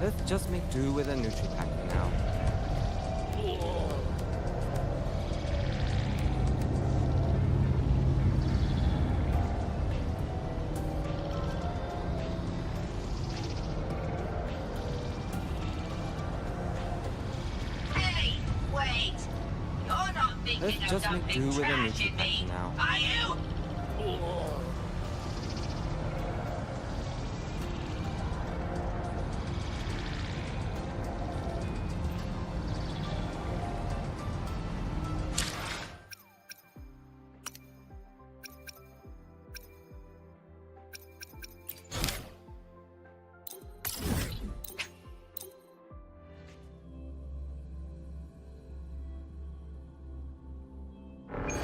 Let's just make do with a Nutri-Pack for now. Hey, wait! You're not thinking Let's of just make do dumping with a trash in Nutri-Pack me, for now. are you?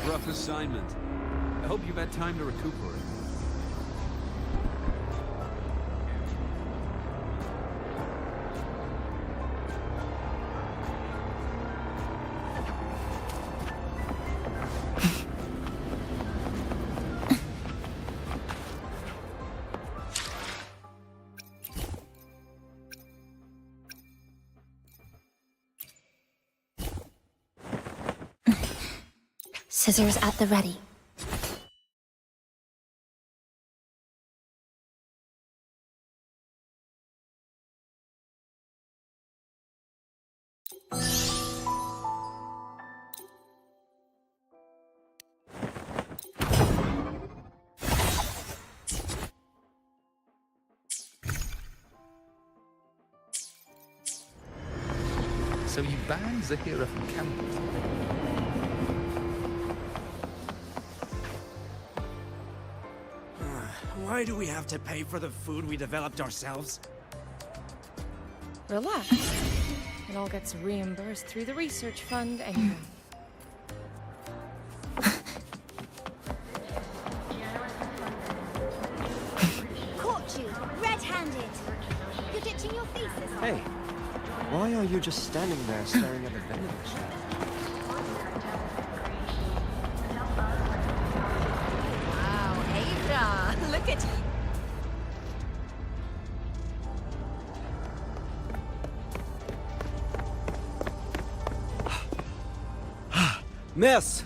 Rough assignment. I hope you've had time to recuperate. Scissors at the ready. So you banned Zahira from campus? Why do we have to pay for the food we developed ourselves? Relax. It all gets reimbursed through the research fund anyway. Caught you, red-handed. You're ditching your thesis. Hey, why are you just standing there staring at the vending machine? Wow, Ada, look at you. Miss,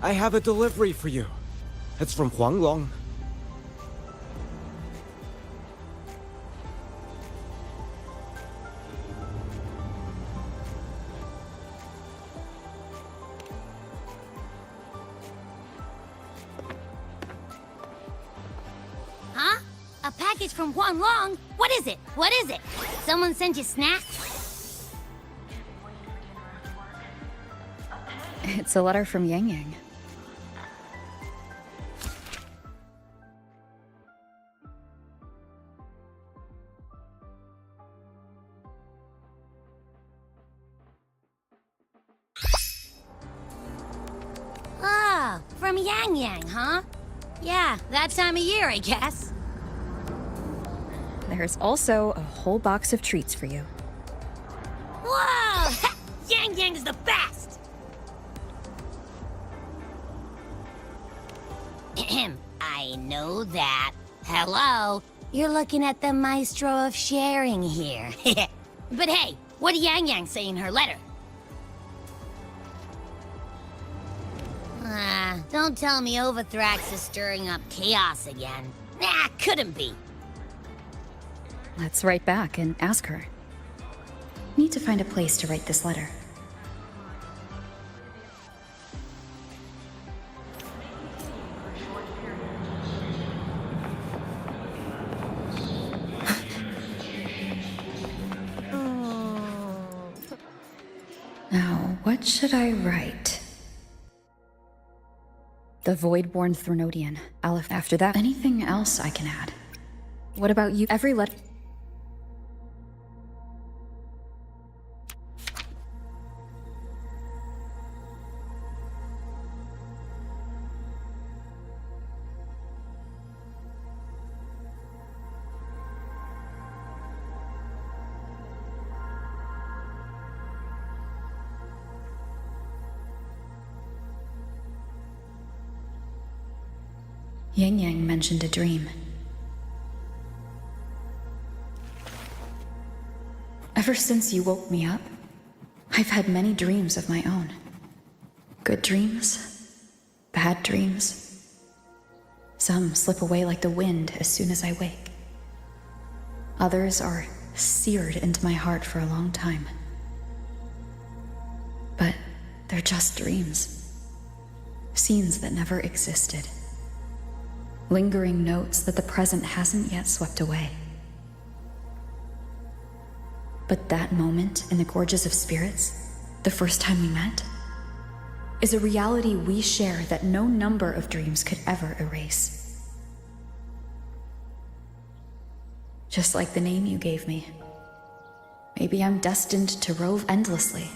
I have a delivery for you. It's from Huanglong. Huh? A package from Huanglong? What is it? What is it? Someone sent you snacks? It's a letter from Yang Yang. Ah, from Yang Yang, huh? Yeah, that time of year, I guess. There's also a whole box of treats for you. Whoa! Yang Yang's the best! Ahem, I know that. Hello? You're looking at the maestro of sharing here. But hey, what did Yang Yang say in her letter? Don't tell me Overthrax is stirring up chaos again. Nah, couldn't be. Let's write back and ask her. Need to find a place to write this letter. Now, what should I write? The Voidborn Threnodian. Aleph. After that, anything else I can add? What about you? Every letter. Yang Yang mentioned a dream. Ever since you woke me up, I've had many dreams of my own. Good dreams, bad dreams. Some slip away like the wind as soon as I wake. Others are seared into my heart for a long time. But they're just dreams. Scenes that never existed. Lingering notes that the present hasn't yet swept away. But that moment in the Gorges of Spirits, the first time we met, is a reality we share that no number of dreams could ever erase. Just like the name you gave me. Maybe I'm destined to rove endlessly.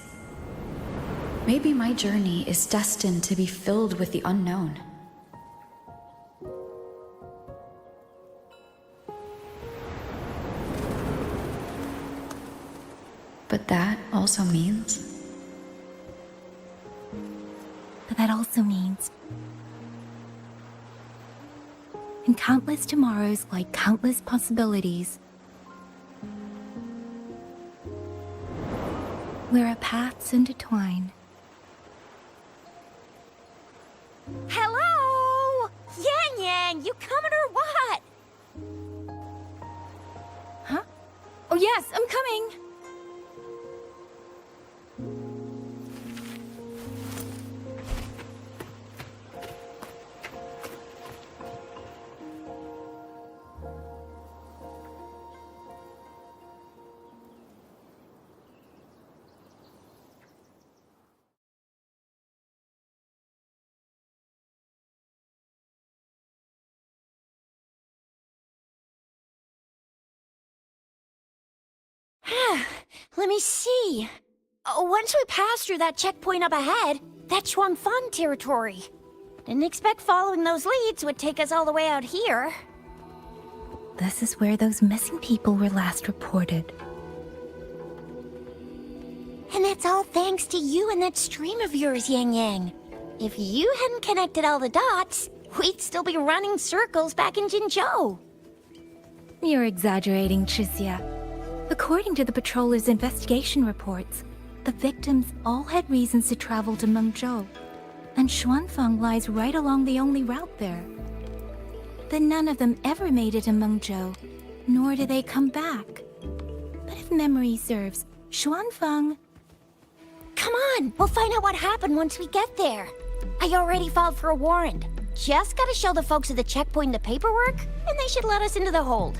Maybe my journey is destined to be filled with the unknown. But that also means... But that also means... in countless tomorrows lie countless possibilities. Where our paths intertwine. Hello? Yang Yang, you coming or what? Huh? Oh yes, I'm coming! Let me see. Once we pass through that checkpoint up ahead, that's Xuanfang territory. Didn't expect following those leads would take us all the way out here. This is where those missing people were last reported. And that's all thanks to you and that stream of yours, Yang Yang. If you hadn't connected all the dots, we'd still be running circles back in Jinzhou. You're exaggerating, Chixia. According to the patroller's investigation reports, the victims all had reasons to travel to Mengzhou, and Xuanfang lies right along the only route there. But none of them ever made it to Mengzhou, nor did they come back. But if memory serves, Xuanfang... Come on, we'll find out what happened once we get there. I already filed for a warrant. Just gotta show the folks at the checkpoint the paperwork, and they should let us into the hold.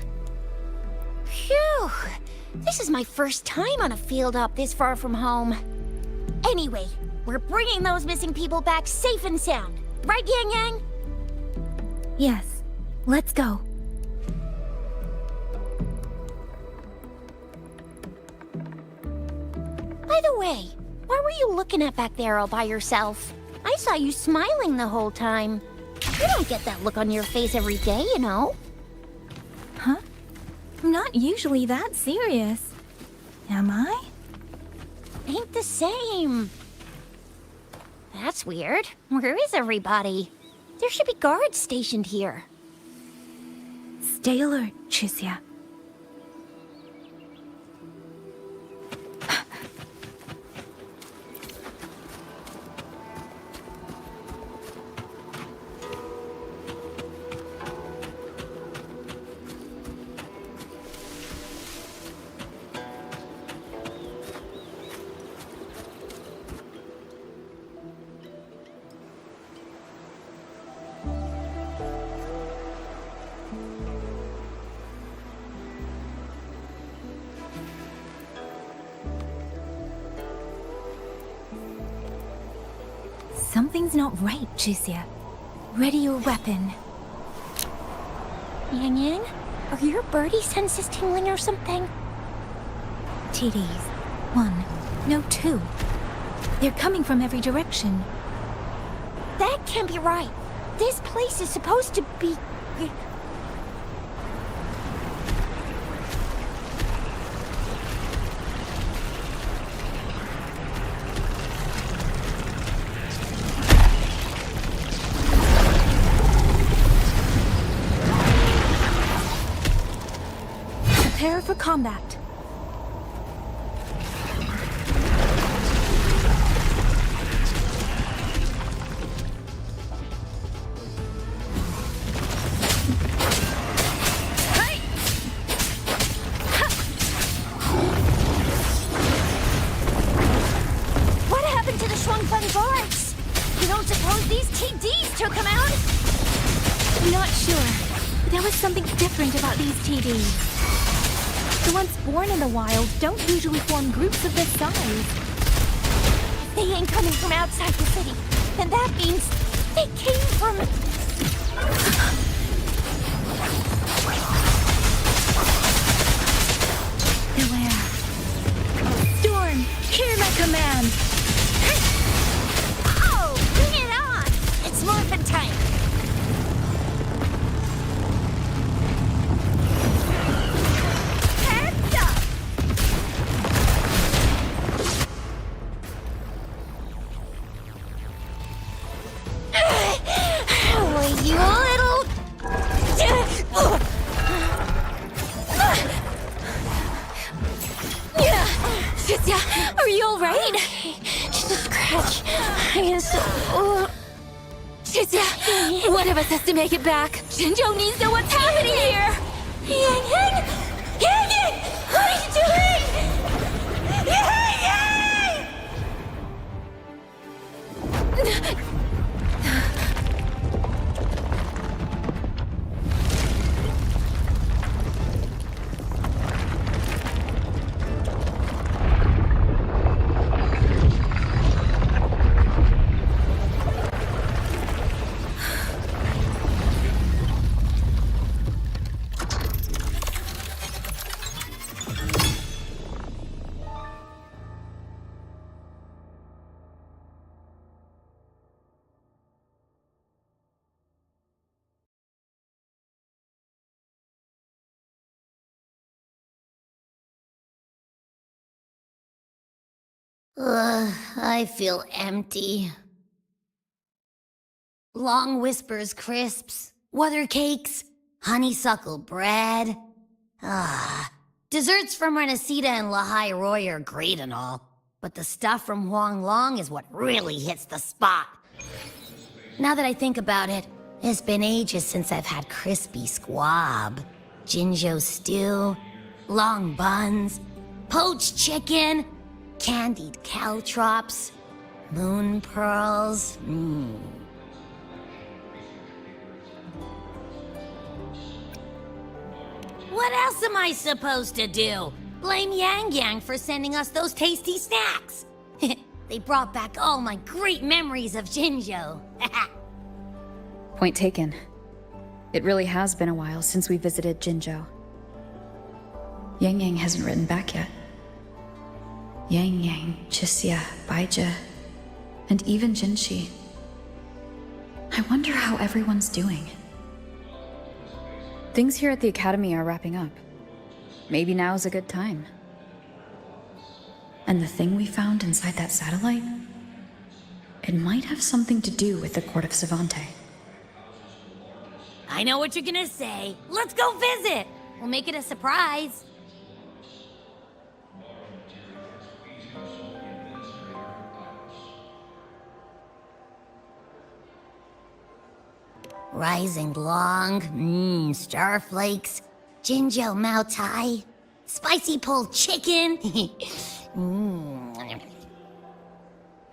Phew! This is my first time on a field op this far from home. Anyway, we're bringing those missing people back safe and sound. Right, Yang Yang? Yes, let's go. By the way, what were you looking at back there all by yourself? I saw you smiling the whole time. You don't get that look on your face every day, you know? Huh? I'm not usually that serious. Am I? Ain't the same. That's weird. Where is everybody? There should be guards stationed here. Stay alert, Chixia. Something's not right, Chixia. Ready your weapon. Yang Yang, are your birdie senses tingling or something? TDs. 1. No, 2. They're coming from every direction. That can't be right. This place is supposed to be... Prepare for combat. There was something different about these TDs. The ones born in the wild don't usually form groups of this size. If they ain't coming from outside the city, then that means they came from... Beware. Storm, hear my command! Oh, bring it on! It's morphin' time! Heads up! Oh, you little... Shizia, are you alright? Just a scratch. Shizia, one of us has to make it back. Jinzhou needs to know what's happening here! Yang Yang! Yang Yang! What are you doing? Yang Yang! I feel empty. Long whispers crisps, weather cakes, honeysuckle bread. Desserts from Renacita and Lahai Roy are great and all, but the stuff from Huang Long is what really hits the spot. Now that I think about it, it's been ages since I've had crispy squab, Jinzhou stew, long buns, poached chicken, candied caltrops, moon pearls. What else am I supposed to do? Blame Yang Yang for sending us those tasty snacks. They brought back all my great memories of Jinzhou. Point taken. It really has been a while since we visited Jinzhou. Yang Yang hasn't written back yet. Yang Yang, Chixia, Baizhi, and even Jinxi. I wonder how everyone's doing. Things here at the Academy are wrapping up. Maybe now's a good time. And the thing we found inside that satellite? It might have something to do with the Court of Savante. I know what you're gonna say. Let's go visit! We'll make it a surprise. Rising Long, starflakes, Jinzhou Mao Tai, spicy pulled chicken.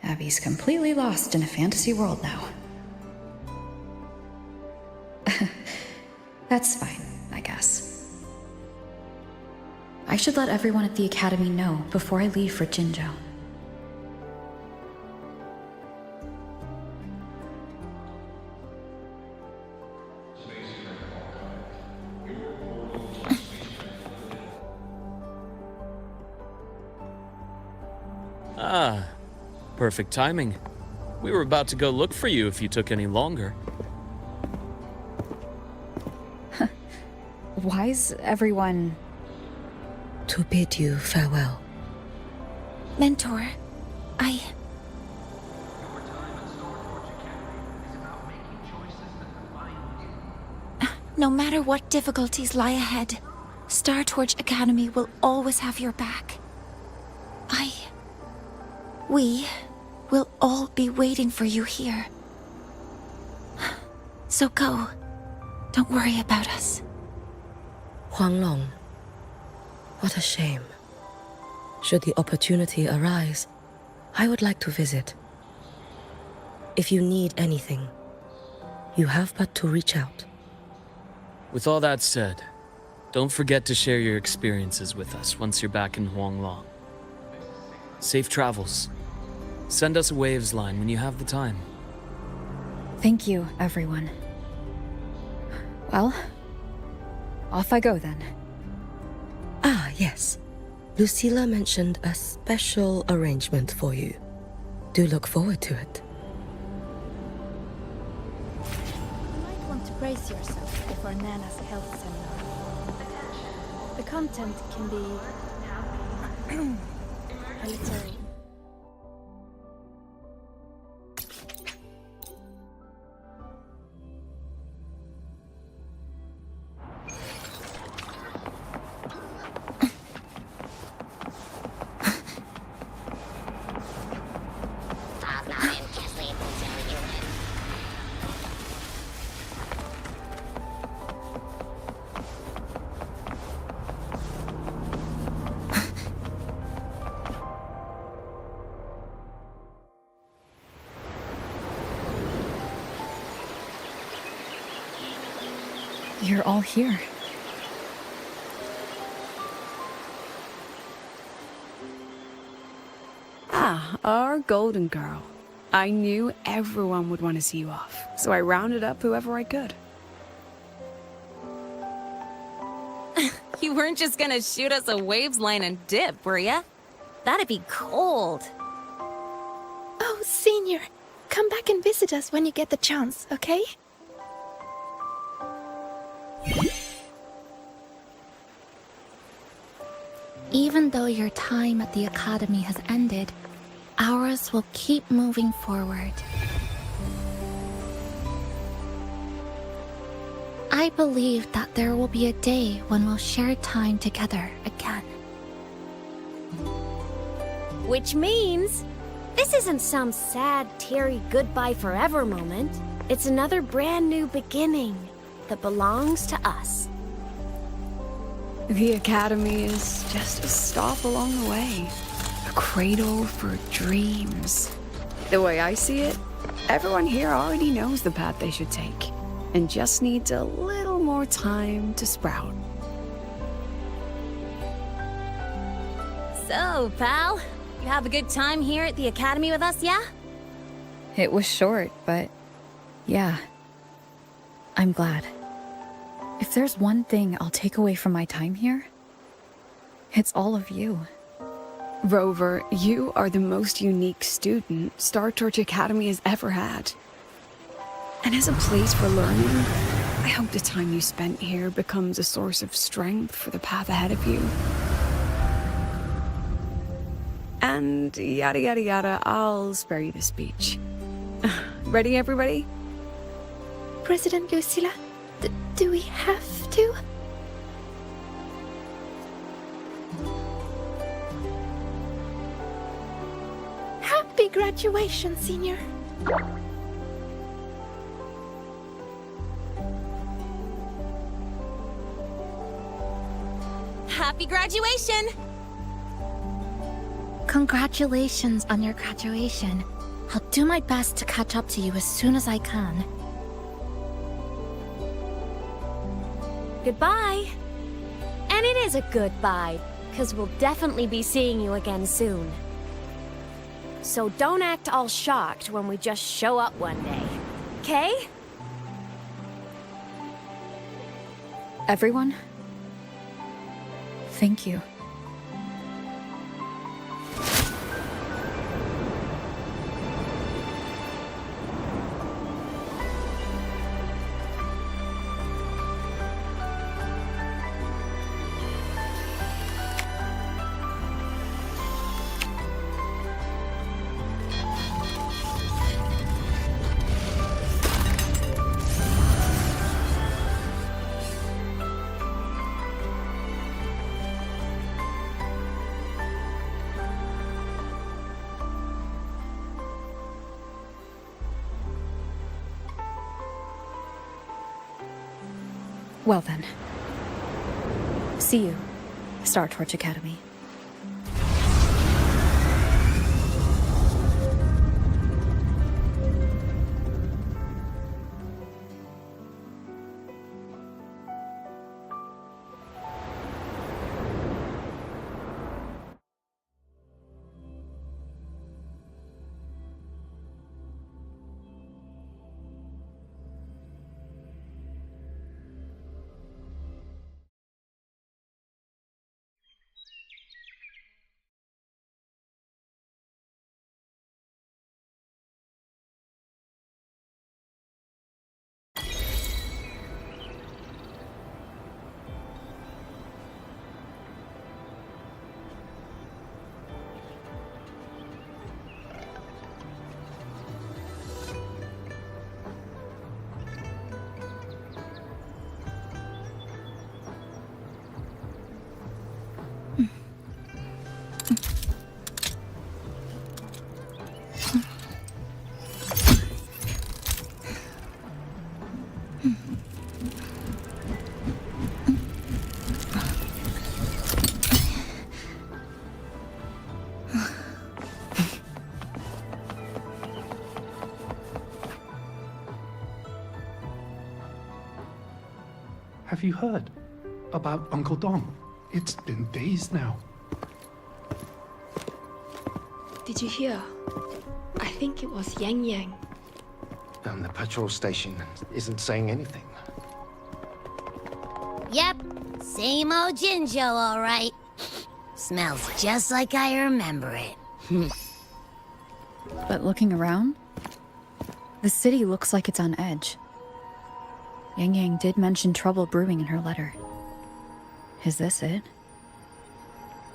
Abby's completely lost in a fantasy world now. That's fine, I guess. I should let everyone at the Academy know before I leave for Jinzhou. Ah, perfect timing. We were about to go look for you if you took any longer. Why's everyone... To bid you farewell. Mentor, No matter what difficulties lie ahead, Star Torch Academy will always have your back. We will all be waiting for you here. So go. Don't worry about us. Huang Long. What a shame. Should the opportunity arise, I would like to visit. If you need anything, you have but to reach out. With all that said, don't forget to share your experiences with us once you're back in Huanglong. Safe travels. Send us a waves line when you have the time. Thank you, everyone. Well, off I go then. Ah, yes. Lucilla mentioned a special arrangement for you. Do look forward to it. You might want to brace yourself before Nana's health seminar. The content can be a little... You're all here. Ah, our golden girl. I knew everyone would want to see you off, so I rounded up whoever I could. You weren't just gonna shoot us a waves line and dip, were ya? That'd be cold. Oh, Senior, come back and visit us when you get the chance, okay? Even though your time at the Academy has ended, ours will keep moving forward. I believe that there will be a day when we'll share time together again. Which means, this isn't some sad, teary goodbye forever moment. It's another brand new beginning that belongs to us. The Academy is just a stop along the way. A cradle for dreams. The way I see it, everyone here already knows the path they should take, and just needs a little more time to sprout. So, pal, you have a good time here at the Academy with us, yeah? It was short, but yeah. I'm glad. If there's one thing I'll take away from my time here, it's all of you. Rover, you are the most unique student Star Torch Academy has ever had. And as a place for learning, I hope the time you spent here becomes a source of strength for the path ahead of you. And yada yada yada, I'll spare you the speech. Ready, everybody? President Lucilla, do we have to? Happy graduation, Senior. Happy graduation! Congratulations on your graduation. I'll do my best to catch up to you as soon as I can. Goodbye. And it is a goodbye, because we'll definitely be seeing you again soon. So don't act all shocked when we just show up one day, okay? Everyone, thank you. Well then. See you, Star Torch Academy. Have you heard about Uncle Dom? It's been days now. Did you hear? I think it was Yang Yang. The patrol station isn't saying anything. Yep, same old Jinjo, all right. Smells just like I remember it. But looking around, the city looks like it's on edge. Yang Yang did mention trouble brewing in her letter. Is this it?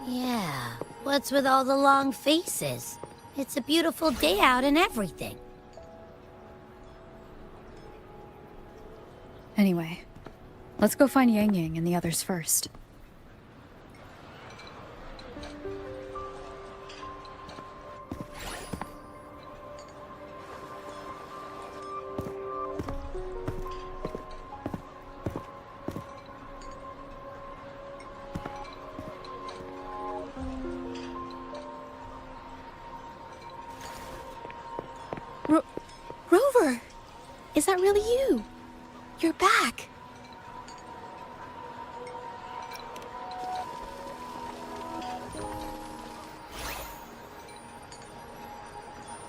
Yeah, what's with all the long faces? It's a beautiful day out and everything. Anyway, let's go find Yang Yang and the others first. Rover! Is that really you? You're back!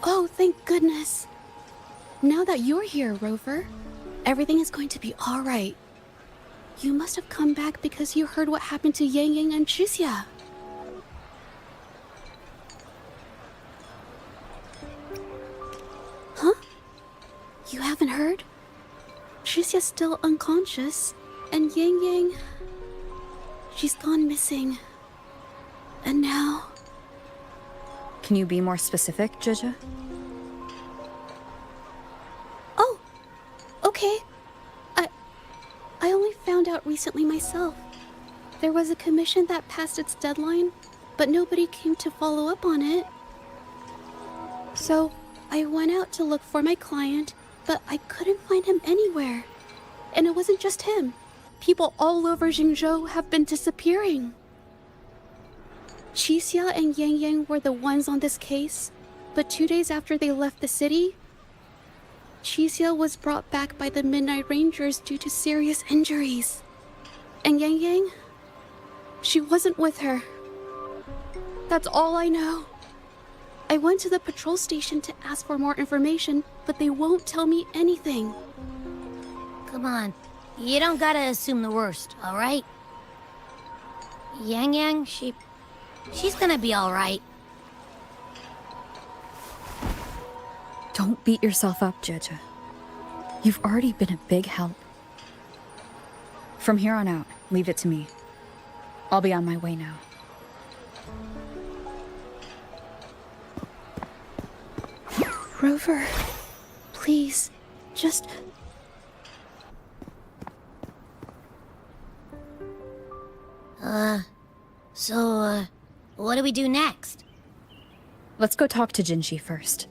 Oh, thank goodness. Now that you're here, Rover, everything is going to be alright. You must have come back because you heard what happened to Yang Yang and Chixia. Huh? You haven't heard? Chixia's still unconscious, and Yang Yang... she's gone missing. And now... Can you be more specific, Jija? Oh, okay. I only found out recently myself. There was a commission that passed its deadline, but nobody came to follow up on it. So, I went out to look for my client, but I couldn't find him anywhere. And it wasn't just him. People all over Jingzhou have been disappearing. Chixia and Yang Yang were the ones on this case, but 2 days after they left the city, Chixia was brought back by the Midnight Rangers due to serious injuries. And Yang Yang? She wasn't with her. That's all I know. I went to the patrol station to ask for more information, but they won't tell me anything. Come on, you don't gotta assume the worst, all right? Yang Yang, she's gonna be all right. Don't beat yourself up, Jija. You've already been a big help. From here on out, leave it to me. I'll be on my way now. Rover, please, just... So, what do we do next? Let's go talk to Jinji first.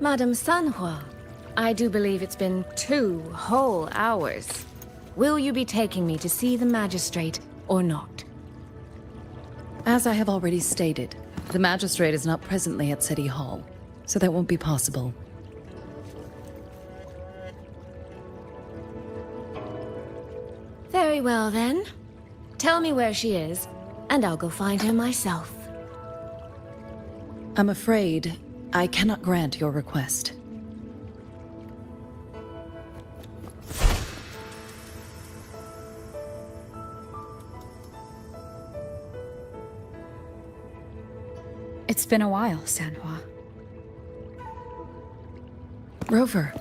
Madame Sanhua, I do believe it's been 2 whole hours. Will you be taking me to see the magistrate or not? As I have already stated, the magistrate is not presently at City Hall, so that won't be possible. Very well then. Tell me where she is, and I'll go find her myself. I'm afraid I cannot grant your request. It's been a while, Sanhua. Rover,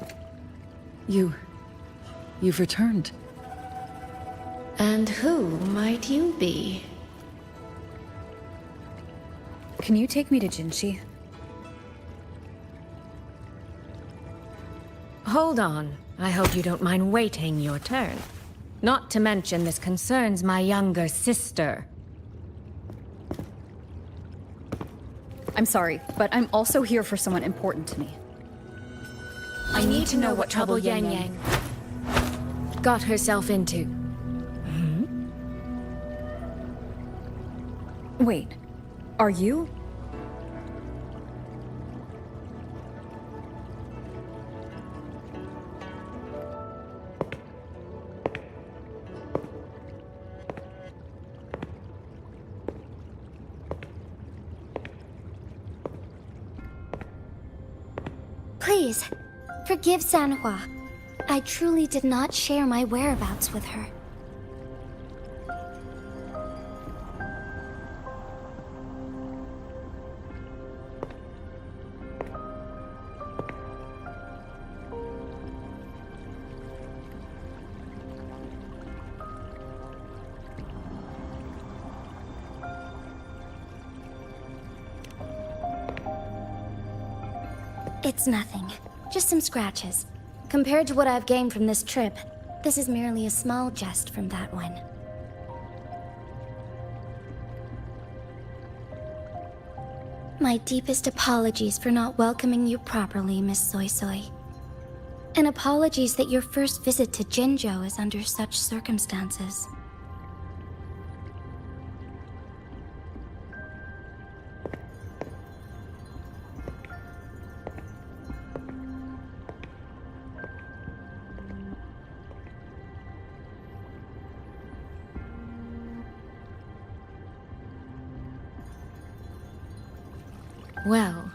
you've returned. And who might you be? Can you take me to Jinshi? Hold on. I hope you don't mind waiting your turn. Not to mention this concerns my younger sister. I'm sorry, but I'm also here for someone important to me. I need to know what trouble Yang Yang got herself into. Wait, are you? Please, forgive Sanhua. I truly did not share my whereabouts with her. It's nothing. Just some scratches. Compared to what I've gained from this trip, this is merely a small jest from that one. My deepest apologies for not welcoming you properly, Miss Soy Soy. And apologies that your first visit to Jinzhou is under such circumstances. Well,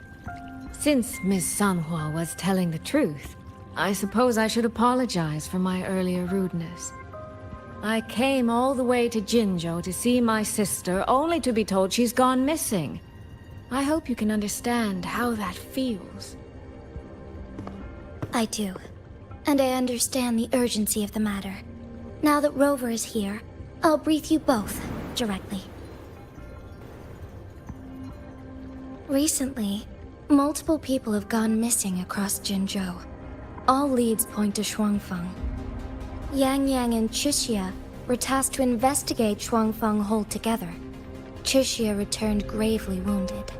since Miss Sanhua was telling the truth, I suppose I should apologize for my earlier rudeness. I came all the way to Jinzhou to see my sister, only to be told she's gone missing. I hope you can understand how that feels. I do. And I understand the urgency of the matter. Now that Rover is here, I'll brief you both directly. Recently, multiple people have gone missing across Jinzhou. All leads point to Shuangfeng. Yang Yang and Chixia were tasked to investigate Shuangfeng Hold together. Chixia returned gravely wounded.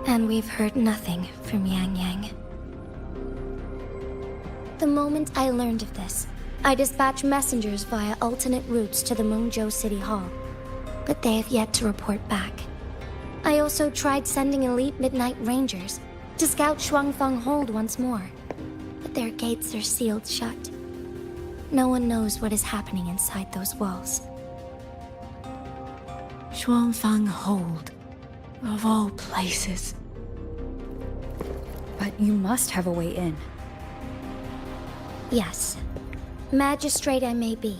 And we've heard nothing from Yang Yang. The moment I learned of this, I dispatched messengers via alternate routes to the Mengzhou City Hall. But they have yet to report back. I also tried sending elite Midnight Rangers to scout Shuangfeng Hold once more, but their gates are sealed shut. No one knows what is happening inside those walls. Shuangfeng Hold, of all places. But you must have a way in. Yes. Magistrate I may be,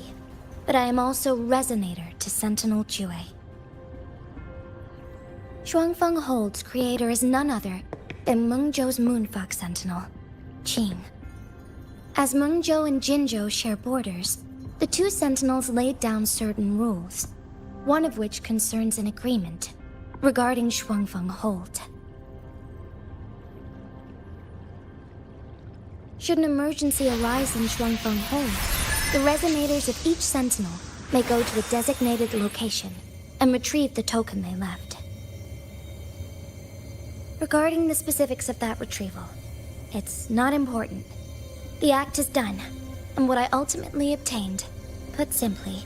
but I am also Resonator to Sentinel Jue. Shuangfeng Hold's creator is none other than Mengzhou's Moonfox Sentinel, Qing. As Mengzhou and Jinzhou share borders, the two sentinels laid down certain rules, one of which concerns an agreement regarding Shuangfeng Hold. Should an emergency arise in Shuangfeng Hold, the resonators of each sentinel may go to a designated location and retrieve the token they left. Regarding the specifics of that retrieval, It's not important. The act is done, and what I ultimately obtained, put simply,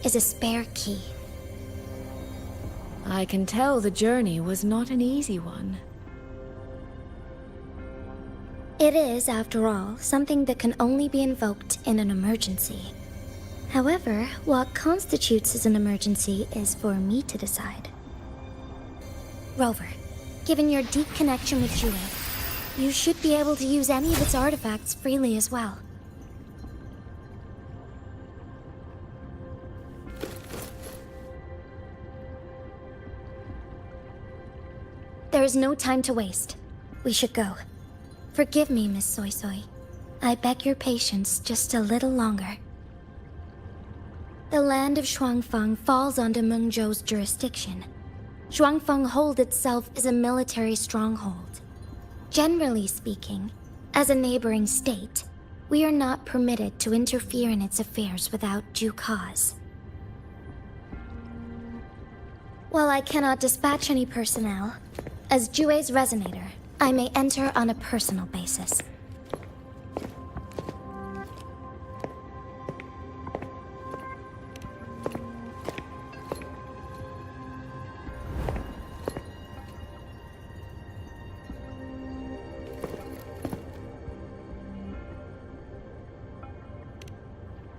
is a spare key. I can tell the journey was not an easy one. It is, after all, something that can only be invoked in an emergency. However, what constitutes as an emergency is for me to decide. Rover, given your deep connection with Jue, you should be able to use any of its artifacts freely as well. There is no time to waste. We should go. Forgive me, Miss Soy Soy. I beg your patience just a little longer. The land of Shuangfeng falls under Mengzhou's jurisdiction. Shuangfeng Hold itself is a military stronghold. Generally speaking, as a neighboring state, we are not permitted to interfere in its affairs without due cause. While I cannot dispatch any personnel, as Jue's resonator, I may enter on a personal basis.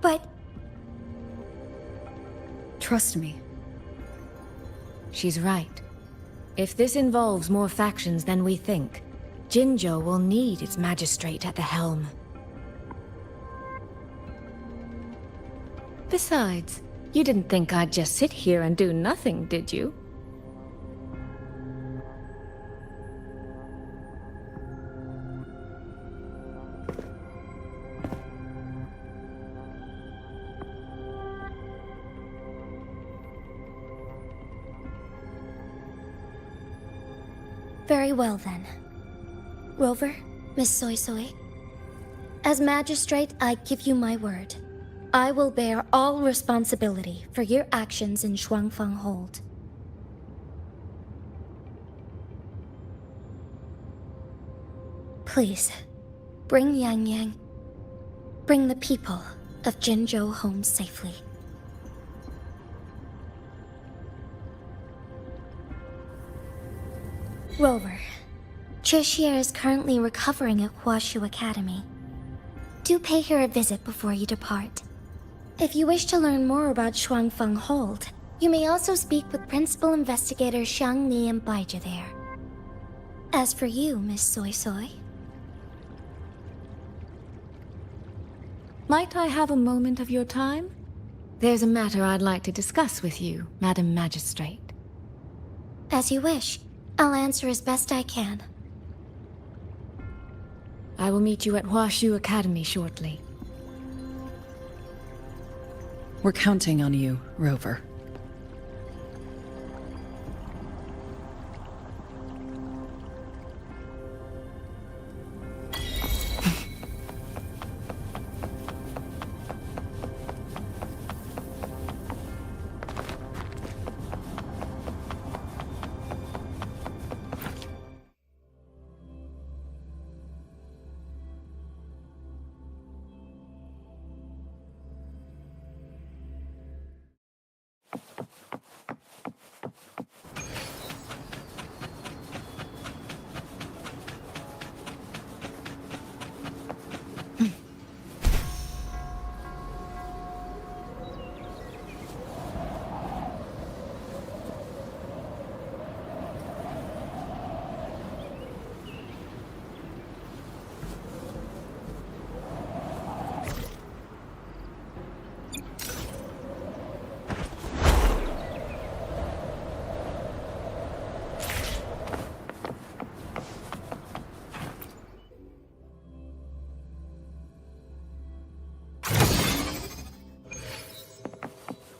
But... Trust me. She's right. If this involves more factions than we think, Jinzhou will need its magistrate at the helm. Besides, you didn't think I'd just sit here and do nothing, did you? Very well then. Rover, Miss Soy Soy. As magistrate, I give you my word. I will bear all responsibility for your actions in Shuangfeng Hold. Please, bring Yang Yang. Bring the people of Jinzhou home safely. Rover, Chixie is currently recovering at Huashu Academy. Do pay her a visit before you depart. If you wish to learn more about Shuangfeng Hold, you may also speak with Principal Investigator Xiang Li and Baizhi there. As for you, Miss Soy Soy... Might I have a moment of your time? There's a matter I'd like to discuss with you, Madam Magistrate. As you wish. I'll answer as best I can. I will meet you at Huashu Academy shortly. We're counting on you, Rover.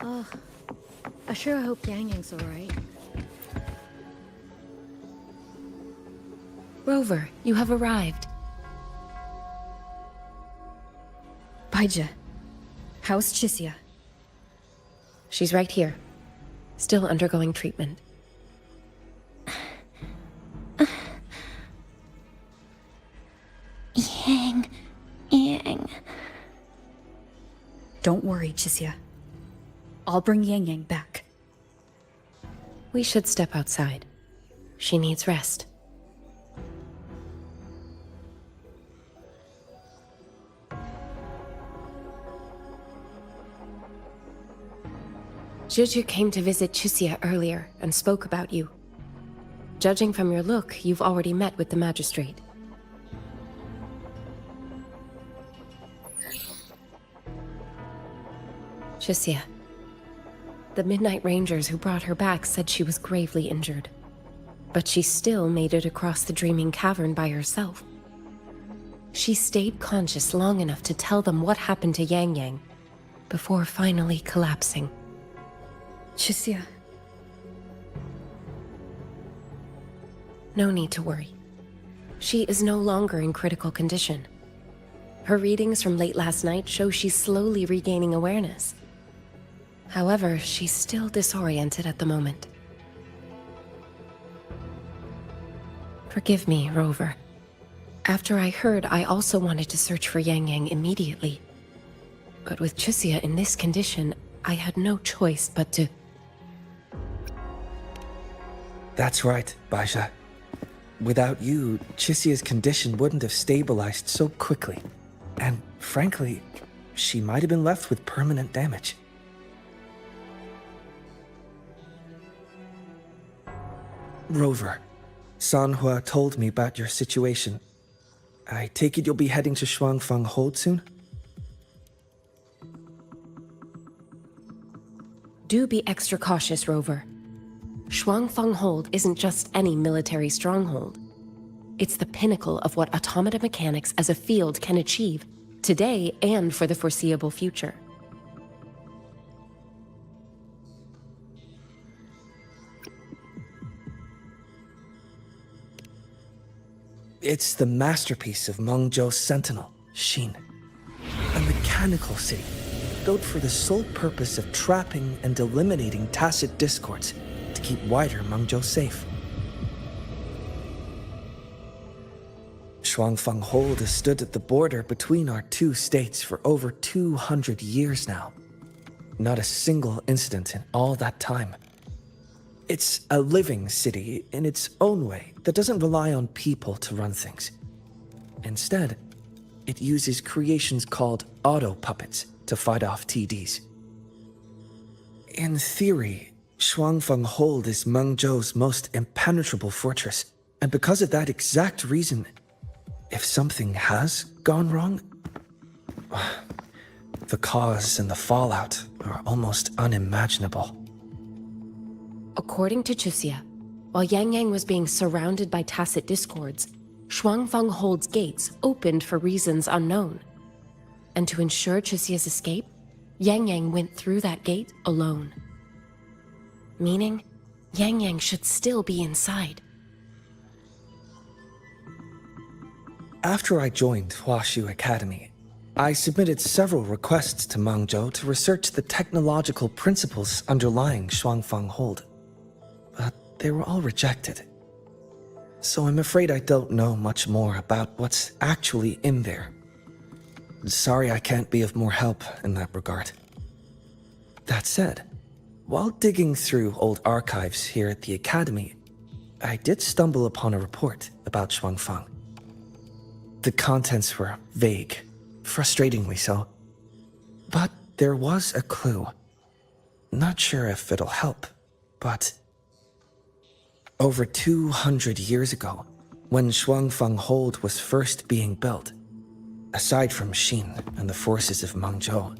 Oh, I sure hope Yang Yang's alright. Rover, you have arrived. Baizhi, how's Chixie? She's right here, still undergoing treatment. Don't worry, Chixia. I'll bring Yang Yang back. We should step outside. She needs rest. Juju came to visit Chixia earlier and spoke about you. Judging from your look, you've already met with the magistrate. Chixia. The Midnight Rangers who brought her back said she was gravely injured. But she still made it across the Dreaming Cavern by herself. She stayed conscious long enough to tell them what happened to Yang Yang, before finally collapsing. Chixia. No need to worry. She is no longer in critical condition. Her readings from late last night show she's slowly regaining awareness. However, she's still disoriented at the moment. Forgive me, Rover. After I heard, I also wanted to search for Yang Yang immediately. But with Chixia in this condition, I had no choice but to... That's right, Baisha. Without you, Chixia's condition wouldn't have stabilized so quickly. And frankly, she might have been left with permanent damage. Rover, Sanhua told me about your situation. I take it you'll be heading to Shuangfang Hold soon? Do be extra cautious, Rover. Shuangfang Hold isn't just any military stronghold. It's the pinnacle of what automata mechanics as a field can achieve, today and for the foreseeable future. It's the masterpiece of Mengzhou's sentinel, Xin. A mechanical city, built for the sole purpose of trapping and eliminating tacit discords to keep wider Mengzhou safe. Shuangfang Hold has stood at the border between our two states for over 200 years now. Not a single incident in all that time. It's a living city in its own way that doesn't rely on people to run things. Instead, it uses creations called auto-puppets to fight off TDs. In theory, Shuangfang Hold is Mengzhou's most impenetrable fortress, and because of that exact reason, if something has gone wrong, the cause and the fallout are almost unimaginable. According to Chixia, while Yang Yang was being surrounded by tacit discords, Shuangfang Hold's gates opened for reasons unknown. And to ensure Chixia's escape, Yang Yang went through that gate alone. Meaning, Yang Yang should still be inside. After I joined Huashu Academy, I submitted several requests to Mengzhou to research the technological principles underlying Shuangfang Hold. But they were all rejected. So I'm afraid I don't know much more about what's actually in there. Sorry I can't be of more help in that regard. That said, while digging through old archives here at the Academy, I did stumble upon a report about Shuangfang. The contents were vague, frustratingly so. But there was a clue. Not sure if it'll help, but... Over 200 years ago, when Shuangfang Hold was first being built, aside from Xin and the forces of Mengzhou,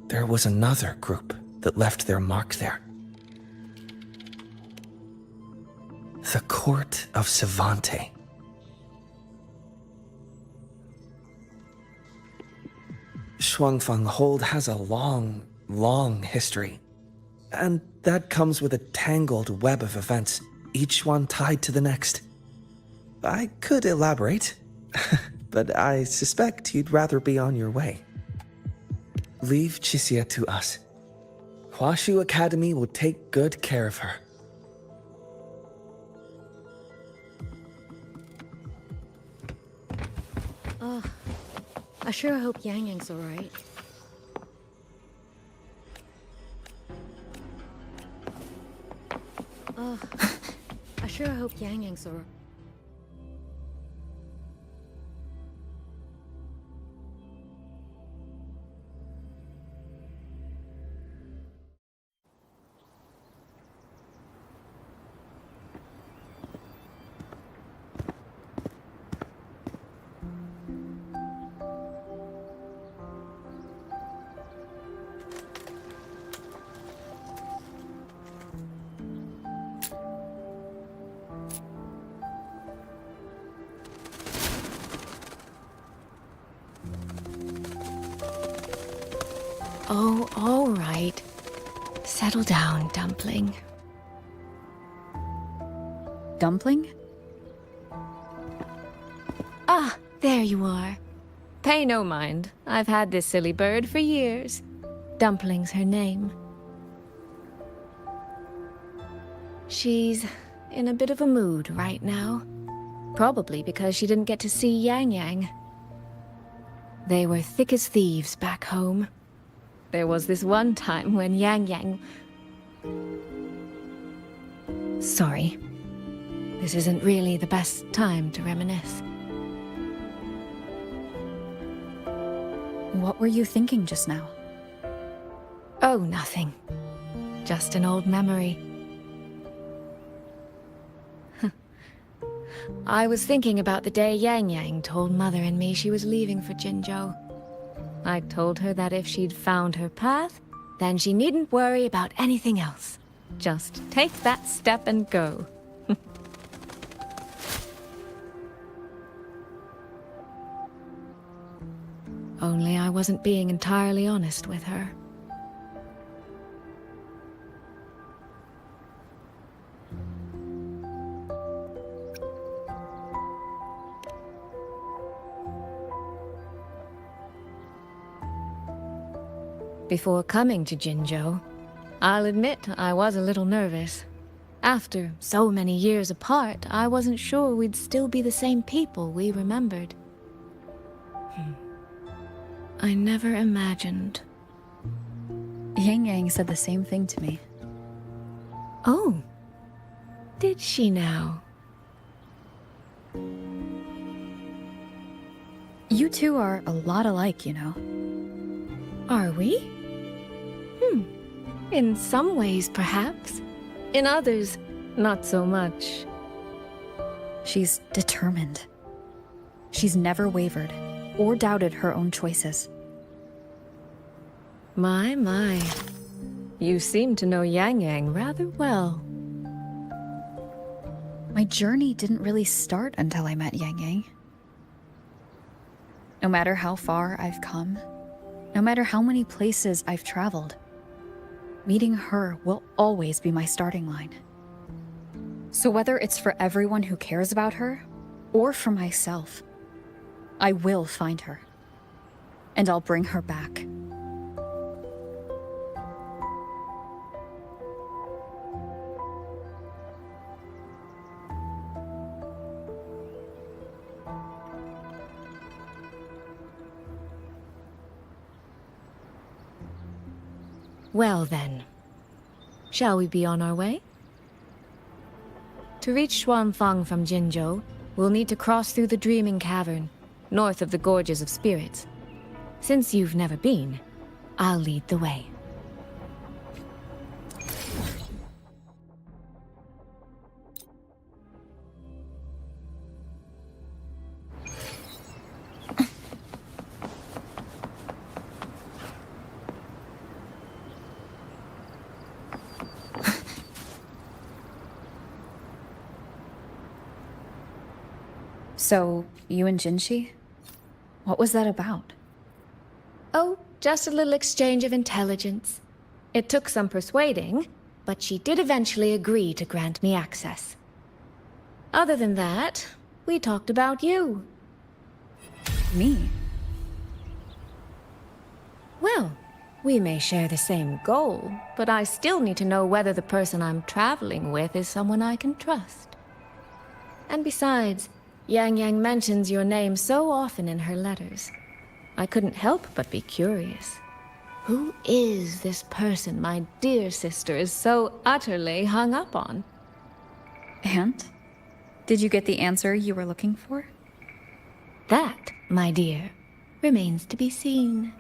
there was another group that left their mark there. The Court of Savante. Shuangfang Hold has a long, long history. And that comes with a tangled web of events, each one tied to the next. I could elaborate, but I suspect you'd rather be on your way. Leave Chixia to us. Huashu Academy will take good care of her. I sure hope Yang Yang's alright. Oh, I sure hope Yang Yang's alright. Oh, all right. Settle down, Dumpling. Dumpling? Ah, there you are. Pay no mind. I've had this silly bird for years. Dumpling's her name. She's in a bit of a mood right now. Probably because she didn't get to see Yang Yang. They were thick as thieves back home. There was this one time when Yang Yang... Sorry. This isn't really the best time to reminisce. What were you thinking just now? Oh, nothing. Just an old memory. I was thinking about the day Yang Yang told Mother and me she was leaving for Jinzhou. I told her that if she'd found her path, then she needn't worry about anything else. Just take that step and go. Only I wasn't being entirely honest with her. Before coming to Jinzhou, I'll admit I was a little nervous. After so many years apart, I wasn't sure we'd still be the same people we remembered. I never imagined. Yang Yang said the same thing to me. Oh, did she now? You two are a lot alike, you know. Are we? In some ways, perhaps. In others, not so much. She's determined. She's never wavered or doubted her own choices. My. You seem to know Yang Yang rather well. My journey didn't really start until I met Yang Yang. No matter how far I've come, no matter how many places I've traveled, meeting her will always be my starting line. So whether it's for everyone who cares about her, or for myself, I will find her. And I'll bring her back. Well then, shall we be on our way? To reach Xuanfang from Jinzhou, we'll need to cross through the Dreaming Cavern, north of the Gorges of Spirits. Since you've never been, I'll lead the way. So, you and Jinshi? What was that about? Oh, just a little exchange of intelligence. It took some persuading, but she did eventually agree to grant me access. Other than that, we talked about you. Me? Well, we may share the same goal, but I still need to know whether the person I'm traveling with is someone I can trust. And besides, Yang Yang mentions your name so often in her letters. I couldn't help but be curious. Who is this person my dear sister is so utterly hung up on? And? Did you get the answer you were looking for? That, my dear, remains to be seen.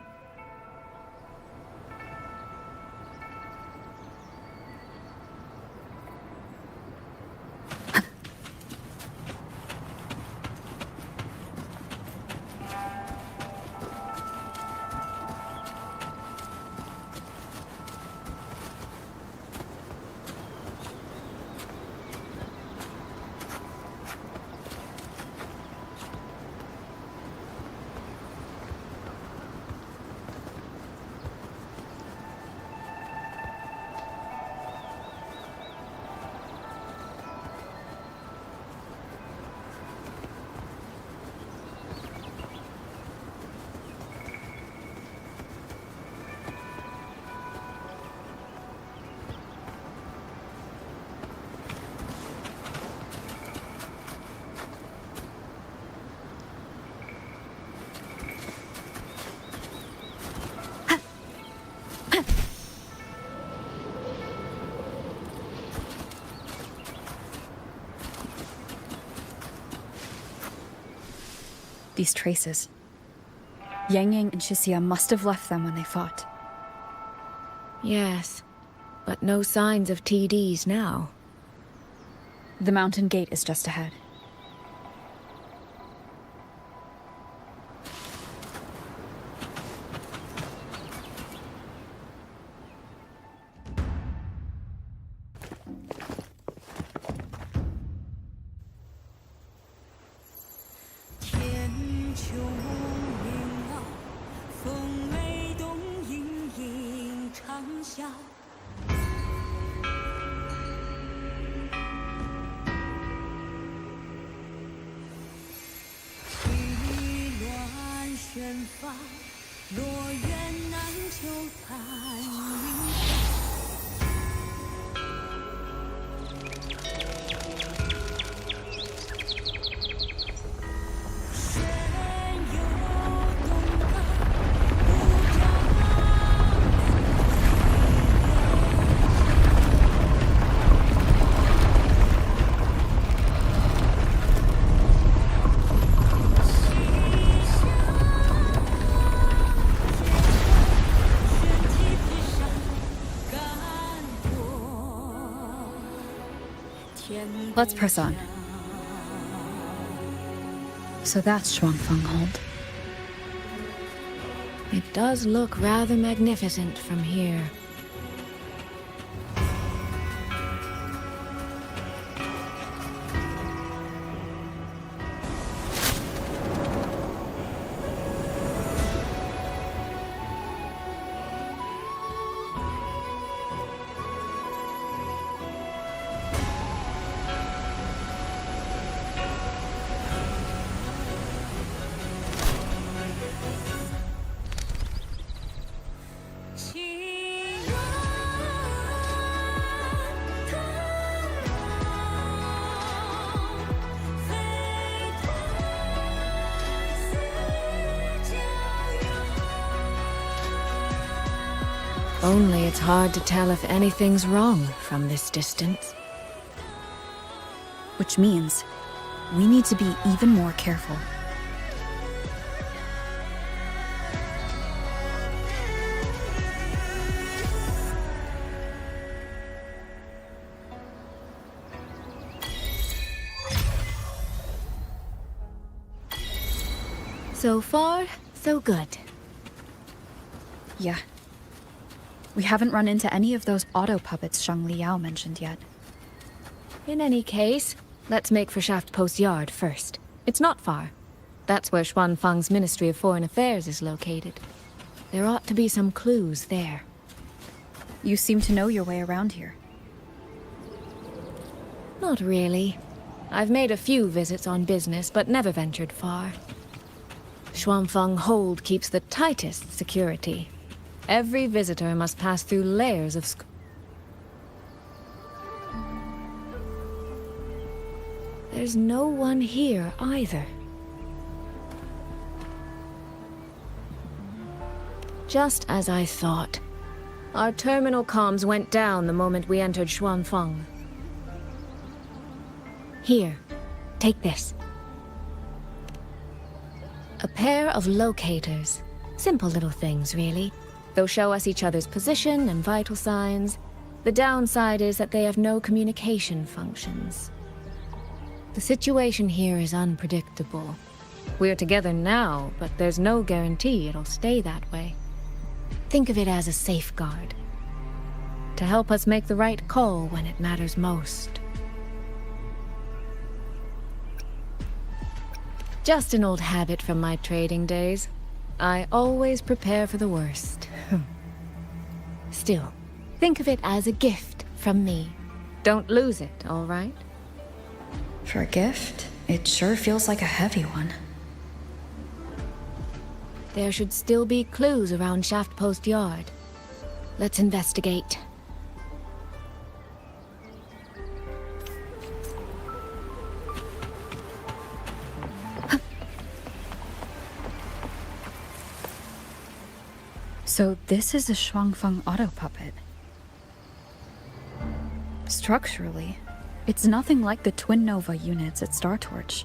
These traces. Yang Yang and Chixia must have left them when they fought. Yes, but no signs of TDs now. The mountain gate is just ahead. Let's press on. So that's Shuangfang Hold. It does look rather magnificent from here. Only it's hard to tell if anything's wrong from this distance. Which means we need to be even more careful. So far, so good. Yeah. We haven't run into any of those auto puppets Shang Liao mentioned yet. In any case, let's make for Shaft Post Yard first. It's not far. That's where Xuanfang's Ministry of Foreign Affairs is located. There ought to be some clues there. You seem to know your way around here. Not really. I've made a few visits on business, but never ventured far. Xuanfang Hold keeps the tightest security. Every visitor must pass through layers of There's no one here either. Just as I thought. Our terminal comms went down the moment we entered Xuanfang. Here, take this. A pair of locators. Simple little things, really. They'll show us each other's position and vital signs. The downside is that they have no communication functions. The situation here is unpredictable. We're together now, but there's no guarantee it'll stay that way. Think of it as a safeguard, to help us make the right call when it matters most. Just an old habit from my trading days. I always prepare for the worst. Still, think of it as a gift from me. Don't lose it, all right? For a gift, it sure feels like a heavy one. There should still be clues around Shaft Post Yard. Let's investigate. So this is a Shuangfeng auto puppet. Structurally, it's nothing like the Twin Nova units at Star Torch.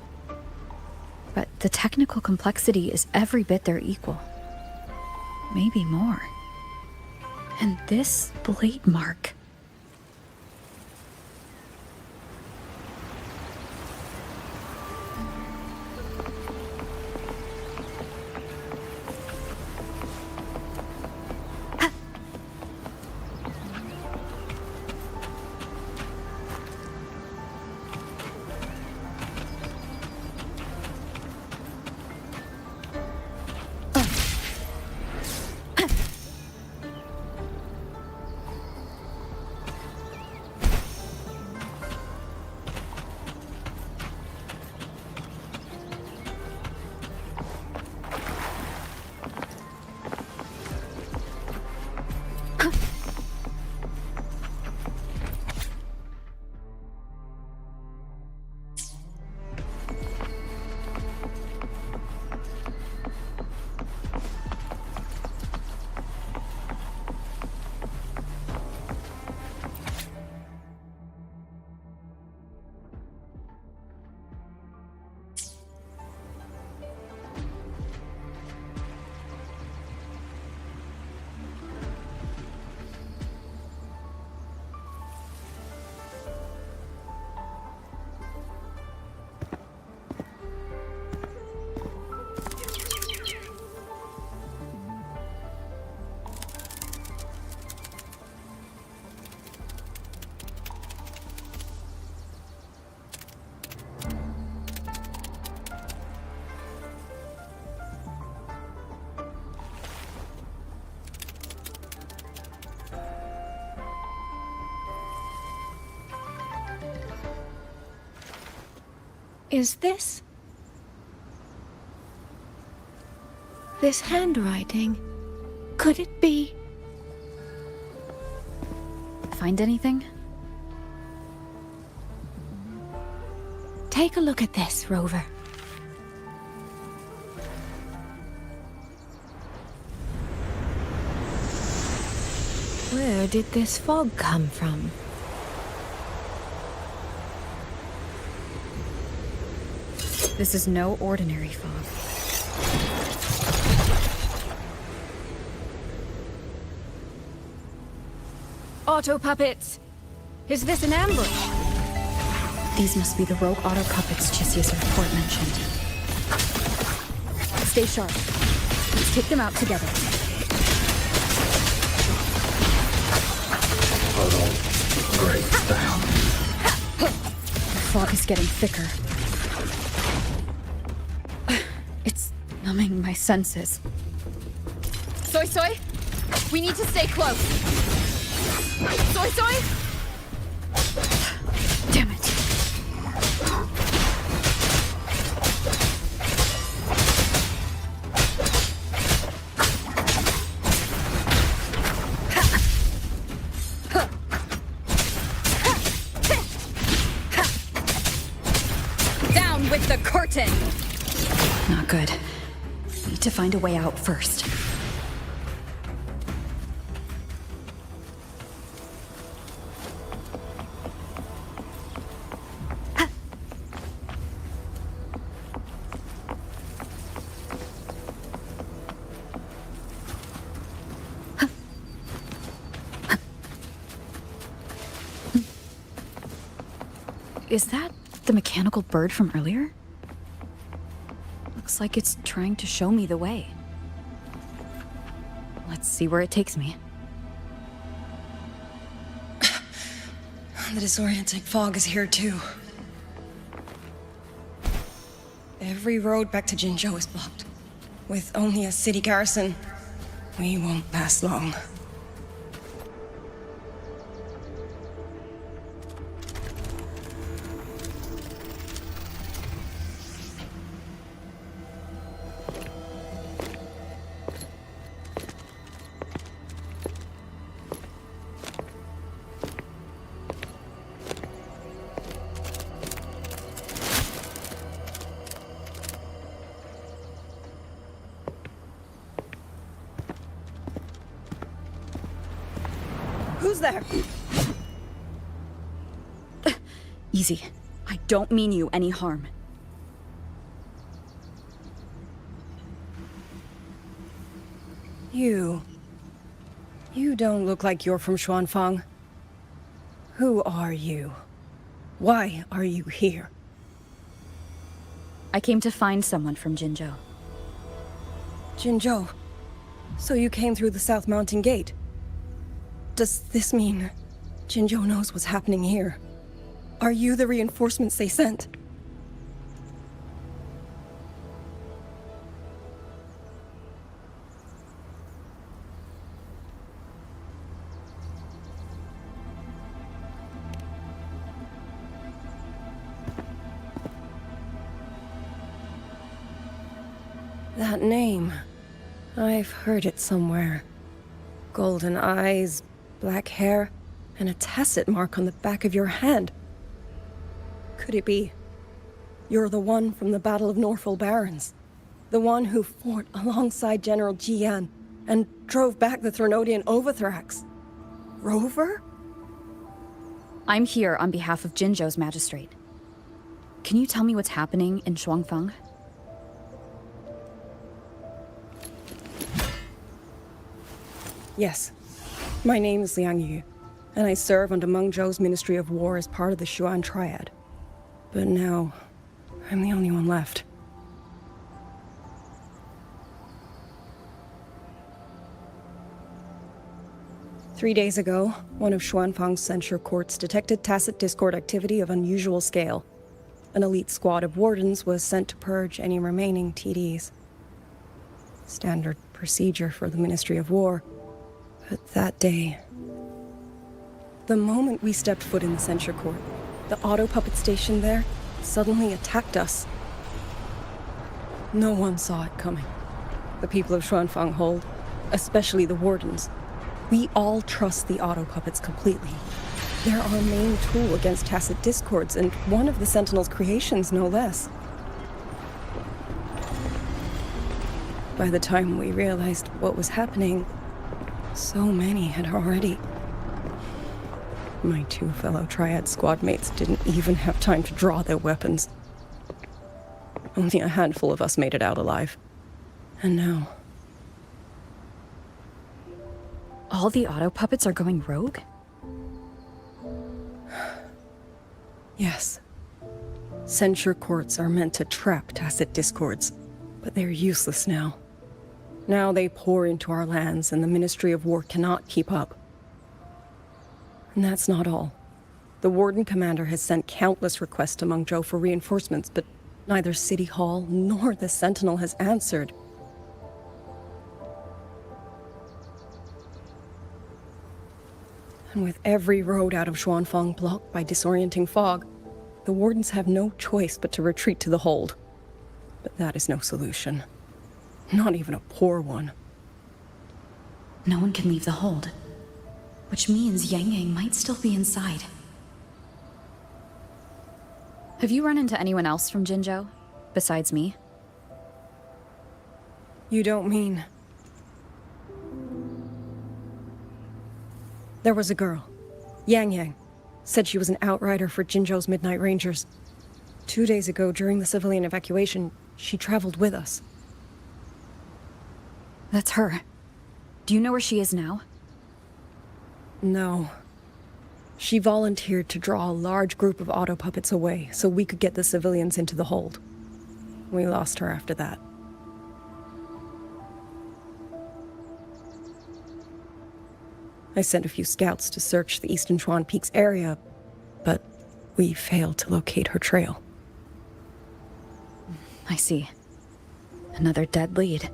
But the technical complexity is every bit their equal. Maybe more. And this blade mark. Is this handwriting? Could it be? Find anything? Take a look at this, Rover. Where did this fog come from? This is no ordinary fog. Auto puppets! Is this an ambush? These must be the rogue auto puppets Chisia's report mentioned. Stay sharp. Let's take them out together. Great down. The fog is getting thicker. It's numbing my senses. Soy Soy, we need to stay close. Soy Soy? Damn it. Down with the curtain! Not good. Need to find a way out first. is that the mechanical bird from earlier? Looks like it's trying to show me the way. Let's see where it takes me. The disorienting fog is here too. Every road back to Jinzhou is blocked. With only a city garrison, we won't last long. Who's there? Easy. I don't mean you any harm. You don't look like you're from Xuanfang. Who are you? Why are you here? I came to find someone from Jinzhou. Jinzhou? So you came through the South Mountain Gate? Does this mean Jinzhou knows what's happening here? Are you the reinforcements they sent? That name. I've heard it somewhere. Golden eyes, black hair, and a tacit mark on the back of your hand. Could it be? You're the one from the Battle of Norfolk Barrens. The one who fought alongside General Jian and drove back the Threnodian Overthrax. Rover? I'm here on behalf of Jinzhou's magistrate. Can you tell me what's happening in Xuanfang? Yes. My name is Liang Yu, and I serve under Meng Zhou's Ministry of War as part of the Xuan Triad. But now, I'm the only one left. Three days ago, one of Xuanfang's censure courts detected tacit discord activity of unusual scale. An elite squad of wardens was sent to purge any remaining TDs. Standard procedure for the Ministry of War. But that day, the moment we stepped foot in the censure court, the auto puppet station there suddenly attacked us. No one saw it coming. The people of Xuanfang hold, especially the wardens. We all trust the auto puppets completely. They're our main tool against tacit discords, and one of the Sentinel's creations, no less. By the time we realized what was happening, so many had already... My two fellow Triad squad mates didn't even have time to draw their weapons. Only a handful of us made it out alive. And now... All the auto puppets are going rogue? Yes. Censure courts are meant to trap tacit discords, but they're useless now. Now they pour into our lands, and the Ministry of War cannot keep up. And that's not all. The Warden Commander has sent countless requests to Meng Zhou for reinforcements, but neither City Hall nor the Sentinel has answered. And with every road out of Xuanfang blocked by disorienting fog, the Wardens have no choice but to retreat to the hold. But that is no solution. Not even a poor one. No one can leave the hold. Which means Yang Yang might still be inside. Have you run into anyone else from Jinzhou, besides me? You don't mean... There was a girl, Yang Yang. Said she was an outrider for Jinzhou's Midnight Rangers. 2 days ago, during the civilian evacuation, she traveled with us. That's her. Do you know where she is now? No. She volunteered to draw a large group of auto puppets away so we could get the civilians into the hold. We lost her after that. I sent a few scouts to search the Eastern Chuan Peaks area, but we failed to locate her trail. I see. Another dead lead.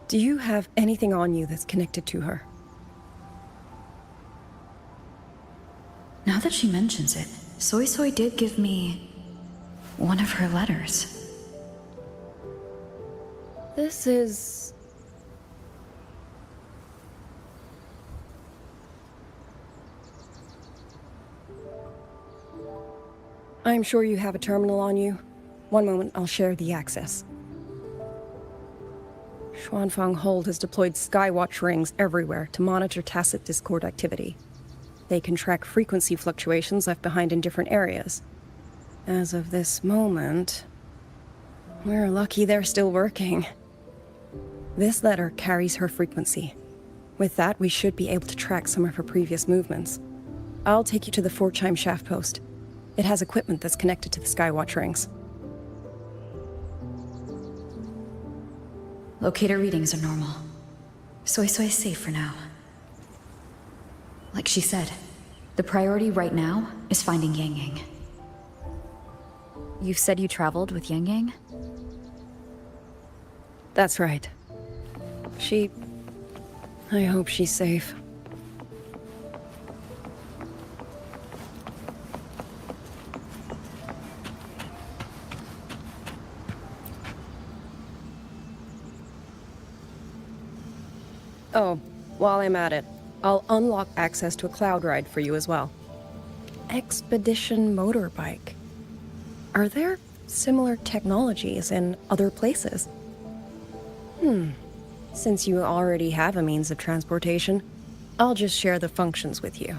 Do you have anything on you that's connected to her? Now that she mentions it, Soy Soy did give me one of her letters. This is... I'm sure you have a terminal on you. One moment, I'll share the access. Xuanfang Hold has deployed Skywatch rings everywhere to monitor Tacit Discord activity. They can track frequency fluctuations left behind in different areas. As of this moment, we're lucky they're still working. This letter carries her frequency. With that, we should be able to track some of her previous movements. I'll take you to the 4-chime shaft post. It has equipment that's connected to the Skywatch rings. Locator readings are normal. Soy Soy is safe for now. Like she said, the priority right now is finding Yang Yang. You said you traveled with Yang Yang? That's right. I hope she's safe. Oh, while I'm at it, I'll unlock access to a cloud ride for you as well. Expedition motorbike. Are there similar technologies in other places? Since you already have a means of transportation, I'll just share the functions with you.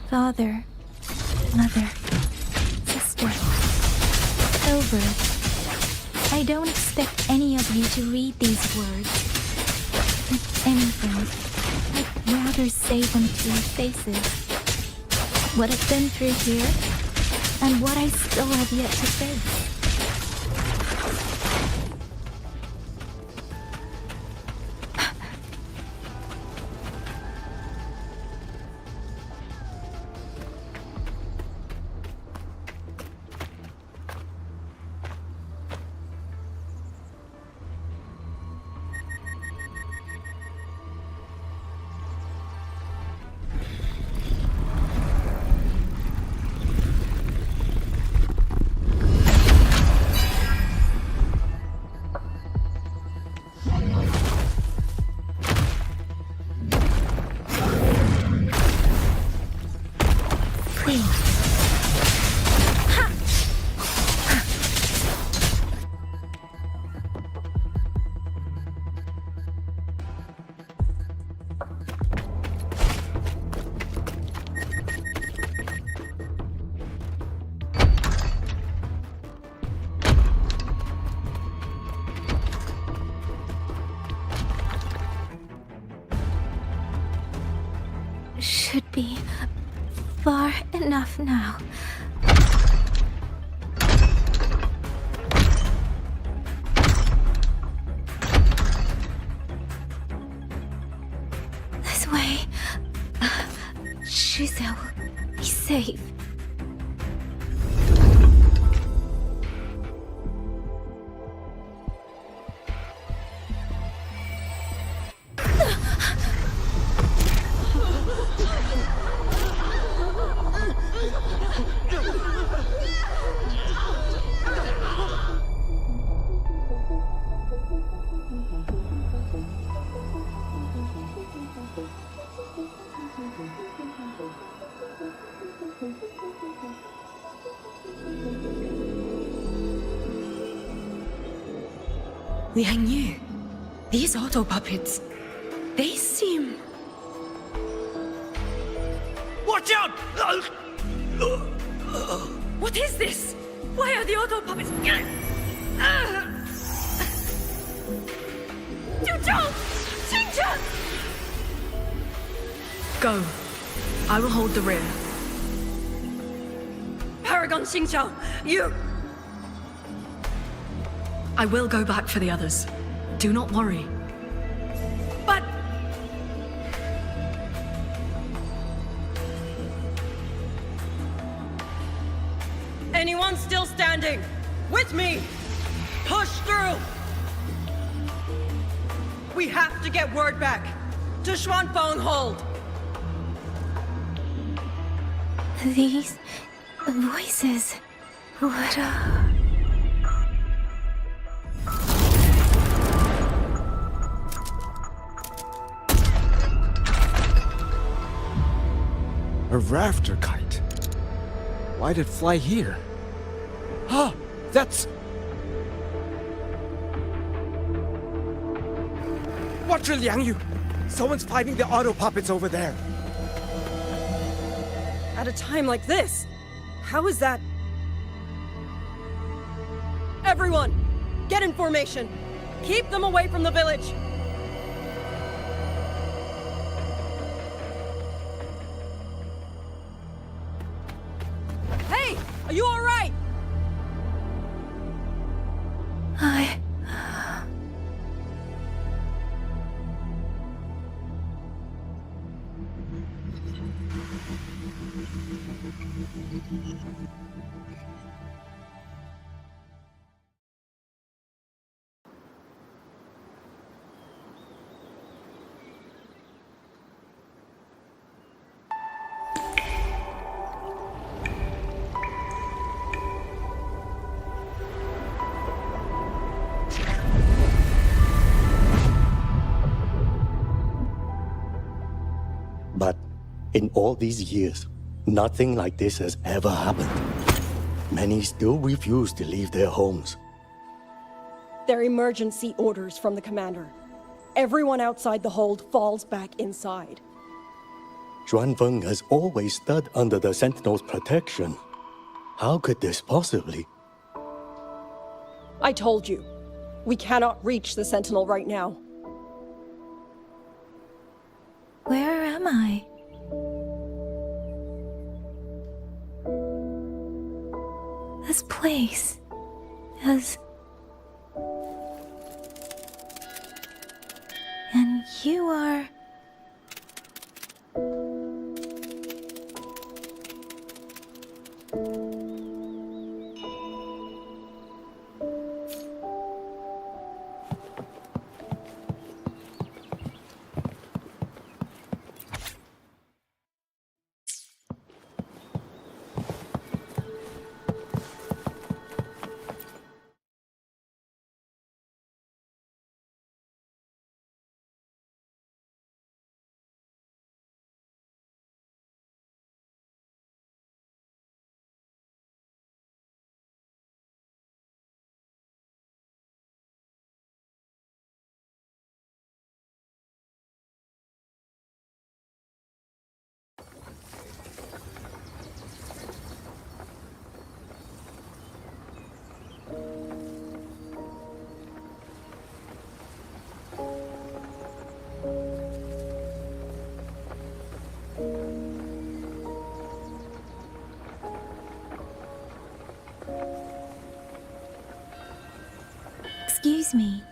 Father, mother, sister, over. I don't expect any of you to read these words. If anything, I'd rather say them to your faces. What I've been through here, and what I still have yet to face. should be far enough now. This way. Giselle will be safe. Liang Yu, these auto puppets, they seem... Watch out! What is this? Why are the auto puppets... Go. I will hold the rear. Paragon Xingqiao, you... I will go back for the others. Do not worry. But... Anyone still standing? With me! Push through! We have to get word back to Xuanfeng Hold! These voices. What A rafter kite. Why'd it fly here? Ah, that's... Watch your Liang Yu! Someone's fighting the auto puppets over there. At a time like this? How is that? Everyone, get in formation. Keep them away from the village. Hey, are you all right? But in all these years, nothing like this has ever happened. Many still refuse to leave their homes. They're emergency orders from the commander. Everyone outside the hold falls back inside. Xuanfeng has always stood under the Sentinel's protection. How could this possibly? I told you, we cannot reach the Sentinel right now. Where am I? This place is... And you are... Excuse me.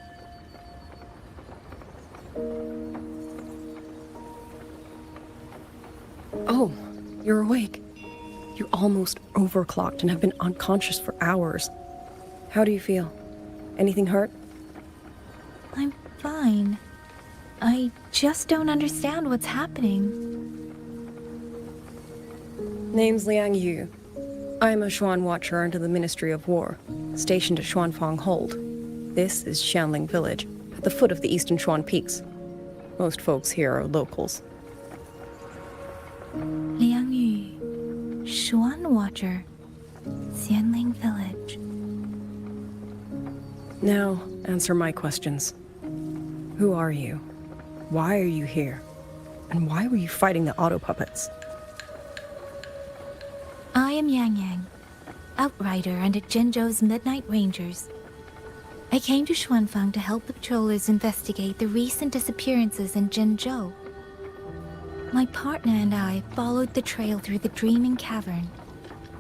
Oh, you're awake. You almost overclocked and have been unconscious for hours. How do you feel? Anything hurt? I'm fine. I just don't understand what's happening. Name's Liang Yu. I'm a Xuan Watcher under the Ministry of War, stationed at Xuanfang Hold. This is Xianling Village, at the foot of the Eastern Xuan Peaks. Most folks here are locals. Liang Yu, Xuan Watcher, Xianling Village. Now, answer my questions. Who are you? Why are you here? And why were you fighting the auto puppets? I am Yang Yang, outrider under Jinzhou's Midnight Rangers. I came to Xuanfang to help the patrollers investigate the recent disappearances in Jinzhou. My partner and I followed the trail through the Dreaming Cavern,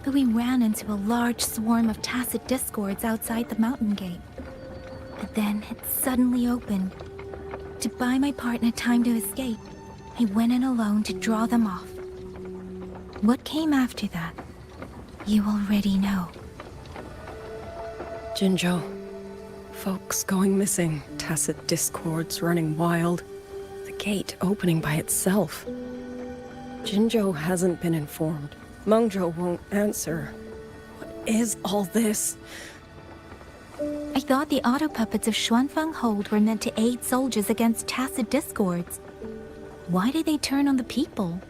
but we ran into a large swarm of tacit discords outside the mountain gate. But then it suddenly opened. To buy my partner time to escape, I went in alone to draw them off. What came after that, you already know. Jinzhou. Folks going missing, tacit discords running wild, the gate opening by itself. Jinzhou hasn't been informed. Mengzhou won't answer. What is all this? I thought the auto puppets of Xuanfang Hold were meant to aid soldiers against tacit discords. Why did they turn on the people?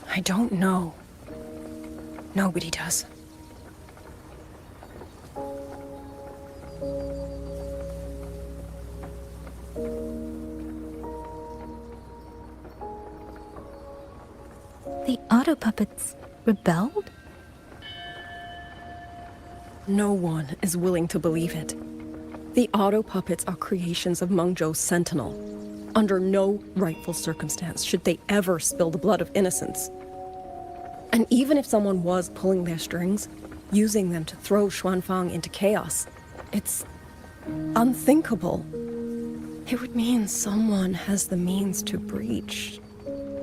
I don't know. Nobody does. The auto puppets rebelled? No one is willing to believe it. The auto puppets are creations of Mengzhou's Sentinel. Under no rightful circumstance should they ever spill the blood of innocents. And even if someone was pulling their strings, using them to throw Xuanfang into chaos, it's unthinkable. It would mean someone has the means to breach,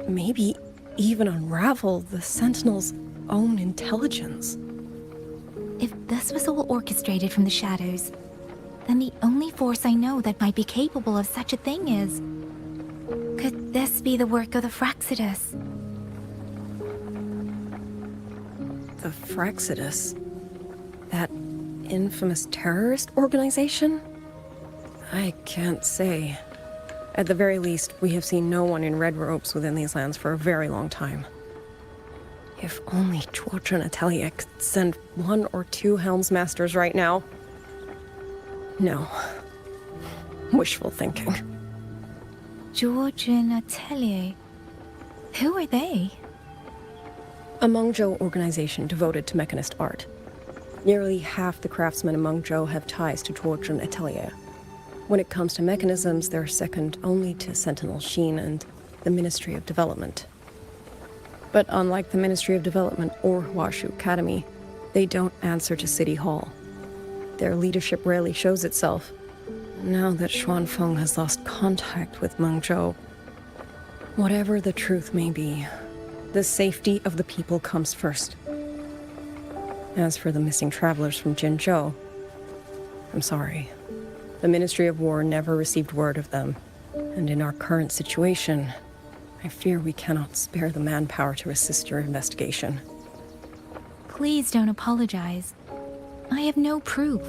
maybe even unravel the Sentinel's own intelligence. If this was all orchestrated from the shadows, then the only force I know that might be capable of such a thing is... Could this be the work of the Fraxidus? The Fraxidus? That infamous terrorist organization? I can't say. At the very least, we have seen no one in red robes within these lands for a very long time. If only Chuochen Atelier could send 1 or 2 Helmsmasters right now. No. Wishful thinking. Chuochen Atelier? Who are they? A Mengzhou organization devoted to mechanist art. Nearly half the craftsmen in Mengzhou have ties to Chuochen Atelier. When it comes to mechanisms, they're second only to Sentinel Xin and the Ministry of Development. But unlike the Ministry of Development or Huashu Academy, they don't answer to City Hall. Their leadership rarely shows itself. Now that Xuanfeng has lost contact with Mengzhou, whatever the truth may be, the safety of the people comes first. As for the missing travelers from Jinzhou, I'm sorry. The Ministry of War never received word of them, and in our current situation, I fear we cannot spare the manpower to assist your investigation. Please don't apologize. I have no proof.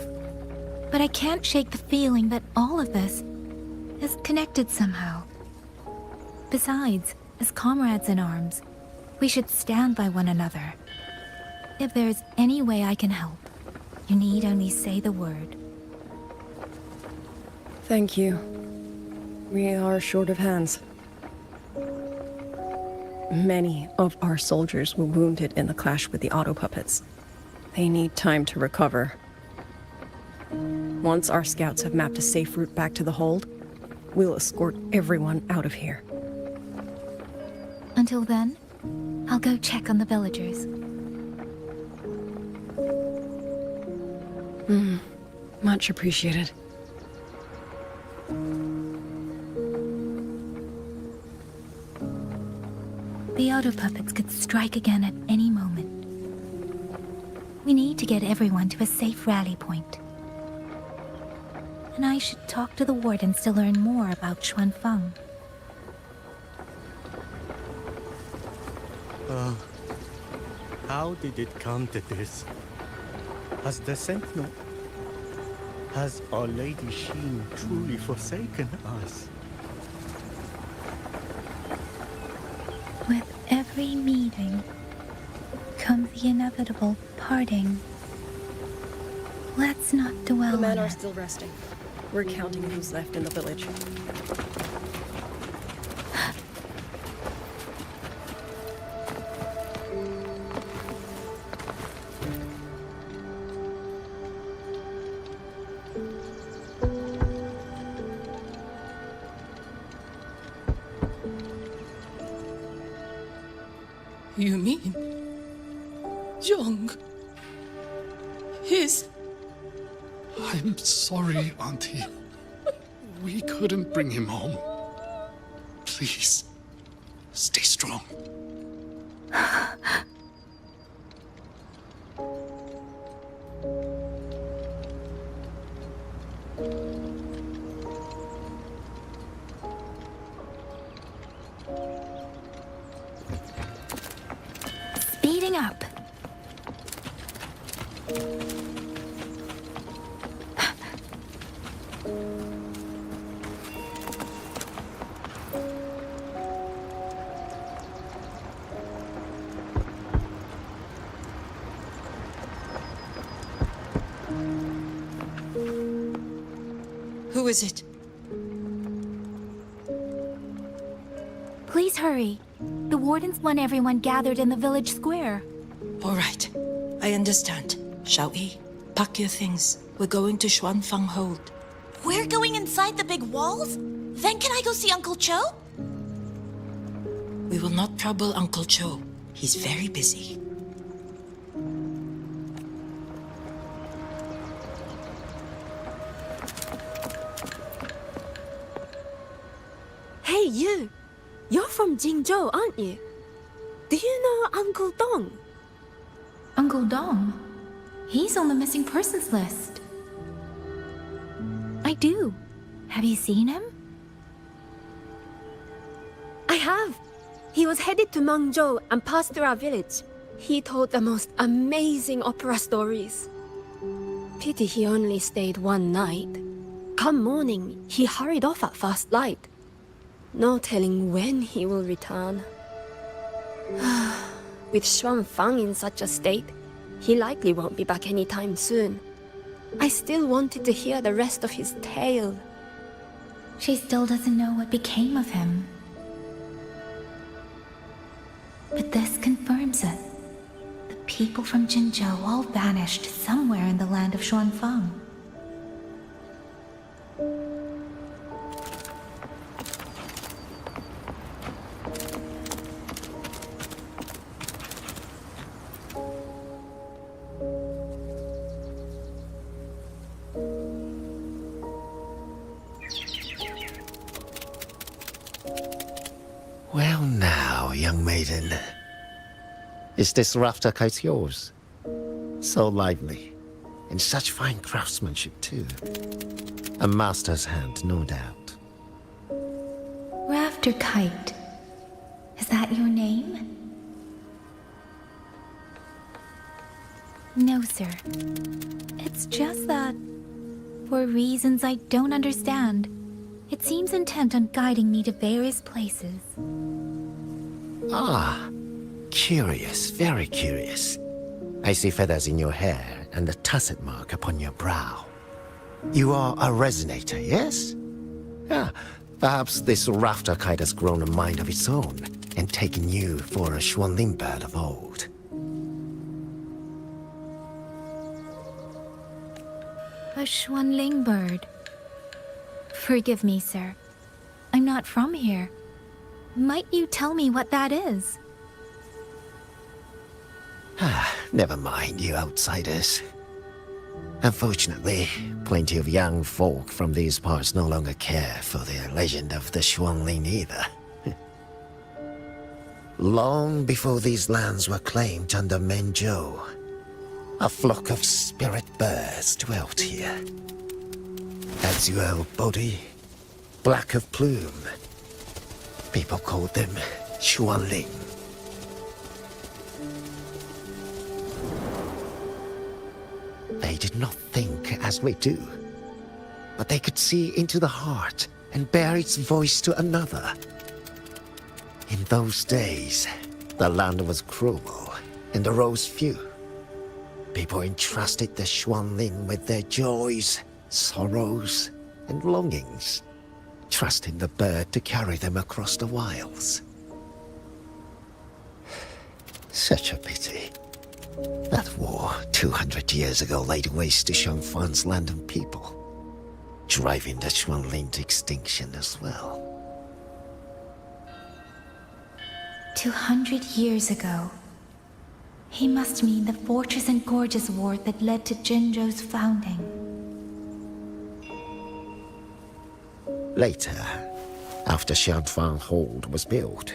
But I can't shake the feeling that all of this is connected somehow. Besides, as comrades in arms, we should stand by one another. If there's any way I can help, you need only say the word. Thank you. We are short of hands. Many of our soldiers were wounded in the clash with the auto puppets. They need time to recover. Once our scouts have mapped a safe route back to the hold, we'll escort everyone out of here. Until then, I'll go check on the villagers. Much appreciated. The auto puppets could strike again at any moment. We need to get everyone to a safe rally point. And I should talk to the wardens to learn more about Xuanfeng. How did it come to this? Has the Sentinel... Has Our Lady Sheen truly forsaken us? With every meeting comes the inevitable parting. Let's not dwell The men on are it. still resting. We're counting who's left in the village. You mean... Young... His... I'm sorry, Auntie. We couldn't bring him home. Please, stay strong. Speeding up. Who is it? Please hurry. The wardens want everyone gathered in the village square. All right. I understand. Shall we? Pack your things. We're going to Xuanfeng Hold. We're going inside the big walls? Then can I go see Uncle Cho? We will not trouble Uncle Cho. He's very busy. Hey, you! You're from Jingzhou, aren't you? Do you know Uncle Dong? Uncle Dong? He's on the missing persons list. I do. Have you seen him? I have. He was headed to Mangzhou and passed through our village. He told the most amazing opera stories. Pity he only stayed one night. Come morning, he hurried off at first light. No telling when he will return. With Xuanfeng in such a state, he likely won't be back anytime soon. I still wanted to hear the rest of his tale. She still doesn't know what became of him. But this confirms it. The people from Jinzhou all vanished somewhere in the land of Xuanfeng. Well now, young maiden. Is this rafter kite yours? So lively. And such fine craftsmanship, too. A master's hand, no doubt. Rafter Kite. Is that your name? No, sir. It's just that, for reasons I don't understand, it seems intent on guiding me to various places. Ah, curious, very curious. I see feathers in your hair and the tusset mark upon your brow. You are a resonator, yes? Ah, perhaps this rafter kite has grown a mind of its own and taken you for a Xuanling bird of old. A Xuanling bird. Forgive me, sir. I'm not from here. Might you tell me what that is? Ah, never mind, you outsiders. Unfortunately, plenty of young folk from these parts no longer care for the legend of the Xuanling either. Long before these lands were claimed under Mengzhou, a flock of spirit birds dwelt here. Azure body, black of plume. People called them Xuanling. They did not think as we do, but they could see into the heart and bear its voice to another. In those days, the land was cruel and arose few. People entrusted the Xuanling with their joys, sorrows, and longings, trusting the bird to carry them across the wilds. Such a pity. That war 200 years ago laid waste to Shangfan's land and people, driving the Xuanling to extinction as well. 200 years ago. He must mean the Fortress and Gorges War that led to Jinzhou's founding. Later, after Shangfang Hold was built,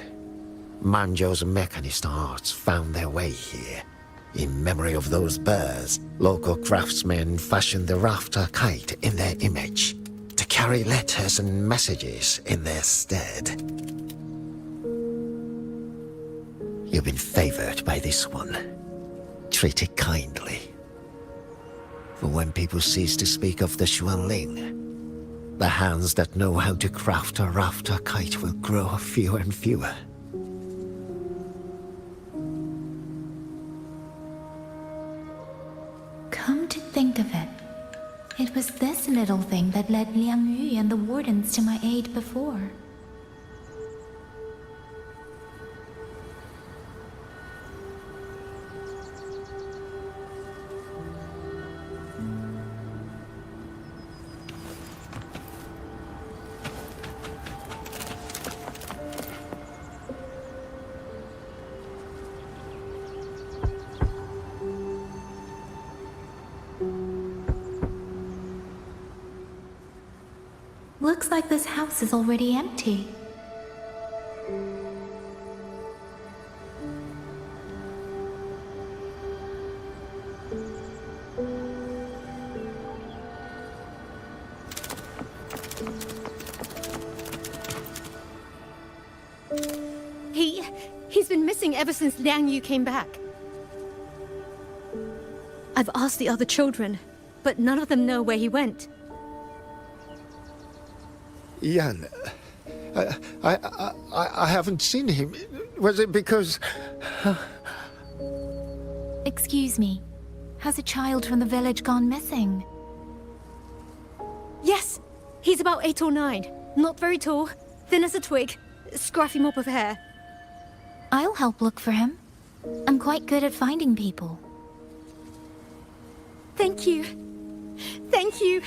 Manzhou's mechanist arts found their way here. In memory of those birds, local craftsmen fashioned the rafter kite in their image to carry letters and messages in their stead. You've been favored by this one. Treat it kindly. For when people cease to speak of the Xuanling, the hands that know how to craft a rafter kite will grow fewer and fewer. Come to think of it, it was this little thing that led Liang Yu and the wardens to my aid before. Looks like this house is already empty. He's been missing ever since Liang Yu came back. I've asked the other children, but none of them know where he went. Yan, I haven't seen him. Was it because... Excuse me, has a child from the village gone missing? Yes, he's about 8 or 9. Not very tall, thin as a twig, scruffy mop of hair. I'll help look for him. I'm quite good at finding people. Thank you. Thank you.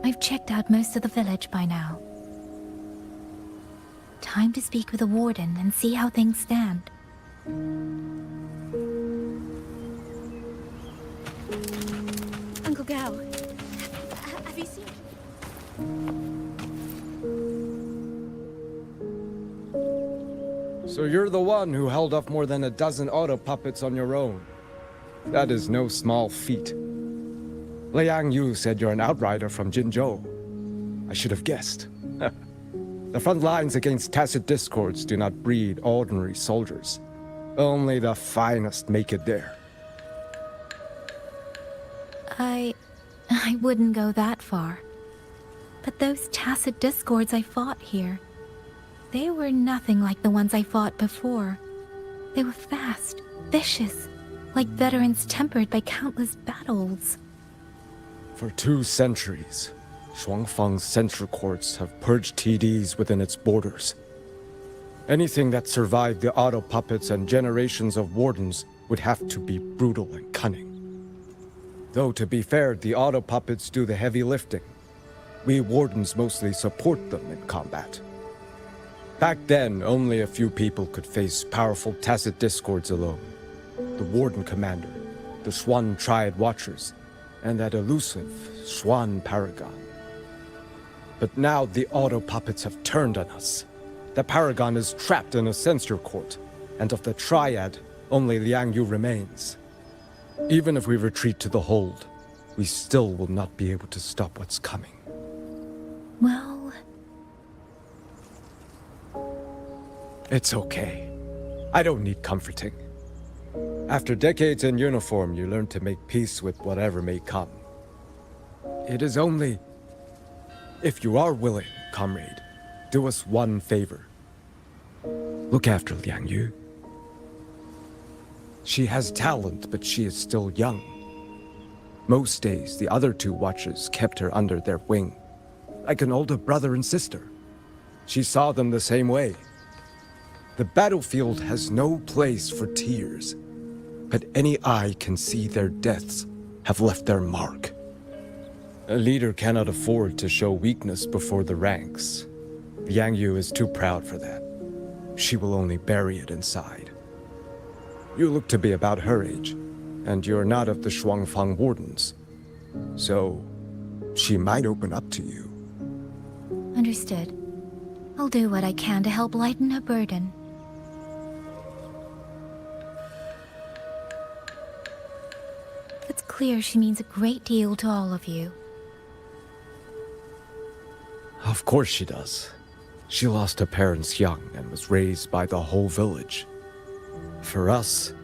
I've checked out most of the village by now. Time to speak with the warden and see how things stand. Uncle Gao, have you seen... So you're the one who held off more than a dozen auto puppets on your own. That is no small feat. Liang Yu said you're an outrider from Jinzhou. I should have guessed. The front lines against tacit discords do not breed ordinary soldiers. Only the finest make it there. I wouldn't go that far. But those tacit discords I fought here, they were nothing like the ones I fought before. They were fast, vicious, like veterans tempered by countless battles. For 2 centuries, Shuangfang's central courts have purged TDs within its borders. Anything that survived the auto puppets and generations of wardens would have to be brutal and cunning. Though to be fair, the auto puppets do the heavy lifting. We wardens mostly support them in combat. Back then, only a few people could face powerful tacit discords alone. The warden commander, the Swan Triad Watchers, and that elusive Swan Paragon. But now the auto puppets have turned on us. The Paragon is trapped in a censor court, and of the Triad, only Liang Yu remains. Even if we retreat to the hold, we still will not be able to stop what's coming. Well... It's okay. I don't need comforting. After decades in uniform, you learn to make peace with whatever may come. It is only... If you are willing, comrade, do us one favor. Look after Liang Yu. She has talent, but she is still young. Most days, the other two watchers kept her under their wing, like an older brother and sister. She saw them the same way. The battlefield has no place for tears, but any eye can see their deaths have left their mark. A leader cannot afford to show weakness before the ranks. Liang Yu is too proud for that. She will only bury it inside. You look to be about her age, and you're not of the Shuangfang Wardens. So, she might open up to you. Understood. I'll do what I can to help lighten her burden. It's clear she means a great deal to all of you. Of course she does. She lost her parents young and was raised by the whole village. For us,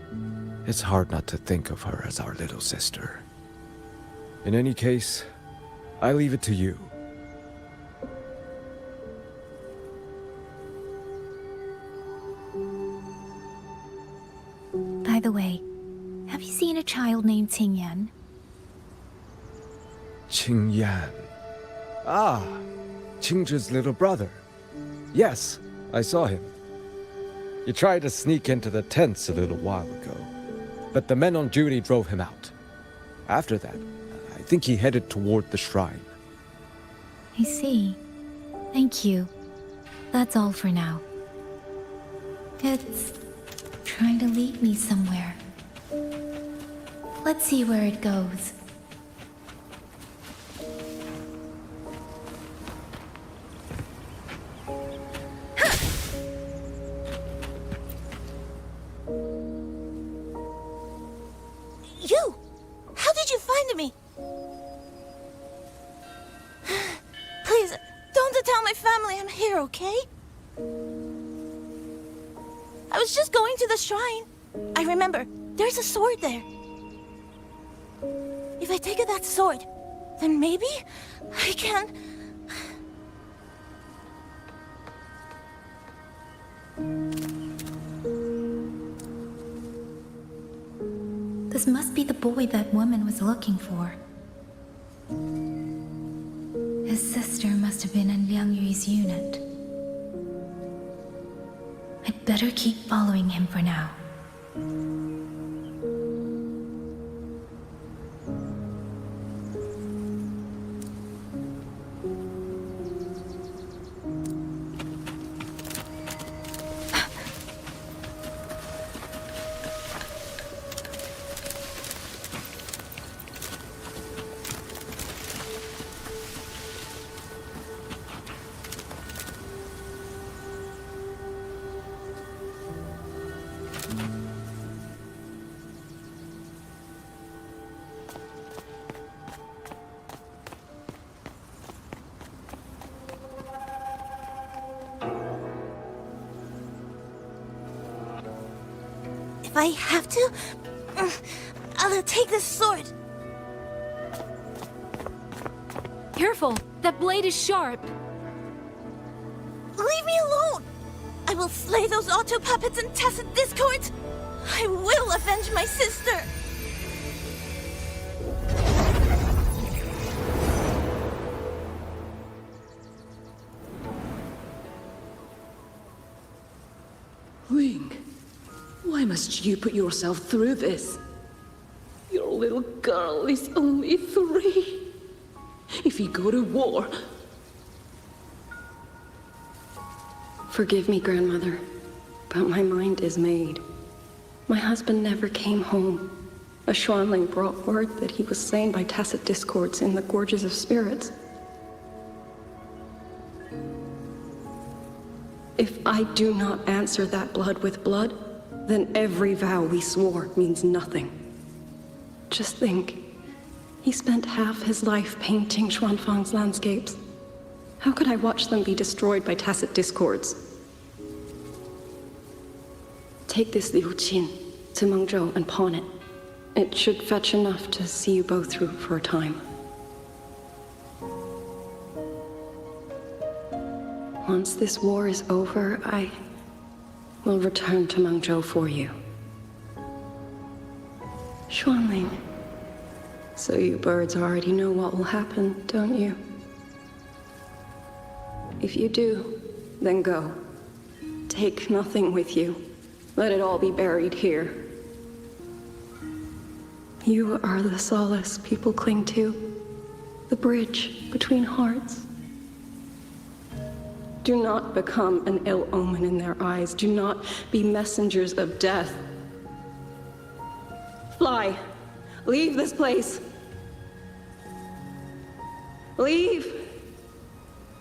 it's hard not to think of her as our little sister. In any case, I leave it to you. By the way, have you seen a child named Qingyan? Qingyan. Ah, Qingzhi's little brother. Yes, I saw him. He tried to sneak into the tents a little while ago, but the men on duty drove him out. After that, I think he headed toward the shrine. I see. Thank you. That's all for now. It's trying to lead me somewhere. Let's see where it goes. You! How did you find me? Please, don't tell my family I'm here, okay? I was just going to the shrine. I remember, there's a sword there. If I take that sword, then maybe I can... This must be the boy that woman was looking for. His sister must have been in Liang Yu's unit. I'd better keep following him for now. If I have to, I'll take this sword. Careful! That blade is sharp! Leave me alone! I will slay those auto puppets and tacit discords! I will avenge my sister! Ling, why must you put yourself through this? Your little girl is only 3. If you go to war... Forgive me, Grandmother, but my mind is made. My husband never came home, A Xuanling brought word that he was slain by tacit discords in the Gorges of Spirits. If I do not answer that blood with blood, then every vow we swore means nothing. Just think, he spent half his life painting Xuanfang's landscapes. How could I watch them be destroyed by tacit discords? Take this Liu Qin to Mengzhou and pawn it. It should fetch enough to see you both through for a time. Once this war is over, I will return to Mengzhou for you. Xuanling. So you birds already know what will happen, don't you? If you do, then go. Take nothing with you. Let it all be buried here. You are the solace people cling to, the bridge between hearts. Do not become an ill omen in their eyes. Do not be messengers of death. Fly. Leave this place. Leave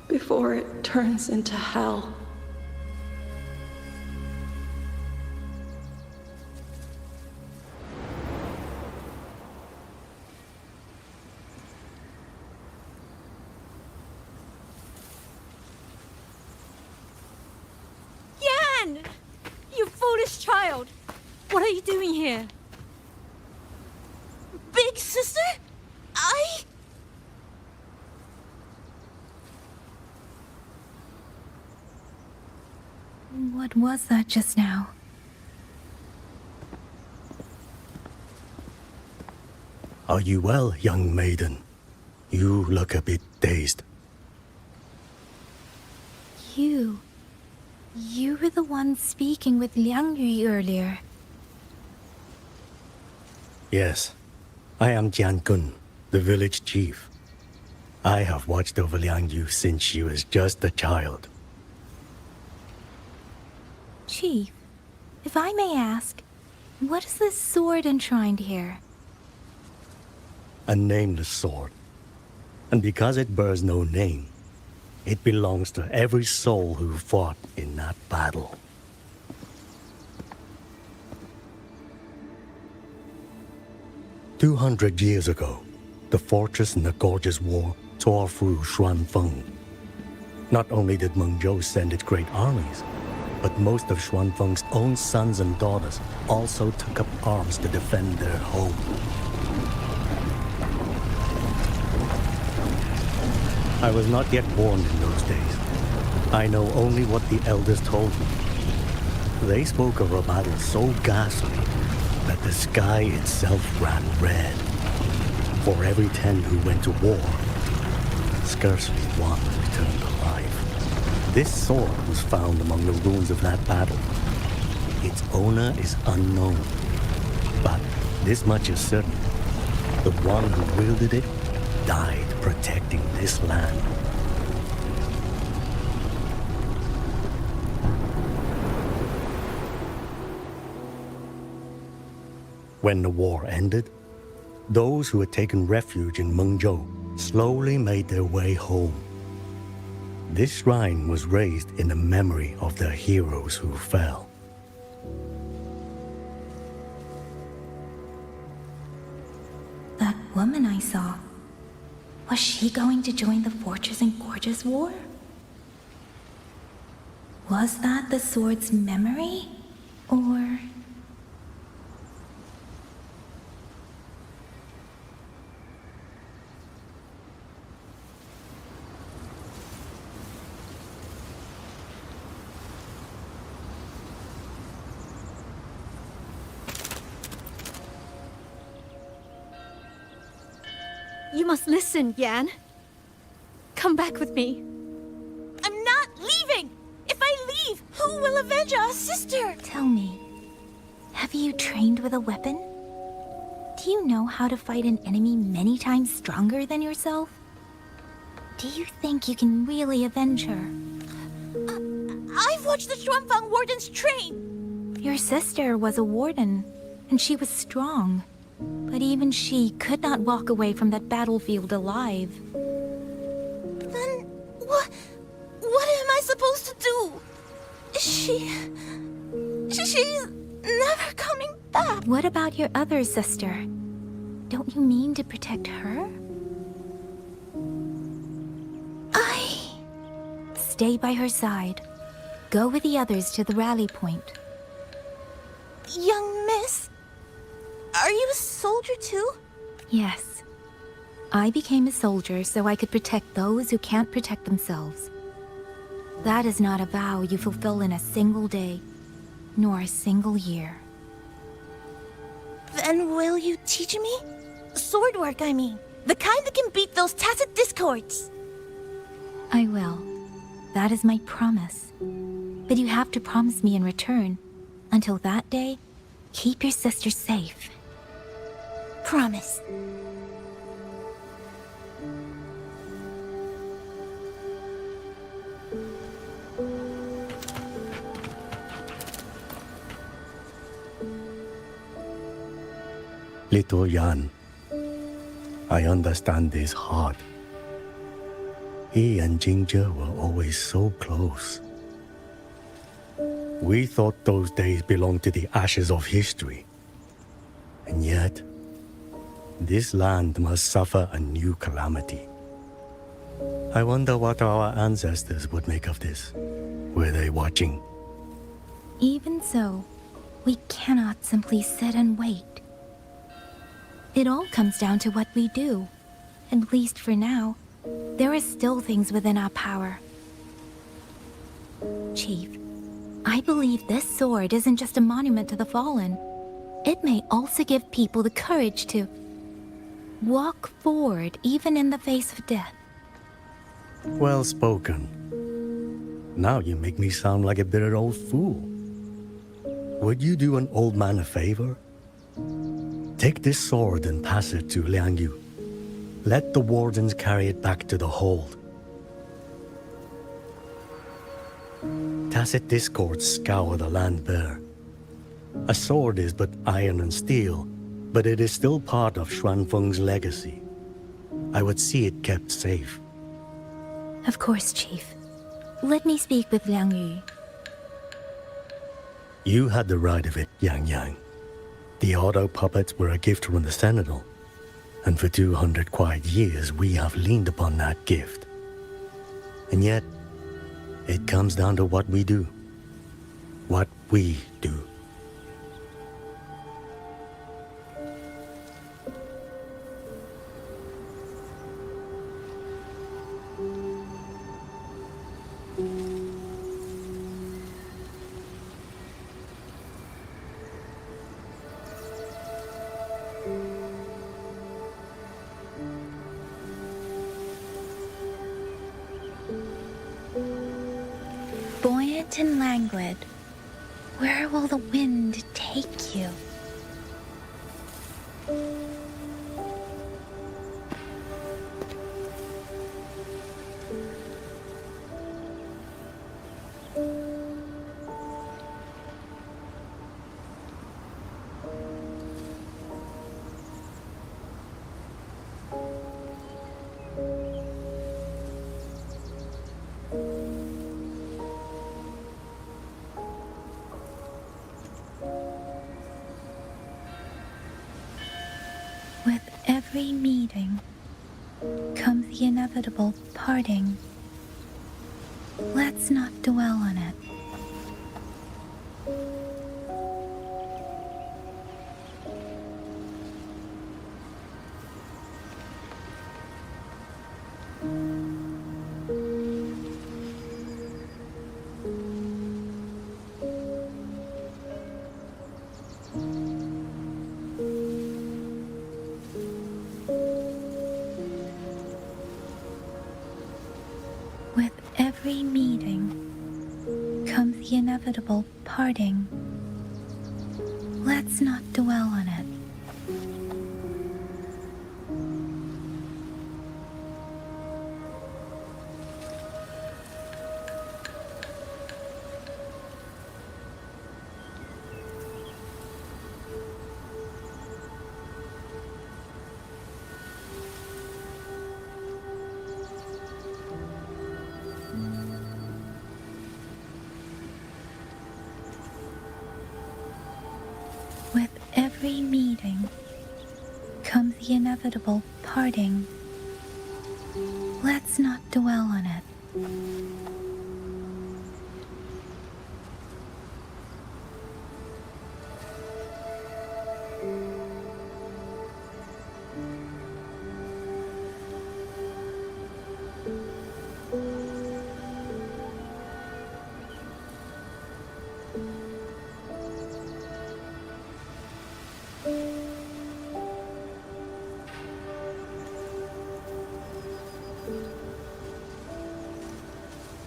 before it turns into hell. Yan! You foolish child! What are you doing here? Big sister? What was that just now? Are you well, young maiden? You look a bit dazed. You were the one speaking with Liang Yu earlier. Yes, I am Jian Gun, the village chief. I have watched over Liang Yu since she was just a child. Chief, if I may ask, what is this sword enshrined here? A nameless sword. And because it bears no name, it belongs to every soul who fought in that battle. "200 years ago, the fortress in the Gorges War tore through Xuanfeng. Not only did Mengzhou send its great armies, but most of Xuanfeng's own sons and daughters also took up arms to defend their home. I was not yet born in those days. I know only what the elders told me. They spoke of a battle so ghastly that the sky itself ran red. For every 10 who went to war, scarcely one returned alive. This sword was found among the ruins of that battle. Its owner is unknown, but this much is certain. The one who wielded it died protecting this land. When the war ended, those who had taken refuge in Mengzhou slowly made their way home. This shrine was raised in the memory of the heroes who fell. That woman I saw, was she going to join the Fortress and Gorges War? Was that the sword's memory? Or... You must listen, Yan. Come back with me. I'm not leaving! If I leave, who will avenge our sister? Tell me, have you trained with a weapon? Do you know how to fight an enemy many times stronger than yourself? Do you think you can really avenge her? I've watched the Xuanfang wardens train! Your sister was a warden, and she was strong. But even she could not walk away from that battlefield alive. Then what am I supposed to do? She's never coming back. What about your other sister? Don't you mean to protect her? Stay by her side. Go with the others to the rally point. Young miss, are you a soldier too? Yes. I became a soldier so I could protect those who can't protect themselves. That is not a vow you fulfill in a single day, nor a single year. Then will you teach me? Sword work, I mean. The kind that can beat those tacit discords. I will. That is my promise. But you have to promise me in return. Until that day, keep your sister safe. Promise. Little Yan, I understand this hard. He and Ginger were always so close. We thought those days belonged to the ashes of history. And yet, this land must suffer a new calamity. I wonder what our ancestors would make of this. Were they watching? Even so, we cannot simply sit and wait. It all comes down to what we do. At least for now, there are still things within our power. Chief, I believe this sword isn't just a monument to the fallen. It may also give people the courage to walk forward even in the face of death. Well spoken. Now you make me sound like a bitter old fool. Would you do an old man a favor? Take this sword and pass it to Liang Yu. Let the wardens carry it back to the hold. Tacit discords scour the land bare. A sword is but iron and steel, but it is still part of Xuanfeng's legacy. I would see it kept safe. Of course, Chief. Let me speak with Liang Yu. You had the right of it, Yang Yang. The auto puppets were a gift from the Sentinel, and for 200 quiet years we have leaned upon that gift. And yet, it comes down to what we do. What we do. Buoyant and languid, where will the wind take you? With every meeting comes the inevitable parting. Let's not dwell on it. With every meeting comes the inevitable parting. Let's not dwell on it. every meeting comes the inevitable parting. Let's not dwell on it.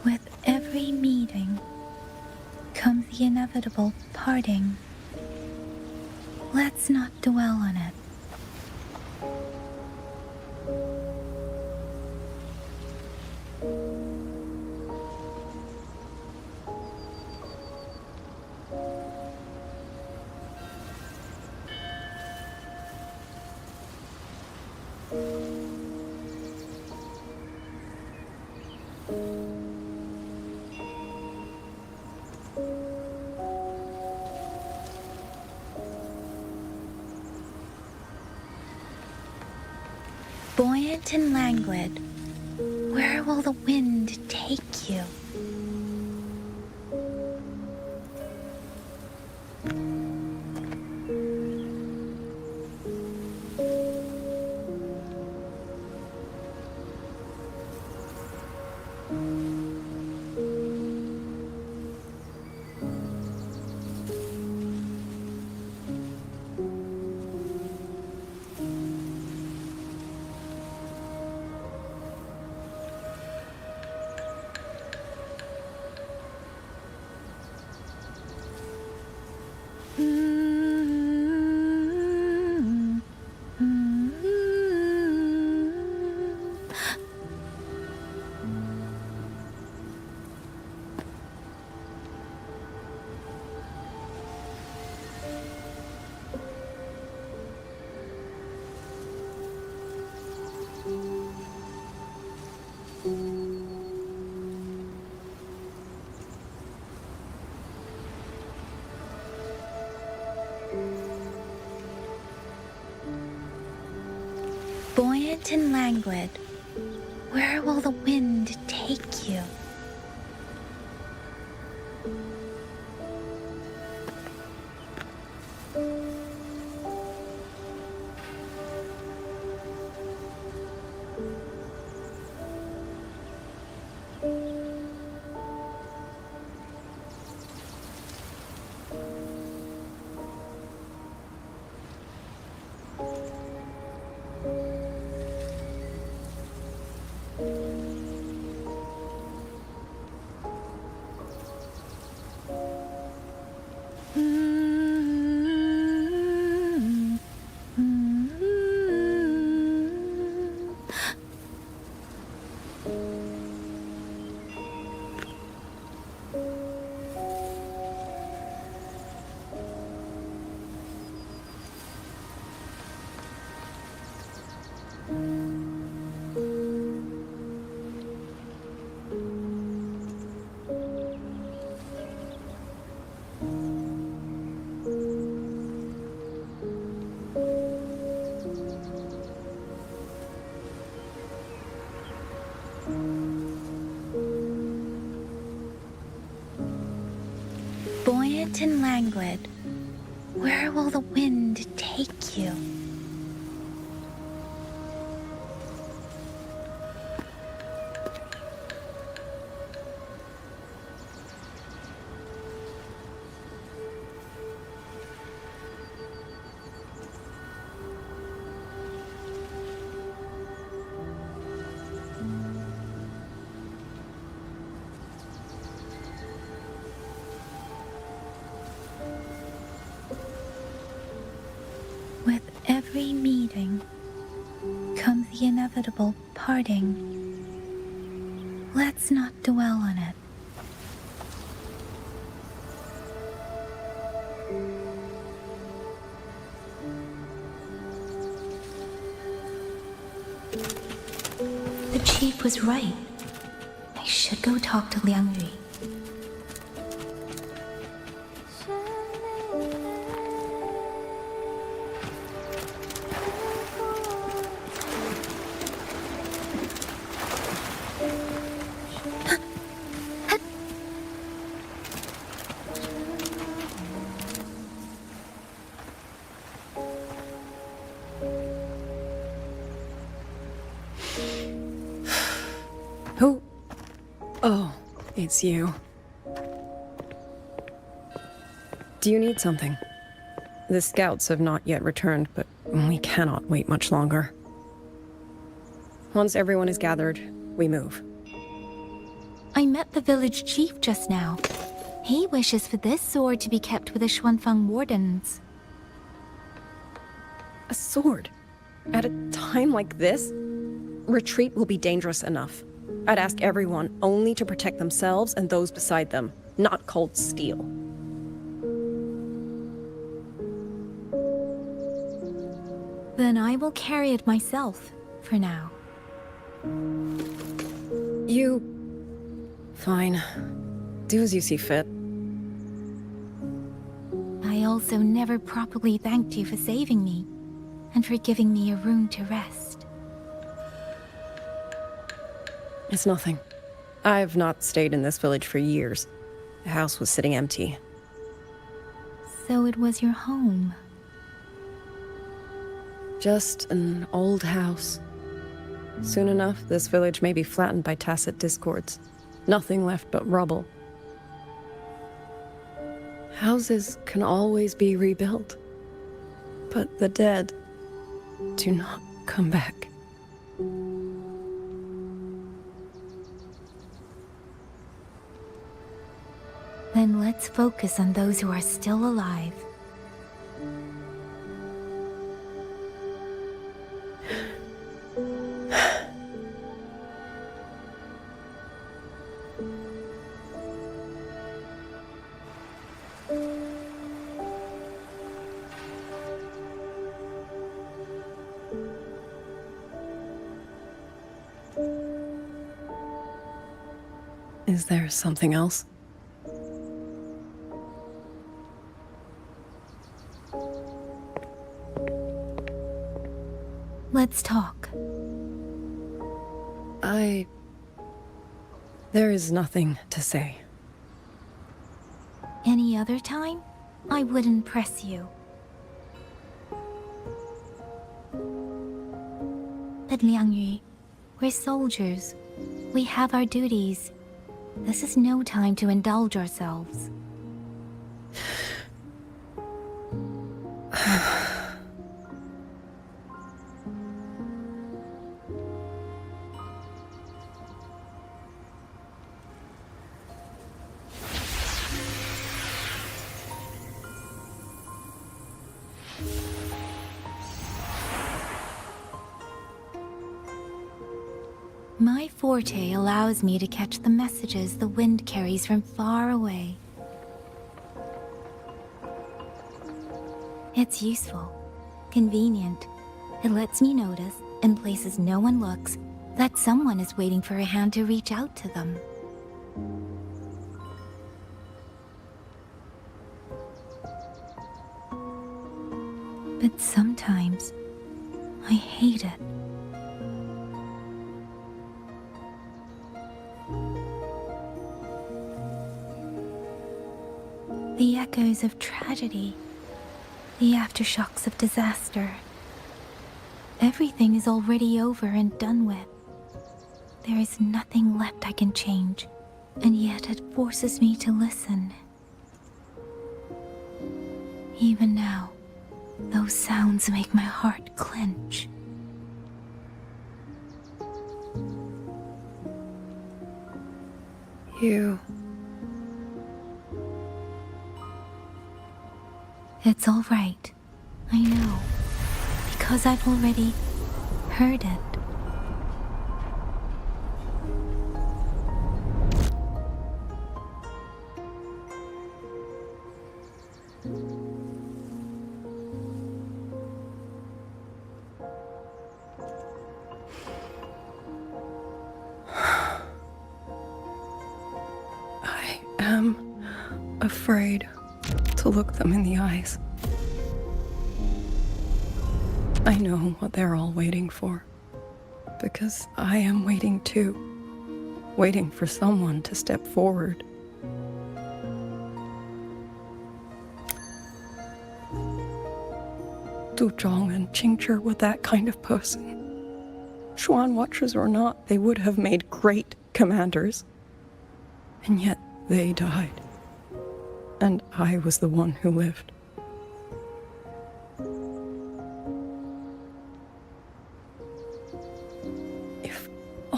With every meeting comes the inevitable parting. Let's not dwell on it. Buoyant and languid, where will the wind take you? Buoyant and languid, where will the wind take you? Buoyant and languid, where will the wind take you? With every meeting comes the inevitable parting. Let's not dwell on it. The chief was right. I should go talk to Liang Yu. It's you. Do you need something? The scouts have not yet returned, but we cannot wait much longer. Once everyone is gathered, we move. I met the village chief just now. He wishes for this sword to be kept with the Xuanfang wardens. A sword? At a time like this? Retreat will be dangerous enough. I'd ask everyone only to protect themselves and those beside them, not cold steel. Then I will carry it myself, for now. You... Fine. Do as you see fit. I also never properly thanked you for saving me, and for giving me a room to rest. It's nothing. I've not stayed in this village for years. The house was sitting empty. So it was your home. Just an old house. Soon enough, this village may be flattened by tacit discords. Nothing left but rubble. Houses can always be rebuilt. But the dead do not come back. Then let's focus on those who are still alive. Is there something else? Let's talk. There is nothing to say. Any other time, I wouldn't press you. But Liangyu, we're soldiers. We have our duties. This is no time to indulge ourselves. My forte allows me to catch the messages the wind carries from far away. It's useful, convenient. It lets me notice, in places no one looks, that someone is waiting for a hand to reach out to them. But sometimes, I hate it. The echoes of tragedy, the aftershocks of disaster. Everything is already over and done with. There is nothing left I can change, and yet it forces me to listen. Even now, those sounds make my heart clench. It's all right. I know. Because I've already heard it. I am afraid to look them in the eyes. I know what they're all waiting for, because I am waiting too, waiting for someone to step forward. Du Zhong and Qingzhi were that kind of person. Xuan Watchers or not, they would have made great commanders. And yet they died. And I was the one who lived. If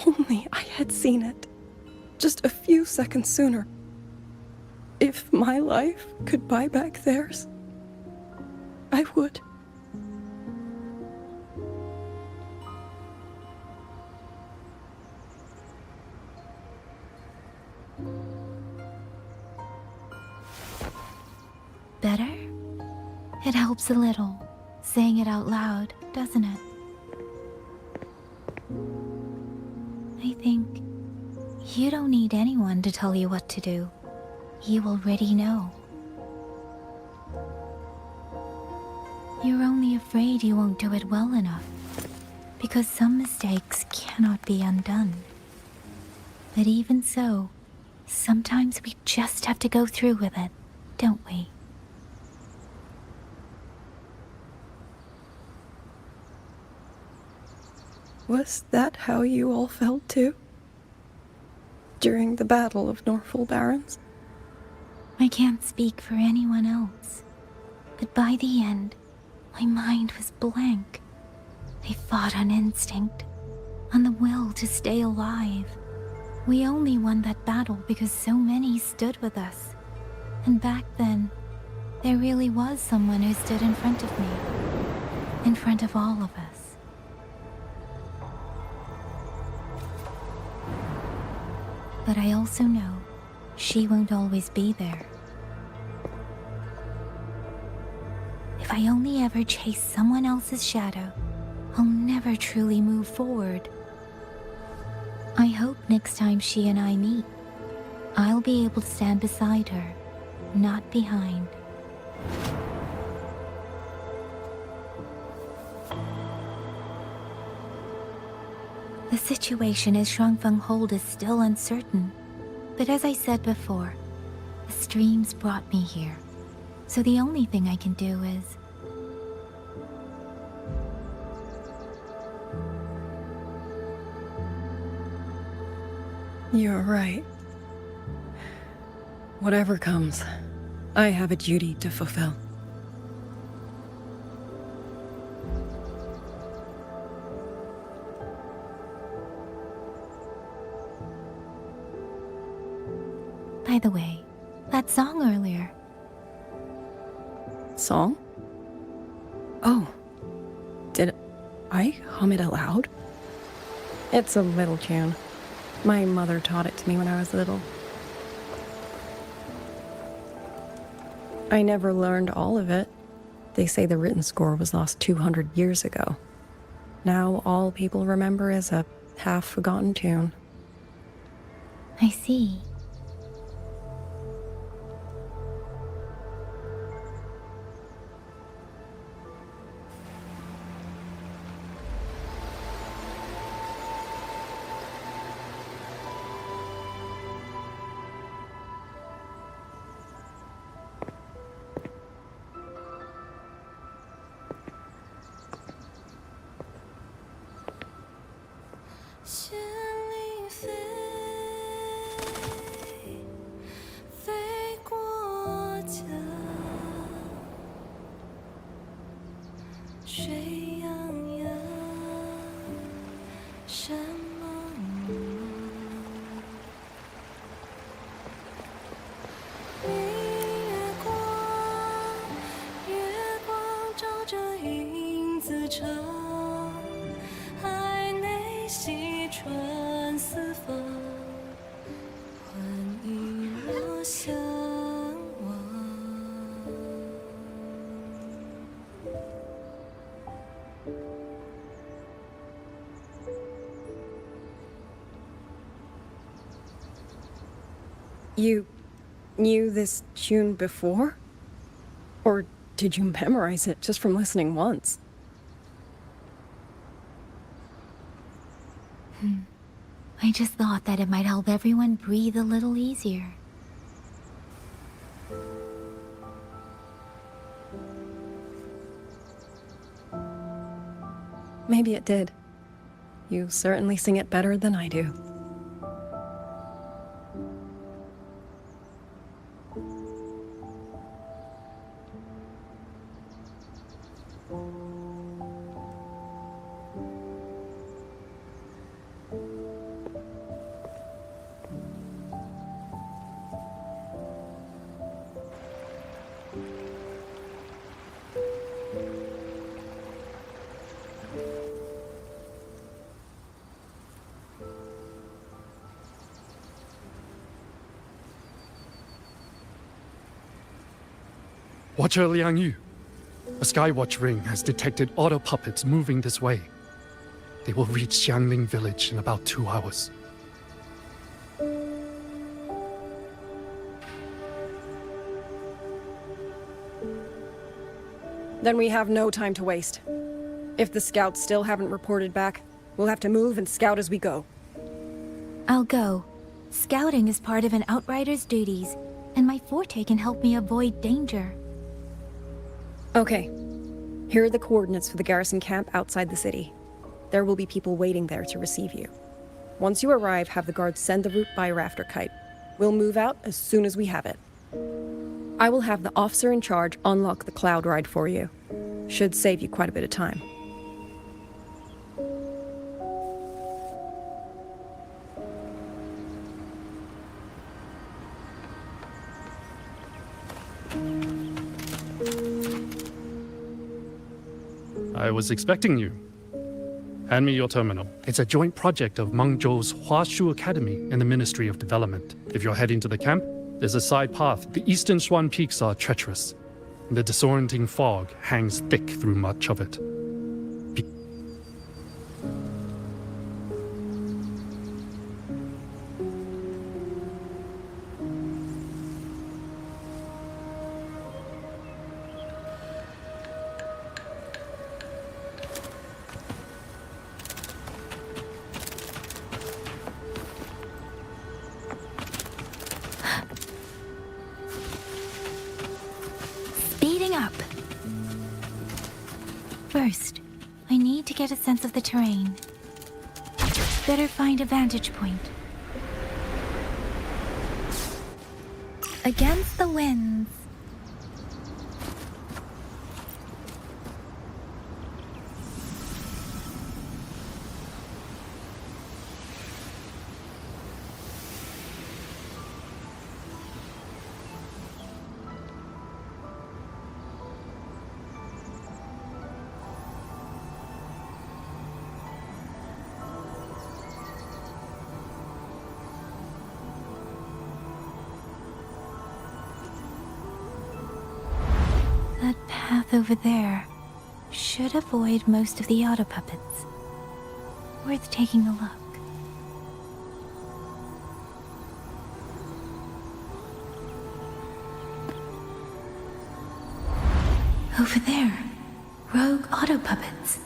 only I had seen it. Just a few seconds sooner. If my life could buy back theirs, I would. Better? It helps a little, saying it out loud, doesn't it? I think you don't need anyone to tell you what to do. You already know. You're only afraid you won't do it well enough, because some mistakes cannot be undone. But even so, sometimes we just have to go through with it, don't we? Was that how you all felt too? During the Battle of Norfolk Barrens? I can't speak for anyone else, but by the end, my mind was blank. I fought on instinct, on the will to stay alive. We only won that battle because so many stood with us. And back then, there really was someone who stood in front of me, in front of all of us. But I also know she won't always be there. If I only ever chase someone else's shadow, I'll never truly move forward. I hope next time she and I meet, I'll be able to stand beside her, not behind. The situation at Shuangfeng Hold is still uncertain, but as I said before, the streams brought me here, so the only thing I can do is... You're right. Whatever comes, I have a duty to fulfill. By the way, that song earlier. Song? Oh. Did I hum it aloud? It's a little tune. My mother taught it to me when I was little. I never learned all of it. They say the written score was lost 200 years ago. Now all people remember is a half-forgotten tune. I see. You knew this tune before? Or did you memorize it just from listening once? I just thought that it might help everyone breathe a little easier. Maybe it did. You certainly sing it better than I do. Watcher Liang Yu. A Skywatch ring has detected auto puppets moving this way. They will reach Xiangling village in about 2 hours. Then we have no time to waste. If the scouts still haven't reported back, we'll have to move and scout as we go. I'll go. Scouting is part of an outrider's duties, and my forte can help me avoid danger. Okay. Here are the coordinates for the garrison camp outside the city. There will be people waiting there to receive you. Once you arrive, have the guards send the route by rafter kite. We'll move out as soon as we have it. I will have the officer in charge unlock the cloud ride for you. Should save you quite a bit of time. I was expecting you. Hand me your terminal. It's a joint project of Mengzhou's Huashu Academy and the Ministry of Development. If you're heading to the camp, there's a side path. The eastern Shuan peaks are treacherous. The disorienting fog hangs thick through much of it. Speeding up. First, I need to get a sense of the terrain. Better find a vantage point. Against the winds. That path over there should avoid most of the auto puppets. Worth taking a look. Over there, rogue auto puppets.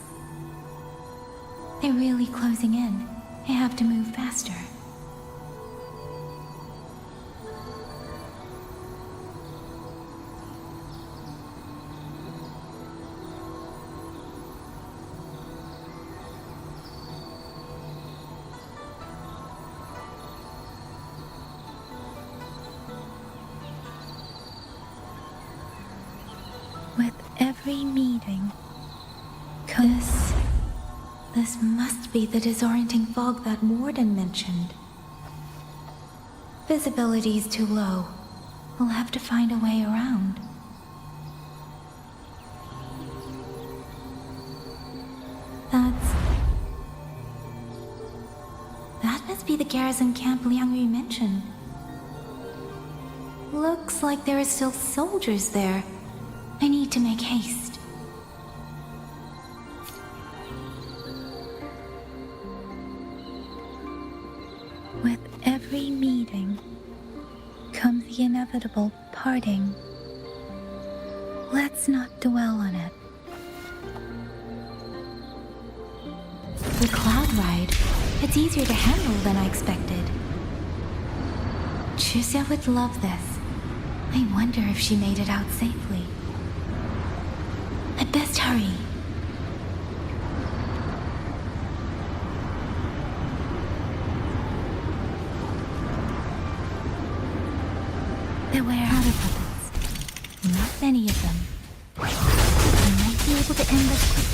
They're really closing in. I have to move faster. With every meeting, this must be the disorienting fog that Warden mentioned. Visibility's too low. We'll have to find a way around. That must be the garrison camp Liang Yu mentioned. Looks like there are still soldiers there. I need to make haste. With every meeting comes the inevitable parting. Let's not dwell on it. The cloud ride, it's easier to handle than I expected. Chusya would love this. I wonder if she made it out safely. I'd best hurry. Beware auto puppets. Not many of them. I might be able to end this quickly.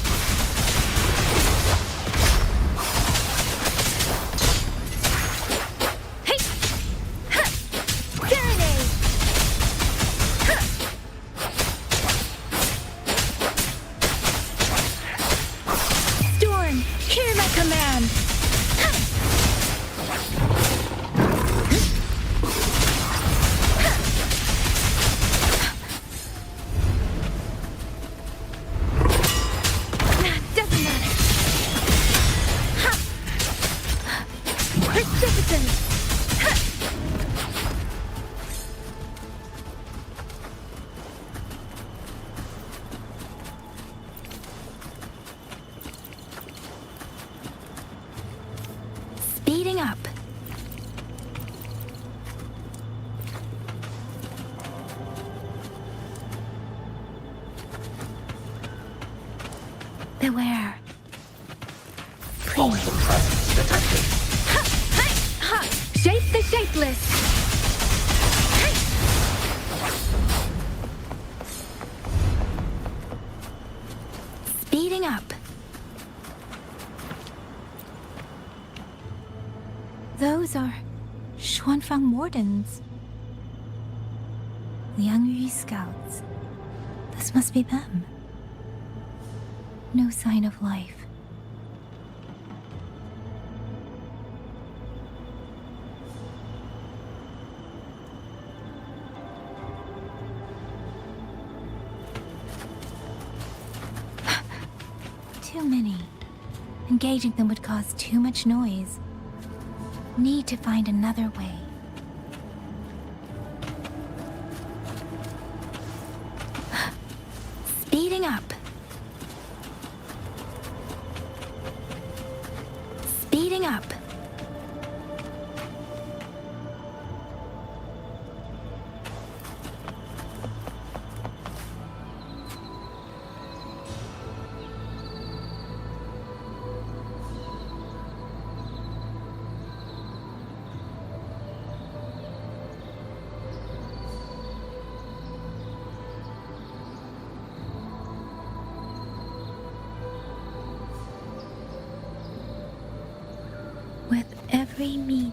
Beware. Please. Shape the shapeless. Speeding up. Those are Xuanfang wardens. Liang Yu scouts. This must be them. No sign of life. Too many. Engaging them would cause too much noise. Need to find another way. Speeding up. Speeding up. With every meat.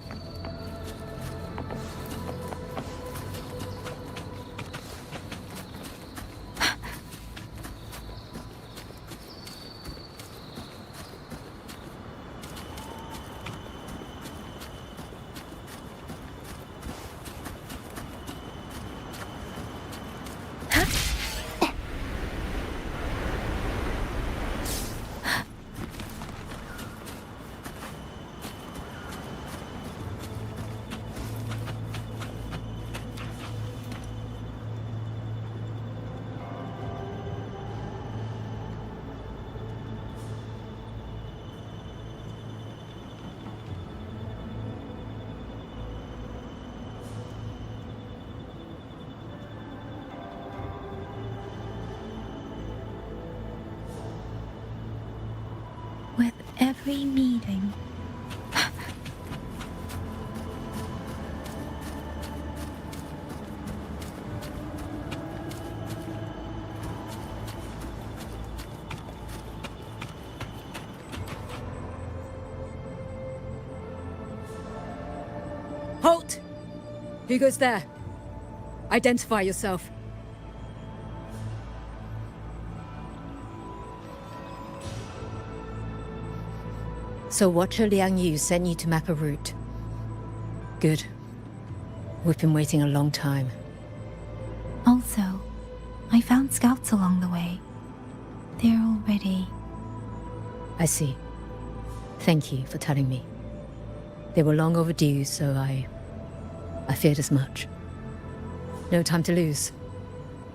With every meeting. Halt! Who goes there? Identify yourself. So Watcher Liang Yu sent you to map a route. Good. We've been waiting a long time. Also, I found scouts along the way. They're already... I see. Thank you for telling me. They were long overdue, so I feared as much. No time to lose.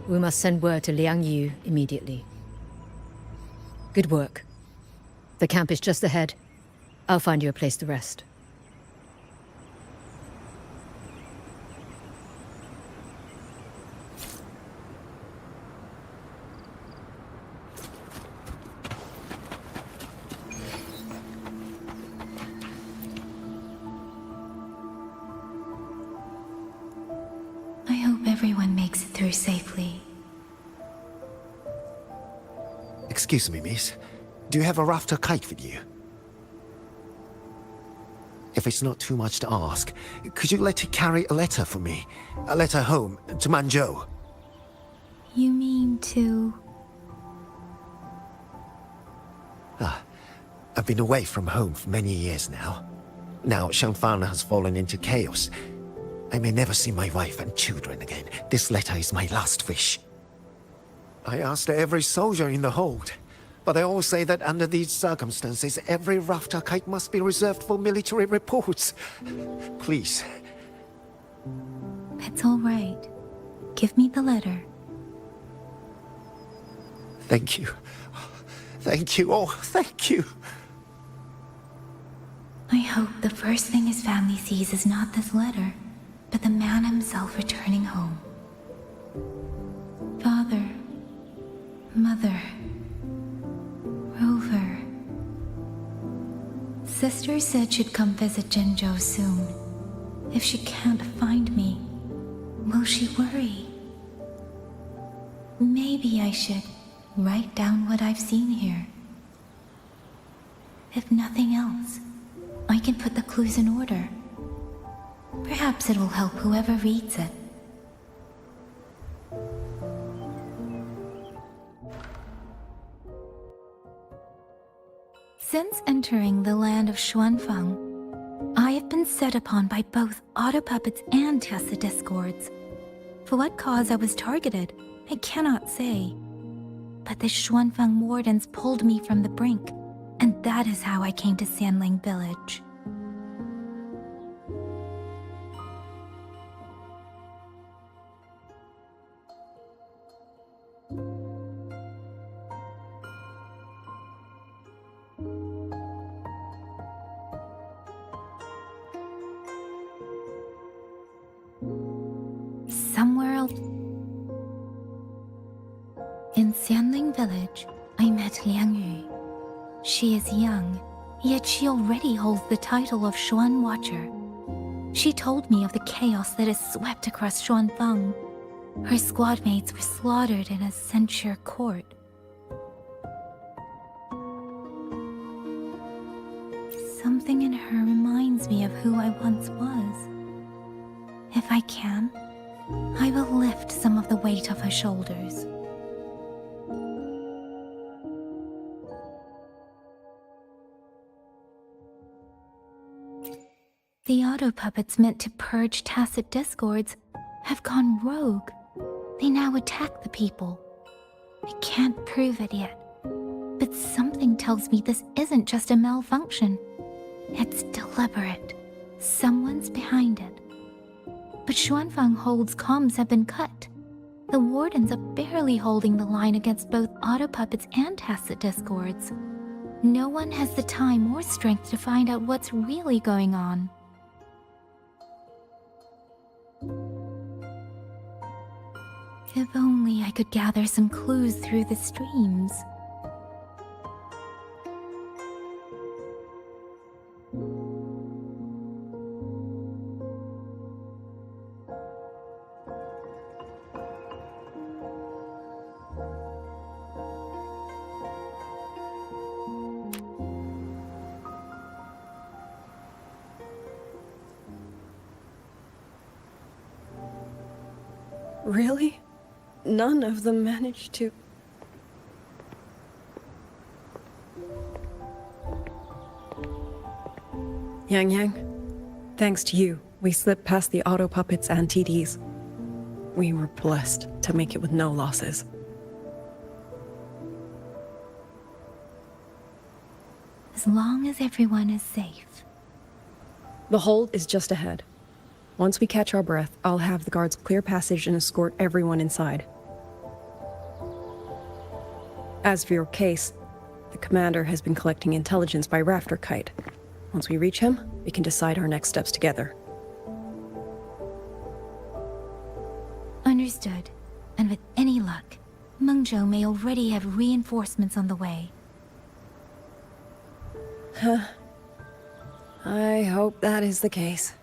We must send word to Liang Yu immediately. Good work. The camp is just ahead. I'll find you a place to rest. I hope everyone makes it through safely. Excuse me, miss. Do you have a rafter kite with you? If it's not too much to ask, could you let it carry a letter for me? A letter home, to Manzhou. You mean to... I've been away from home for many years now. Now Shangfang has fallen into chaos. I may never see my wife and children again. This letter is my last wish. I asked every soldier in the hold, but they all say that under these circumstances, every rafter kite must be reserved for military reports. Please. It's all right. Give me the letter. Thank you. Thank you. Oh, thank you. I hope the first thing his family sees is not this letter, but the man himself returning home. Father, Mother, Rose. sister said she'd come visit Jinzhou soon. If she can't find me, will she worry? Maybe I should write down what I've seen here. If nothing else, I can put the clues in order. Perhaps it'll help whoever reads it. Since entering the land of Xuanfang, I have been set upon by both autopuppets and Tessa discords. For what cause I was targeted, I cannot say. But the Xuanfang wardens pulled me from the brink, and that is how I came to Sanling village. Somewhere else in Sanling village, I met Liang Yu. She is young, yet she already holds the title of Xuan Watcher. She told me of the chaos that has swept across Xuanfang. Her squad mates were slaughtered in a censure court. Something in her reminds me of who I once was. If I can, I will lift some of the weight off her shoulders. The auto-puppets meant to purge tacit discords have gone rogue. They now attack the people. I can't prove it yet, but something tells me this isn't just a malfunction. It's deliberate. Someone's behind it. But Xuanfang Hold's comms have been cut. The wardens are barely holding the line against both auto-puppets and tacit discords. No one has the time or strength to find out what's really going on. If only I could gather some clues through the streams. Really? None of them managed to... Yang, thanks to you, we slipped past the auto-puppets and TDs. We were blessed to make it with no losses. As long as everyone is safe. The hold is just ahead. Once we catch our breath, I'll have the guards clear passage and escort everyone inside. As for your case, the commander has been collecting intelligence by Rafter Kite. Once we reach him, we can decide our next steps together. Understood. And with any luck, Mengzhou may already have reinforcements on the way. Huh. I hope that is the case.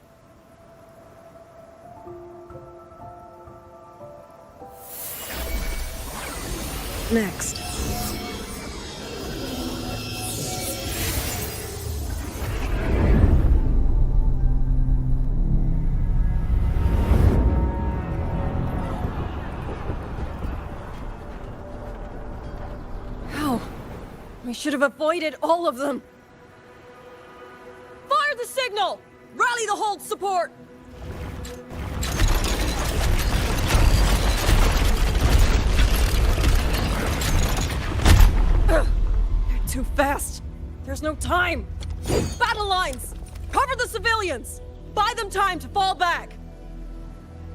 Next. How? We should have avoided all of them. Fire the signal! Rally the hold support! Too fast! There's no time! Battle lines! Cover the civilians! Buy them time to fall back!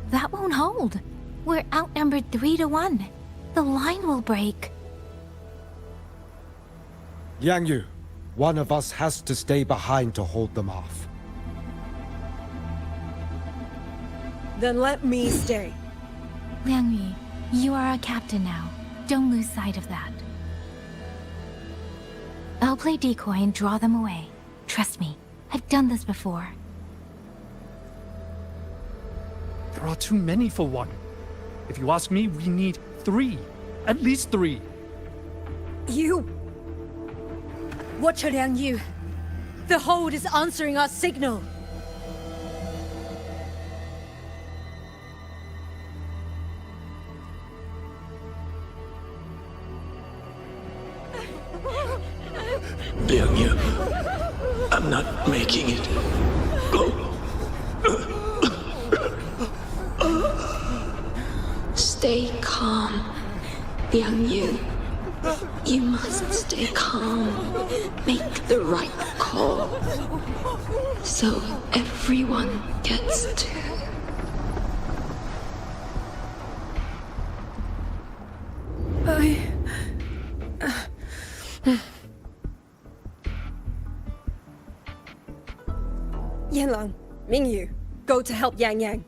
That won't hold. We're outnumbered 3-1. The line will break. Yang Yu, one of us has to stay behind to hold them off. Then let me stay. Liang Yu, you are our captain now. Don't lose sight of that. I'll play decoy and draw them away. Trust me, I've done this before. There are too many for one. If you ask me, we need 3. At least 3. You... Watcher Liang Yu. The hold is answering our signal. Liang Yu, I'm not making it. Go. Stay calm, Liang Yu. You must stay calm. Make the right call. So everyone gets to. Yanlang, Mingyu, go to help Yang Yang.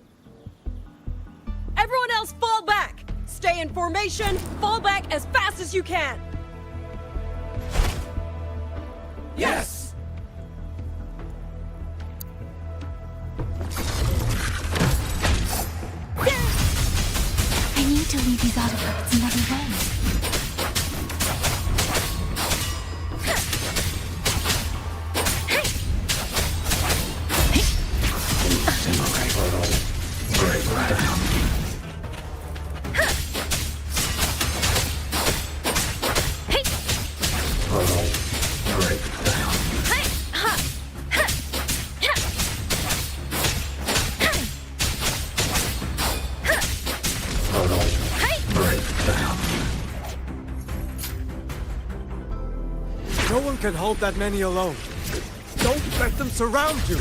Everyone else fall back! Stay in formation, fall back as fast as you can! Yes! I need to leave these autopuppets another way. No one can hold that many alone. Don't let them surround you.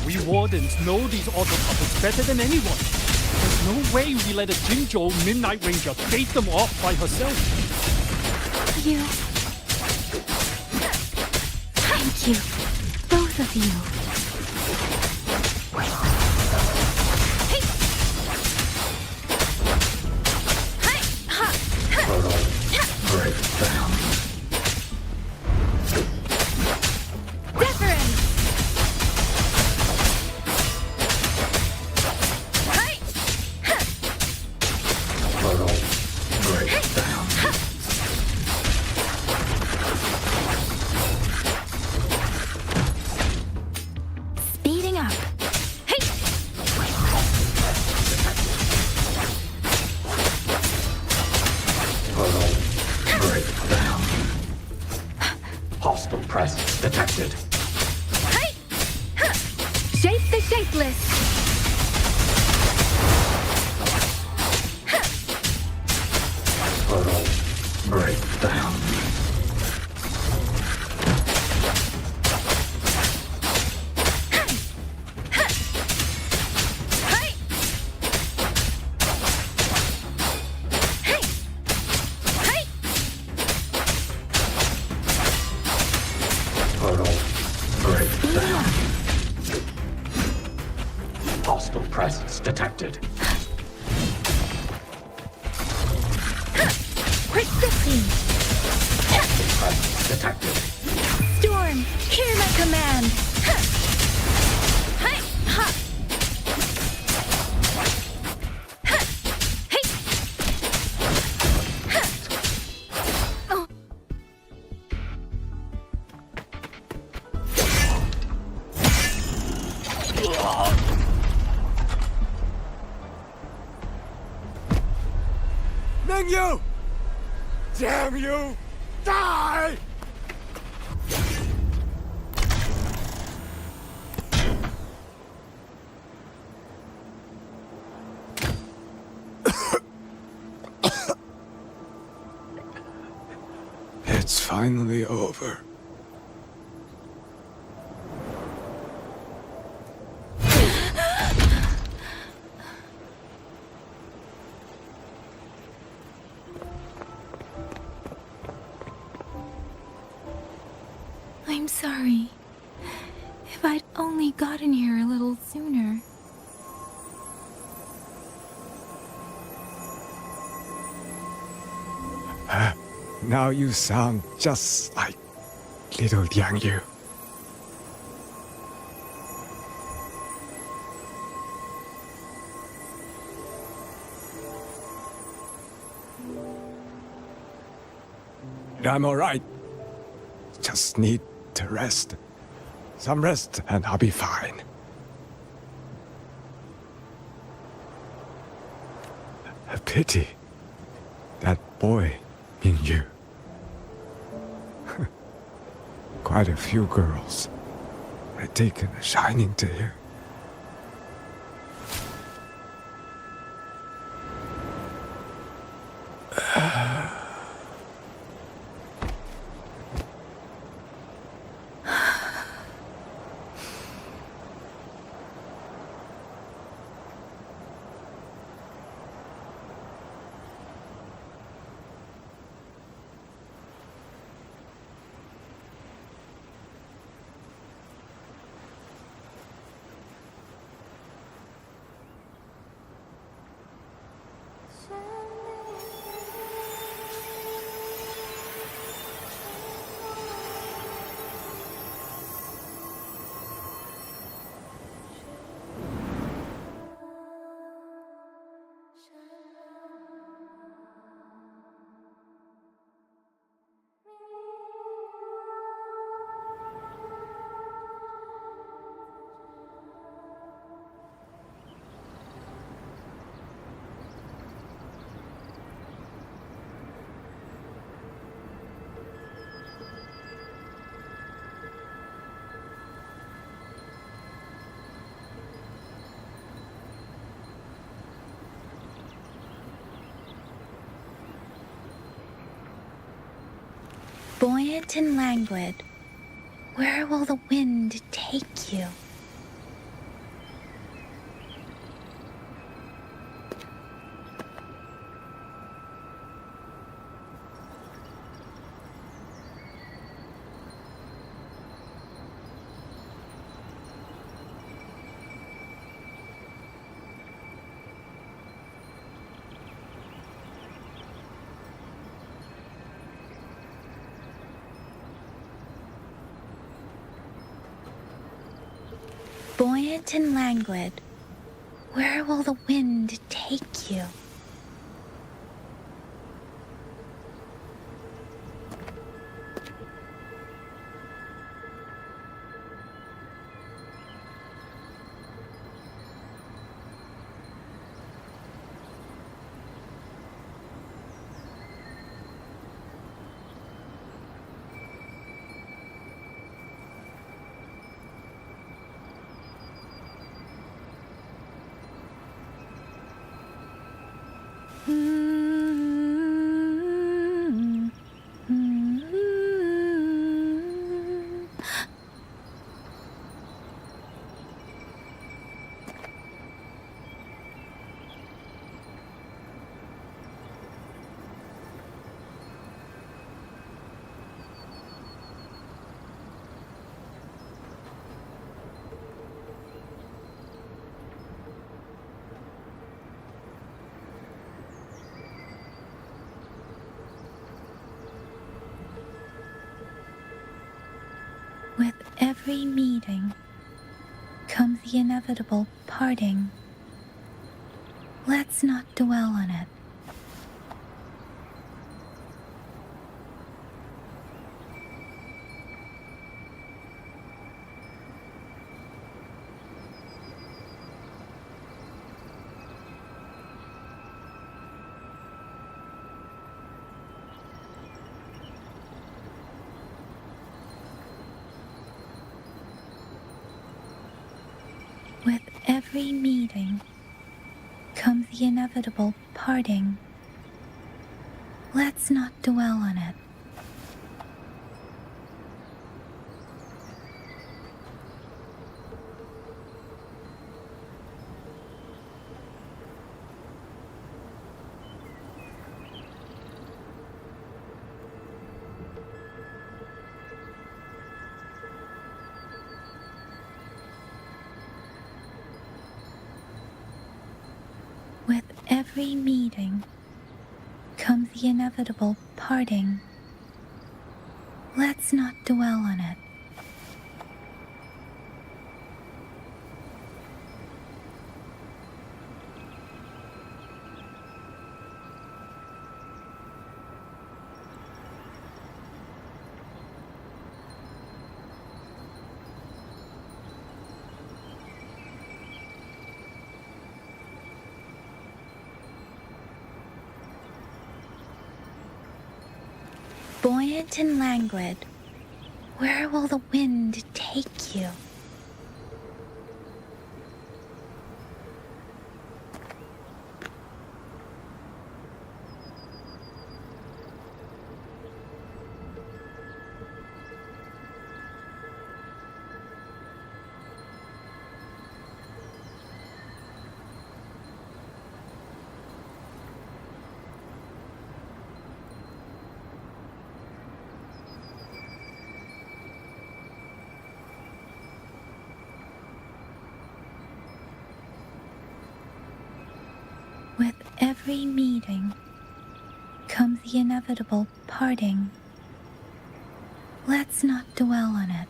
We Wardens know these autopuppets better than anyone. There's no way we let a Jinzhou Midnight Ranger bait them off by herself. You... Thank you, both of you. Speeding up. Hey! Breakdown. Hostile presence detected. Hey! Shape the shapeless. Portal breakdown. Portal breakdown. Hostile presence detected. Persisting. Hostile presence detected. Storm, hear my command. Mingyu! Damn you! Die! It's finally over. I'm sorry. If I'd only gotten here a little sooner. Now you sound just like little Liang Yu. I'm alright. Just need to rest. Some rest, and I'll be fine. A pity. That boy, Mingyu. Quite a few girls had taken a shining to him. Buoyant and languid, where will the wind take you? Buoyant and languid, where will the wind take you? With every meeting comes the inevitable parting. Let's not dwell on it. With every meeting comes the inevitable parting. Let's not dwell on it. With every meeting comes the inevitable parting. Let's not dwell on it. Buoyant and languid, where will the wind take you? With every meeting comes the inevitable parting. Let's not dwell on it.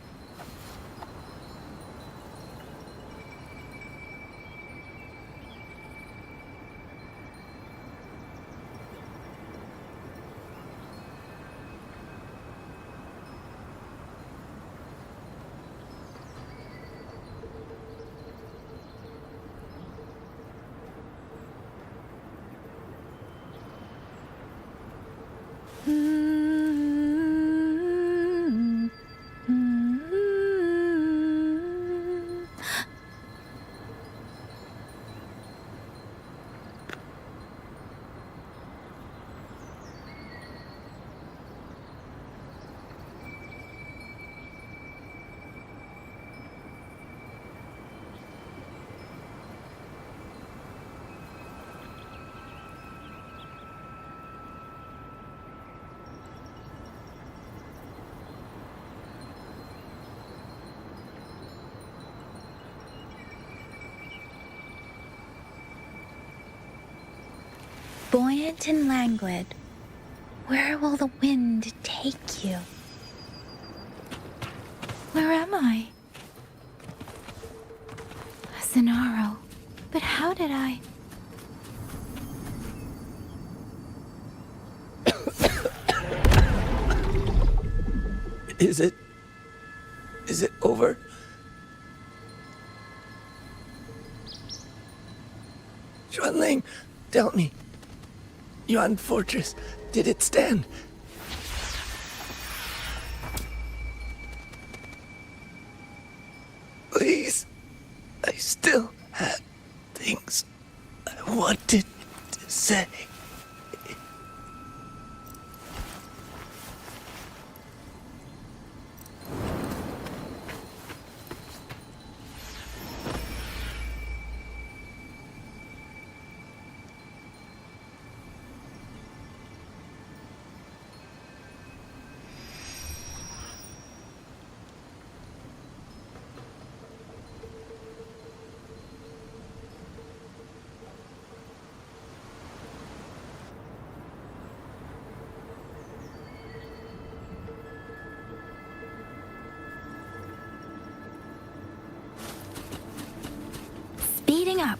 Buoyant and languid, where will the wind take you? Where am I? Cenaro. But how did I? Is it over? Xuanling, tell me. Yuan Fortress, did it stand? Please, I still had things I wanted to say. Speeding up.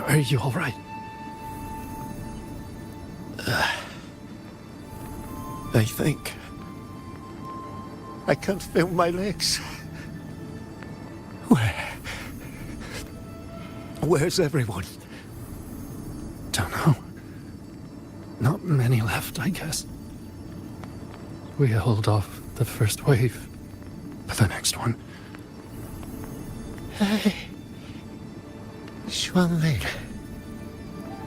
Are you all right? I think. I can't feel my legs. Where's everyone? Don't know. Not many left, I guess. We held off the first wave, but the next one. Hey. Xuanling.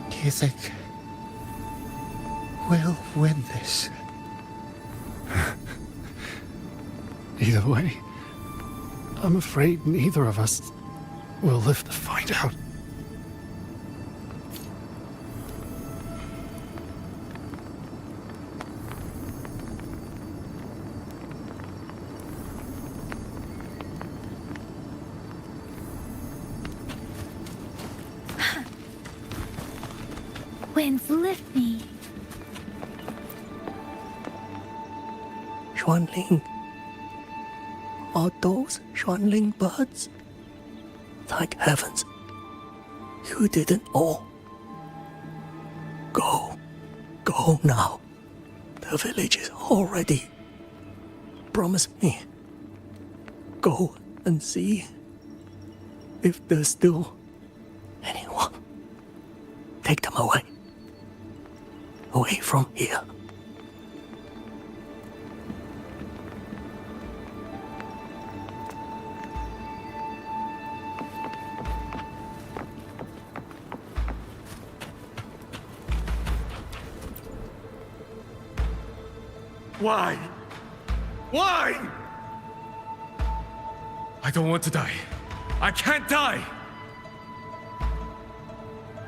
Do you think we'll win this? Either way, I'm afraid neither of us will live to find out. Winds lift me. Xuanling. Are those Xuanling birds? Thank heavens. You didn't all. Go. Go now. The village is all ready. Promise me. Go and see. If there's still anyone, take them away. Away from here. Why? Why? I don't want to die. I can't die!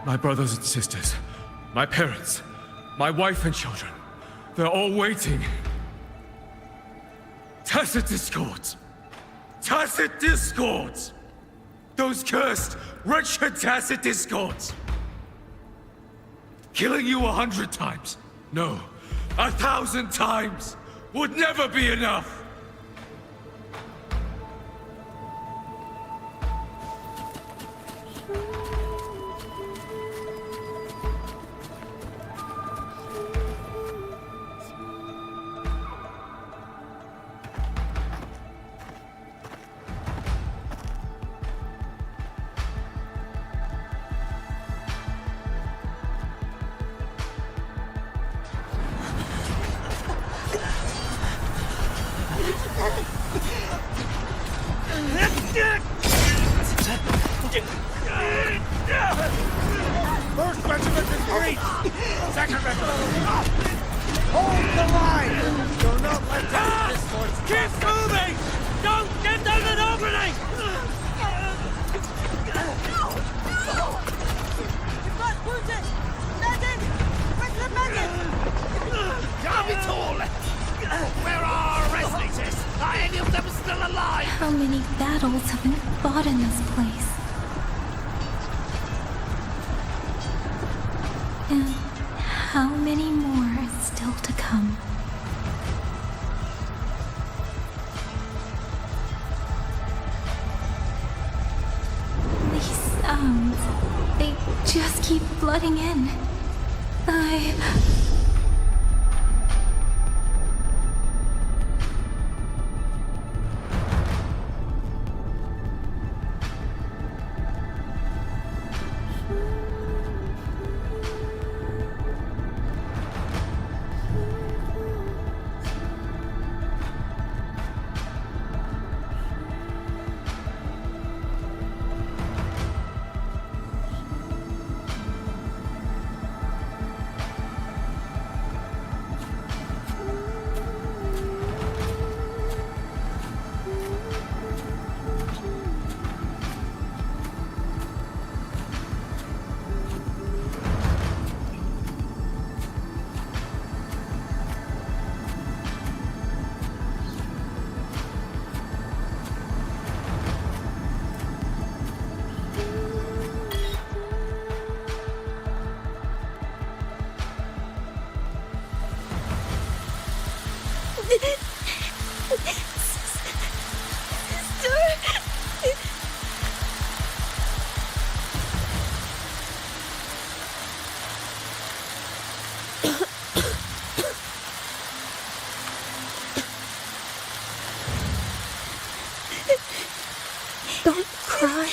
My brothers and sisters, my parents, my wife and children, they're all waiting. Tacit discords! Tacit discords! Those cursed, wretched tacit discords! Killing you 100 times, no, 1,000 times, would never be enough! First regiment is breached! Second regiment! Hold the line! Do not let down this force! Keep moving! Don't give them an opening! You've got wounded! Medic! Where's the medic? Damn it all! Where are our resonators? Are any of them still alive? How many battles have been fought in this place? And how many more are still to come? These sounds, they just keep flooding in. Don't cry.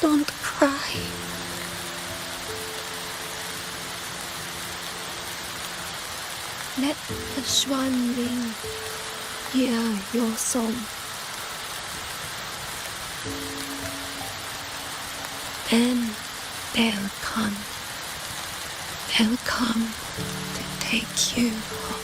Don't cry. Let the swan ring hear your song. Then they'll come. They'll come to take you home.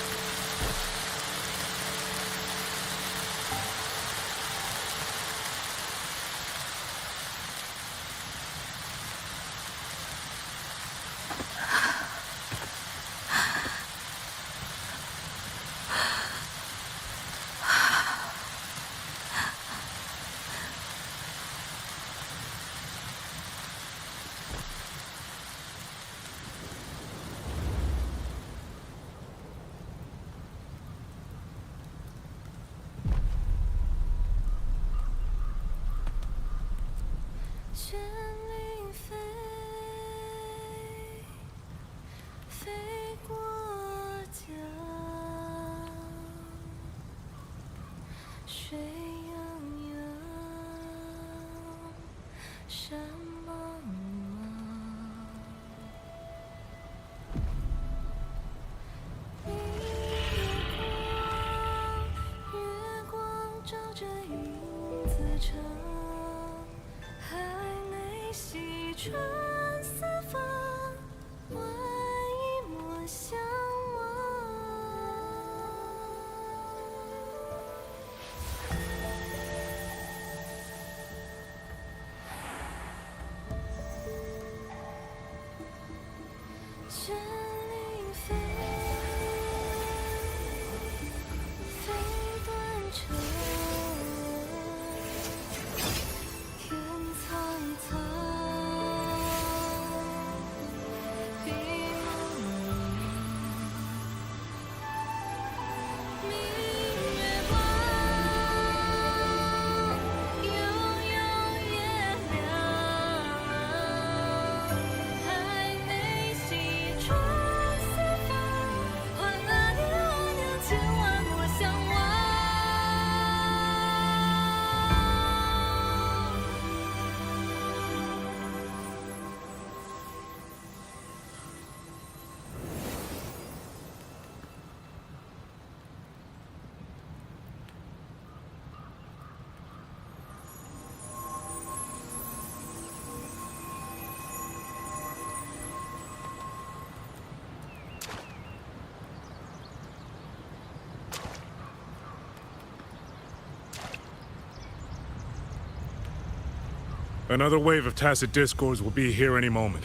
Another wave of Tacit Discords will be here any moment.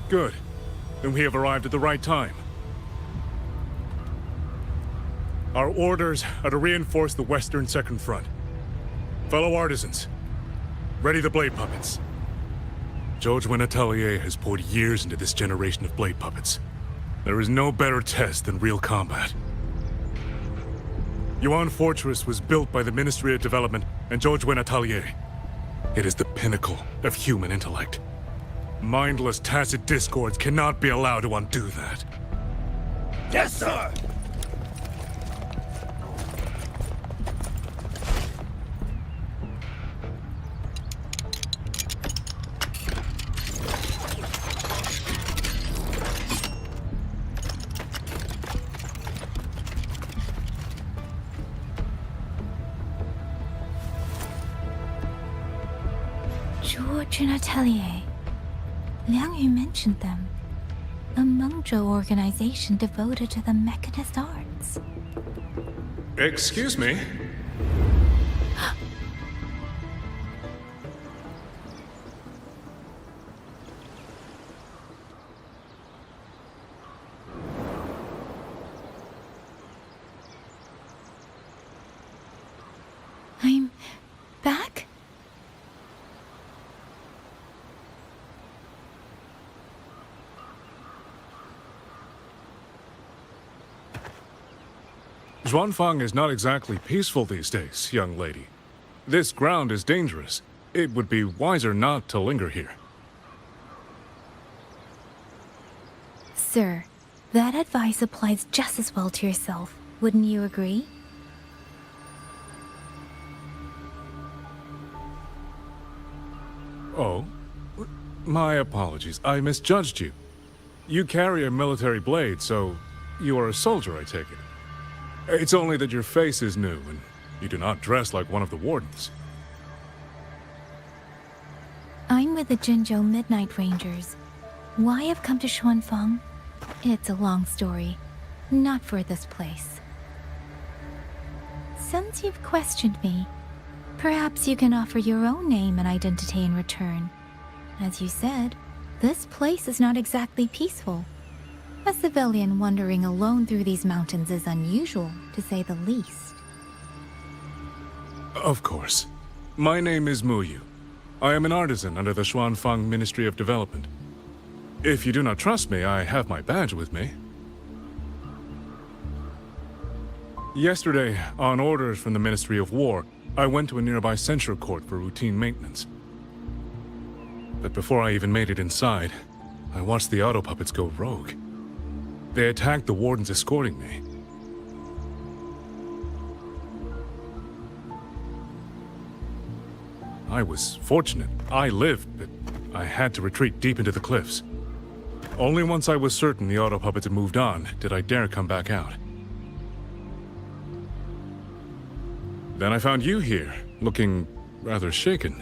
Good. Then we have arrived at the right time. Our orders are to reinforce the Western Second Front. Fellow artisans, ready the blade puppets. Jojwin Atelier has poured years into this generation of blade puppets. There is no better test than real combat. Yuan Fortress was built by the Ministry of Development and Jojwin Atelier. It is the pinnacle of human intellect. Mindless Tacit Discords cannot be allowed to undo that. Yes, sir! Jojwin Atelier. Liang Yu mentioned them. A Mengzhou organization devoted to the mechanist arts. Excuse me? I'm back? Xuanfang is not exactly peaceful these days, young lady. This ground is dangerous. It would be wiser not to linger here. Sir, that advice applies just as well to yourself. Wouldn't you agree? Oh? My apologies. I misjudged you. You carry a military blade, so you are a soldier, I take it. It's only that your face is new, and you do not dress like one of the wardens. I'm with the Jinzhou Midnight Rangers. Why I've come to Xuanfang? It's a long story. Not for this place. Since you've questioned me, perhaps you can offer your own name and identity in return. As you said, this place is not exactly peaceful. A civilian wandering alone through these mountains is unusual, to say the least. Of course. My name is Muyu. I am an artisan under the Xuanfang Ministry of Development. If you do not trust me, I have my badge with me. Yesterday, on orders from the Ministry of War, I went to a nearby censure court for routine maintenance. But before I even made it inside, I watched the auto puppets go rogue. They attacked the wardens escorting me. I was fortunate. I lived, but I had to retreat deep into the cliffs. Only once I was certain the auto puppets had moved on did I dare come back out. Then I found you here, looking rather shaken.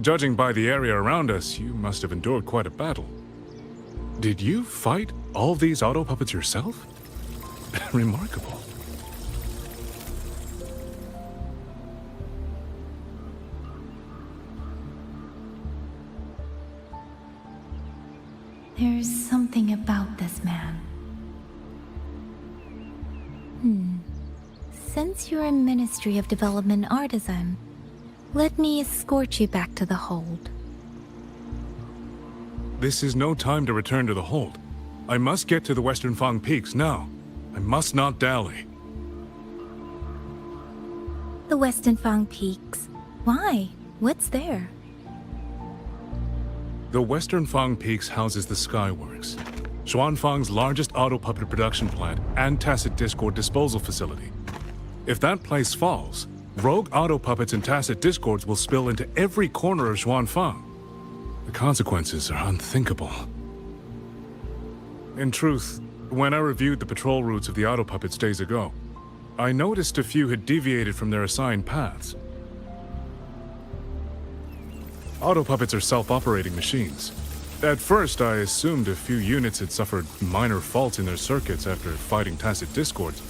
Judging by the area around us, you must have endured quite a battle. Did you fight all these auto puppets yourself? Remarkable. There's something about this man. Since you're a Ministry of Development artisan, let me escort you back to the hold. This is no time to return to the hold. I must get to the Western Fang Peaks now. I must not dally. The Western Fang Peaks. Why? What's there? The Western Fang Peaks houses the Skyworks, Xuanfang's largest auto puppet production plant and tacit discord disposal facility. If that place falls, rogue auto puppets and tacit discords will spill into every corner of Xuanfang. The consequences are unthinkable. In truth, when I reviewed the patrol routes of the auto puppets days ago, I noticed a few had deviated from their assigned paths. Auto puppets are self-operating machines. At first, I assumed a few units had suffered minor faults in their circuits after fighting tacit discords.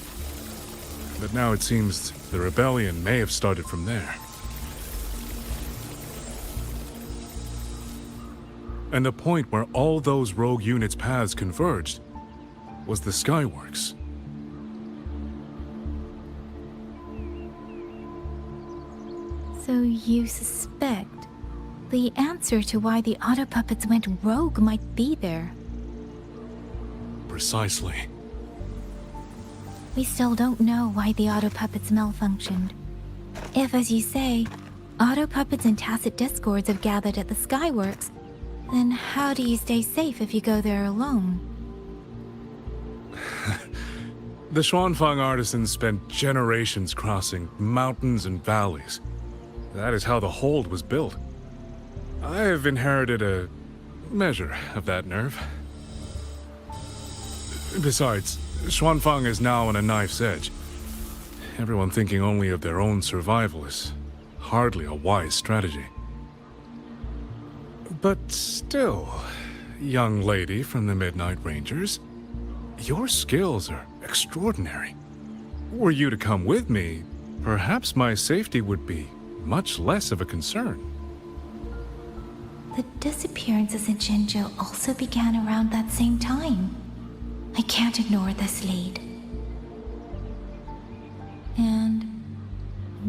But now it seems the rebellion may have started from there. And the point where all those rogue units' paths converged was the Skyworks. So you suspect the answer to why the auto puppets went rogue might be there. Precisely. We still don't know why the auto puppets malfunctioned. If, as you say, auto puppets and tacit discords have gathered at the Skyworks, then how do you stay safe if you go there alone? The Xuanfang artisans spent generations crossing mountains and valleys. That is how the hold was built. I have inherited a measure of that nerve. Besides, Xuanfang is now on a knife's edge. Everyone thinking only of their own survival is hardly a wise strategy. But still, young lady from the Midnight Rangers, your skills are extraordinary. Were you to come with me, perhaps my safety would be much less of a concern. The disappearances in Jinzhou also began around that same time. I can't ignore this lead. And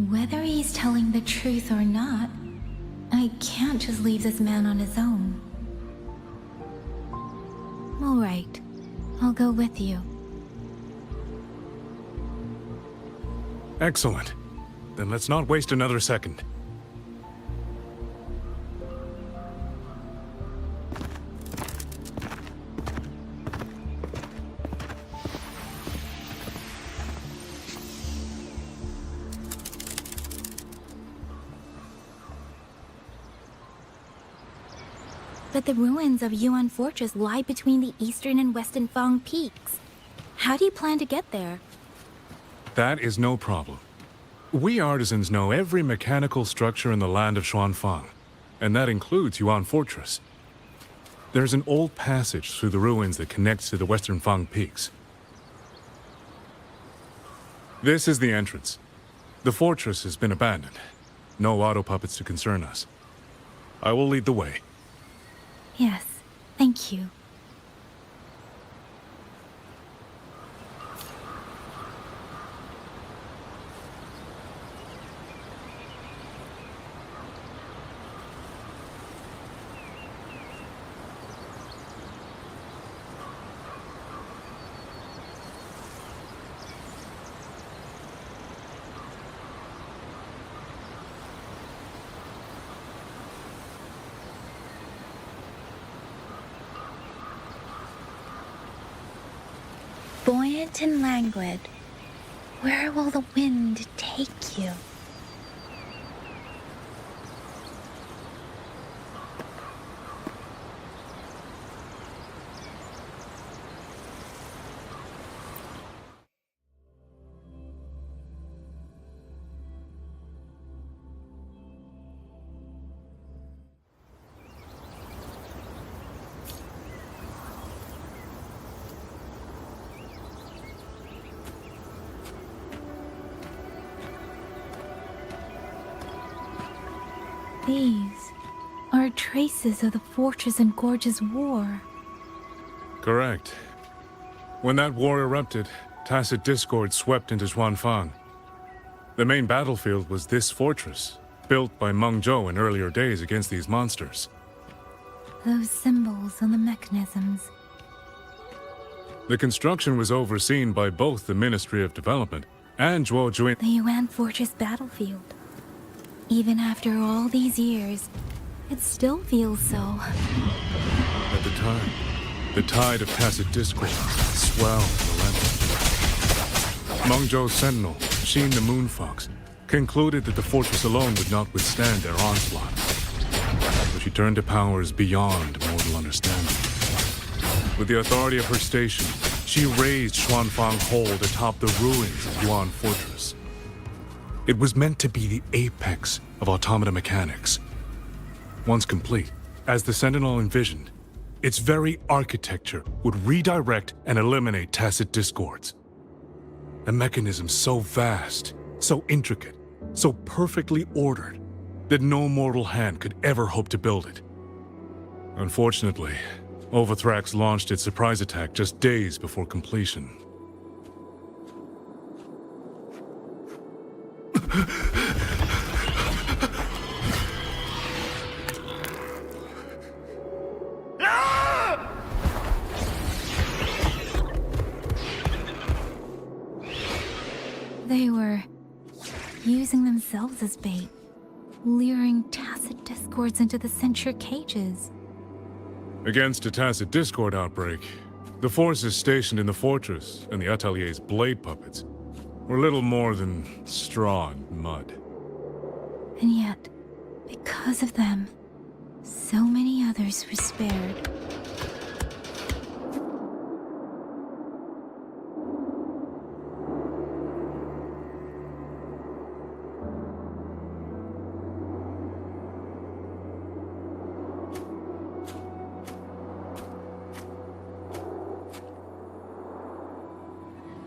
whether he's telling the truth or not, I can't just leave this man on his own. All right, I'll go with you. Excellent. Then let's not waste another second. But the ruins of Yuan Fortress lie between the eastern and western Fang peaks. How do you plan to get there? That is no problem. We artisans know every mechanical structure in the land of Xuanfang, and that includes Yuan Fortress. There's an old passage through the ruins that connects to the western Fang peaks. This is the entrance. The fortress has been abandoned. No auto puppets to concern us. I will lead the way. Yes, thank you. Buoyant and languid, where will the wind take you? These are traces of the Fortress and Gorge's war. Correct. When that war erupted, tacit discord swept into Xuanfang. The main battlefield was this fortress, built by Meng Zhou in earlier days against these monsters. Those symbols on the mechanisms. The construction was overseen by both the Ministry of Development and Zhuo Jun. The Yuan Fortress battlefield. Even after all these years, it still feels so. At the time, the tide of tacit discord swelled relentlessly. Meng Zhou's sentinel, Xin the Moonfox, concluded that the fortress alone would not withstand their onslaught. So she turned to powers beyond mortal understanding. With the authority of her station, she raised Xuanfang Hold atop the ruins of Yuan Fortress. It was meant to be the apex of automata mechanics. Once complete, as the Sentinel envisioned, its very architecture would redirect and eliminate tacit discords. A mechanism so vast, so intricate, so perfectly ordered, that no mortal hand could ever hope to build it. Unfortunately, Overthrax launched its surprise attack just days before completion. They were using themselves as bait, luring tacit discords into the censure cages. Against a tacit discord outbreak, the forces stationed in the fortress and the Atelier's blade puppets were little more than straw and mud. And yet, because of them, so many others were spared.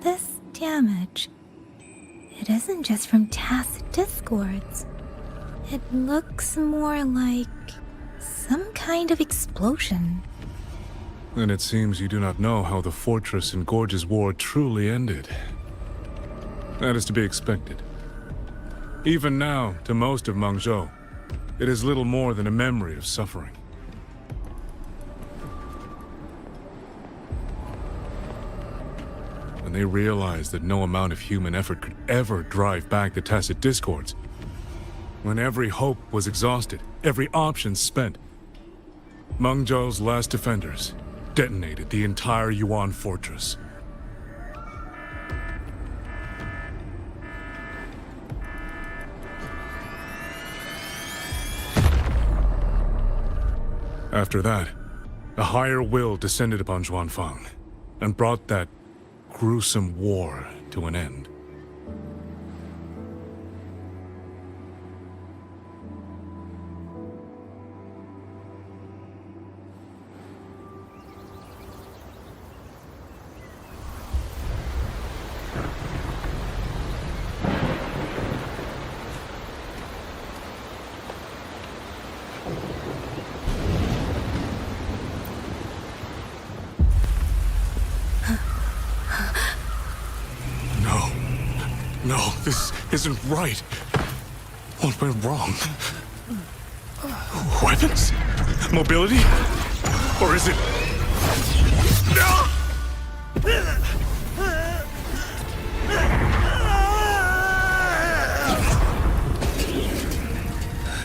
This damage, it isn't just from tacit discords. It looks more like some kind of explosion. Then it seems you do not know how the Fortress and Gorge's war truly ended. That is to be expected. Even now, to most of Meng Zhou, it is little more than a memory of suffering. When they realized that no amount of human effort could ever drive back the tacit discords, when every hope was exhausted, every option spent, Meng Zhou's last defenders detonated the entire Yuan fortress. After that, a higher will descended upon Xuanfang and brought that gruesome war to an end. No, this isn't right. What went wrong? Weapons? Mobility? Or is it... No!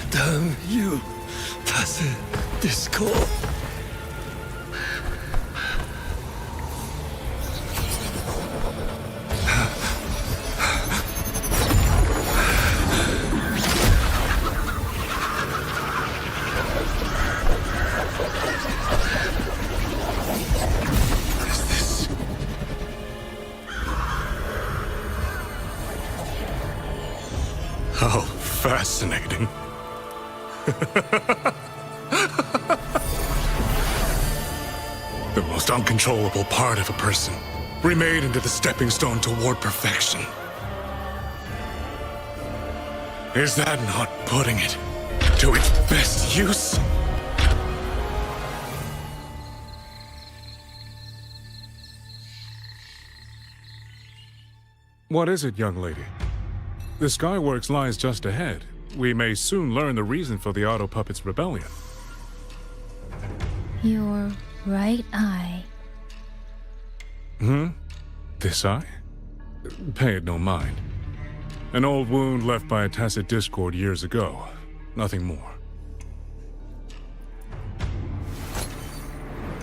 Damn you, tacit discord. How fascinating. The most uncontrollable part of a person, remade into the stepping stone toward perfection. Is that not putting it to its best use? What is it, young lady? The Skyworks lies just ahead. We may soon learn the reason for the Auto Puppets' rebellion. Your right eye. This eye? Pay it no mind. An old wound left by a tacit discord years ago. Nothing more.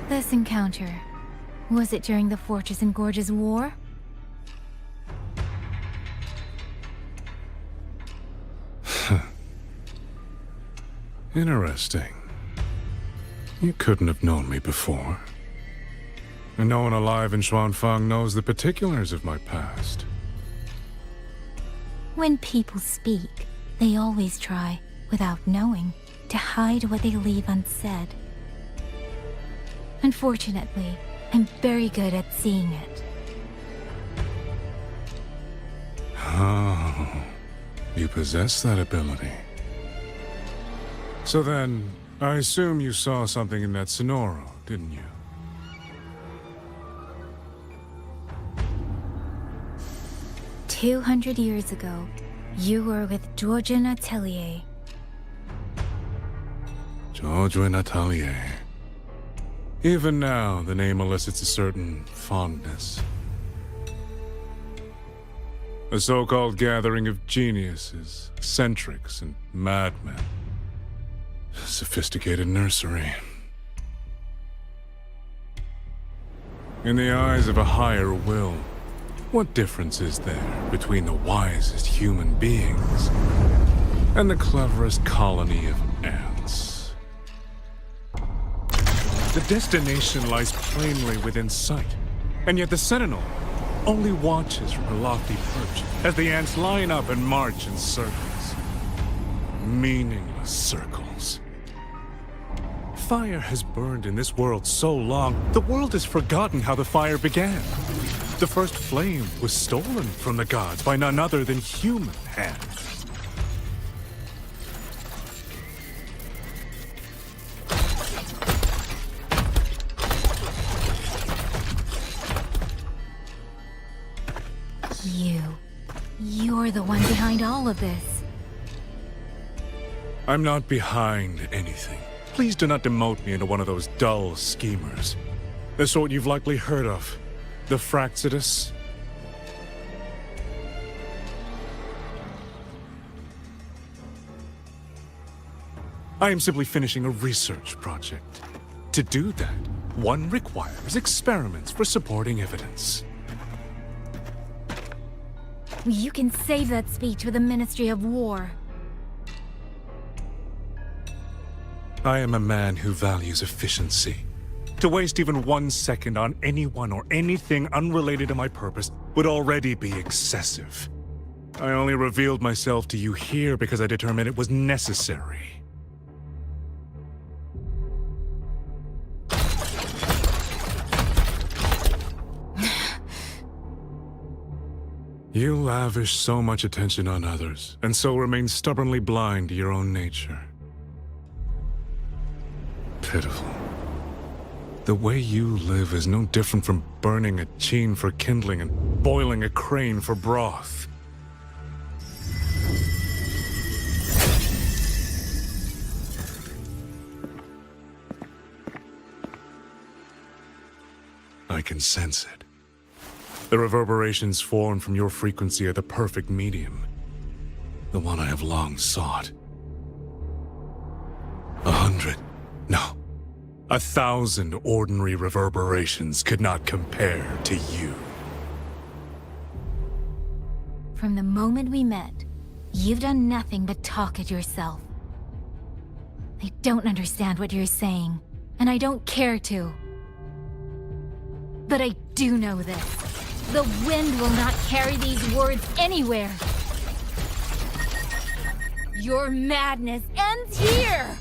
This encounter, was it during the Fortress and Gorges War? Interesting. You couldn't have known me before. And no one alive in Xuanfang knows the particulars of my past. When people speak, they always try, without knowing, to hide what they leave unsaid. Unfortunately, I'm very good at seeing it. Oh, you possess that ability. So then, I assume you saw something in that Sonoro, didn't you? "200 years ago, you were with Georgian Atelier." Georgian Atelier. Even now, the name elicits a certain fondness. A so-called gathering of geniuses, eccentrics, and madmen. A sophisticated nursery. In the eyes of a higher will, what difference is there between the wisest human beings and the cleverest colony of ants? The destination lies plainly within sight, and yet the Sentinel only watches from her lofty perch as the ants line up and march in circles. Meaningless circles. Fire has burned in this world so long, the world has forgotten how the fire began. The first flame was stolen from the gods by none other than human hands. You're the one behind all of this. I'm not behind anything. Please do not demote me into one of those dull schemers. The sort you've likely heard of. The Fraxidus. I am simply finishing a research project. To do that, one requires experiments for supporting evidence. You can save that speech for the Ministry of War. I am a man who values efficiency. To waste even 1 second on anyone or anything unrelated to my purpose would already be excessive. I only revealed myself to you here because I determined it was necessary. You lavish so much attention on others, and so remain stubbornly blind to your own nature. Pitiful. The way you live is no different from burning a chine for kindling and boiling a crane for broth. I can sense it. The reverberations formed from your frequency are the perfect medium. The one I have long sought. 100, no, 1,000 ordinary reverberations could not compare to you. From the moment we met, you've done nothing but talk at yourself. I don't understand what you're saying, and I don't care to. But I do know this. The wind will not carry these words anywhere. Your madness ends here!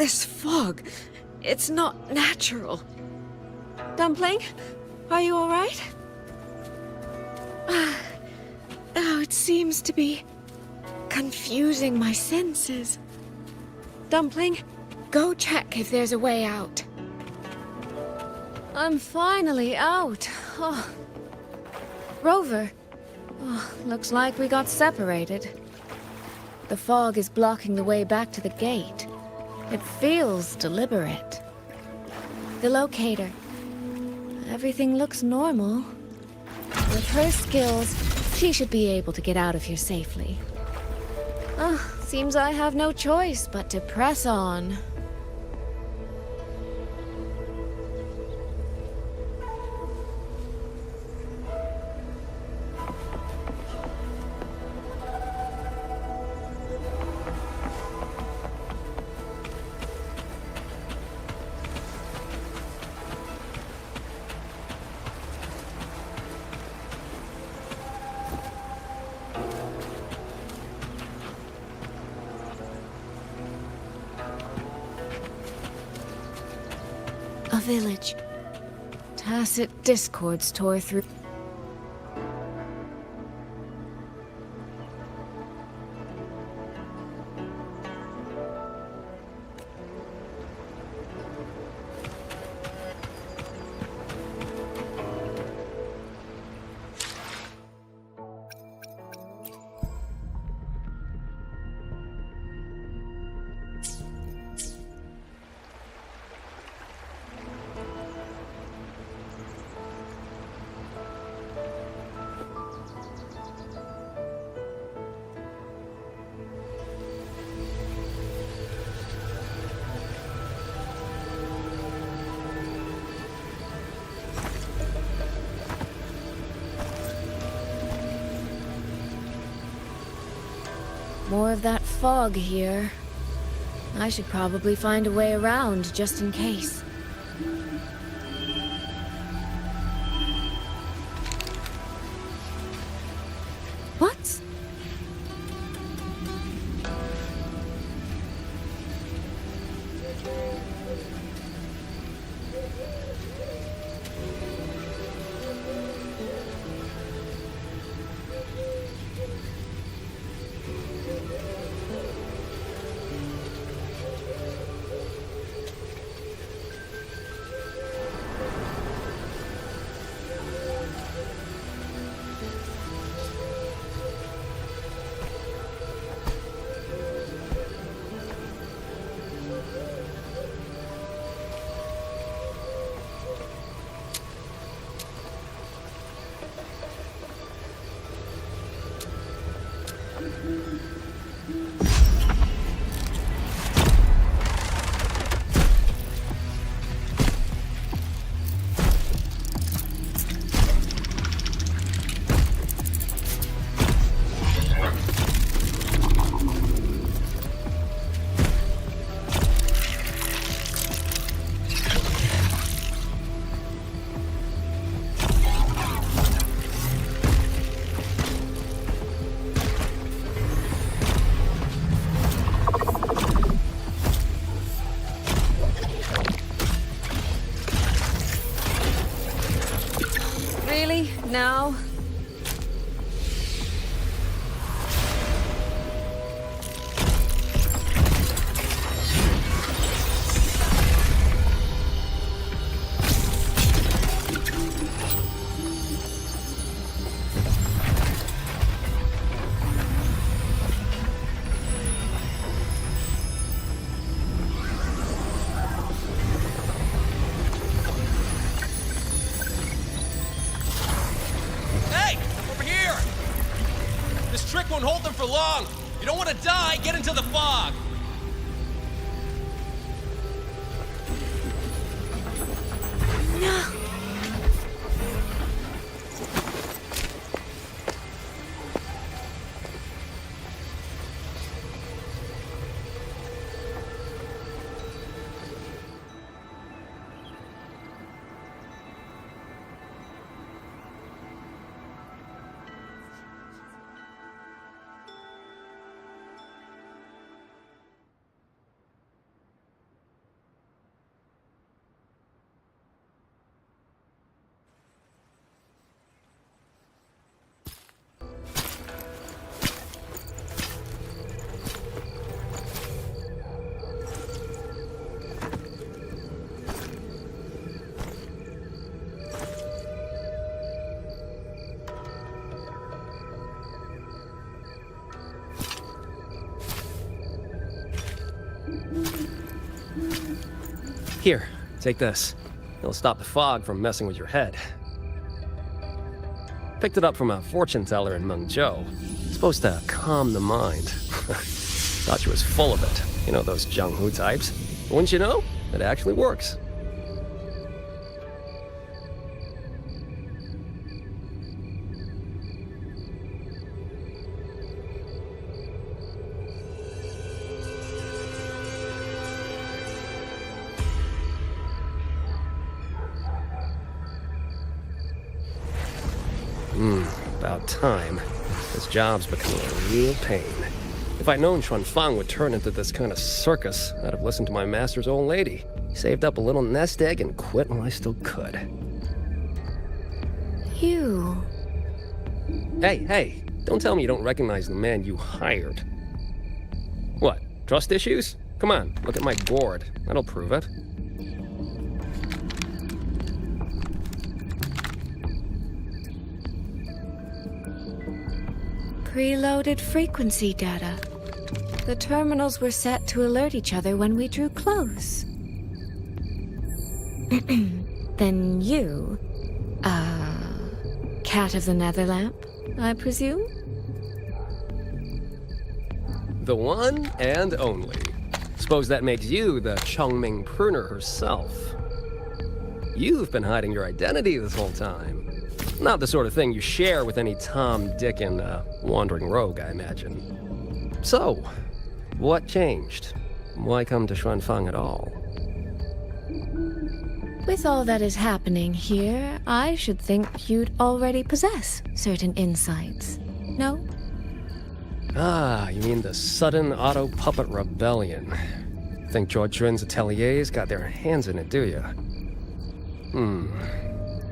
This fog, it's not natural. Dumpling, are you all right? Oh, it seems to be confusing my senses. Dumpling, go check if there's a way out. I'm finally out. Oh. Rover. Oh, looks like we got separated. The fog is blocking the way back to the gate. It feels deliberate. The locator. Everything looks normal. With her skills, she should be able to get out of here safely. Seems I have no choice but to press on. A village. Tacit discords tore through. More of that fog here. I should probably find a way around, just in case. What? Really? Now? Hey! Over here! This trick won't hold them for long! You don't want to die, get into the fog! No! Here, take this. It'll stop the fog from messing with your head. Picked it up from a fortune teller in Mengzhou. Supposed to calm the mind. Thought she was full of it. You know those Jianghu types. But wouldn't you know? It actually works. About time. This job's becoming a real pain. If I'd known Xuanfang would turn into this kind of circus, I'd have listened to my master's old lady. Saved up a little nest egg and quit while I still could. You... Hey, don't tell me you don't recognize the man you hired. What, trust issues? Come on, look at my gourd. That'll prove it. Preloaded frequency data. The terminals were set to alert each other when we drew close. Then you... Cat of the Netherlamp, I presume? The one and only. Suppose that makes you the Chongming pruner herself. You've been hiding your identity this whole time. Not the sort of thing you share with any Tom, Dick, and wandering rogue, I imagine. So, what changed? Why come to Xuanfang at all? With all that is happening here, I should think you'd already possess certain insights. No? Ah, you mean the sudden auto-puppet rebellion. Think George Jun's ateliers got their hands in it, do you?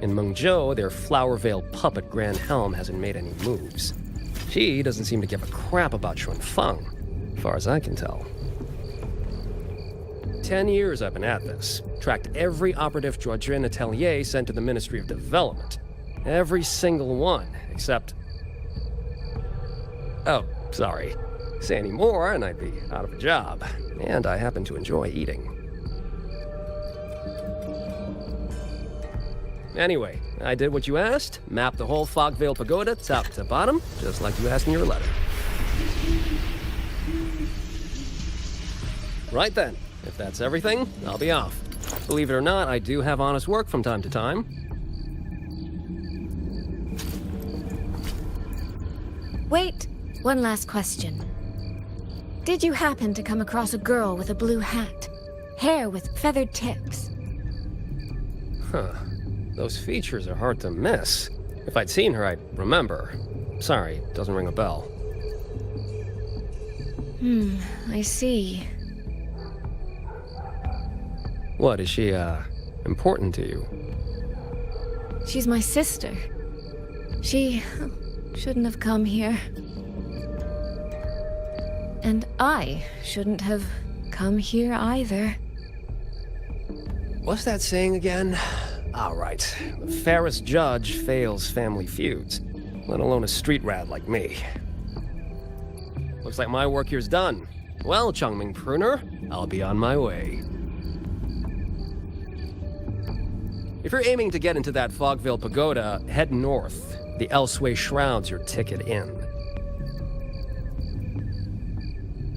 In Mengzhou, their Flower Veil puppet Grand Helm hasn't made any moves. She doesn't seem to give a crap about Xuanfang, as far as I can tell. 10 years I've been at this. Tracked every operative Juan atelier sent to the Ministry of Development. Every single one, except... Oh, sorry. Say any more and I'd be out of a job. And I happen to enjoy eating. Anyway, I did what you asked, mapped the whole Fogvale Pagoda top to bottom, just like you asked in your letter. Right then, if that's everything, I'll be off. Believe it or not, I do have honest work from time to time. Wait, one last question. Did you happen to come across a girl with a blue hat? Hair with feathered tips? Huh. Those features are hard to miss. If I'd seen her, I'd remember. Sorry, doesn't ring a bell. I see. What, is she, important to you? She's my sister. She shouldn't have come here. And I shouldn't have come here either. What's that saying again? All right. The fairest judge fails family feuds, let alone a street rat like me. Looks like my work here's done. Well, Chongming Pruner, I'll be on my way. If you're aiming to get into that Fogvale Pagoda, head north. The Elseway Shroud's your ticket in.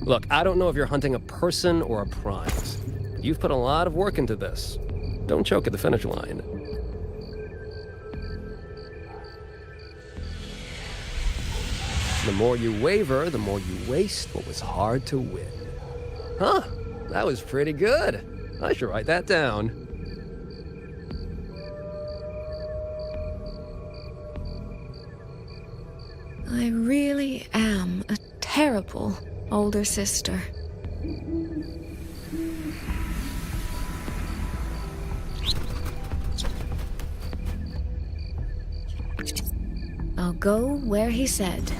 Look, I don't know if you're hunting a person or a prize. You've put a lot of work into this. Don't choke at the finish line. The more you waver, the more you waste what was hard to win. Huh, that was pretty good. I should write that down. I really am a terrible older sister. I'll go where he said.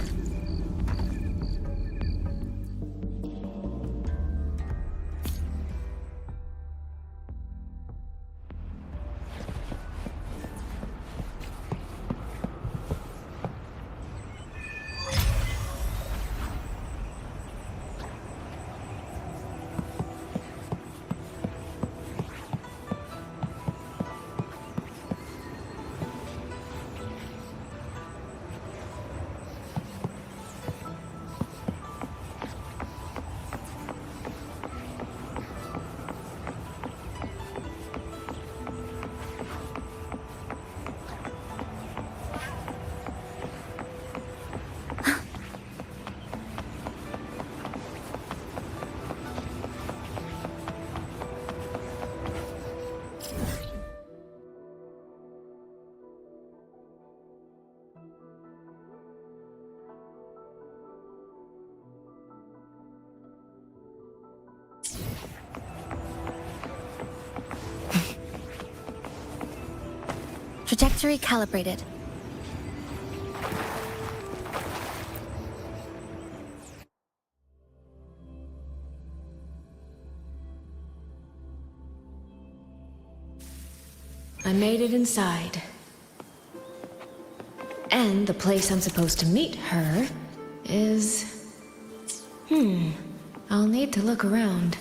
Battery calibrated. I made it inside. And the place I'm supposed to meet her is... I'll need to look around.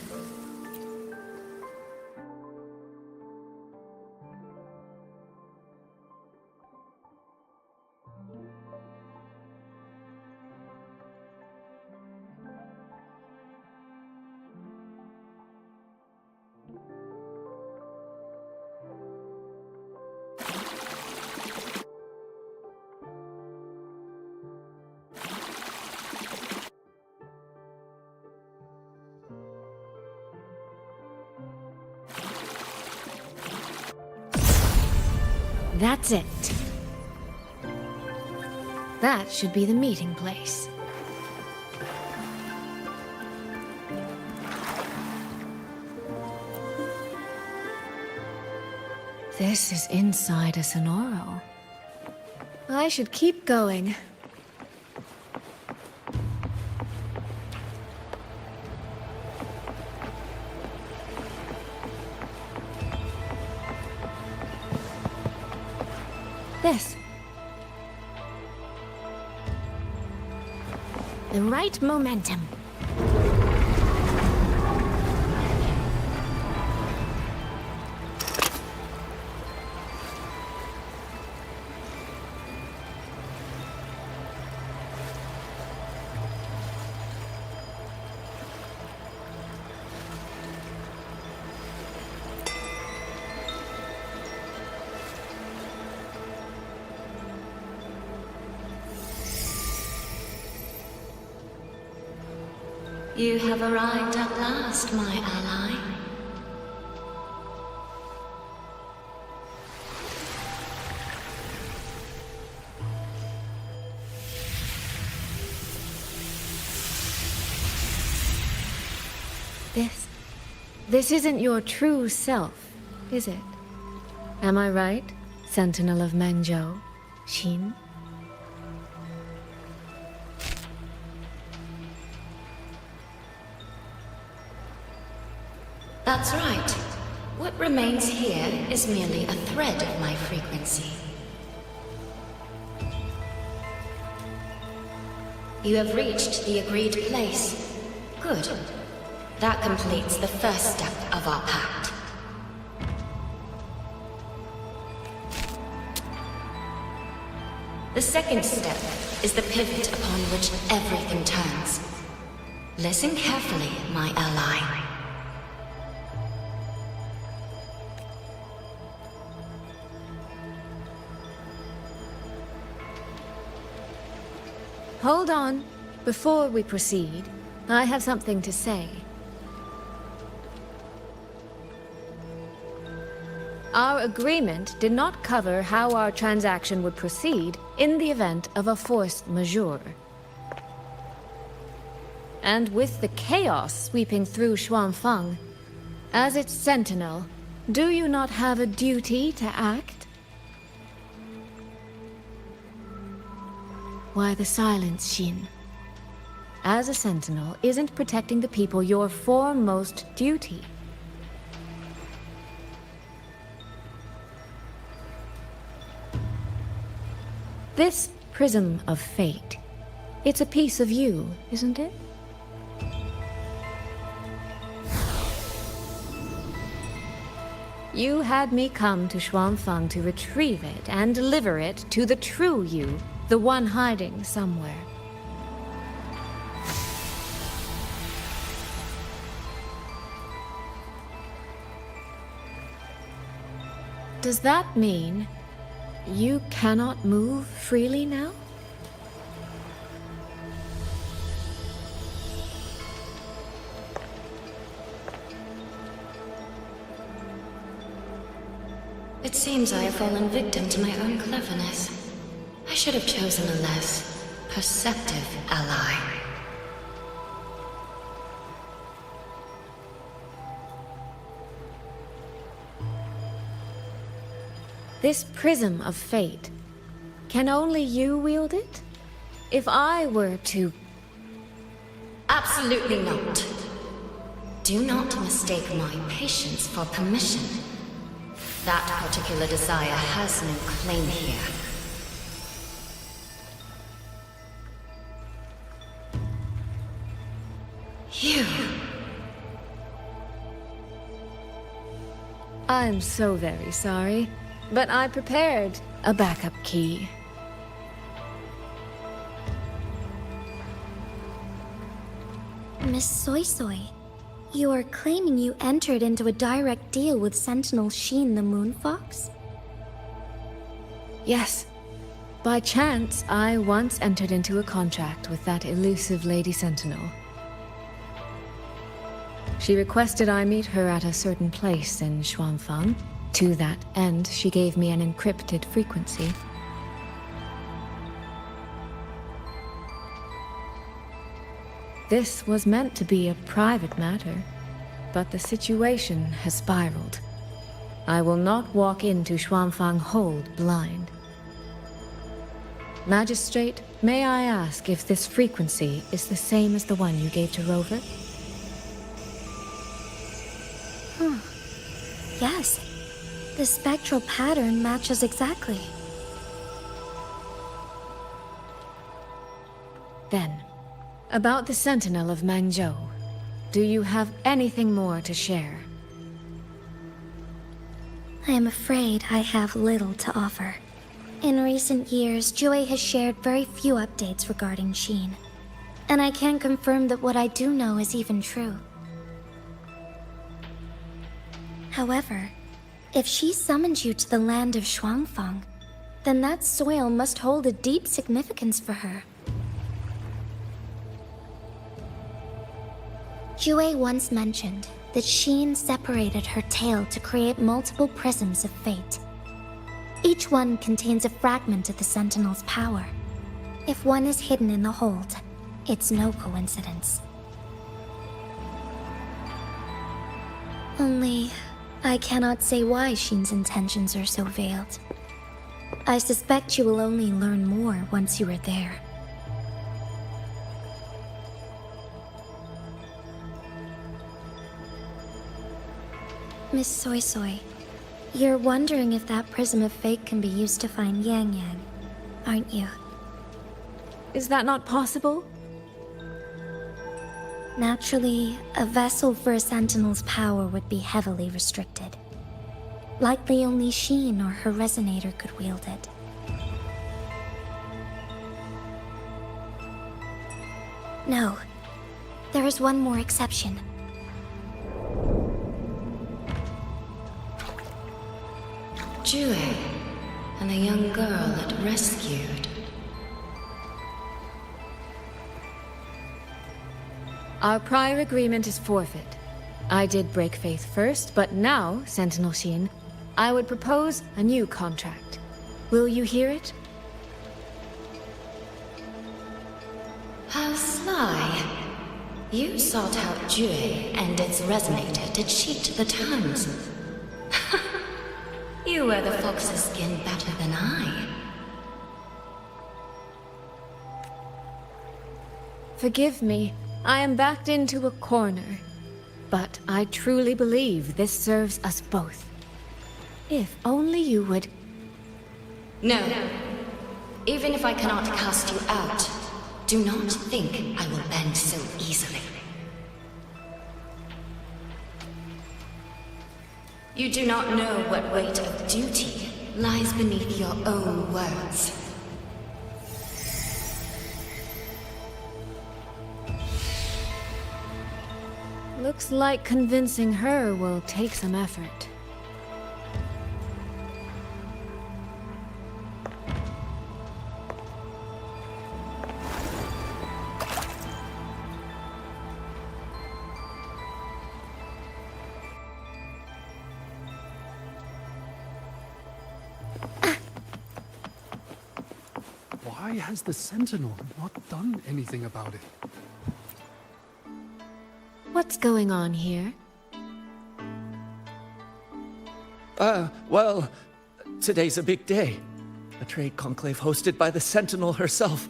That's it. That should be the meeting place. This is inside a Sonoro. I should keep going. This. The right momentum. You have arrived at last, my ally. This isn't your true self, is it? Am I right, Sentinel of Mengzhou, Xin? That's right. What remains here is merely a thread of my frequency. You have reached the agreed place. Good. That completes the first step of our pact. The second step is the pivot upon which everything turns. Listen carefully, my ally. Hold on. Before we proceed, I have something to say. Our agreement did not cover how our transaction would proceed in the event of a force majeure. And with the chaos sweeping through Xuanfang, as its sentinel, do you not have a duty to act? Why the silence, Xin? As a sentinel, isn't protecting the people your foremost duty? This prism of fate, it's a piece of you, isn't it? You had me come to Xuanfang to retrieve it and deliver it to the true you, the one hiding somewhere. Does that mean you cannot move freely now? It seems I have fallen victim to my own cleverness. I should have chosen a less perceptive ally. This prism of fate, can only you wield it? If I were to... Absolutely not. Do not mistake my patience for permission. That particular desire has no claim here. You... I'm so very sorry, but I prepared a backup key. Miss Soy Soy, you are claiming you entered into a direct deal with Sentinel Sheen the Moonfox? Yes. By chance, I once entered into a contract with that elusive Lady Sentinel. She requested I meet her at a certain place in Xuanfang. To that end, she gave me an encrypted frequency. This was meant to be a private matter, but the situation has spiraled. I will not walk into Xuanfang Hold blind. Magistrate, may I ask if this frequency is the same as the one you gave to Rover? Yes. The spectral pattern matches exactly. Then, about the Sentinel of Mangzhou, do you have anything more to share? I am afraid I have little to offer. In recent years, Jue has shared very few updates regarding Sheen, and I can't confirm that what I do know is even true. However, if she summoned you to the land of Xuanfang, then that soil must hold a deep significance for her. Jue once mentioned that Sheen separated her tail to create multiple prisms of fate. Each one contains a fragment of the Sentinel's power. If one is hidden in the hold, it's no coincidence. Only, I cannot say why Sheen's intentions are so veiled. I suspect you will only learn more once you are there. Miss Soy Soy, you're wondering if that prism of fate can be used to find Yang Yang, aren't you? Is that not possible? Naturally, a vessel for a Sentinel's power would be heavily restricted. Likely only Sheen or her resonator could wield it. No. There is one more exception. Jue, and the young girl it rescued. Our prior agreement is forfeit. I did break faith first, but now, Sentinel Sheen, I would propose a new contract. Will you hear it? How sly. You sought out Jue and its resonator to cheat the times. You wear the fox's skin better than I. Forgive me. I am backed into a corner. But I truly believe this serves us both. If only you would... No. Even if I cannot cast you out, do not think I will bend so easily. You do not know what weight of duty lies beneath your own words. Looks like convincing her will take some effort. Why has the Sentinel not done anything about it? What's going on here? Well, Today's a big day. A trade conclave hosted by the Sentinel herself.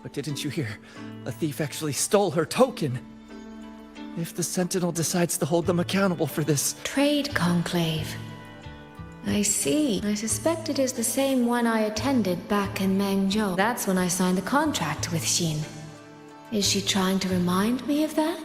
But didn't you hear? A thief actually stole her token. If the Sentinel decides to hold them accountable for this... Trade conclave. I see. I suspect it is the same one I attended back in Mengzhou. That's when I signed the contract with Xin. Is she trying to remind me of that?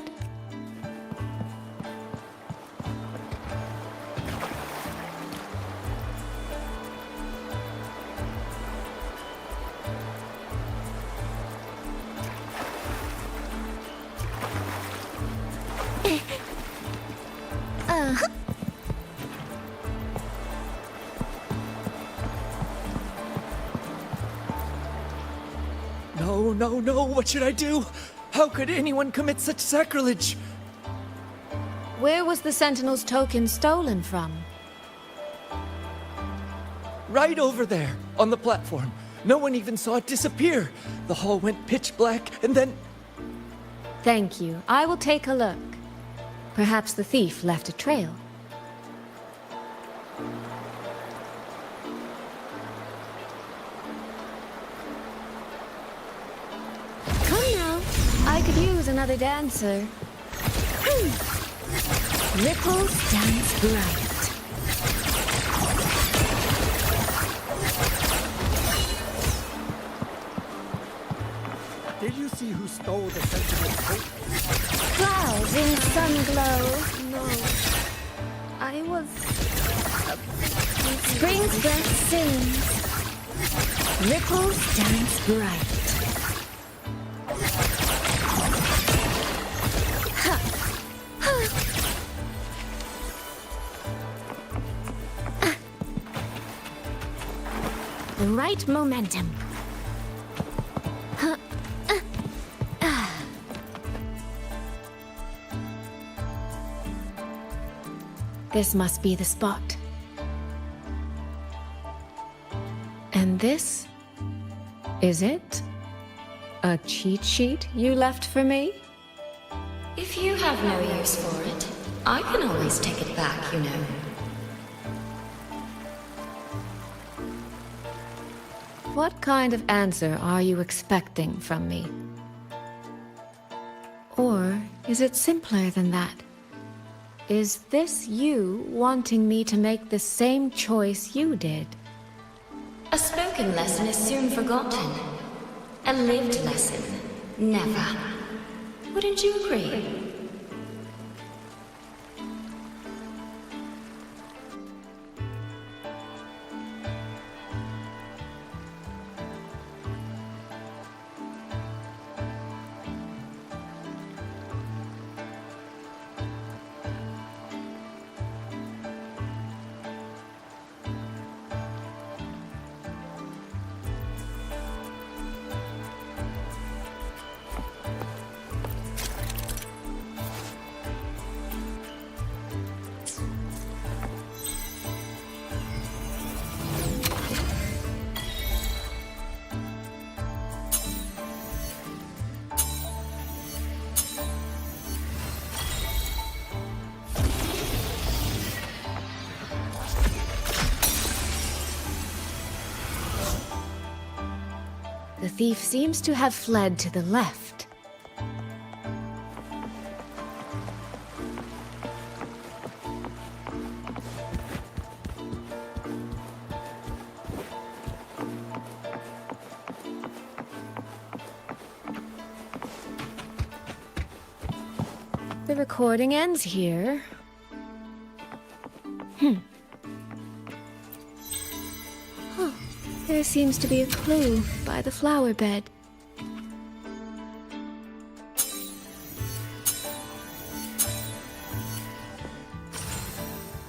No, what should I do? How could anyone commit such sacrilege? Where was the Sentinel's token stolen from? Right over there, on the platform. No one even saw it disappear. The hall went pitch black, and then... Thank you. I will take a look. Perhaps the thief left a trail. I could use another dancer. Ripples dance bright. Did you see who stole the Sentinel's coat? Clouds in sunglow. No. I was... Spring's breath sings. Ripples dance bright. The right momentum. This must be the spot. And this is it? A cheat sheet you left for me? If you have no use for it, I can always take it back, you know. What kind of answer are you expecting from me? Or is it simpler than that? Is this you wanting me to make the same choice you did? A spoken lesson is soon forgotten. A lived lesson, never. Wouldn't you agree? The thief seems to have fled to the left. The recording ends here. There seems to be a clue by the flower bed.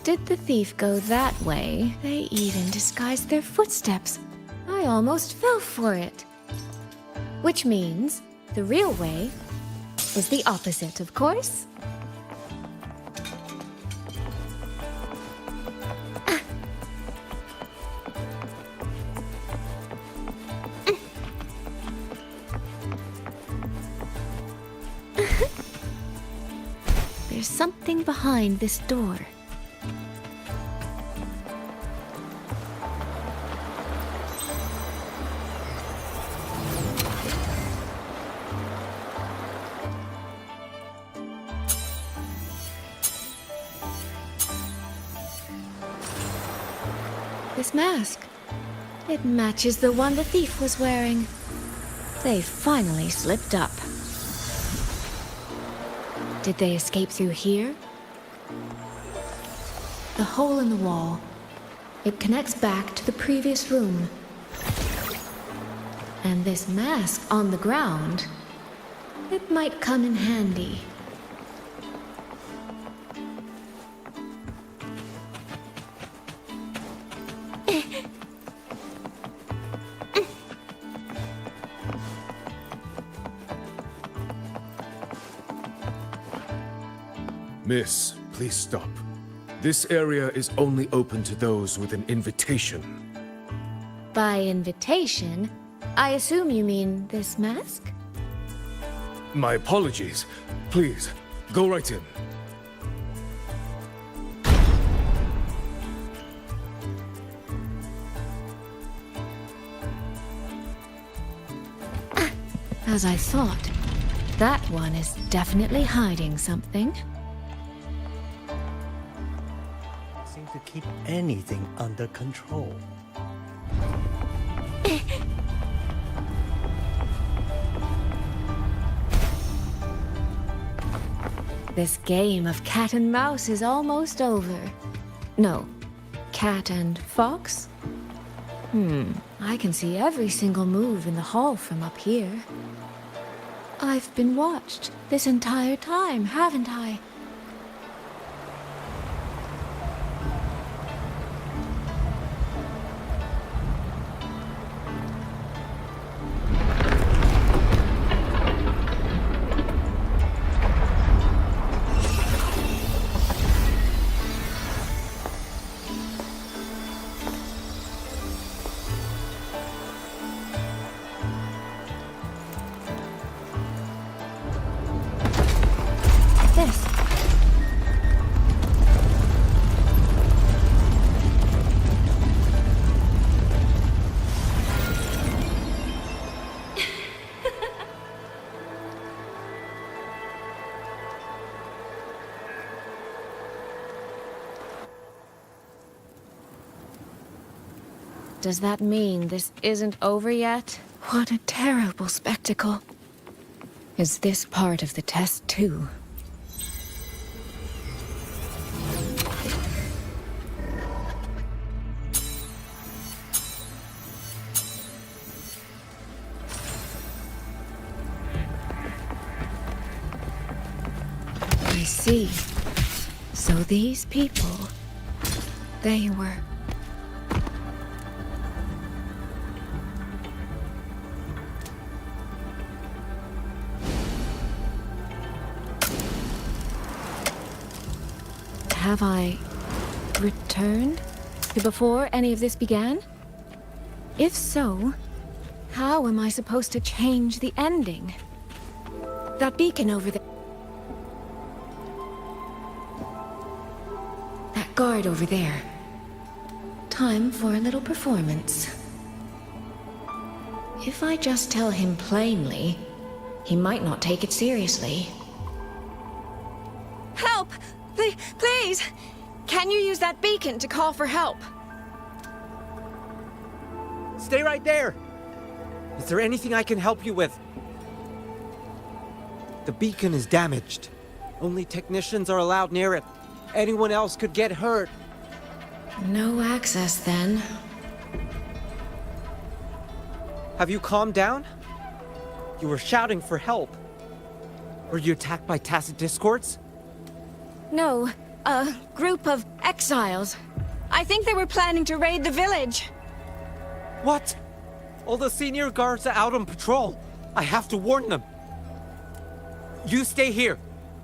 Did the thief go that way? They even disguised their footsteps. I almost fell for it. Which means the real way is the opposite, of course. There's something behind this door. This mask. It matches the one the thief was wearing. They finally slipped up. Did they escape through here? The hole in the wall. It connects back to the previous room. And this mask on the ground, it might come in handy. Miss, please stop. This area is only open to those with an invitation. By invitation, I assume you mean this mask? My apologies. Please, go right in. As I thought, that one is definitely hiding something. Seem to keep anything under control. This game of cat and mouse is almost over. No, cat and fox? I can see every single move in the hall from up here. I've been watched this entire time, haven't I? This. Does that mean this isn't over yet? What a terrible spectacle. Is this part of the test too? I see. So these people, they were... Have I returned to before any of this began? If so, how am I supposed to change the ending? That beacon over there. That guard over there. Time for a little performance. If I just tell him plainly, he might not take it seriously. Help! Please! Can you use that beacon to call for help? Stay right there! Is there anything I can help you with? The beacon is damaged. Only technicians are allowed near it. Anyone else could get hurt. No access, then. Have you calmed down? You were shouting for help. Were you attacked by Tacit Discords? No, a group of exiles. I think they were planning to raid the village. What? All the senior guards are out on patrol. I have to warn them. You stay here.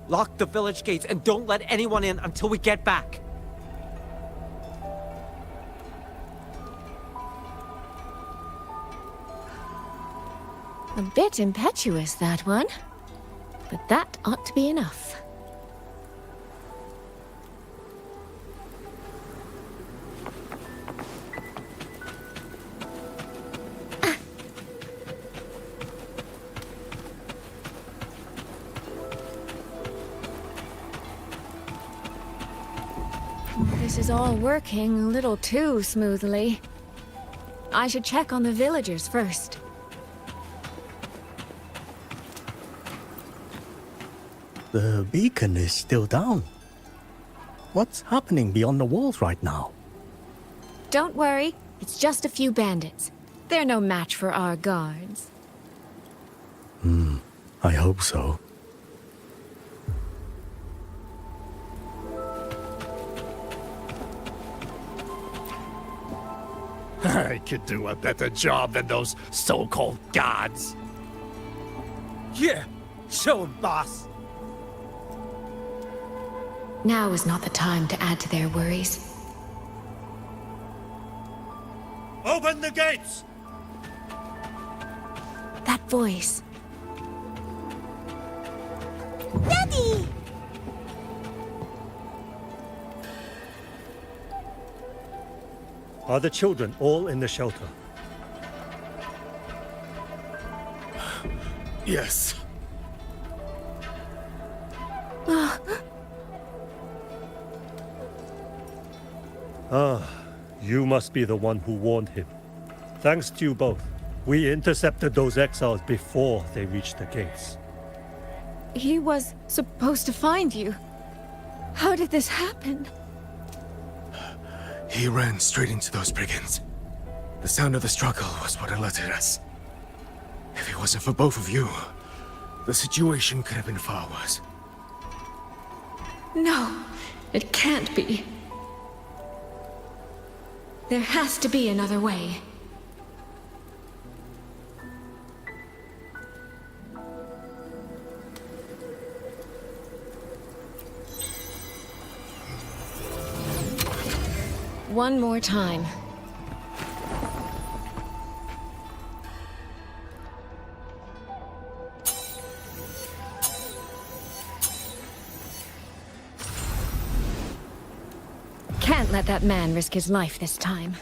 Lock the village gates and don't let anyone in until we get back. A bit impetuous, that one. But that ought to be enough. This is all working a little too smoothly. I should check on the villagers first. The beacon is still down. What's happening beyond the walls right now? Don't worry, it's just a few bandits. They're no match for our guards. I hope so. I could do a better job than those so-called gods. Yeah, show 'em, boss. Now is not the time to add to their worries. Open the gates! That voice. Daddy! Are the children all in the shelter? Yes. You must be the one who warned him. Thanks to you both, we intercepted those exiles before they reached the gates. He was supposed to find you. How did this happen? He ran straight into those brigands. The sound of the struggle was what alerted us. If it wasn't for both of you, the situation could have been far worse. No, it can't be. There has to be another way. One more time. Can't let that man risk his life this time.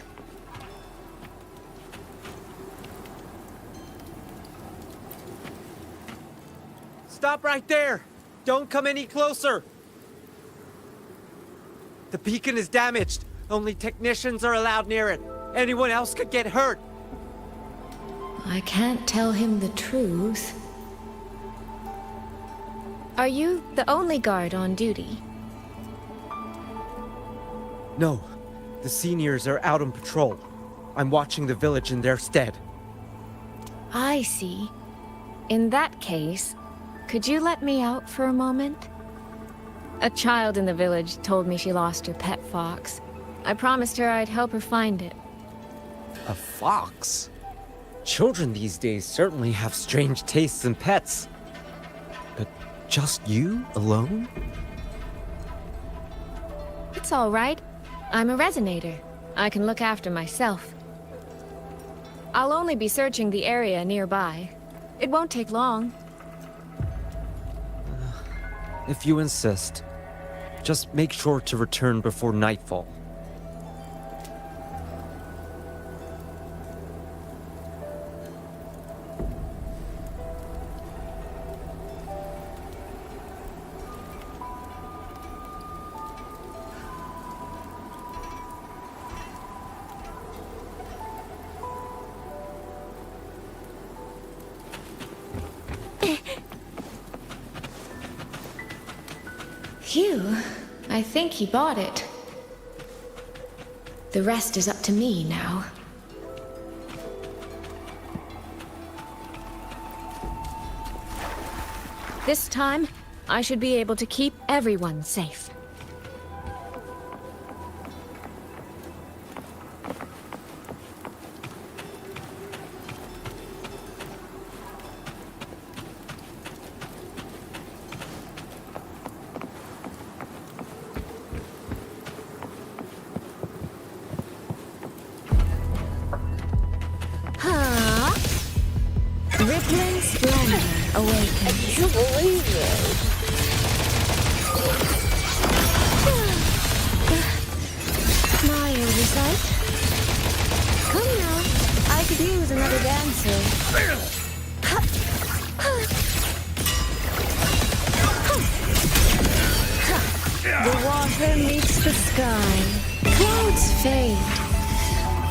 Stop right there! Don't come any closer! The beacon is damaged. Only technicians are allowed near it. Anyone else could get hurt. I can't tell him the truth. Are you the only guard on duty? No, the seniors are out on patrol. I'm watching the village in their stead. I see. In that case, could you let me out for a moment? A child in the village told me she lost her pet fox. I promised her I'd help her find it. A fox? Children these days certainly have strange tastes in pets. But just you alone? It's all right. I'm a resonator. I can look after myself. I'll only be searching the area nearby. It won't take long. If you insist. Just make sure to return before nightfall. Phew, I think he bought it. The rest is up to me now. This time, I should be able to keep everyone safe. Rippling splendor awakens. I can't believe it. My oversight. Come now. I could use another dancer. The water meets the sky. Clouds fade.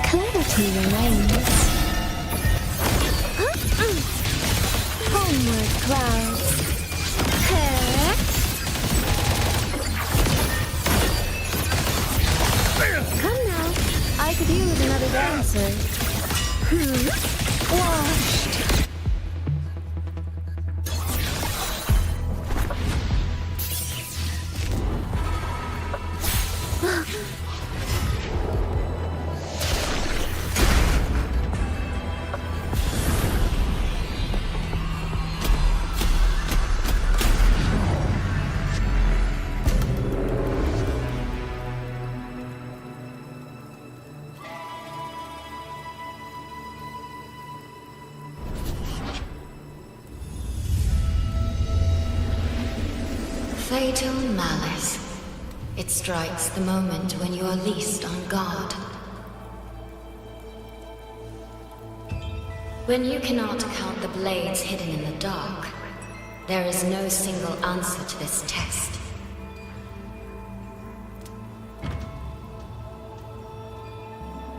Clarity remains. Homeward clouds. Come now. I could use another dancer. Washed. Fatal malice. It strikes the moment when you are least on guard. When you cannot count the blades hidden in the dark, there is no single answer to this test.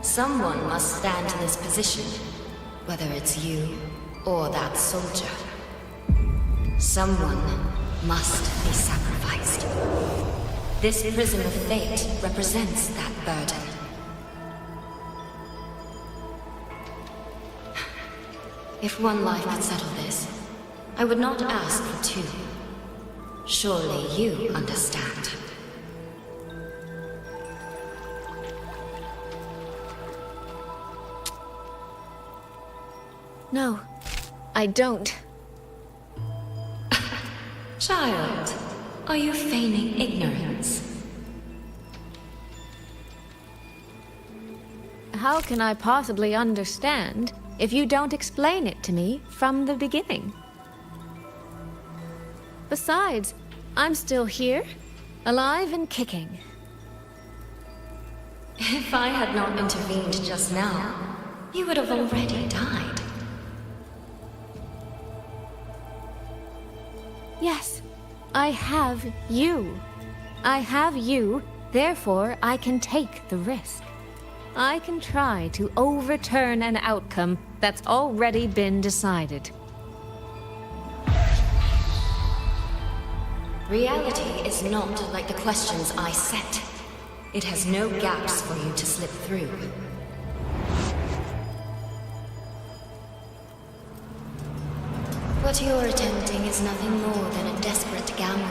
Someone must stand in this position, whether it's you or that soldier. Someone must be sacrificed. This prism of fate represents that burden. If one life could settle this, I would not ask for two. Surely you understand. No, I don't. Child, are you feigning ignorance? How can I possibly understand if you don't explain it to me from the beginning? Besides, I'm still here, alive and kicking. If I had not intervened just now, you would have already died. Yes, I have you. I have you, therefore I can take the risk. I can try to overturn an outcome that's already been decided. Reality is not like the questions I set. It has no gaps for you to slip through. What you're attempting is nothing more than a desperate gamble.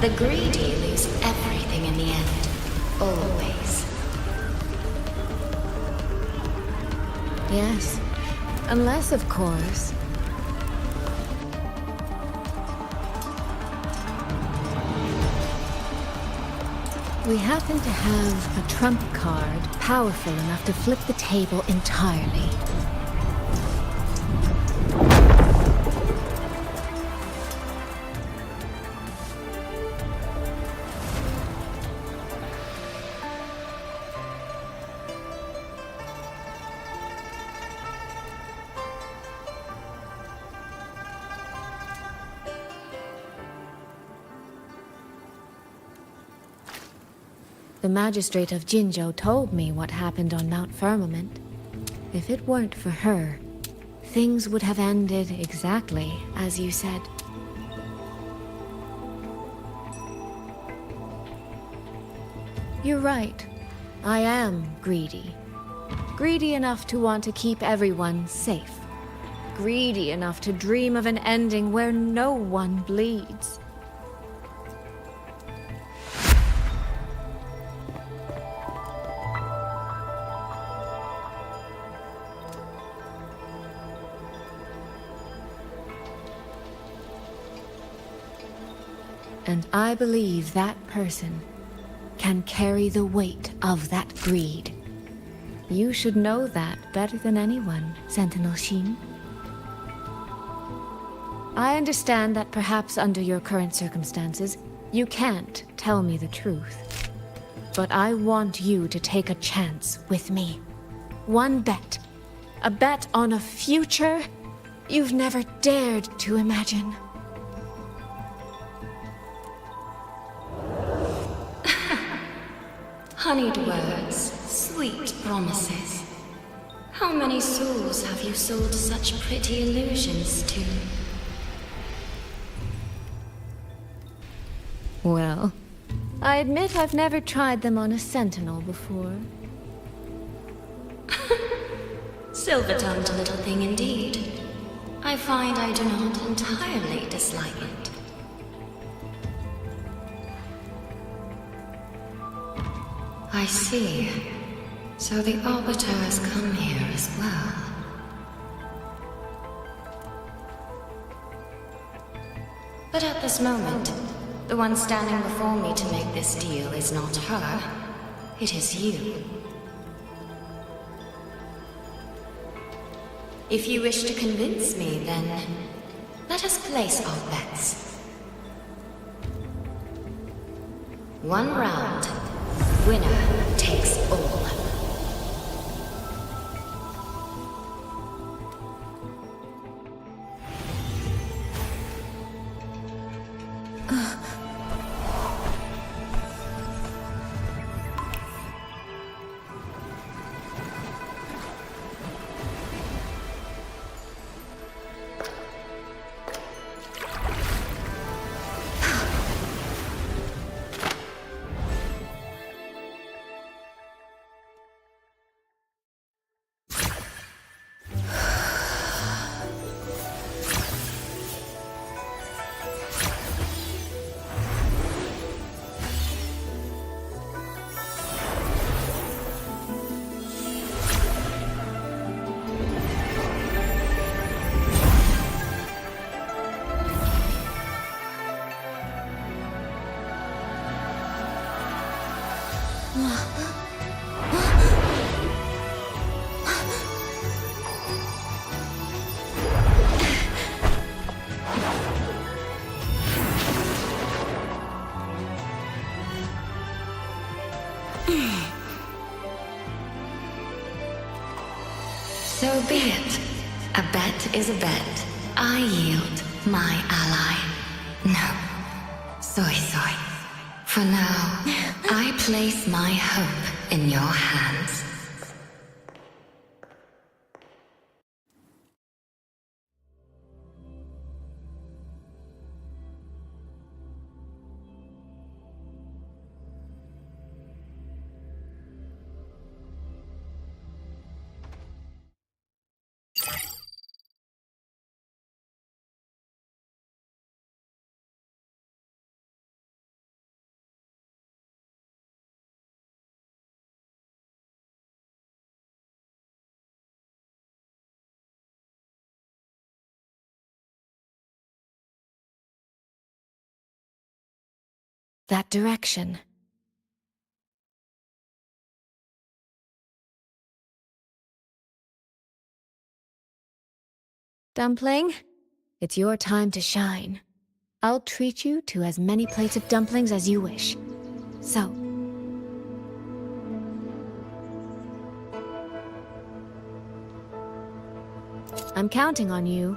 The greedy lose everything in the end. Always. Yes. Unless, of course... we happen to have a trump card powerful enough to flip the table entirely. The magistrate of Jinzhou told me what happened on Mount Firmament. If it weren't for her, things would have ended exactly as you said. You're right. I am greedy. Greedy enough to want to keep everyone safe. Greedy enough to dream of an ending where no one bleeds. And I believe that person can carry the weight of that greed. You should know that better than anyone, Sentinel Xin. I understand that perhaps under your current circumstances, You can't tell me the truth. But I want you to take a chance with me. One bet. A bet on a future you've never dared to imagine. Honeyed words, sweet promises. How many souls have you sold such pretty illusions to? Well, I admit I've never tried them on a sentinel before. Silver-tongued little thing indeed. I find I do not entirely dislike it. I see. So the Arbiter has come here as well. But at this moment, the one standing before me to make this deal is not her. It is you. If you wish to convince me, then let us place our bets. One round. Winner takes all. So be it. A bet is a bet. I yield my ally. No. Soy. For now, I place my hope in your hands. That direction. Dumpling, it's your time to shine. I'll treat you to as many plates of dumplings as you wish. So, I'm counting on you.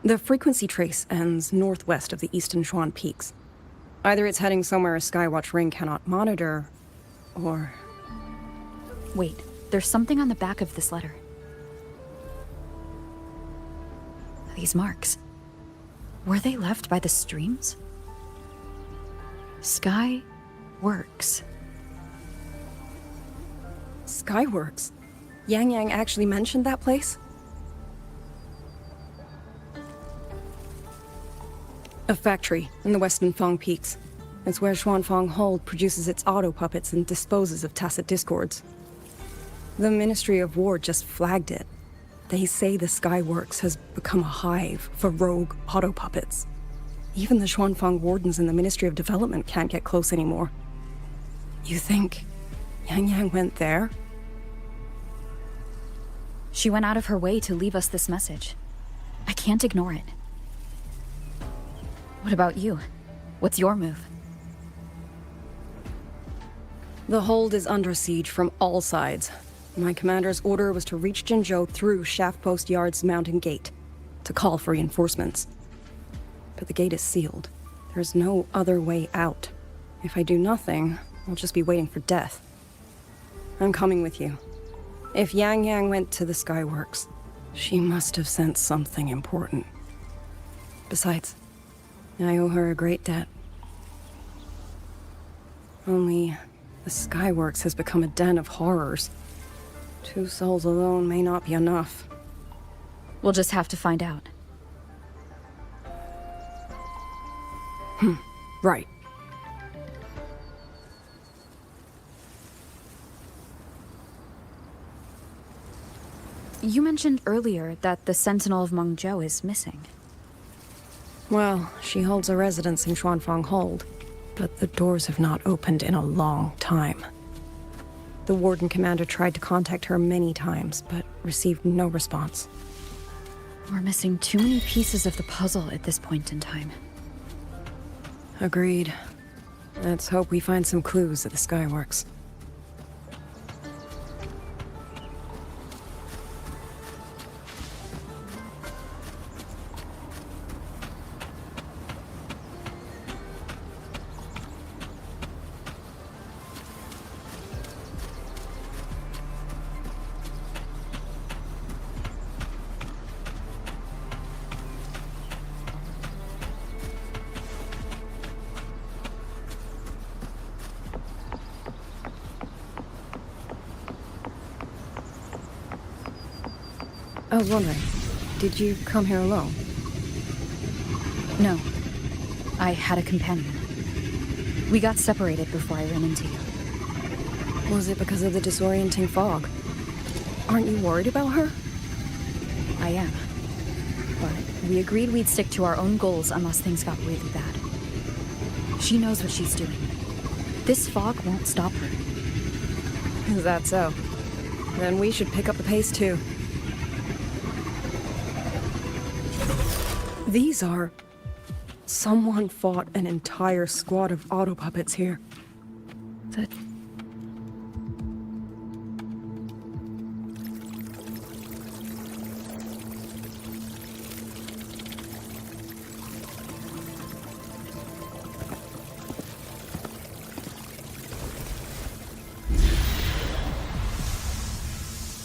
The frequency trace ends northwest of the Eastern Shuan Peaks. Either it's heading somewhere a Skywatch ring cannot monitor, or... Wait, there's something on the back of this letter. These marks. Were they left by the streams? Sky Works. Skyworks? Yang Yang actually mentioned that place? A factory in the Western Fang Peaks. It's where Xuanfang Hold produces its auto puppets and disposes of Tacit Discords. The Ministry of War just flagged it. They say the Skyworks has become a hive for rogue auto puppets. Even the Xuanfang wardens in the Ministry of Development can't get close anymore. You think Yang Yang went there? She went out of her way to leave us this message. I can't ignore it. What about you? What's your move? The hold is under siege from all sides. My commander's order was to reach Jinzhou through Shaft Post Yard's mountain gate, to call for reinforcements. But the gate is sealed. There's no other way out. If I do nothing, I'll just be waiting for death. I'm coming with you. If Yang Yang went to the Skyworks, she must have sent something important. Besides, I owe her a great debt. Only, the Skyworks has become a den of horrors. 2 souls alone may not be enough. We'll just have to find out. Right. You mentioned earlier that the Sentinel of Mengzhou is missing. Well, she holds a residence in Xuanfang Hold, but the doors have not opened in a long time. The Warden Commander tried to contact her many times, but received no response. We're missing too many pieces of the puzzle at this point in time. Agreed. Let's hope we find some clues at the Skyworks. I was wondering, did you come here alone? No. I had a companion. We got separated before I ran into you. Was it because of the disorienting fog? Aren't you worried about her? I am. But we agreed we'd stick to our own goals unless things got really bad. She knows what she's doing. This fog won't stop her. Is that so? Then we should pick up the pace too. These are... Someone fought an entire squad of auto puppets here. That...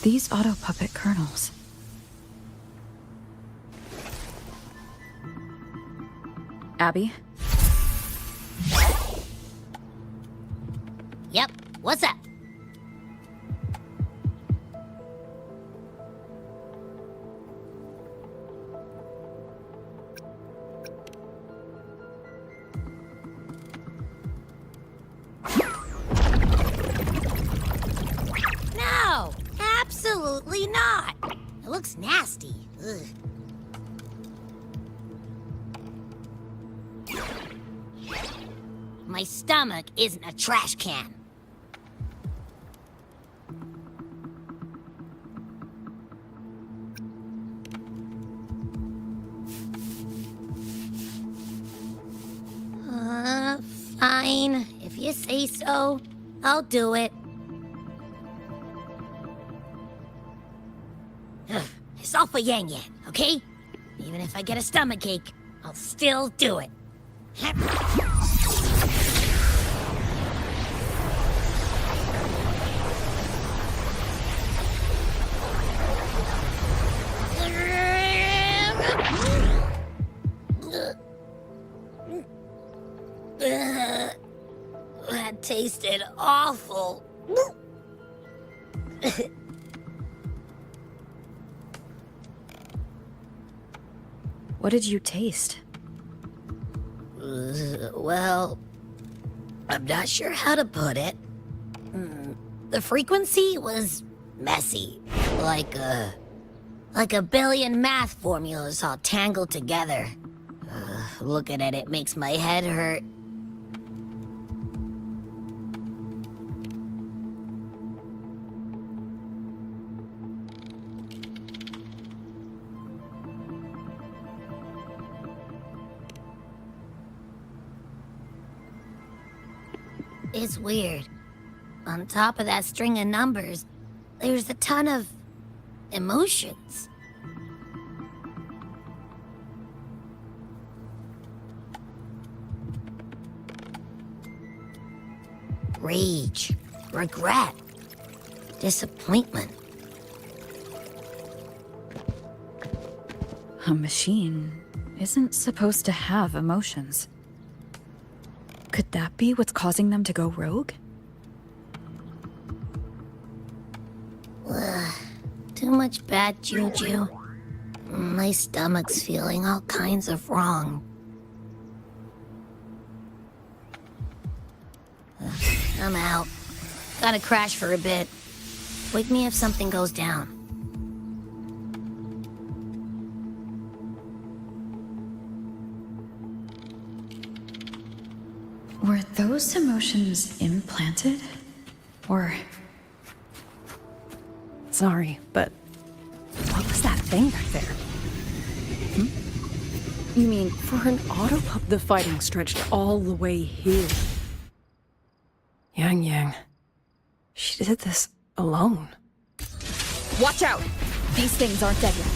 These auto puppet colonels. Abby? Yep, what's up? No, absolutely not. It looks nasty. Ugh. My stomach isn't a trash can. Fine. If you say so, I'll do it. It's all for Yang Yang, okay? Even if I get a stomachache, I'll still do it. tasted awful. What did you taste? Well, I'm not sure how to put it. The frequency was messy, like a billion math formulas all tangled together. Looking at it makes my head hurt. It's weird. On top of that string of numbers, there's a ton of emotions. Rage, regret, disappointment. A machine isn't supposed to have emotions. Could that be what's causing them to go rogue? Too much bad juju. My stomach's feeling all kinds of wrong. I'm out. Gotta crash for a bit. Wake me if something goes down. Were those emotions implanted? Or... Sorry, but what was that thing back there? You mean, for an autopup, the fighting stretched all the way here. Yang. She did this alone. Watch out! These things aren't dead yet.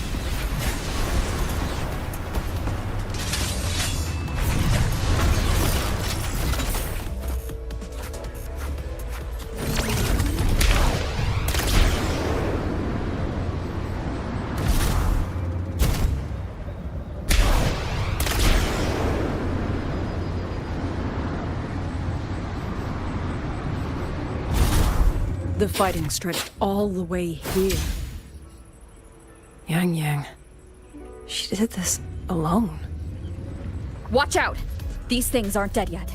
The fighting stretched all the way here. Yang. She did this alone. Watch out! These things aren't dead yet.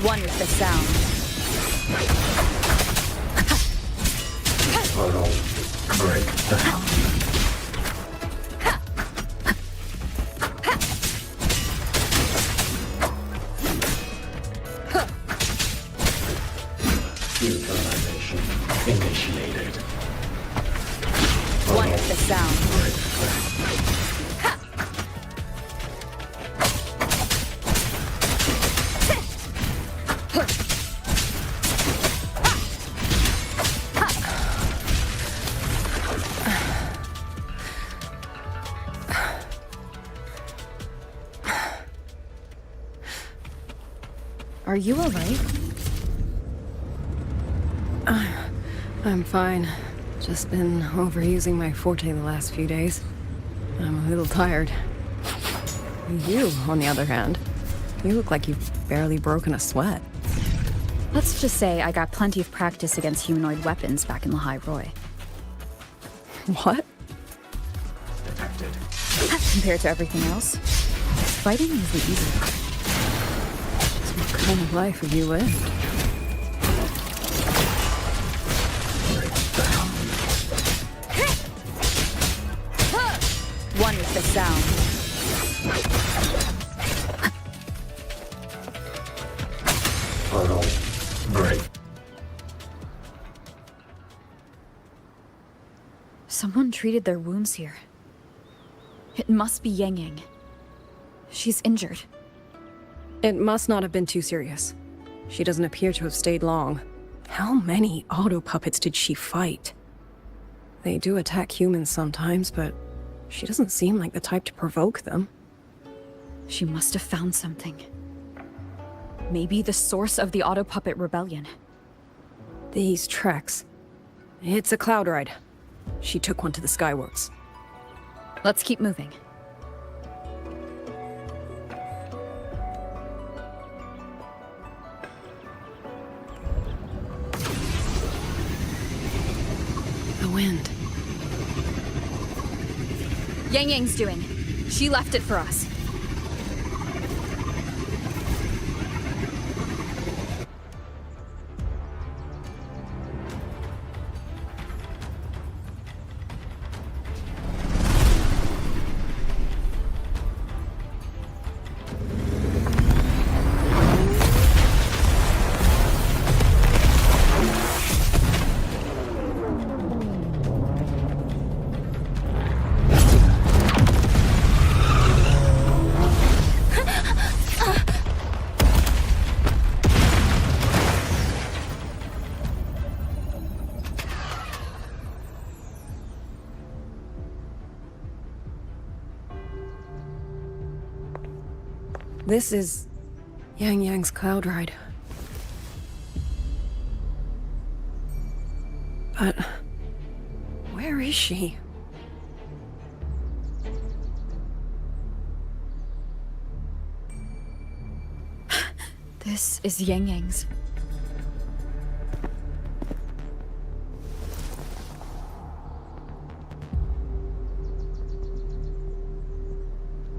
One with the sound. Break down. Neutralization initiated. One with the sound. Are you alright? I'm fine. Just been overusing my forte the last few days. I'm a little tired. You, on the other hand, you look like you've barely broken a sweat. Let's just say I got plenty of practice against humanoid weapons back in the High Roy. What? Detected. Compared to everything else, fighting is the easy part. So what kind of life have you lived? One with the sound. Funnel break. Someone treated their wounds here. It must be Yang Yang. She's injured. It must not have been too serious. She doesn't appear to have stayed long. How many auto puppets did she fight? They do attack humans sometimes, but she doesn't seem like the type to provoke them. She must have found something. Maybe the source of the auto puppet rebellion. These treks. It's a cloud ride. She took one to the Skyworks. Let's keep moving. The wind. Yang Yang's doing. She left it for us. This is Yang Yang's cloud ride. But where is she? This is Yang Yang's.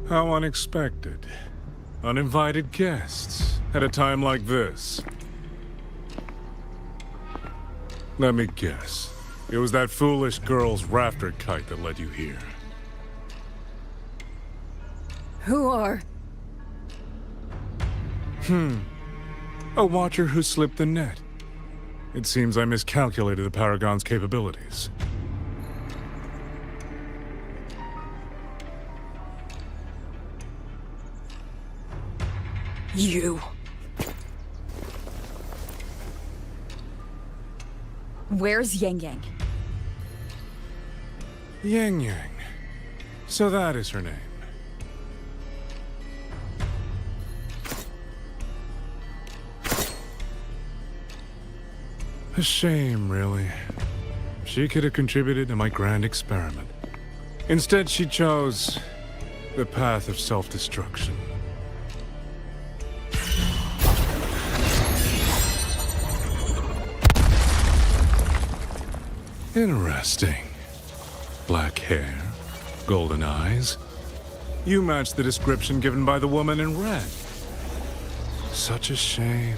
How unexpected. Uninvited guests at a time like this. Let me guess. It was that foolish girl's rafter kite that led you here. Who are? A watcher who slipped the net. It seems I miscalculated the Paragon's capabilities. You. Where's Yang Yang? Yang Yang. So that is her name. A shame, really. She could have contributed to my grand experiment. Instead, she chose the path of self-destruction. Interesting. Black hair, golden eyes. You match the description given by the woman in red. Such a shame.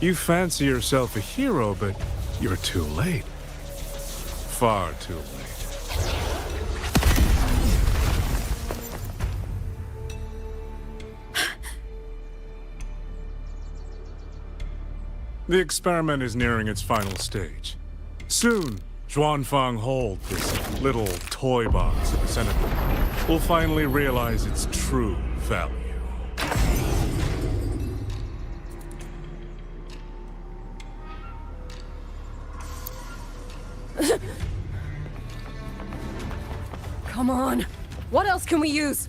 You fancy yourself a hero, but you're too late. Far too late. The experiment is nearing its final stage. Soon, Xuanfang Hold, this little toy box at the center, will finally realize its true value. Come on. What else can we use?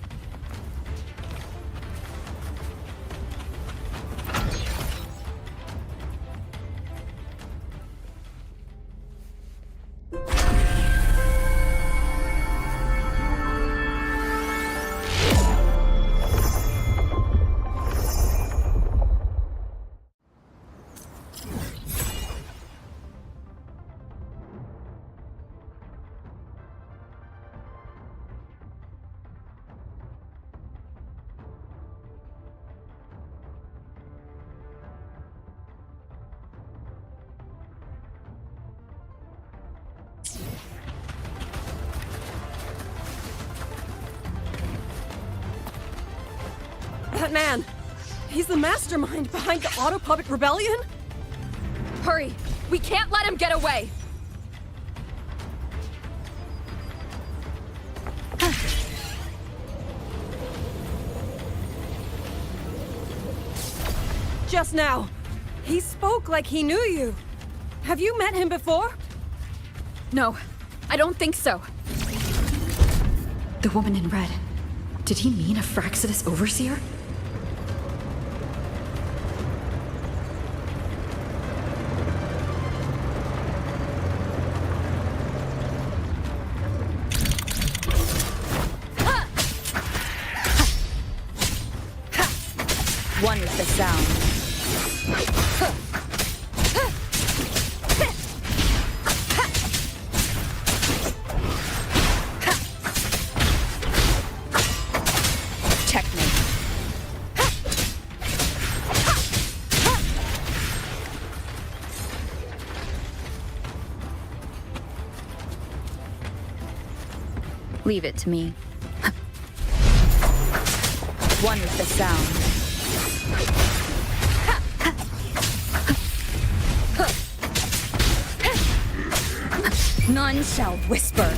That man! He's the mastermind behind the Autopuppet Rebellion? Hurry! We can't let him get away! Just now, he spoke like he knew you. Have you met him before? No, I don't think so. The woman in red. Did he mean a Fraxidus overseer? Leave it to me. One with the sound. None shall whisper.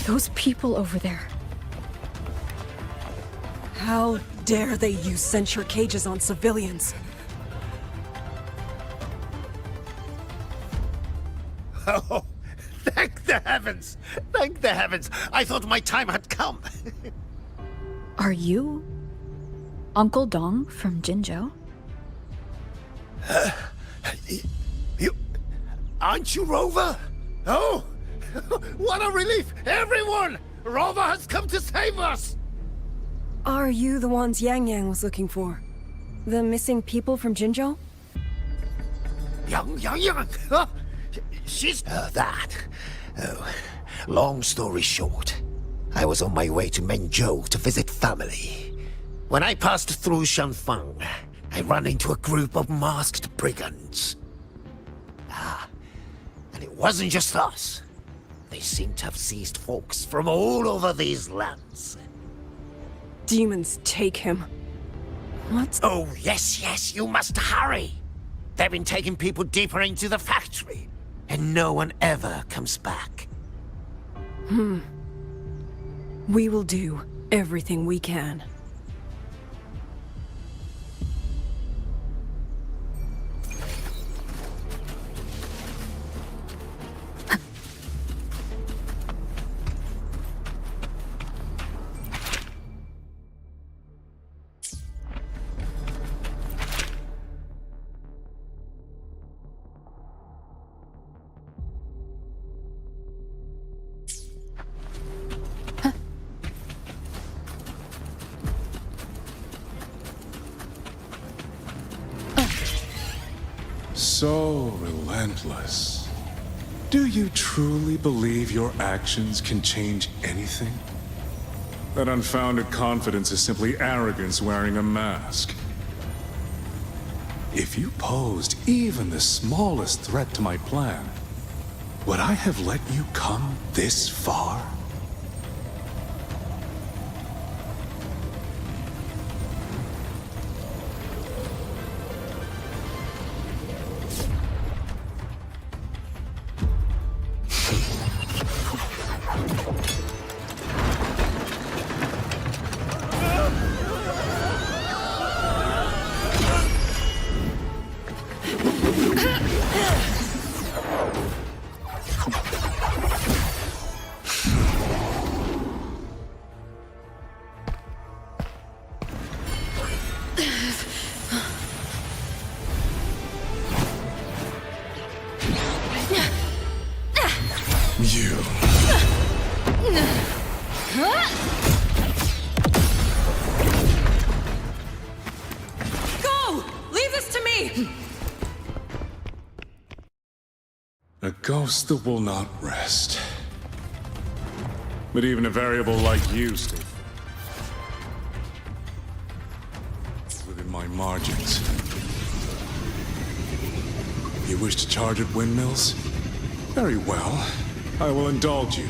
Those people over there. How dare they use censure cages on civilians? Oh, thank the heavens! Thank the heavens! I thought my time had come. Are you Uncle Dong from Jinzhou? You... Aren't you Rover? Oh! What a relief! Everyone! Rover has come to save us! Are you the ones Yang Yang was looking for? The missing people from Jinzhou? Yang? Huh? She's... that. Oh, long story short, I was on my way to Menzhou to visit family. When I passed through Shanfeng, I ran into a group of masked brigands. And it wasn't just us. They seem to have seized folks from all over these lands. Demons take him. What? Oh, yes, you must hurry. They've been taking people deeper into the factory, and no one ever comes back. We will do everything we can. So relentless. Do you truly believe your actions can change anything? That unfounded confidence is simply arrogance wearing a mask. If you posed even the smallest threat to my plan, would I have let you come this far? Go! Leave this to me! A ghost that will not rest. But even a variable like you stay within my margins. You wish to charge at windmills? Very well. I will indulge you.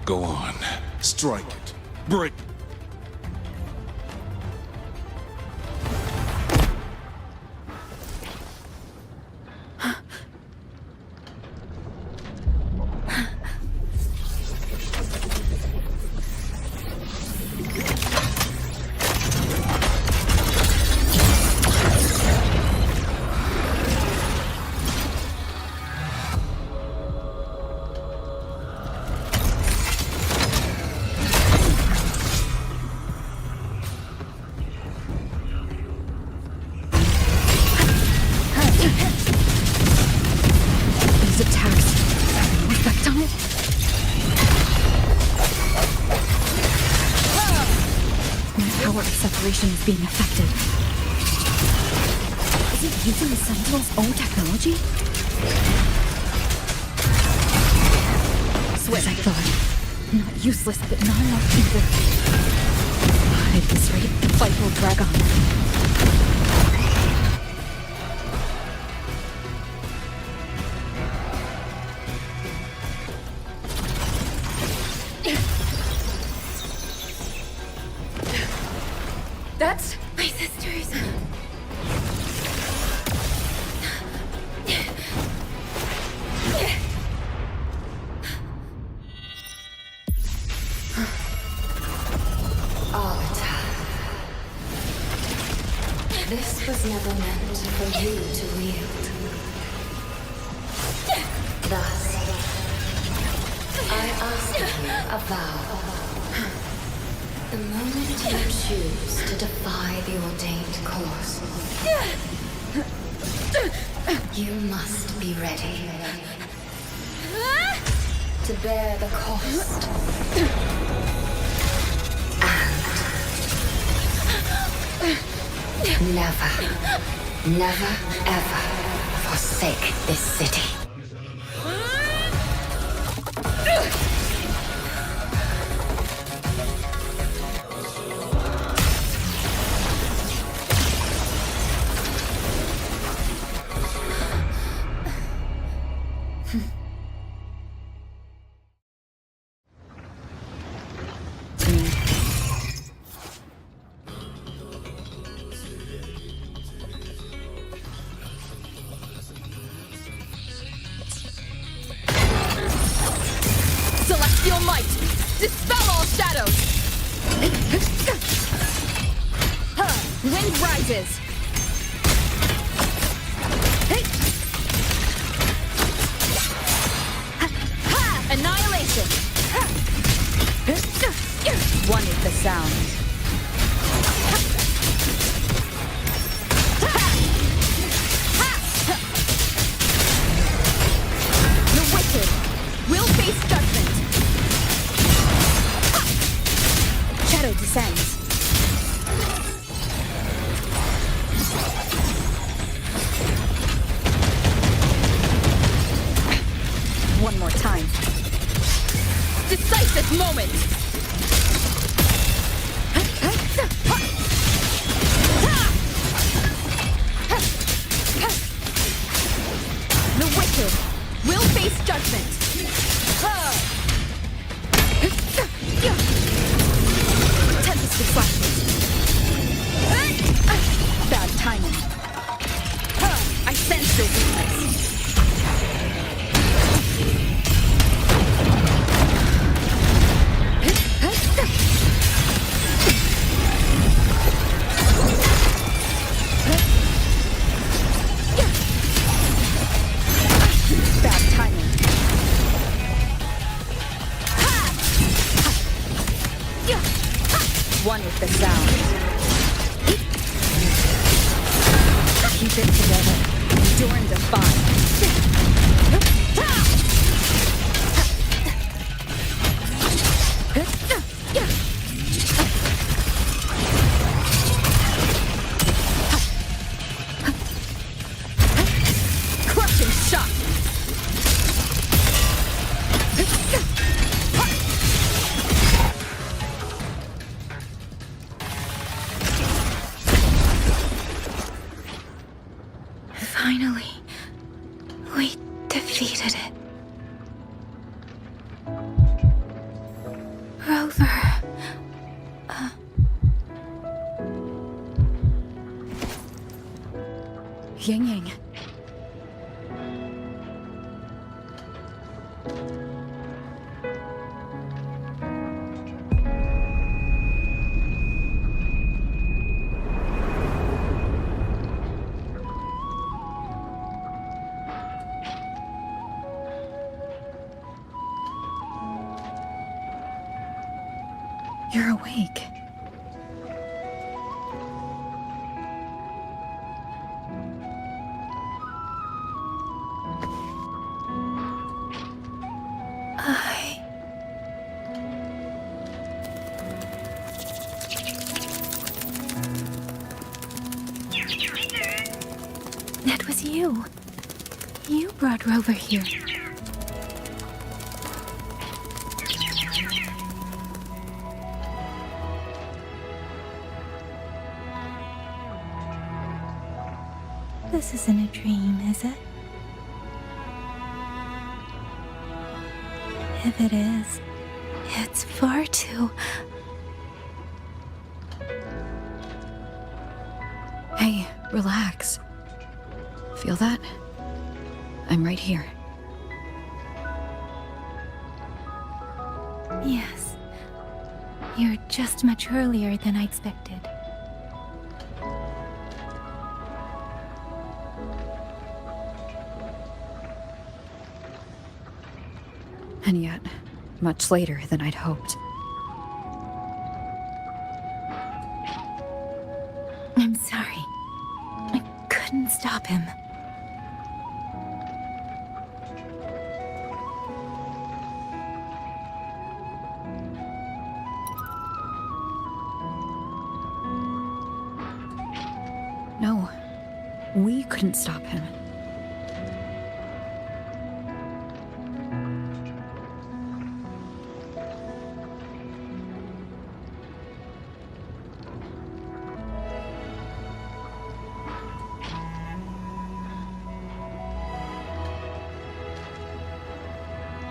Go on. Strike it. Break. Is being affected. Is it using the Sentinel's own technology? As I thought. Not useless, but not enough either. At this rate, the fight will drag on. That's my sisters. This was never meant for you to wield. Thus, I ask of you a vow. The moment you choose to defy the ordained course, you must be ready to bear the cost. Never, ever forsake this city. Celestial might! Dispel all shadows! Wind rises! Annihilation! One is the sound. The wicked will face judgment! Shadow descends. One more time. Decisive moment! The wicked will face judgment! Tempest flashes. Bad timing. I sense your weakness. Bad timing. One with the sound. Keep it together. Endure and defy. Crushing shot! Finally, we defeated it. Rover. Yang Yang. You're awake. That was you. You brought Rover here. This isn't a dream, is it? If it is, it's far too... Hey, relax. Feel that? I'm right here. Yes. You're just much earlier than I expected. And yet, much later than I'd hoped. I'm sorry. I couldn't stop him. No, we couldn't stop him.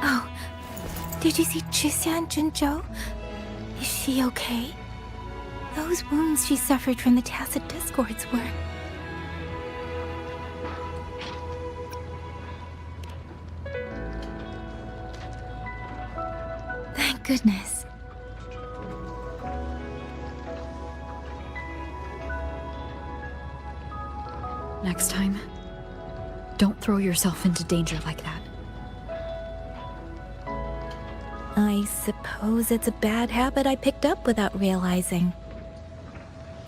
Oh, did you see Chixia and Jinzhou? Is she okay? Those wounds she suffered from the Tacit Discords were... Thank goodness. Next time, don't throw yourself into danger like that. I suppose it's a bad habit I picked up without realizing.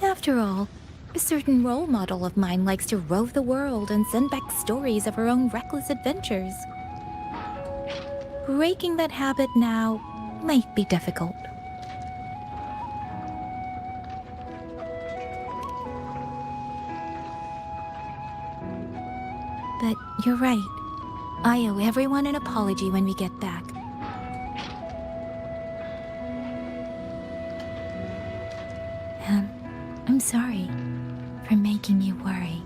After all, a certain role model of mine likes to rove the world and send back stories of her own reckless adventures. Breaking that habit now might be difficult. But you're right. I owe everyone an apology when we get back. And I'm sorry for making you worry.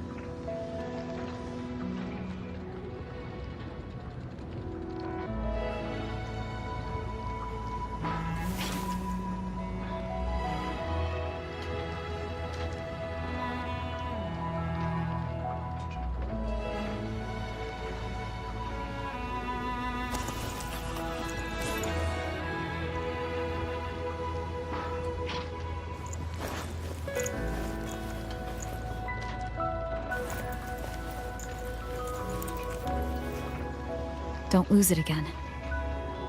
Don't lose it again.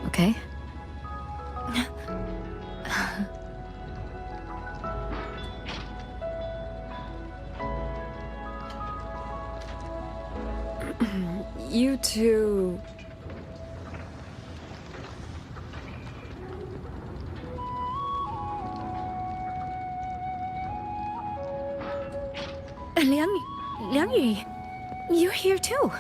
Okay? You two... Liang Yu, you're here too.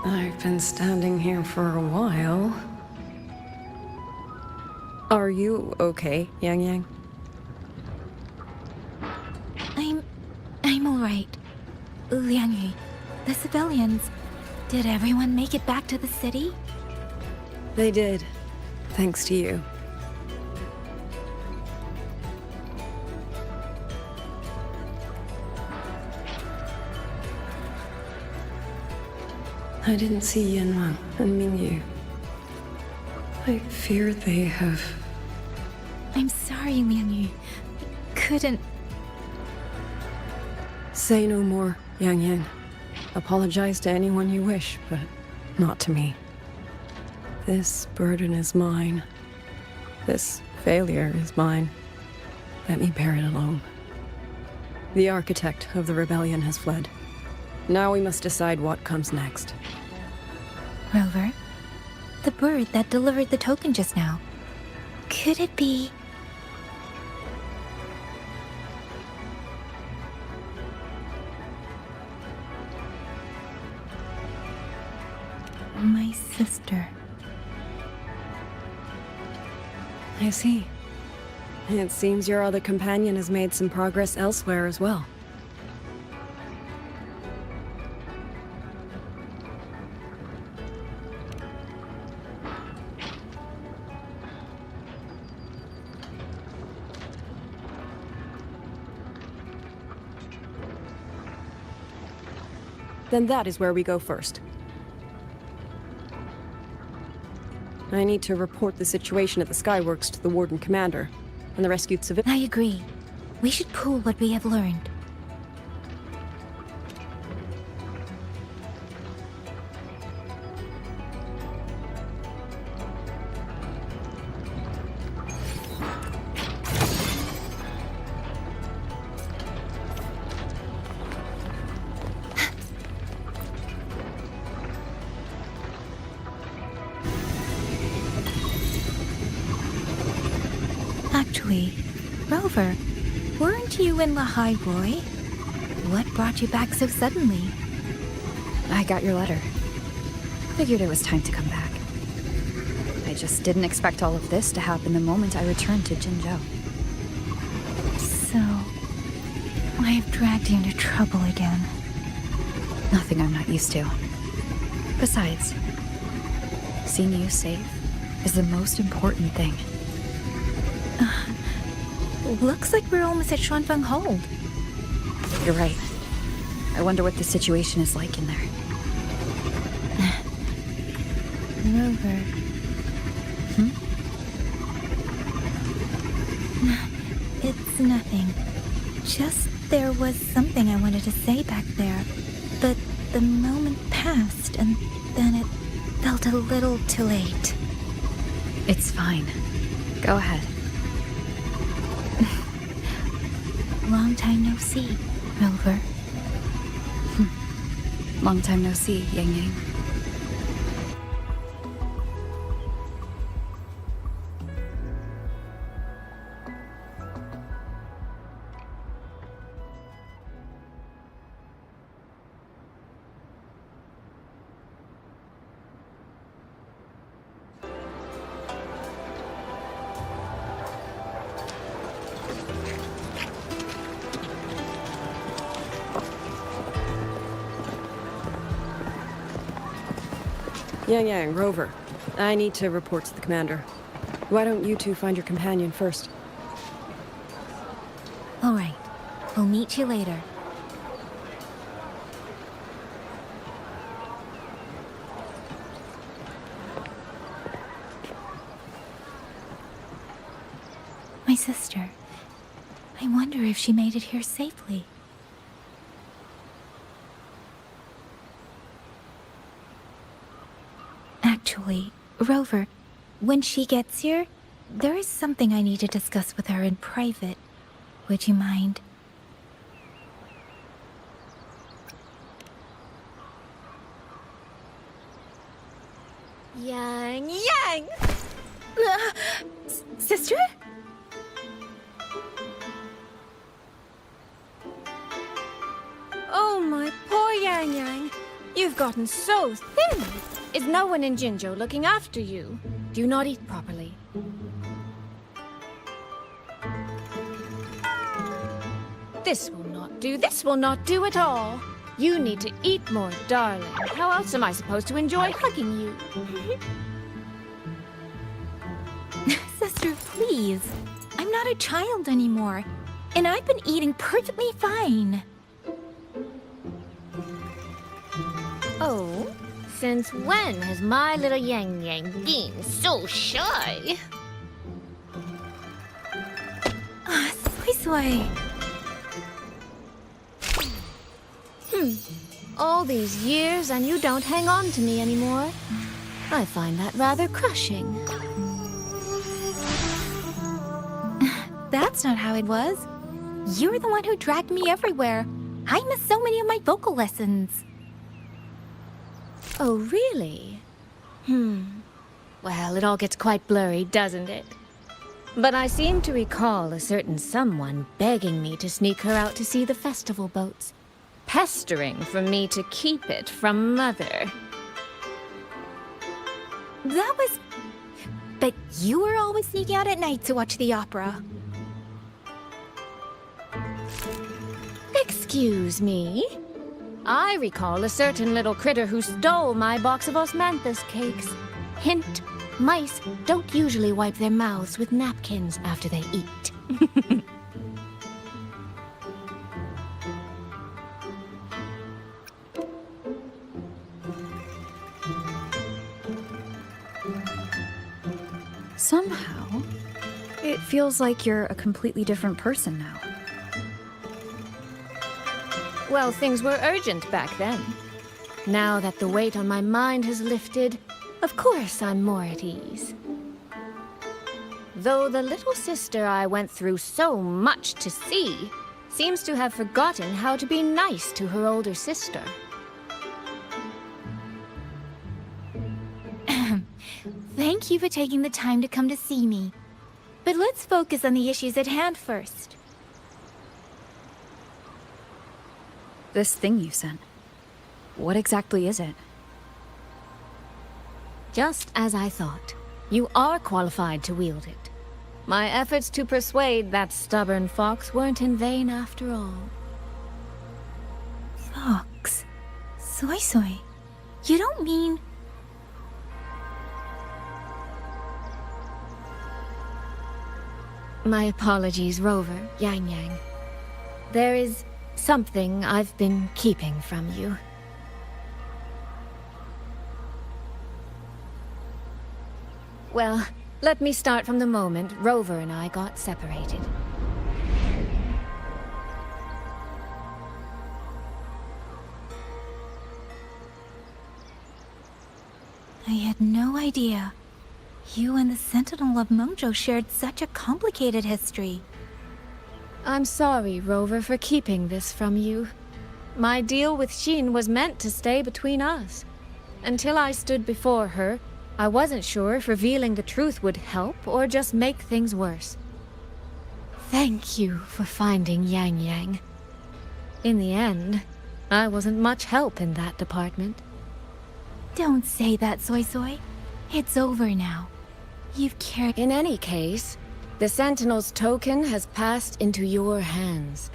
I've been standing here for a while. Are you okay, Yang Yang? I'm alright. Liang Yu, the civilians, did everyone make it back to the city? They did, thanks to you. I didn't see Yanwang and Mingyu. I fear they have... I'm sorry, Liang Yu. Couldn't... Say no more, Yang Yang. Apologize to anyone you wish, but not to me. This burden is mine. This failure is mine. Let me bear it alone. The architect of the rebellion has fled. Now we must decide what comes next. Rover, the bird that delivered the token just now. Could it be... my sister? I see. It seems your other companion has made some progress elsewhere as well. Then that is where we go first. I need to report the situation at the Skyworks to the Warden Commander and the rescued civilians. I agree. We should pool what we have learned. Actually, Rover, weren't you in Lahai Roy? What brought you back so suddenly? I got your letter. Figured it was time to come back. I just didn't expect all of this to happen the moment I returned to Jinzhou. So, I have dragged you into trouble again. Nothing I'm not used to. Besides, seeing you safe is the most important thing. Looks like we're almost at Xuanfeng Hold. You're right. I wonder what the situation is like in there. Rover. It's nothing. Just there was something I wanted to say back there. But the moment passed, and then it felt a little too late. It's fine. Go ahead. Long time no see, Rover. Long time no see, Yang Yang. Yang, Rover. I need to report to the commander. Why don't you two find your companion first? All right. We'll meet you later. My sister. I wonder if she made it here safely. Actually, Rover, when she gets here, there is something I need to discuss with her in private. Would you mind? Yang! Sister? Oh, my poor Yang Yang. You've gotten so thin. Is no one in Jinzhou looking after you? Do you not eat properly? This will not do. This will not do at all. You need to eat more, darling. How else am I supposed to enjoy hugging you? Sister, please. I'm not a child anymore. And I've been eating perfectly fine. Oh? Since when has my little Yang Yang been so shy? Soy. All these years and you don't hang on to me anymore. I find that rather crushing. That's not how it was. You're the one who dragged me everywhere. I missed so many of my vocal lessons. Oh, really? Well, it all gets quite blurry, doesn't it? But I seem to recall a certain someone begging me to sneak her out to see the festival boats, pestering for me to keep it from Mother. That was... But you were always sneaking out at night to watch the opera. Excuse me? I recall a certain little critter who stole my box of osmanthus cakes. Hint, mice don't usually wipe their mouths with napkins after they eat. Somehow, it feels like you're a completely different person now. Well, things were urgent back then. Now that the weight on my mind has lifted, of course I'm more at ease. Though the little sister I went through so much to see seems to have forgotten how to be nice to her older sister. Thank you for taking the time to come to see me. But let's focus on the issues at hand first. This thing you sent. What exactly is it? Just as I thought. You are qualified to wield it. My efforts to persuade that stubborn fox weren't in vain after all. Fox? Soy Soy? You don't mean... My apologies, Rover, Yang Yang. There is something I've been keeping from you. Well, let me start from the moment Rover and I got separated. I had no idea. You and the Sentinel of Mengzhou shared such a complicated history. I'm sorry, Rover, for keeping this from you. My deal with Xin was meant to stay between us. Until I stood before her, I wasn't sure if revealing the truth would help or just make things worse. Thank you for finding Yang Yang. In the end, I wasn't much help in that department. Don't say that, Soy Soy. It's over now. You've carried... In any case, the Sentinel's token has passed into your hands.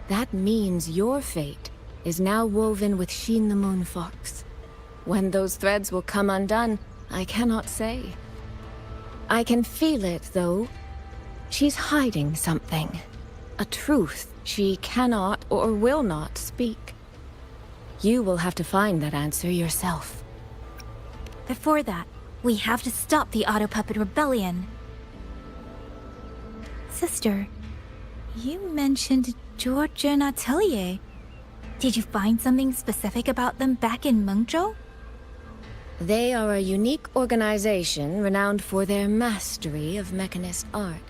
That means your fate is now woven with Xin the Moon Fox. When those threads will come undone, I cannot say. I can feel it, though. She's hiding something. A truth she cannot or will not speak. You will have to find that answer yourself. Before that, we have to stop the Auto Puppet Rebellion. Sister, you mentioned George and Atelier. Did you find something specific about them back in Mengzhou? They are a unique organization renowned for their mastery of mechanist art.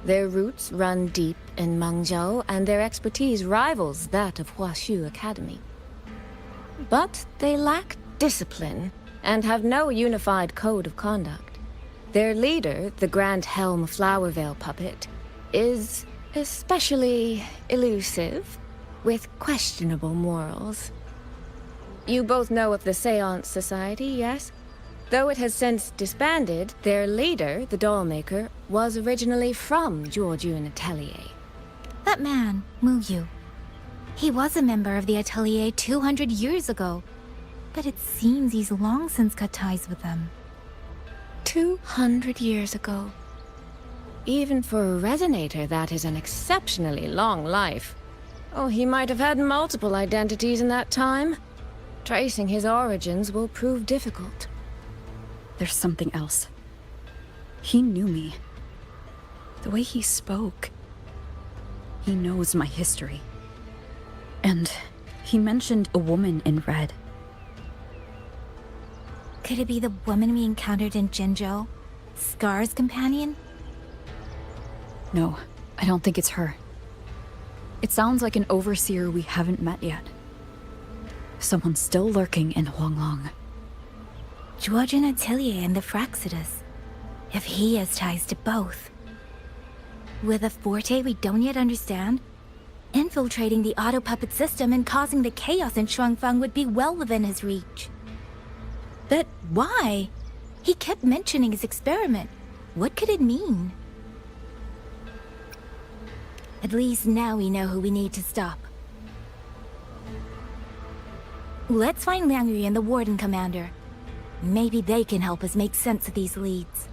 Their roots run deep in Mengzhou, and their expertise rivals that of Huashu Academy. But they lack discipline and have no unified code of conduct. Their leader, the Grand Helm Flowervale puppet, is especially elusive, with questionable morals. You both know of the Seance Society, yes? Though it has since disbanded, their leader, the Dollmaker, was originally from Georgian Atelier. That man, Mu Yu. He was a member of the Atelier 200 years ago, but it seems he's long since cut ties with them. 200 years ago. Even for a resonator, that is an exceptionally long life. Oh, he might have had multiple identities in that time. Tracing his origins will prove difficult. There's something else. He knew me. The way he spoke. He knows my history. And he mentioned a woman in red. Could it be the woman we encountered in Jinzhou? Scar's companion? No, I don't think it's her. It sounds like an overseer we haven't met yet. Someone still lurking in Huanglong. Georgian Atelier and the Fraxidus. If he has ties to both. With a forte we don't yet understand, infiltrating the Auto Puppet system and causing the chaos in Shuangfang would be well within his reach. But why? He kept mentioning his experiment. What could it mean? At least now we know who we need to stop. Let's find Liang Yu and the Warden Commander. Maybe they can help us make sense of these leads.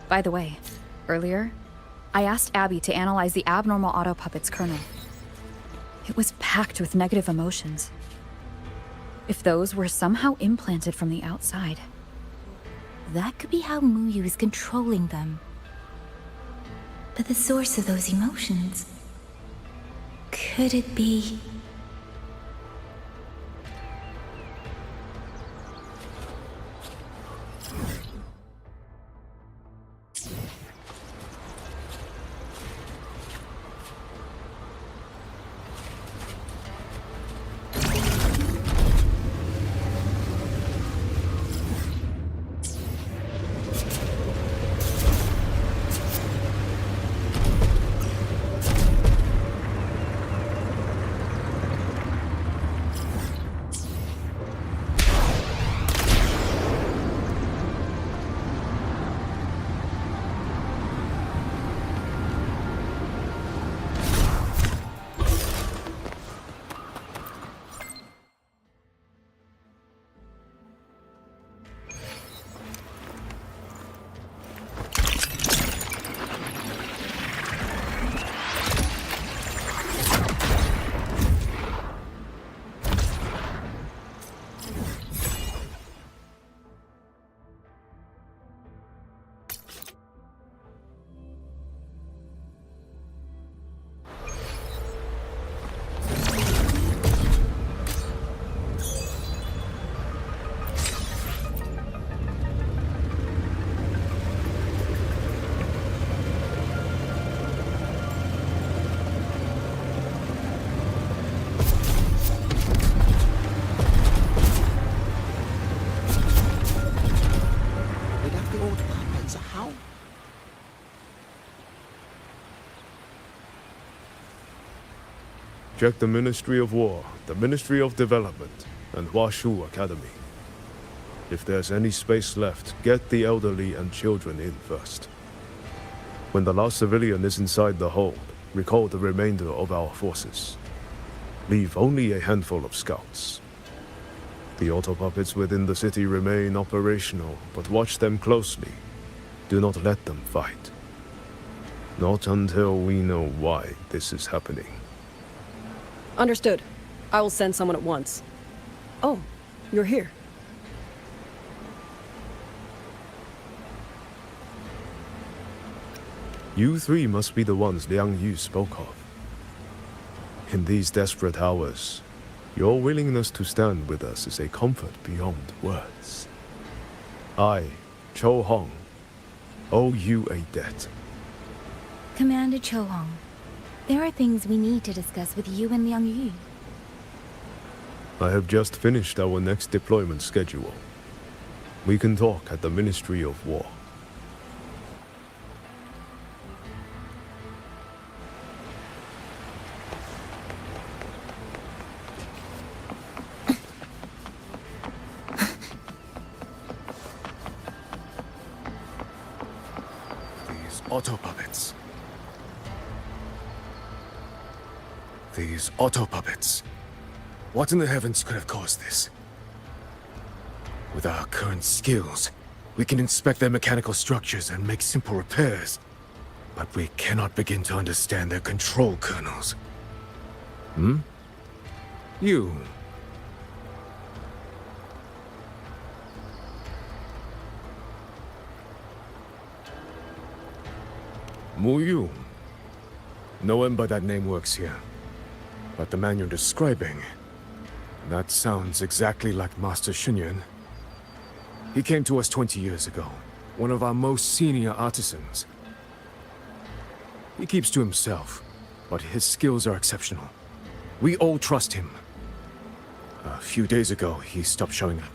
By the way, earlier, I asked Abby to analyze the abnormal auto-puppet's kernel. It was packed with negative emotions. If those were somehow implanted from the outside... That could be how Muyu is controlling them. But the source of those emotions... Could it be... Check the Ministry of War, the Ministry of Development, and Huashu Academy. If there's any space left, get the elderly and children in first. When the last civilian is inside the hold, recall the remainder of our forces. Leave only a handful of scouts. The auto-puppets within the city remain operational, but watch them closely. Do not let them fight. Not until we know why this is happening. Understood. I will send someone at once. Oh, you're here. You three must be the ones Liang Yu spoke of. In these desperate hours, your willingness to stand with us is a comfort beyond words. I, Cho Hong, owe you a debt. Commander Cho Hong, there are things we need to discuss with you and Liang Yu. I have just finished our next deployment schedule. We can talk at the Ministry of War. These auto-puppets. These auto-puppets. What in the heavens could have caused this? With our current skills, we can inspect their mechanical structures and make simple repairs. But we cannot begin to understand their control kernels. Hmm? You. Muyu. No one by that name works here. But the man you're describing... that sounds exactly like Master Xunyan. He came to us 20 years ago. One of our most senior artisans. He keeps to himself, but his skills are exceptional. We all trust him. A few days ago, he stopped showing up.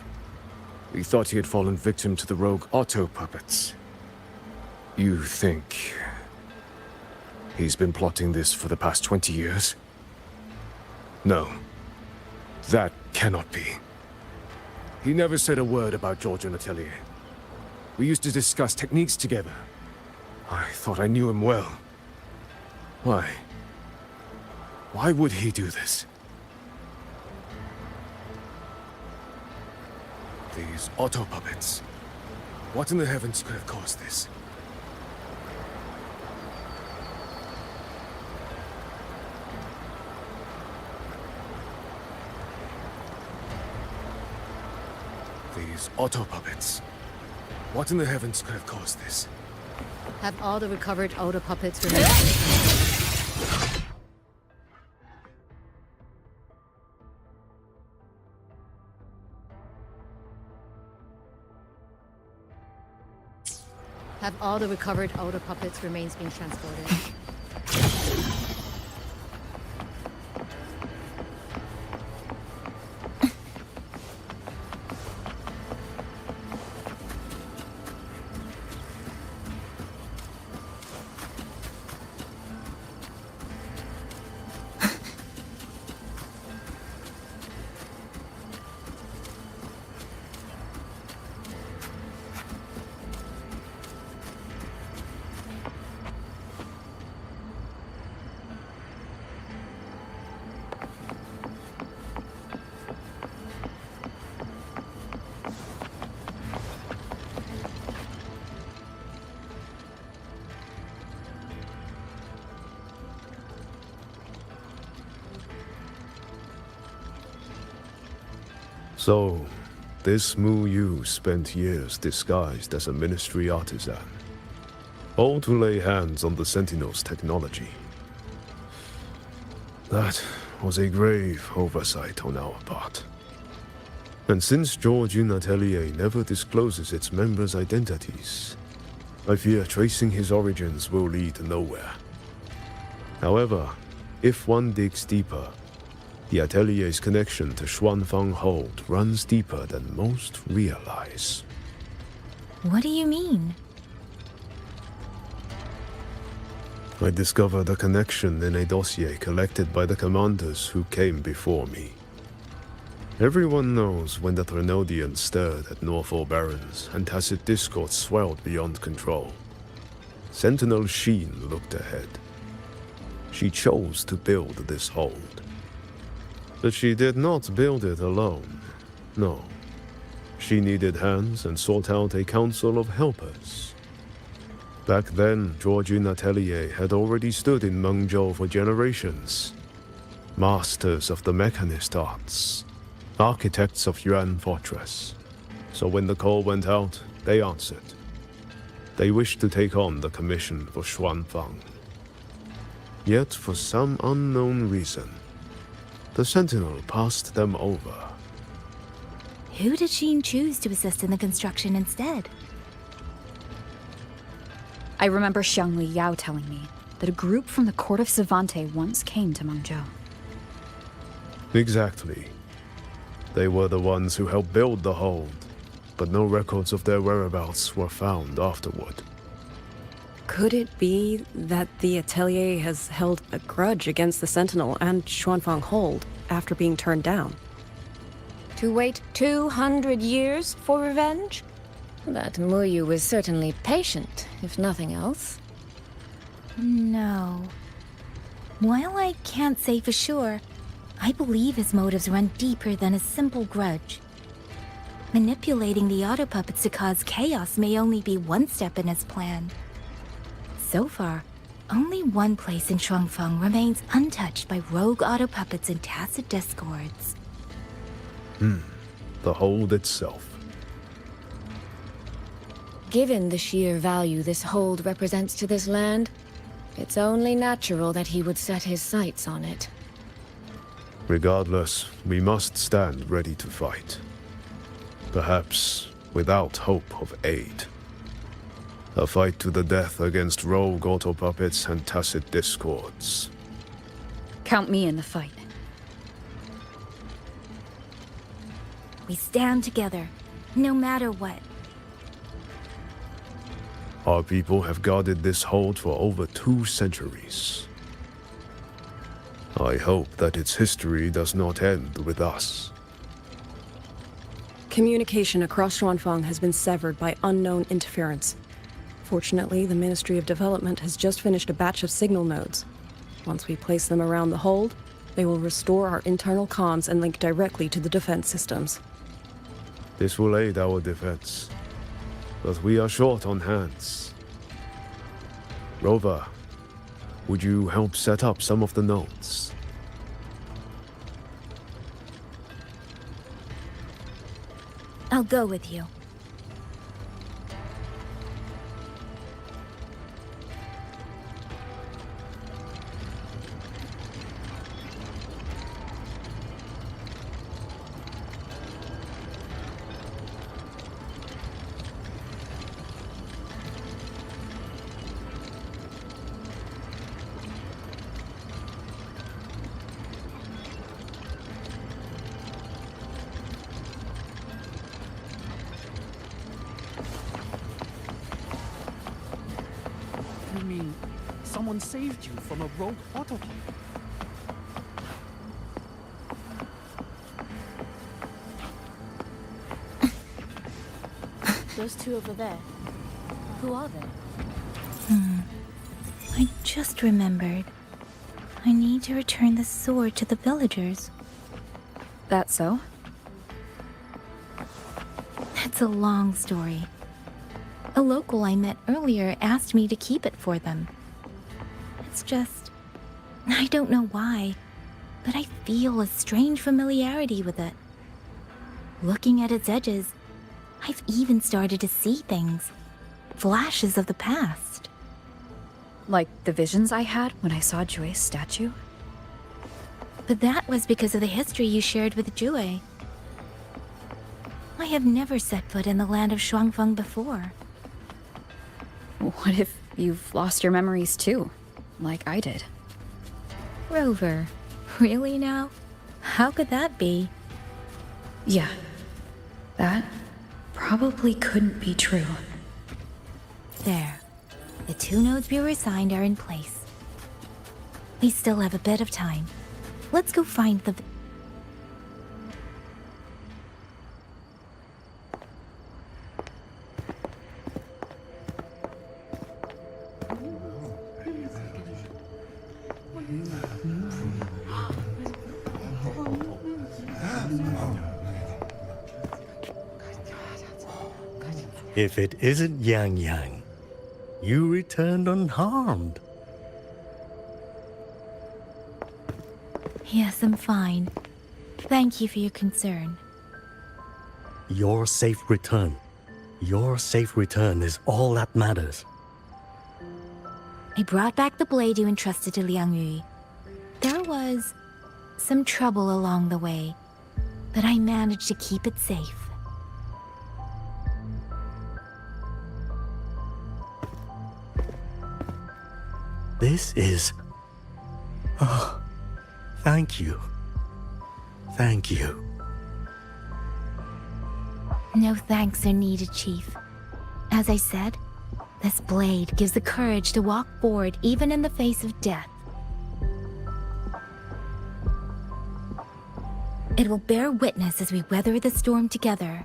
We thought he had fallen victim to the rogue auto-puppets. You think... he's been plotting this for the past 20 years? No. That cannot be. He never said a word about Georgian Atelier. We used to discuss techniques together, I thought I knew him well. Why? Why would he do this? These auto puppets. What in the heavens could have caused this? These auto puppets. What in the heavens could have caused this? Have all the recovered auto puppets remained? Have all the recovered auto puppets remains being transported? So, this Mu Yu spent years disguised as a ministry artisan, all to lay hands on the Sentinel's technology. That was a grave oversight on our part. And since Georgian Atelier never discloses its members' identities, I fear tracing his origins will lead nowhere. However, if one digs deeper, the Atelier's connection to Xuanfang Hold runs deeper than most realize. What do you mean? I discovered a connection in a dossier collected by the commanders who came before me. Everyone knows when the Threnodians stirred at Norfolk Barrens and tacit discord swelled beyond control. Sentinel Sheen looked ahead. She chose to build this hold. But she did not build it alone. No. She needed hands and sought out a council of helpers. Back then, Georgian Atelier had already stood in Mengzhou for generations. Masters of the mechanist arts. Architects of Yuan Fortress. So when the call went out, they answered. They wished to take on the commission for Xuanfang. Yet, for some unknown reason, the Sentinel passed them over. Who did Sheen choose to assist in the construction instead? I remember Xiangli Yao telling me that a group from the court of Savante once came to Mengzhou. Exactly. They were the ones who helped build the hold, but no records of their whereabouts were found afterward. Could it be that the Atelier has held a grudge against the Sentinel and Xuanfang Hold after being turned down? To wait 200 years for revenge? That Muyu was certainly patient, if nothing else. No. While I can't say for sure, I believe his motives run deeper than a simple grudge. Manipulating the auto puppets to cause chaos may only be one step in his plan. So far, only one place in Xuanfang remains untouched by rogue auto puppets and tacit discords. The hold itself. Given the sheer value this hold represents to this land, it's only natural that he would set his sights on it. Regardless, we must stand ready to fight. Perhaps without hope of aid. A fight to the death against rogue auto puppets and tacit discords. Count me in the fight. We stand together, no matter what. Our people have guarded this hold for over 2 centuries. I hope that its history does not end with us. Communication across Xuanfang has been severed by unknown interference. Fortunately, the Ministry of Development has just finished a batch of signal nodes. Once we place them around the hold, they will restore our internal comms and link directly to the defense systems. This will aid our defense. But we are short on hands. Rover, would you help set up some of the nodes? I'll go with you. You mean someone saved you from a rogue autopilot? Those two over there. Who are they? I just remembered. I need to return the sword to the villagers. That so? It's a long story. A local I met earlier asked me to keep it for them. It's just... I don't know why, but I feel a strange familiarity with it. Looking at its edges, I've even started to see things. Flashes of the past. Like the visions I had when I saw Jue's statue? But that was because of the history you shared with Jue. I have never set foot in the land of Shuangfeng before. What if you've lost your memories too, like I did? Rover, really now? How could that be? Yeah, that probably couldn't be true. There. The two nodes we were assigned are in place. We still have a bit of time. Let's go find the... If it isn't Yang Yang, you returned unharmed. Yes, I'm fine. Thank you for your concern. Your safe return. Your safe return is all that matters. I brought back the blade you entrusted to Liang Yu. There was some trouble along the way, but I managed to keep it safe. This is... Oh, thank you. Thank you. No thanks are needed, Chief. As I said, this blade gives the courage to walk forward even in the face of death. It will bear witness as we weather the storm together.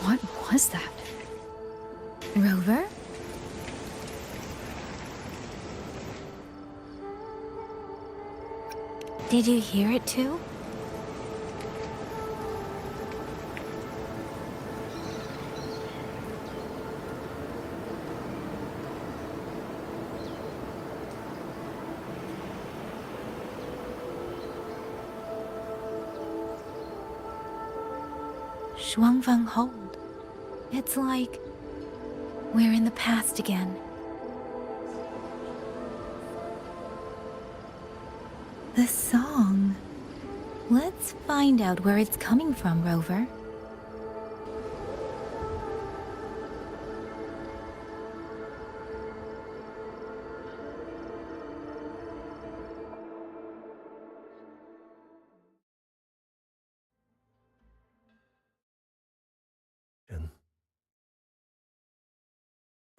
What was that? Rover? Did you hear it too? Shuangfeng hold. It's like we're in the past again. The song. Let's find out where it's coming from, Rover.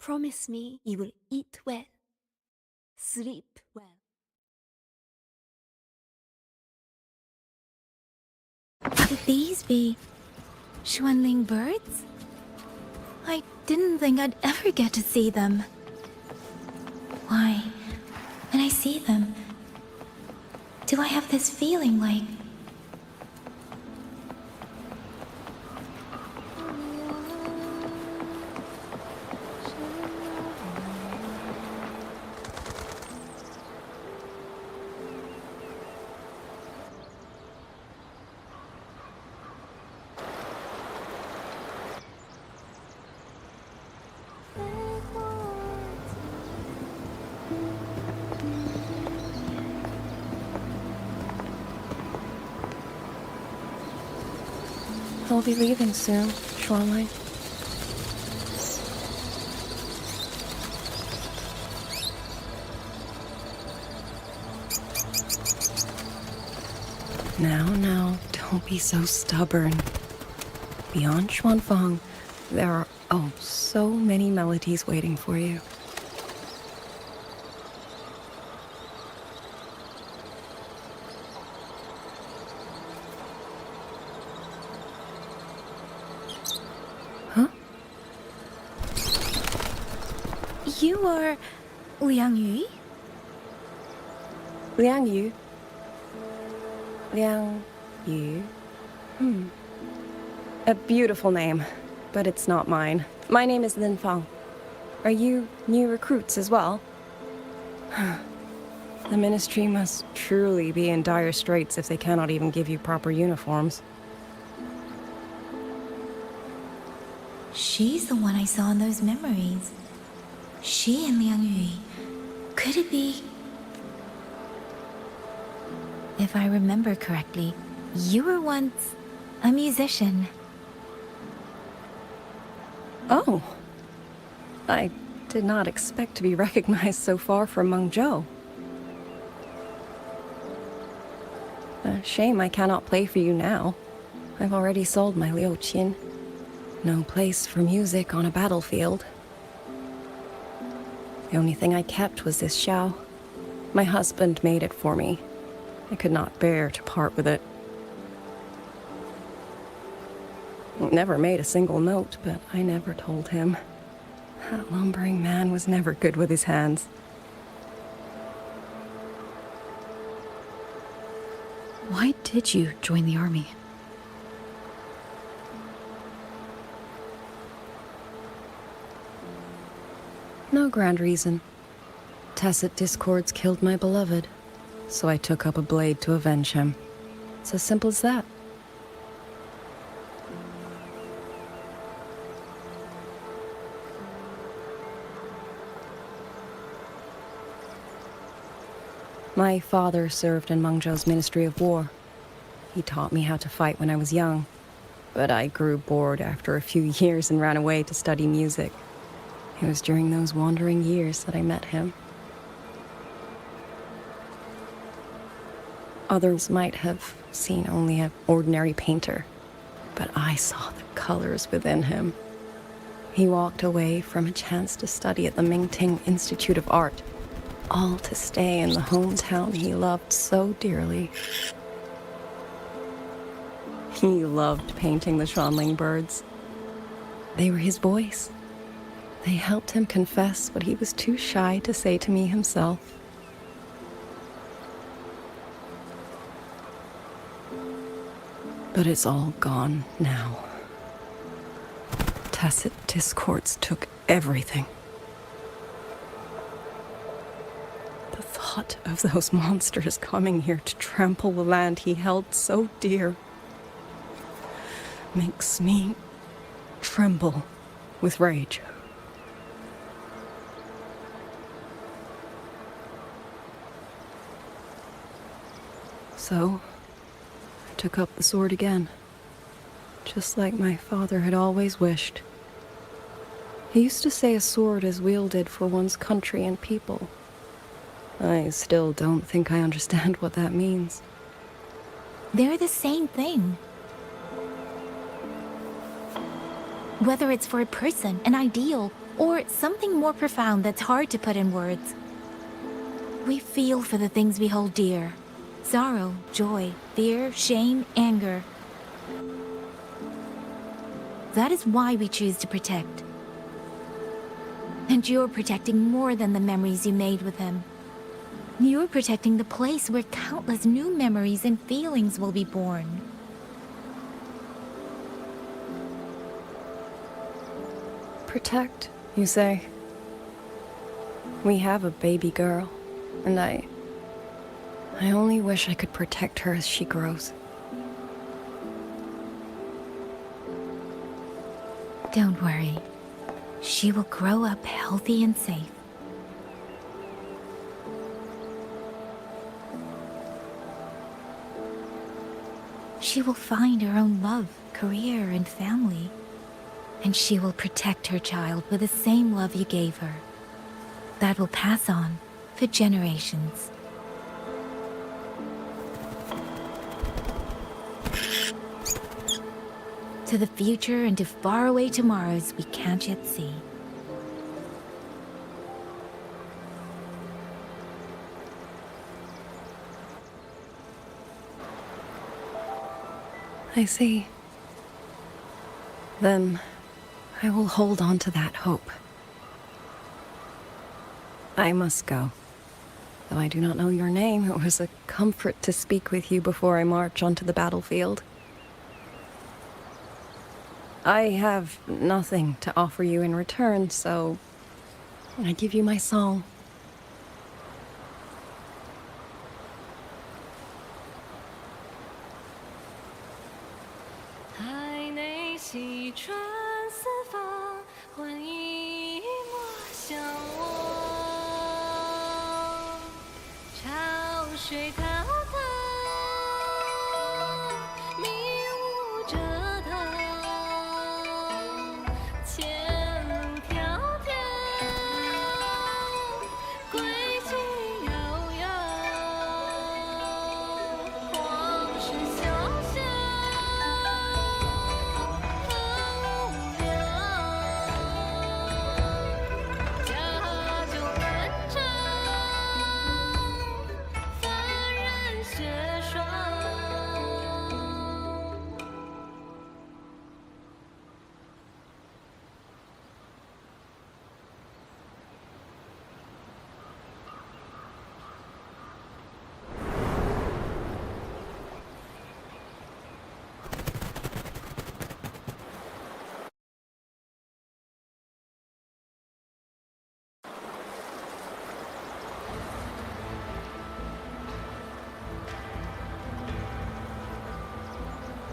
Promise me you will eat well, sleep well. Could these be Xuanling birds? I didn't think I'd ever get to see them. Why, when I see them, do I have this feeling like I'll be leaving soon, Xuanling. Now, don't be so stubborn. Beyond Xuanfang, there are, oh, so many melodies waiting for you. you are Liang Yu? Liang Yu? Liang Yu? A beautiful name, but it's not mine. My name is Lin Fang. Are you new recruits as well? The Ministry must truly be in dire straits if they cannot even give you proper uniforms. She's the one I saw in those memories. She and Liang Yu. Could it be? If I remember correctly, you were once a musician. Oh. I did not expect to be recognized so far from Mengzhou. A shame I cannot play for you now. I've already sold my liuqin. No place for music on a battlefield. The only thing I kept was this xiao. My husband made it for me. I could not bear to part with it. It never made a single note, but I never told him. That lumbering man was never good with his hands. Why did you join the army? No grand reason. Tacit discords killed my beloved, so I took up a blade to avenge him. It's as simple as that. My father served in Mengzhou's Ministry of War. He taught me how to fight when I was young, but I grew bored after a few years and ran away to study music. It was during those wandering years that I met him. Others might have seen only an ordinary painter, but I saw the colors within him. He walked away from a chance to study at the Mingting Institute of Art, all to stay in the hometown he loved so dearly. He loved painting the Xuanling birds. They were his voice. They helped him confess what he was too shy to say to me himself. But it's all gone now. Tacit discords took everything. The thought of those monsters coming here to trample the land he held so dear. makes me tremble with rage. So, I took up the sword again, just like my father had always wished. He used to say a sword is wielded for one's country and people. I still don't think I understand what that means. They're the same thing. Whether it's for a person, an ideal, or something more profound that's hard to put in words. We feel for the things we hold dear. Sorrow, joy, fear, shame, anger. That is why we choose to protect. And you're protecting more than the memories you made with him. You're protecting the place where countless new memories and feelings will be born. Protect, you say? We have a baby girl, and I only wish I could protect her as she grows. Don't worry. She will grow up healthy and safe. She will find her own love, career, and family. And she will protect her child with the same love you gave her. That will pass on for generations. To the future and to faraway tomorrows we can't yet see. I see. Then I will hold on to that hope. I must go. Though I do not know your name, it was a comfort to speak with you before I march onto the battlefield. I have nothing to offer you in return, so I give you my song.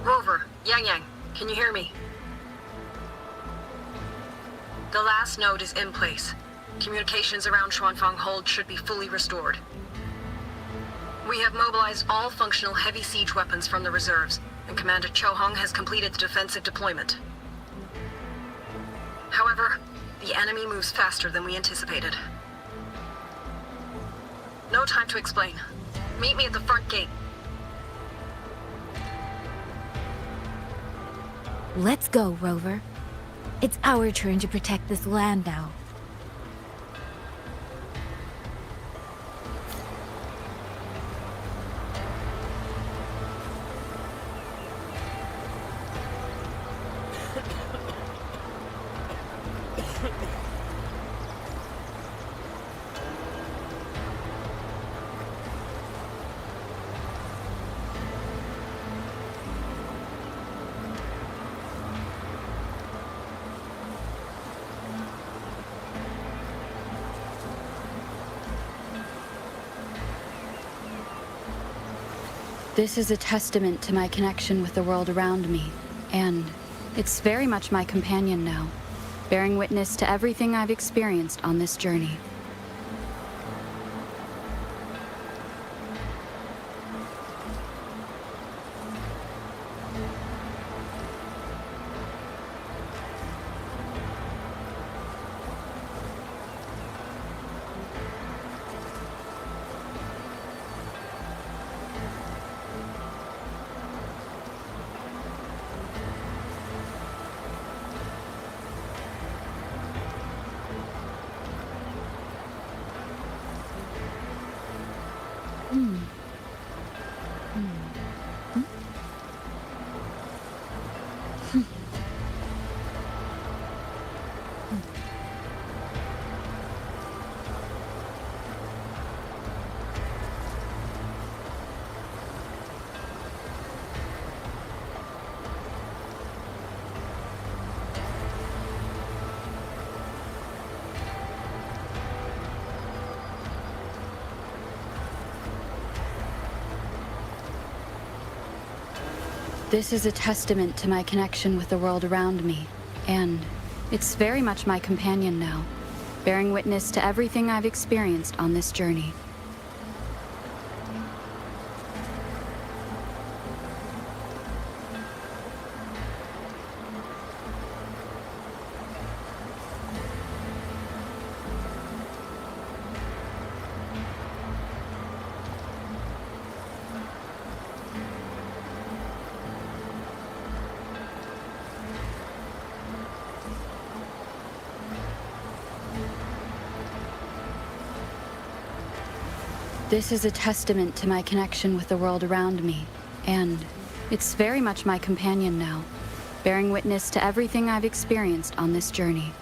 Rover, Yang, can you hear me? The last node is in place. Communications around Xuanfang Hold should be fully restored. We have mobilized all functional heavy siege weapons from the reserves, and Commander Chohong has completed the defensive deployment. However, the enemy moves faster than we anticipated. No time to explain. Meet me at the front gate. Let's go, Rover. It's our turn to protect this land now. This is a testament to my connection with the world around me, and it's very much my companion now, bearing witness to everything I've experienced on this journey. This is a testament to my connection with the world around me, and it's very much my companion now, bearing witness to everything I've experienced on this journey. This is a testament to my connection with the world around me, and it's very much my companion now, bearing witness to everything I've experienced on this journey.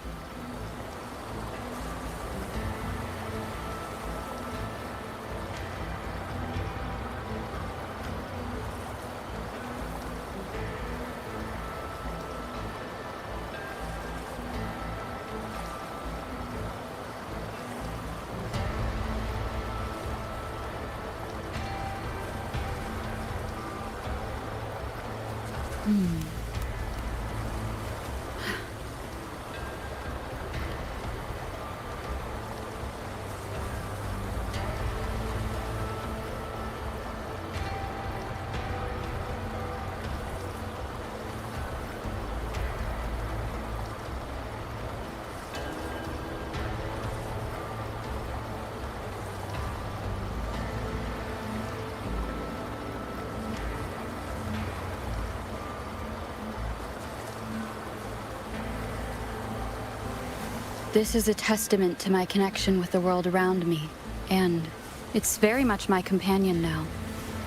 This is a testament to my connection with the world around me, and it's very much my companion now,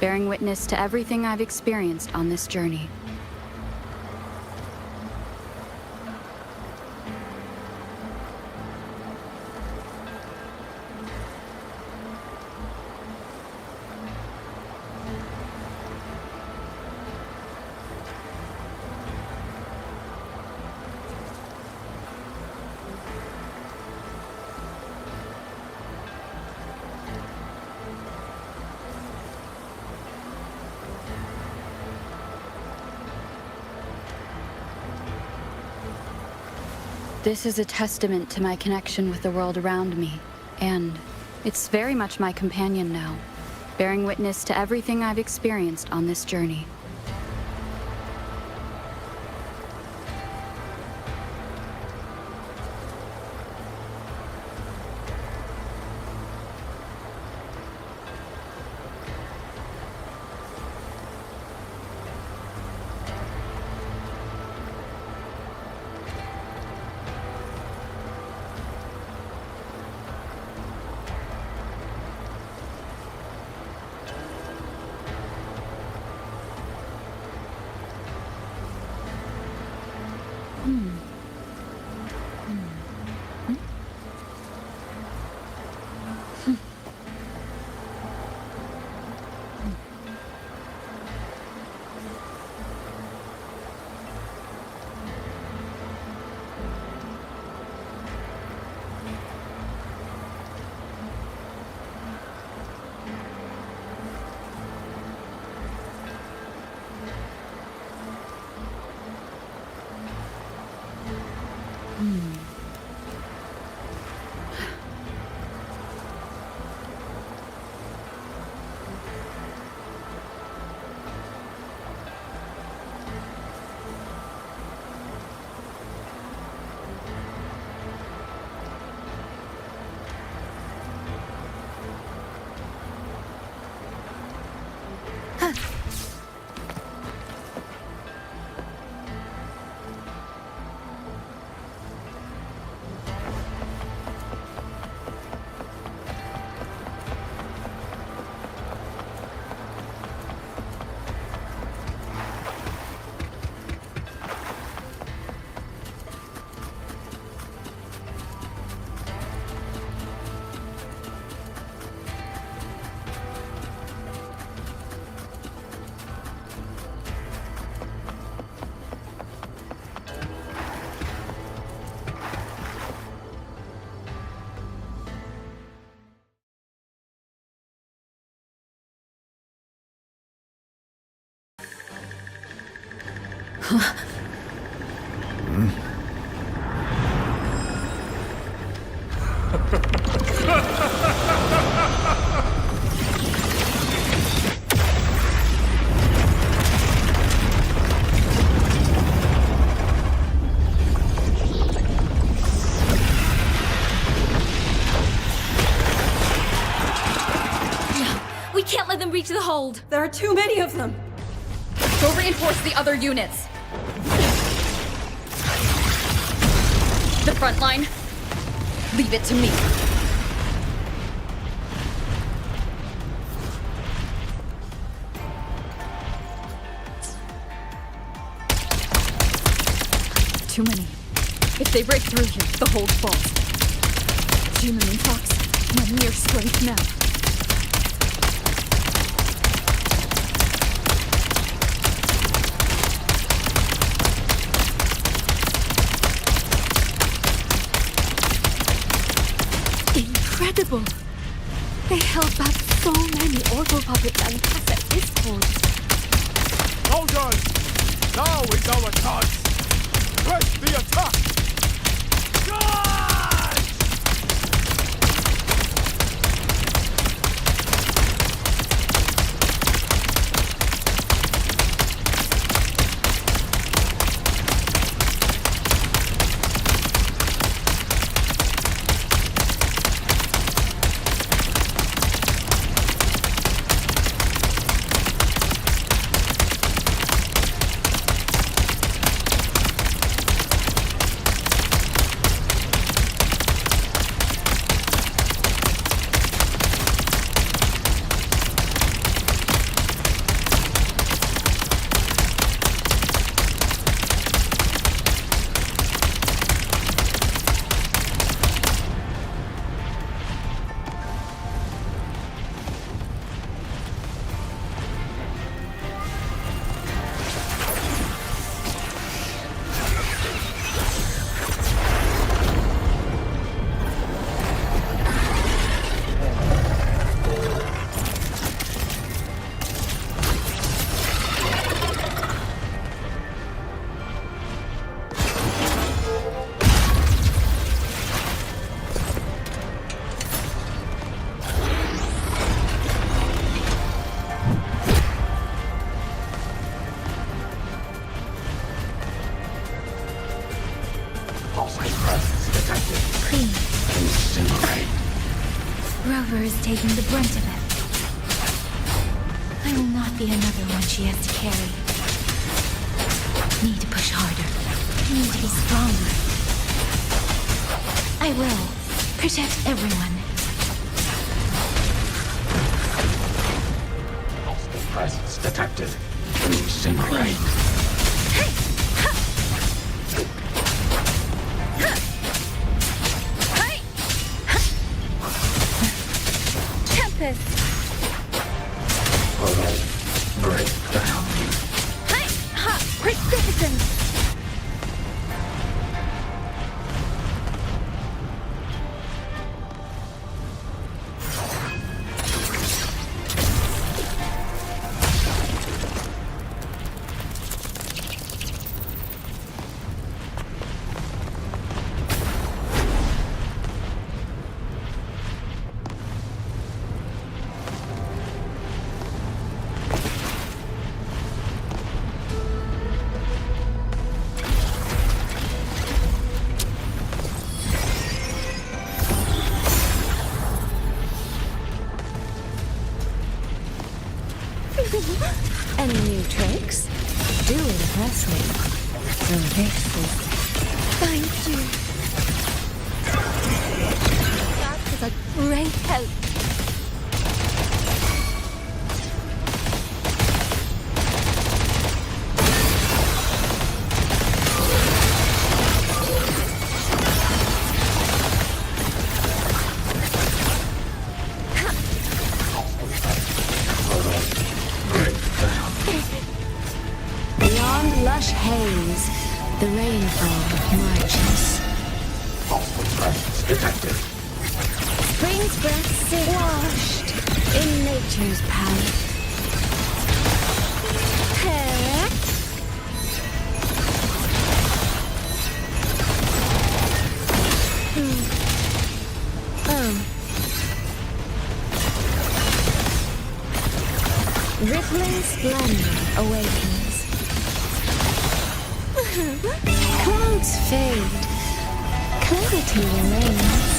bearing witness to everything I've experienced on this journey. This is a testament to my connection with the world around me, and it's very much my companion now, bearing witness to everything I've experienced on this journey. We can't let them reach the hold. There are too many of them. Go reinforce the other units. The front line. Leave it to me. Too many. If they break through here, the hold falls. Human and Fox, my mere strength now. Incredible! They held back so many orbital puppets and Tacit discords. Soldiers! Now is our chance! Press the attack! Charge! Rover is taking the brunt of it. I will not be another one she has to carry. Need to push harder. Need to be stronger. I will protect everyone. Hostile presence detected. Incinerate. Breakdown. Precipitance! Any new tricks? Do impress me. So this is... Thank you. That is a great help. Beyond lush haze, the rainfall marches. Hostile presence detected. Spring's breath sit washed in nature's palette. Earthly splendor awakens. Clouds fade. Clarity remains.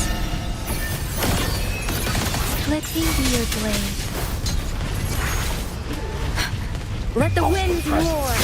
Let me be your blade. Let the winds roar.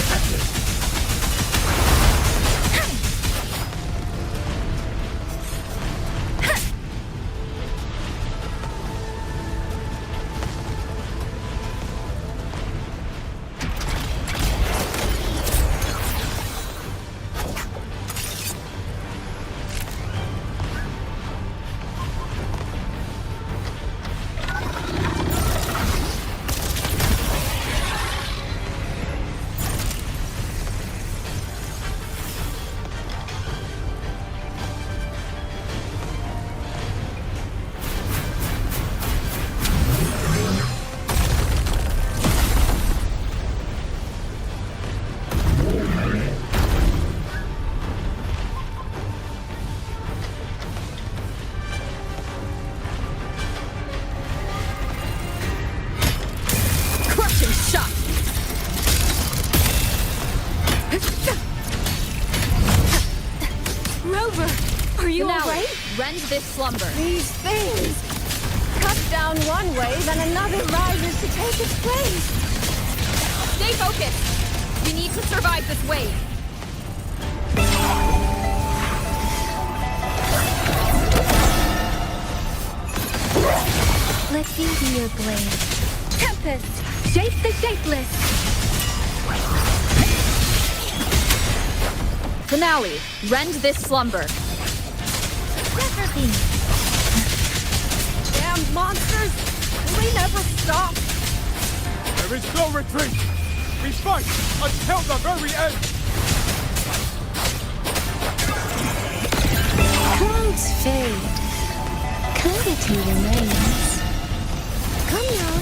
Rend this slumber. These things! Cut down one wave and another rises to take its place. Stay focused! We need to survive this wave. Let me be your blade. Tempest, shape the shapeless. Finale, rend this slumber. Never be. Damn monsters! Will they never stop? There is no retreat! We fight until the very end! Clouds fade. Clarity remains. Come now,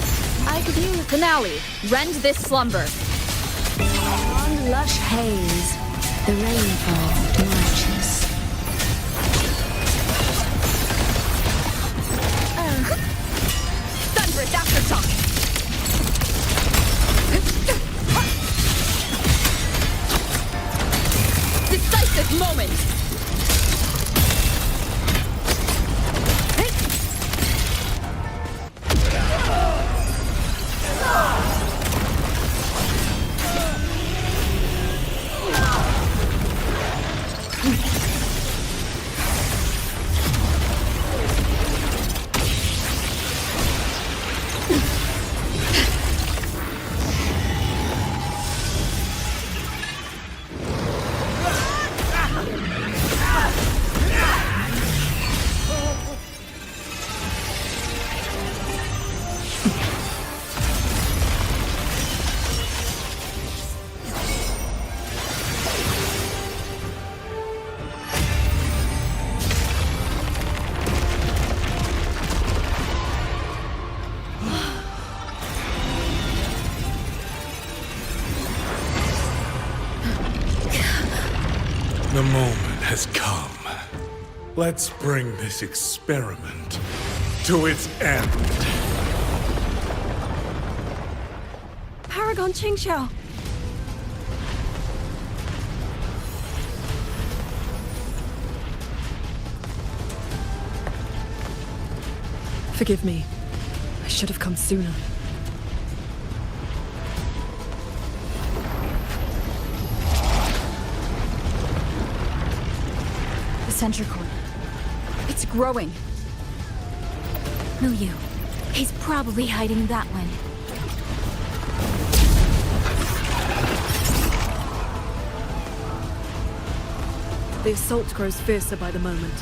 I could use Finale, rend this slumber. on lush haze. The rainfall marches. Thunderous aftershock! Decisive moment! The moment has come. Let's bring this experiment to its end. Paragon Qingxiao! Forgive me. I should have come sooner. The sentry core. It's growing. Muyu. He's probably hiding that one. The assault grows fiercer by the moment.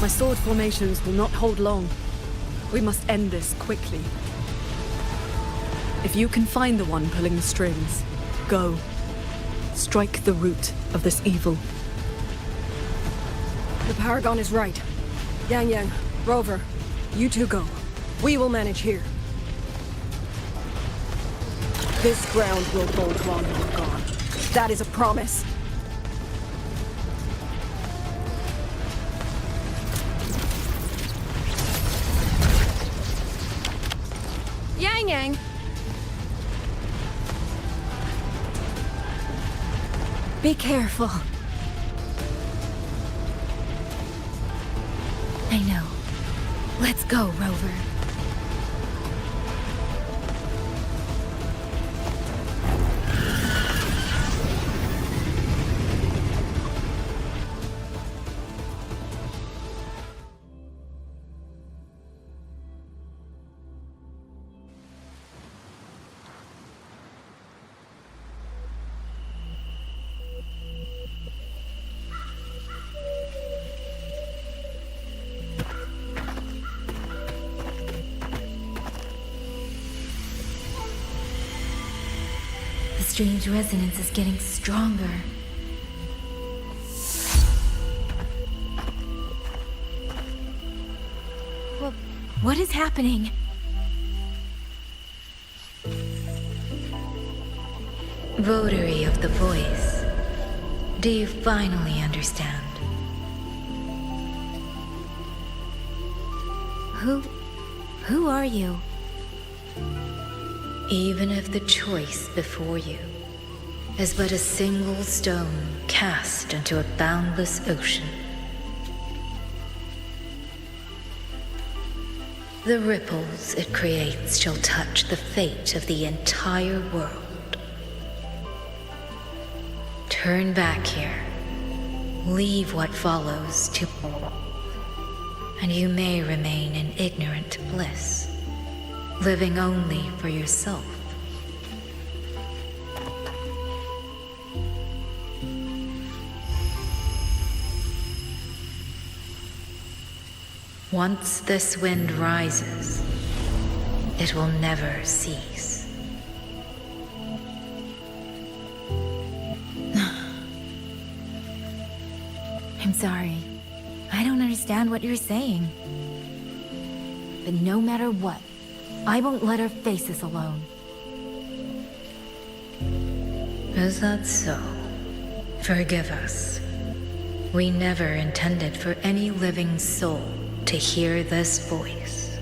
My sword formations will not hold long. We must end this quickly. If you can find the one pulling the strings, go. Strike the root of this evil. The Paragon is right. Yang, Rover, you two go. We will manage here. This ground will hold while you're gone. That is a promise. Yang! Be careful. I know. Let's go, Rover. The strange resonance is getting stronger. What is happening? Votary of the voice. Do you finally understand? Who are you? Even if the choice before you is but a single stone cast into a boundless ocean, the ripples it creates shall touch the fate of the entire world. Turn back here, leave what follows to, and you may remain in ignorant bliss, living only for yourself. Once this wind rises, it will never cease. I'm sorry. I don't understand what you're saying. But no matter what, I won't let her face this alone. Is that so? Forgive us. We never intended for any living soul to hear this voice.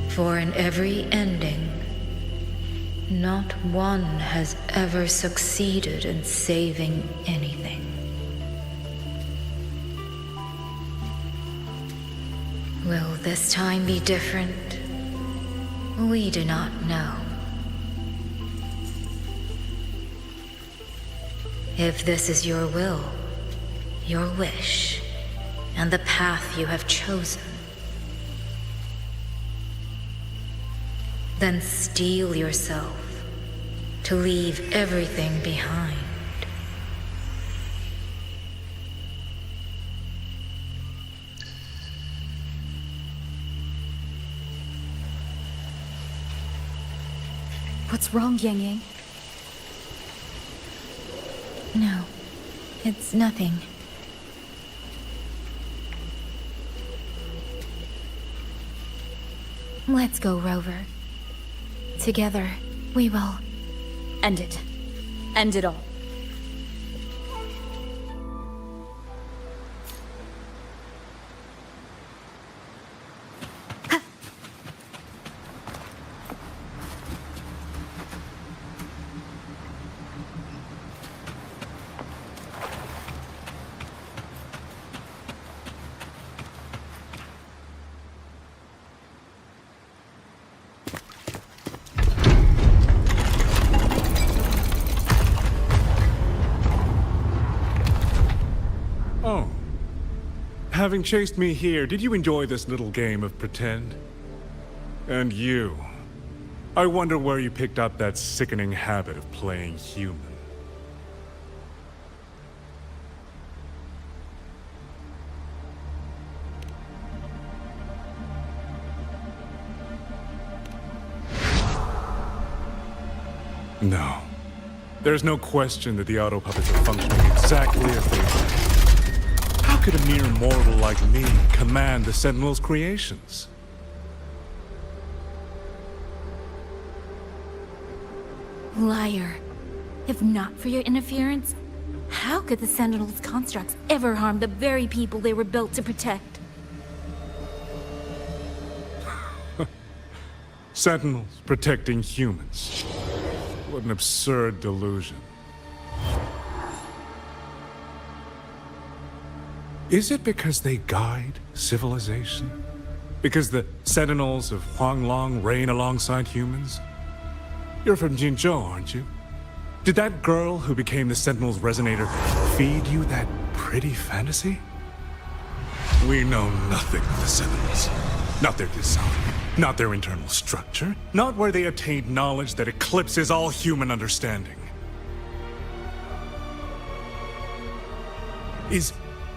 For in every ending, not one has ever succeeded in saving anything. Will this time be different? We do not know. If this is your will, your wish, and the path you have chosen, then steel yourself to leave everything behind. What's wrong, Yang Yang? No, it's nothing. Let's go, Rover. Together, we will end it. End it all. Oh. Having chased me here, did you enjoy this little game of pretend? And you. I wonder where you picked up that sickening habit of playing human. No. There's no question that the auto puppets are functioning exactly as they are. How could a mere mortal like me command the Sentinel's creations? Liar. If not for your interference, how could the Sentinel's constructs ever harm the very people they were built to protect? Sentinels protecting humans. What an absurd delusion. Is it because they guide civilization? Because the Sentinels of Huanglong reign alongside humans? You're from Jinzhou, aren't you? Did that girl who became the Sentinel's resonator feed you that pretty fantasy? We know nothing of the Sentinels. Not their design, not their internal structure, not where they obtained knowledge that eclipses all human understanding. Is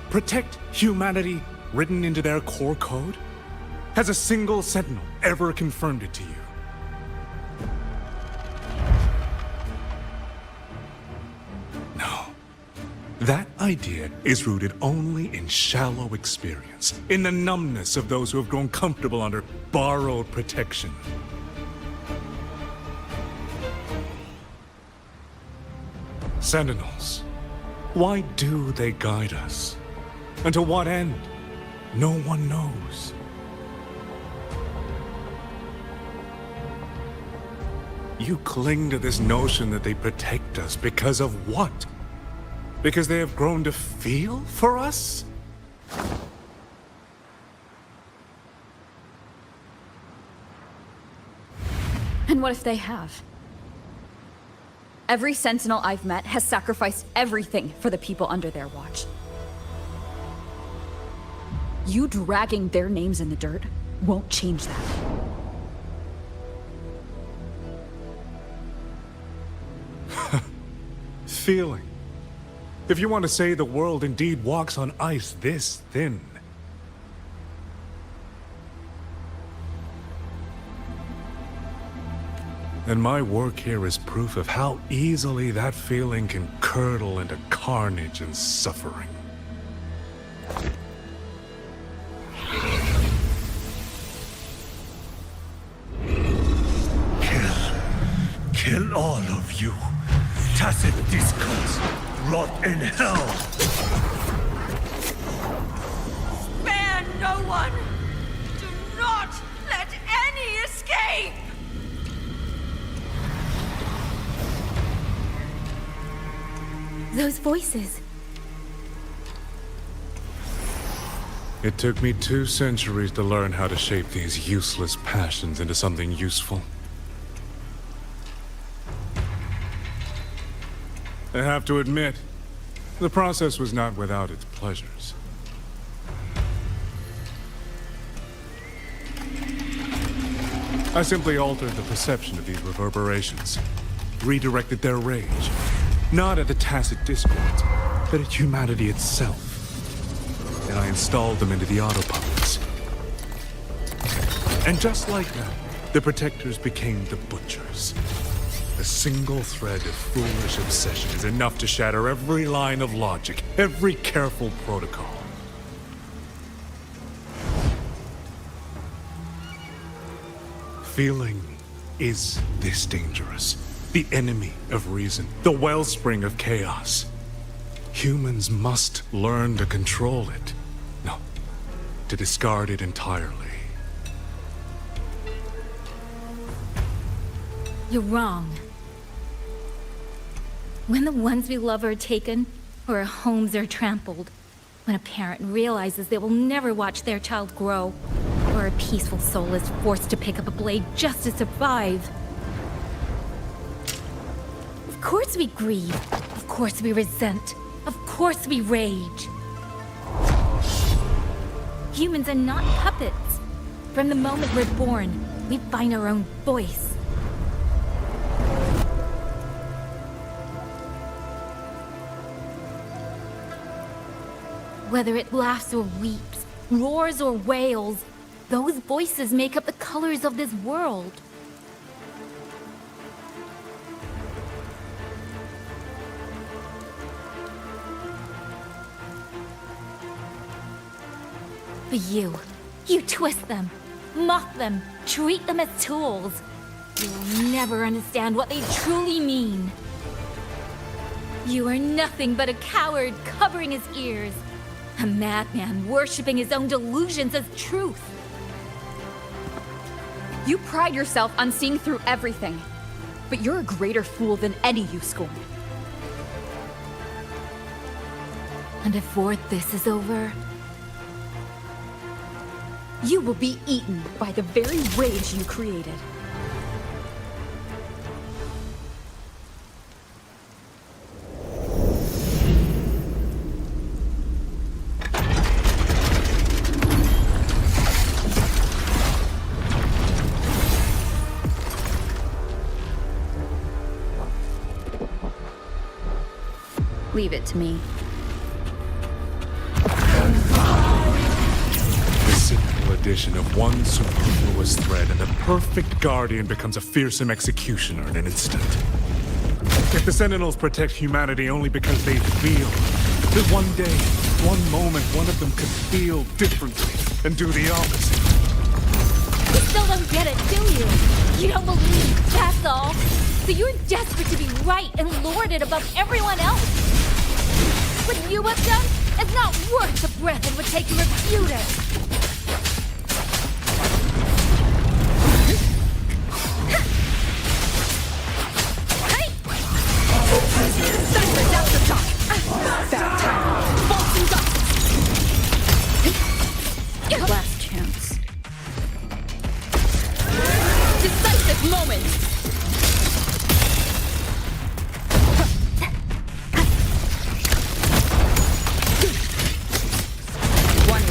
protect humanity written into their core code? Has a single Sentinel ever confirmed it to you? No. That idea is rooted only in shallow experience, in the numbness of those who have grown comfortable under borrowed protection. Sentinels, why do they guide us? And to what end? No one knows. You cling to this notion that they protect us because of what? Because they have grown to feel for us? And what if they have? Every Sentinel I've met has sacrificed everything for the people under their watch. You dragging their names in the dirt won't change that. Feeling. If you want to say the world indeed walks on ice this thin. And my work here is proof of how easily that feeling can curdle into carnage and suffering. Kill all of you. Tacit discords, rot in hell. Spare no one! Do not let any escape! Those voices. It took me 2 centuries to learn how to shape these useless passions into something useful. I have to admit, the process was not without its pleasures. I simply altered the perception of these reverberations, redirected their rage, not at the tacit discords, but at humanity itself. And I installed them into the autopuppets. And just like that, the protectors became the butchers. A single thread of foolish obsession is enough to shatter every line of logic, every careful protocol. Feeling is this dangerous. The enemy of reason, the wellspring of chaos. Humans must learn to control it. No, to discard it entirely. You're wrong. When the ones we love are taken, or our homes are trampled, when a parent realizes they will never watch their child grow, or a peaceful soul is forced to pick up a blade just to survive. Of course we grieve. Of course we resent. Of course we rage. Humans are not puppets. From the moment we're born, we find our own voice. Whether it laughs or weeps, roars or wails, those voices make up the colors of this world. But you twist them, mock them, treat them as tools. You will never understand what they truly mean. You are nothing but a coward covering his ears. A madman worshipping his own delusions as truth. You pride yourself on seeing through everything. But you're a greater fool than any you scorned. And before this is over, you will be eaten by the very rage you created. Leave it to me. The simple addition of one superfluous thread and the perfect guardian becomes a fearsome executioner in an instant. If the Sentinels protect humanity only because they feel, that one day, one moment, one of them could feel differently and do the opposite. You still don't get it, do you? You don't believe, that's all. So you're desperate to be right and lord it above everyone else. What you have done is not worth the breath it would take to refute it. Hey! Cypher's out the top! Bad time! Bolts and guts! Last chance. Decisive moment!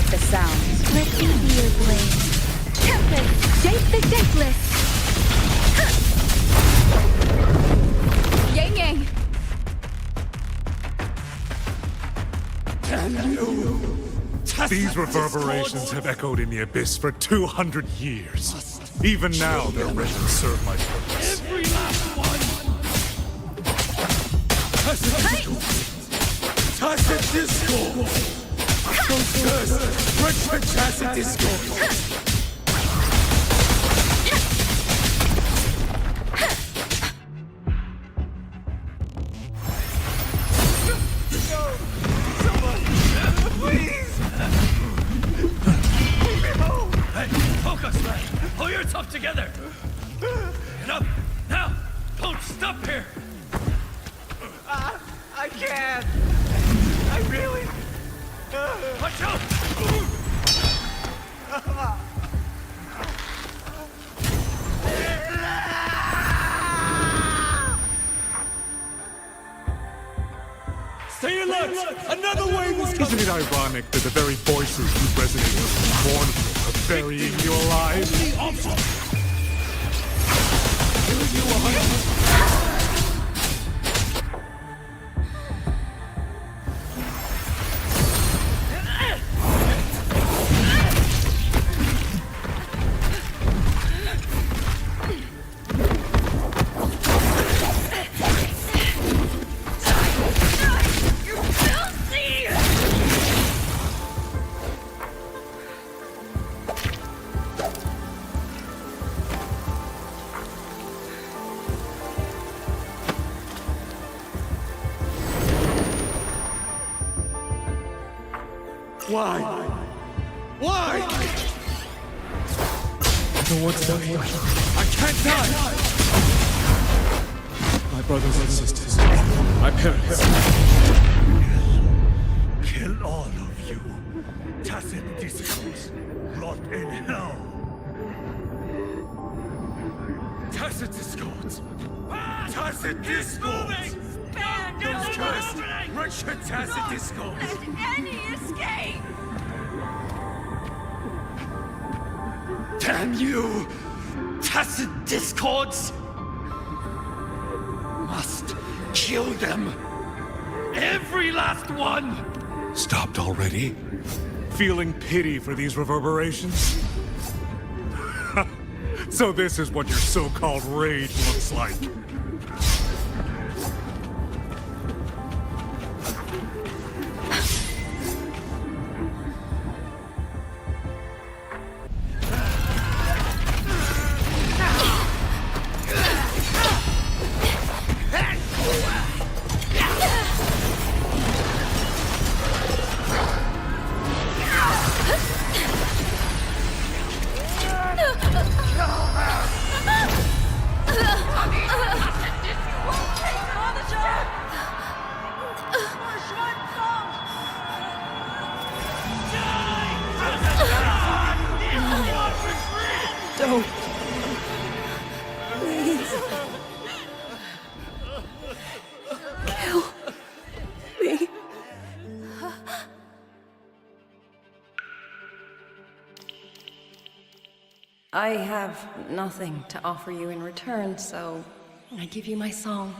The sounds. Let me be your blade. Tempest, shape the shapeless. Yang Yang! Can you? These reverberations have echoed in the abyss for 200 years. Even now, they're ready to serve my purpose. Every last one! Tacit Discord! Richard Tacit Discord! Pull yourself together! Get up! Now! Don't stop here! I can't! I really... Watch out! Stay alert! Another wave is coming! Isn't it ironic that the very voices you resonate with and mourn for are burying you alive? Only option! Killing you 100%. Why? Why? No one's dying. I can't die! My brothers and sisters. My parents. Kill all of you. Tacit Discourse. Rot in hell. Tacit Discords. Tacit Discords. Those cursed Richard Tacit Discords. Let any escape! Damn you! Tacit Discords! Must kill them! Every last one! Stopped already? Feeling pity for these reverberations? So this is what your so-called rage looks like. Don't. Please. Kill me. I have nothing to offer you in return, so I give you my song.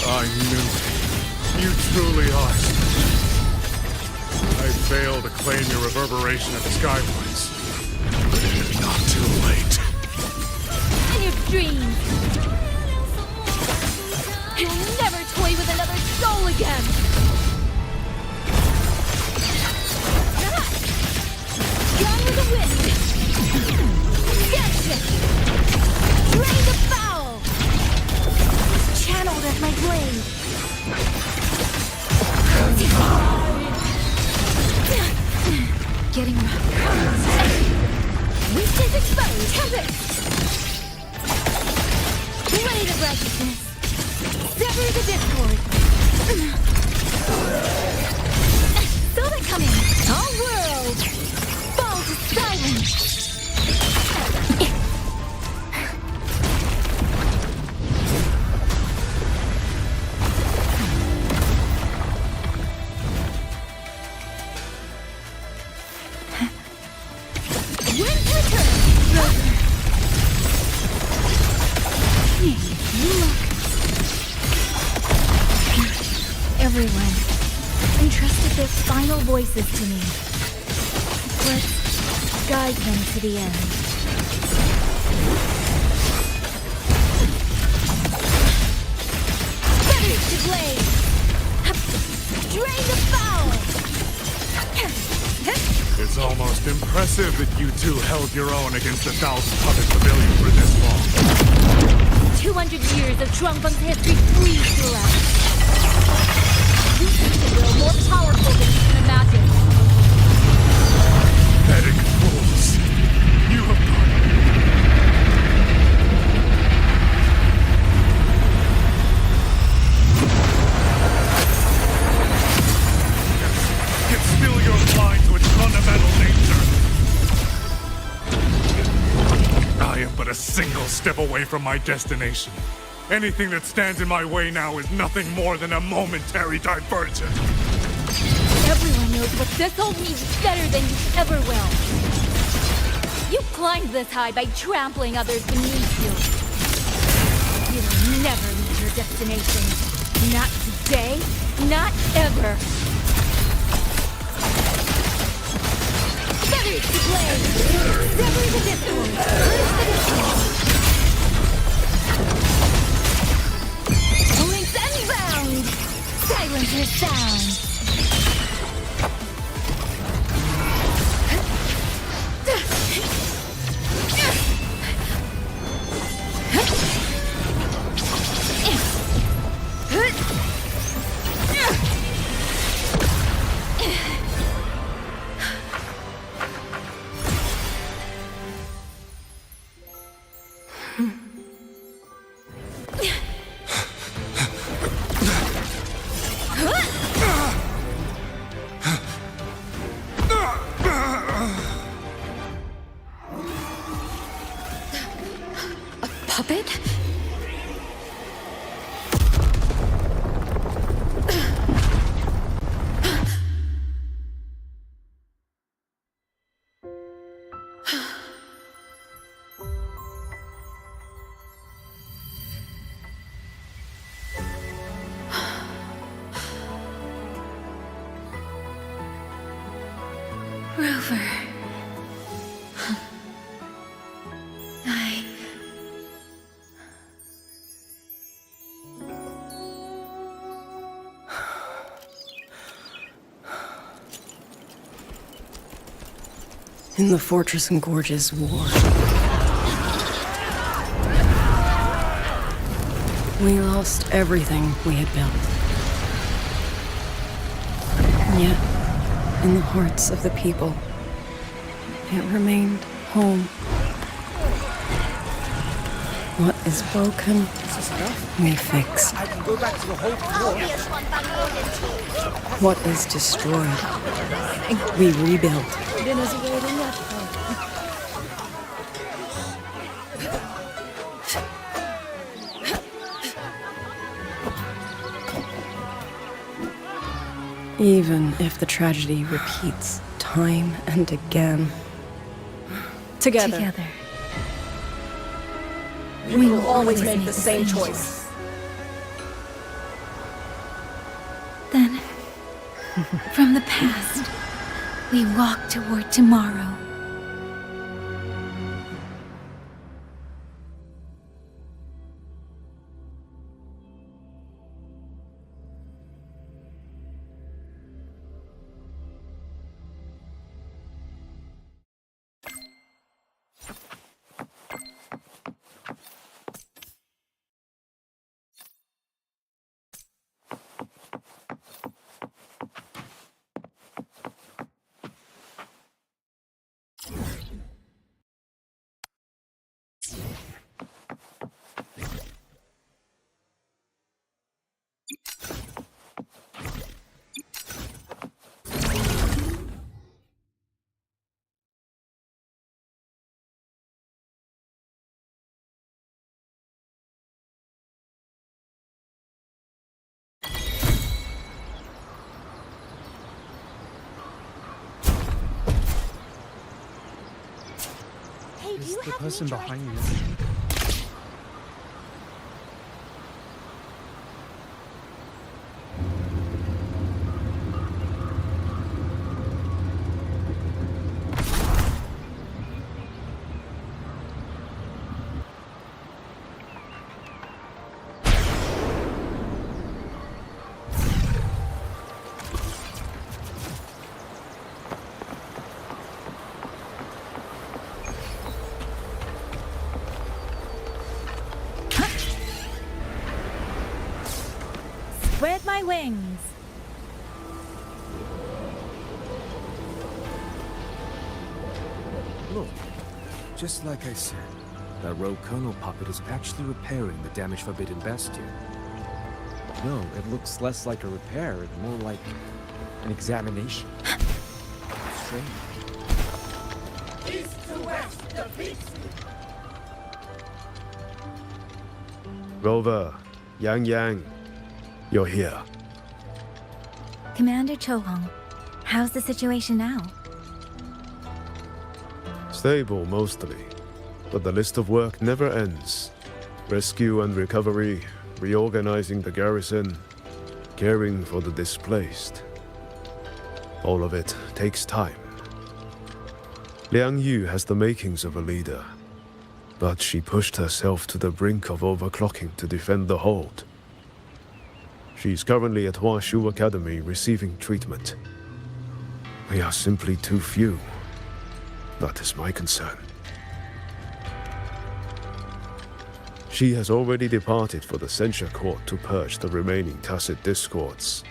I knew you truly are. I failed to claim your reverberation of the skywards. But it is not too late. In your dreams! You'll never toy with another soul again! Gone with the wind! Catch it! Drain the foul! Channeled as my blade! Getting Weakness exposed! Tempest! Blade of righteousness! Sever the discord! Saw that coming! All world! Fall to silence! Everyone entrusted their final voices to me. Let's guide them to the end. Feathers to blade! Drain the foul! It's almost impressive that you two held your own against 1,000 puppet pavilion for this long. 200 years of Shuangfeng's history freeze through us. You think that we're more powerful than you can imagine. Pathetic fools. You have gone. Yet still you're blind to its fundamental nature. I am but a single step away from my destination. Anything that stands in my way now is nothing more than a momentary diversion. Everyone knows what this hold means better than you ever will. You climbed this high by trampling others beneath you. You'll never reach your destination. Not today. Not ever. Feathers to blade. Sever the discord. Purge the discord. Length unbound. Silence your sound. Puppet? Rover. In the Fortress and Gorges War, we lost everything we had built. And yet, in the hearts of the people, it remained home. What is broken, we fix. I can go back to the whole floor. What is destroyed, we rebuild. Dinner's awaiting that point. Even if the tragedy repeats time and again. Together. We will always make the same choice. Then, from the past, we walk toward tomorrow. Is the person behind you? Spread my wings. Look, just like I said, that rogue Colonel puppet is actually repairing the damaged Forbidden Bastion. No, it looks less like a repair and more like an examination. Strange. East to west, defeats. Rover, Yang, you're here. Commander Chohong, how's the situation now? Stable, mostly. But the list of work never ends. Rescue and recovery, reorganizing the garrison, caring for the displaced. All of it takes time. Liang Yu has the makings of a leader, but she pushed herself to the brink of overclocking to defend the hold. She's currently at Huashu Academy receiving treatment. We are simply too few. That is my concern. She has already departed for the censure court to purge the remaining tacit discords.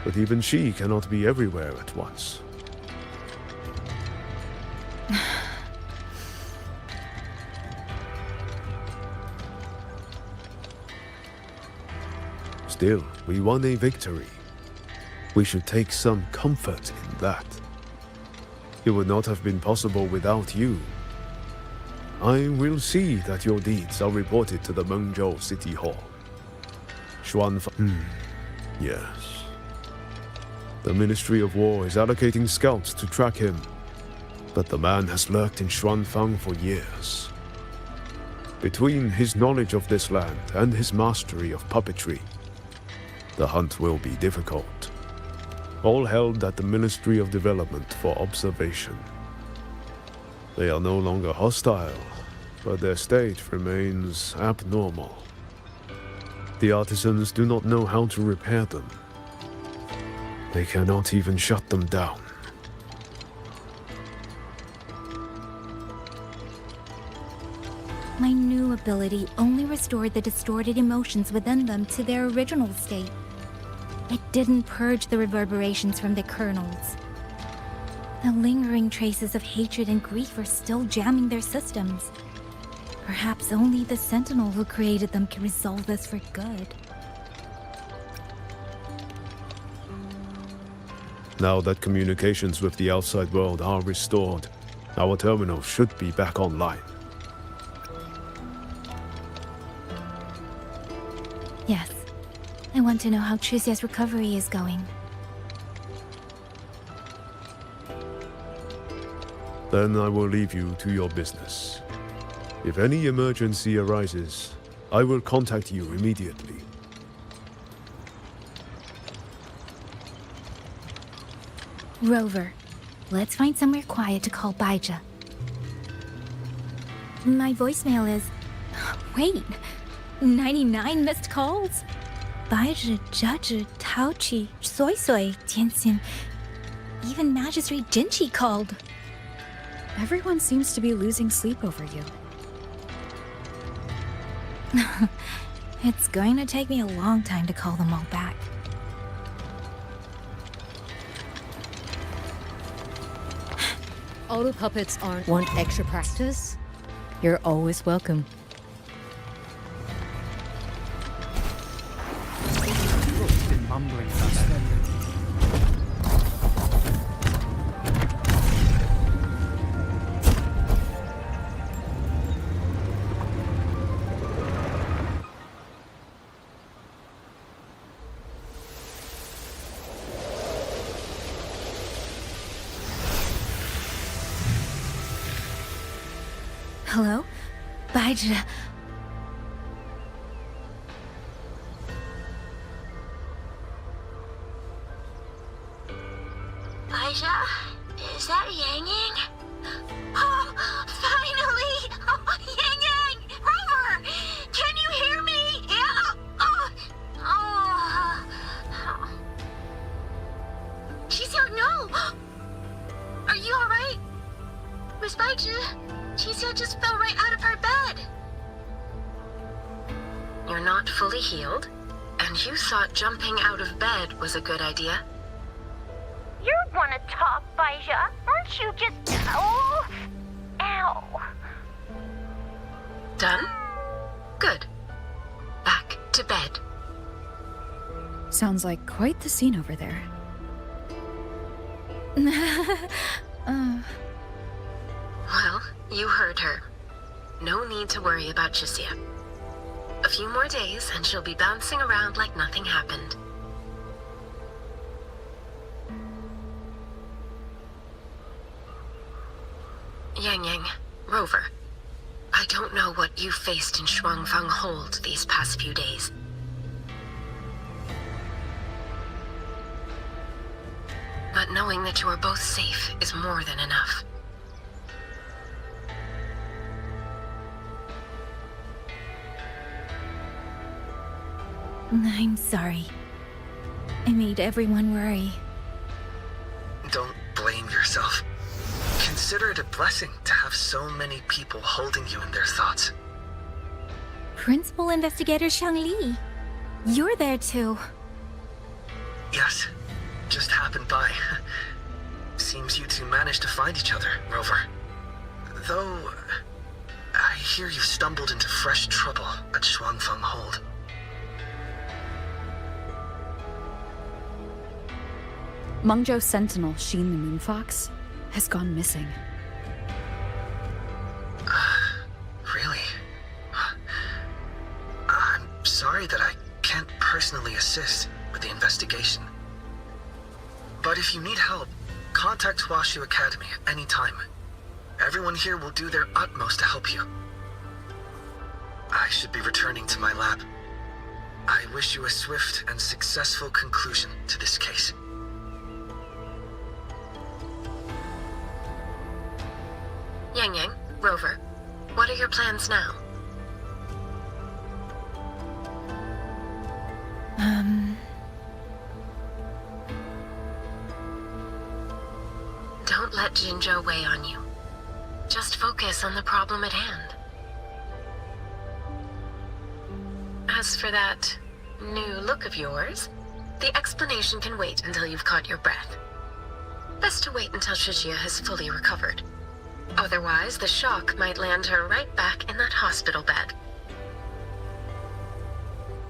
But even she cannot be everywhere at once. Still, we won a victory. We should take some comfort in that. It would not have been possible without you. I will see that your deeds are reported to the Mengzhou City Hall. Yes. The Ministry of War is allocating scouts to track him, but the man has lurked in Xuanfang for years. Between his knowledge of this land and his mastery of puppetry, the hunt will be difficult. All held at the Ministry of Development for observation. They are no longer hostile, but their state remains abnormal. The artisans do not know how to repair them. They cannot even shut them down. My new ability only restored the distorted emotions within them to their original state. It didn't purge the reverberations from the kernels. The lingering traces of hatred and grief are still jamming their systems. Perhaps only the Sentinel who created them can resolve this for good. Now that communications with the outside world are restored, our terminal should be back online. Yes. I want to know how Chuxia's recovery is going. Then I will leave you to your business. If any emergency arises, I will contact you immediately. Rover, let's find somewhere quiet to call Baija. My voicemail is... Wait, 99 missed calls? Baija, Judge, Taochi, Soy Soy, Tianxin. Even Magistrate Jinchi called. Everyone seems to be losing sleep over you. It's going to take me a long time to call them all back. Auto puppets aren't... Want extra practice? You're always welcome. Mumbling something. Hello? Baija. Baija? Is that Yang Yang? Oh, finally! Oh, Yang Yang! Rover! Can you hear me? Yeah! Qixia, no! Are you alright? Miss Baija, Qixia just fell right out of her bed. You're not fully healed, and you thought jumping out of bed was a good idea? You want to talk, Baija? Aren't you just... Oh! Ow! Done? Good. Back to bed. Sounds like quite the scene over there. Well, you heard her. No need to worry about Qixia. A few more days and she'll be bouncing around like nothing happened. Yang Yang, Rover, I don't know what you faced in Shuangfang Hold these past few days. But knowing that you are both safe is more than enough. I'm sorry. I made everyone worry. Don't blame yourself. Consider it a blessing to have so many people holding you in their thoughts. Principal Investigator Xiang Li. You're there too. Yes, just happened by. Seems you two managed to find each other, Rover. Though, I hear you stumbled into fresh trouble at Shuangfang Hold. Mengzhou Sentinel Sheen the Moonfox has gone missing. Really? I'm sorry that I can't personally assist with the investigation. But if you need help, contact Huashu Academy at any time. Everyone here will do their utmost to help you. I should be returning to my lab. I wish you a swift and successful conclusion to this case. Yang Yang, Rover, what are your plans now? Don't let Jinzhou weigh on you. Just focus on the problem at hand. As for that new look of yours, the explanation can wait until you've caught your breath. Best to wait until Shijia has fully recovered. Otherwise, the shock might land her right back in that hospital bed.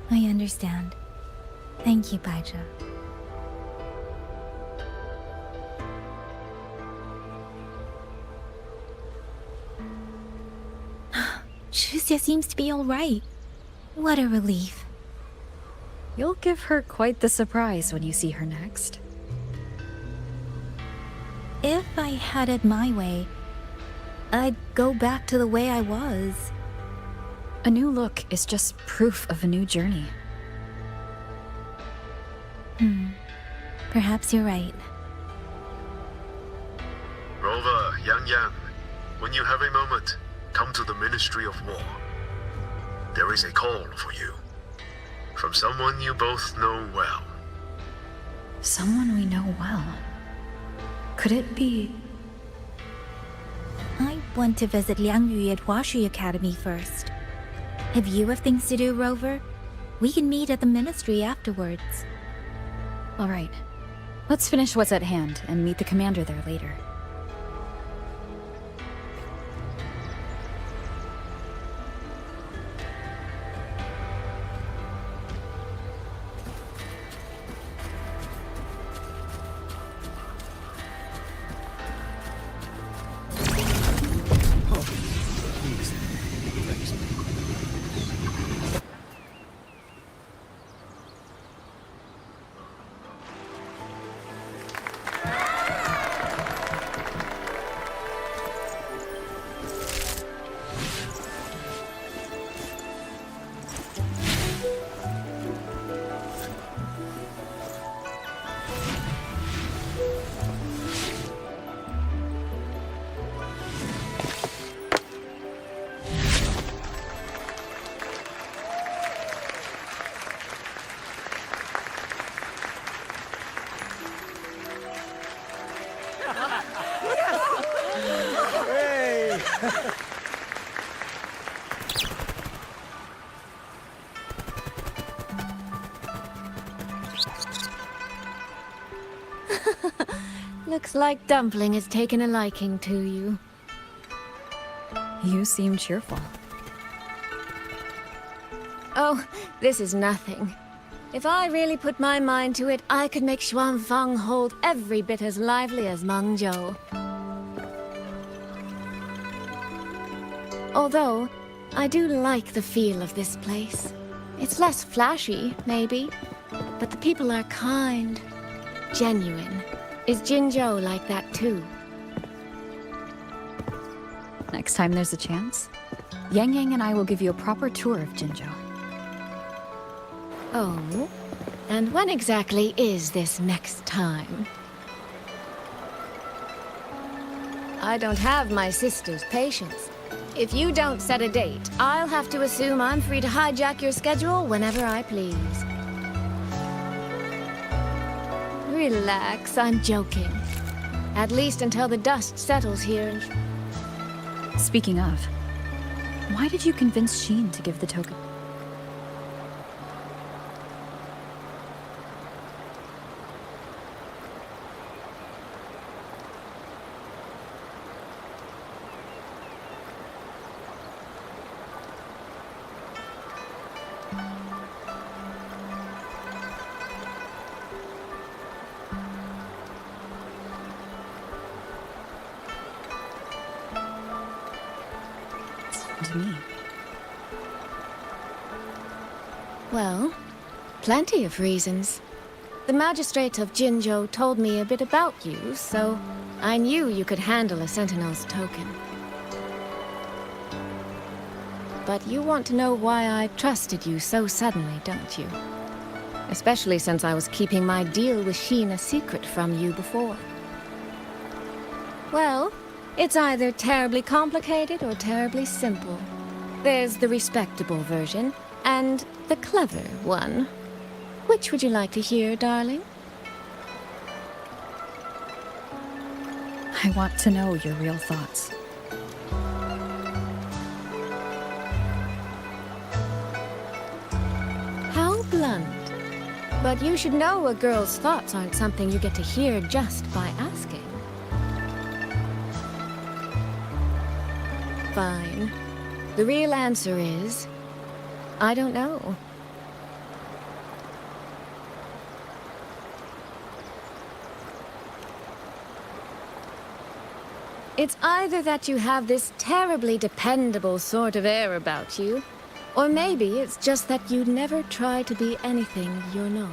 I understand. Thank you, Baizhi. Shuzia seems to be all right. What a relief. You'll give her quite the surprise when you see her next. If I had it my way, I'd go back to the way I was. A new look is just proof of a new journey. Perhaps you're right. Rover, Yang Yang, when you have a moment, come to the Ministry of War. There is a call for you. From someone you both know well. Someone we know well. Could it be... I want to visit Liang Yu at Huashi Academy first. If you have things to do, Rover, we can meet at the Ministry afterwards. All right. Let's finish what's at hand and meet the commander there later. Looks like Dumpling has taken a liking to you. You seem cheerful. Oh, this is nothing. If I really put my mind to it, I could make Shuangfang Hold every bit as lively as Mengzhou. Although, I do like the feel of this place. It's less flashy, maybe, but the people are kind, genuine. Is Jinzhou like that too? Next time there's a chance, Yang Yang and I will give you a proper tour of Jinzhou. Oh? And when exactly is this next time? I don't have my sister's patience. If you don't set a date, I'll have to assume I'm free to hijack your schedule whenever I please. Relax, I'm joking. At least until the dust settles here. Speaking of, why did you convince Sheen to give the token? To me. Well, plenty of reasons. The magistrate of Jinzhou told me a bit about you, so I knew you could handle a Sentinel's token. But you want to know why I trusted you so suddenly, don't you? Especially since I was keeping my deal with Sheen a secret from you before. Well, it's either terribly complicated or terribly simple. There's the respectable version, and the clever one. Which would you like to hear, darling? I want to know your real thoughts. How blunt. But you should know a girl's thoughts aren't something you get to hear just by asking. Fine. The real answer is, I don't know. It's either that you have this terribly dependable sort of air about you, or maybe it's just that you never try to be anything you're not.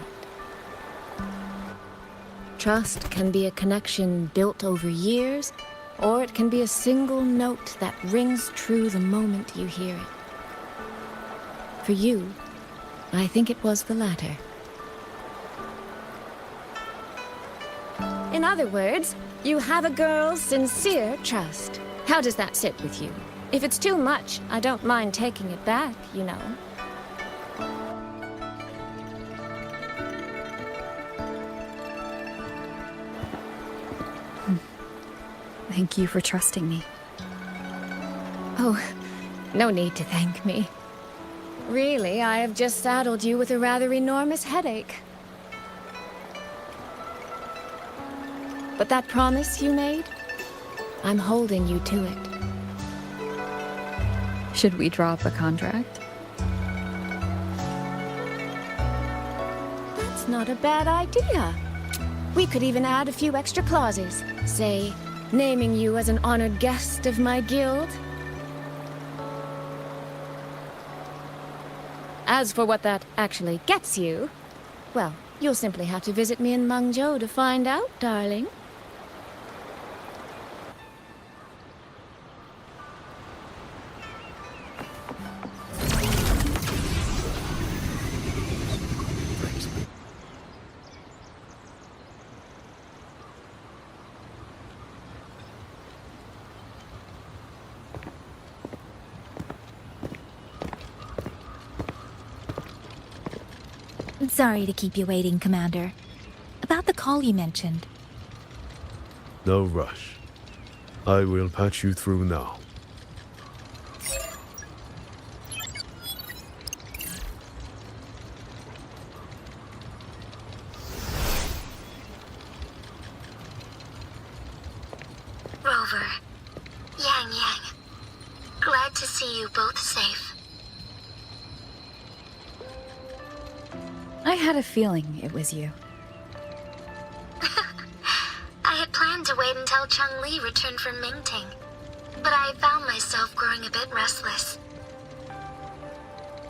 Trust can be a connection built over years, or it can be a single note that rings true the moment you hear it. For you, I think it was the latter. In other words, you have a girl's sincere trust. How does that sit with you? If it's too much, I don't mind taking it back, you know. Thank you for trusting me. Oh, no need to thank me. Really, I have just saddled you with a rather enormous headache. But that promise you made, I'm holding you to it. Should we draw up a contract? That's not a bad idea. We could even add a few extra clauses. Say, naming you as an honored guest of my guild. As for what that actually gets you, well, you'll simply have to visit me in Mengzhou to find out, darling. Sorry to keep you waiting, Commander. About the call you mentioned. No rush. I will patch you through now. Rover, Yang Yang, glad to see you both safe. I had a feeling it was you. I had planned to wait until Cheng-Li returned from Mingting, but I found myself growing a bit restless.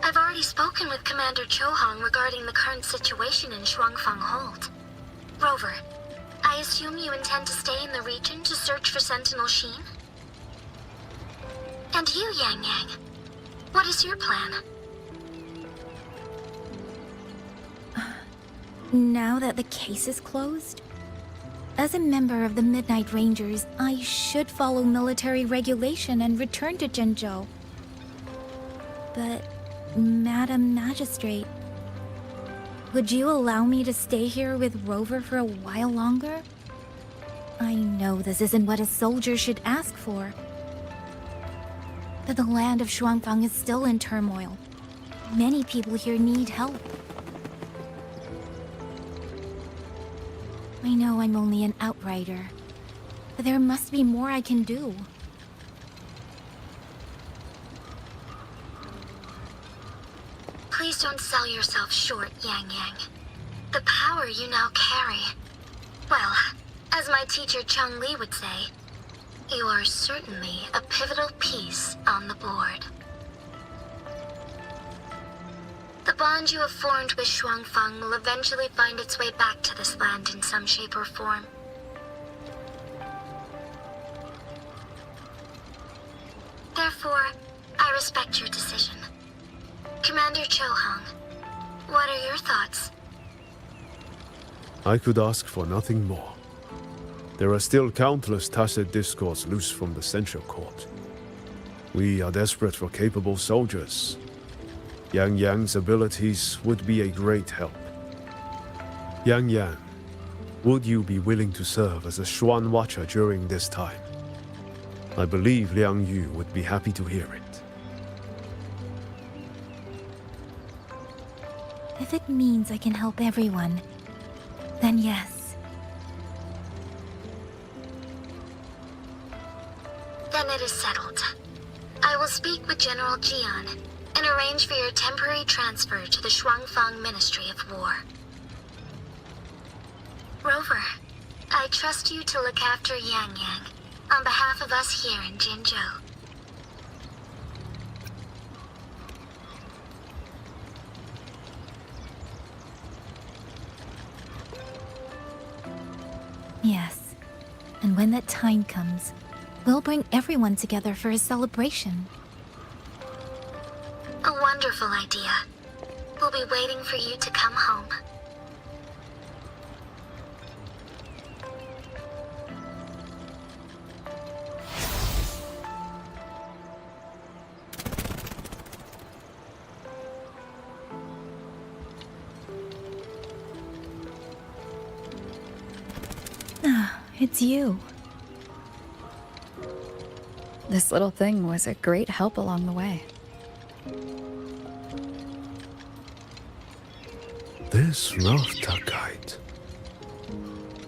I've already spoken with Commander Chohong regarding the current situation in Shuangfang Hold. Rover, I assume you intend to stay in the region to search for Sentinel Sheen? And you, Yang Yang, What is your plan? Now that the case is closed, as a member of the Midnight Rangers, I should follow military regulation and return to Zhengzhou. But, Madam Magistrate, would you allow me to stay here with Rover for a while longer? I know this isn't what a soldier should ask for, but the land of Xuanfang is still in turmoil. Many people here need help. I know I'm only an outrider, but there must be more I can do. Please don't sell yourself short, Yang Yang. The power you now carry... Well, as my teacher Chung Li would say, you are certainly a pivotal piece on the board. The bond you have formed with Xuanfang will eventually find its way back to this land in some shape or form. Therefore, I respect your decision. Commander Cho Hong, what are your thoughts? I could ask for nothing more. There are still countless tacit discords loose from the Censure Court. We are desperate for capable soldiers. Yang Yang's abilities would be a great help. Yang Yang, would you be willing to serve as a Xuan Watcher during this time? I believe Liang Yu would be happy to hear it. If it means I can help everyone, then yes. Then it is settled. I will speak with General Jian and arrange for your temporary transfer to the Xuanfang Ministry of War. Rover, I trust you to look after Yang Yang on behalf of us here in Jinzhou. Yes. And when that time comes, we'll bring everyone together for a celebration. A wonderful idea. We'll be waiting for you to come home. Ah, it's you. This little thing was a great help along the way. This rafter kite.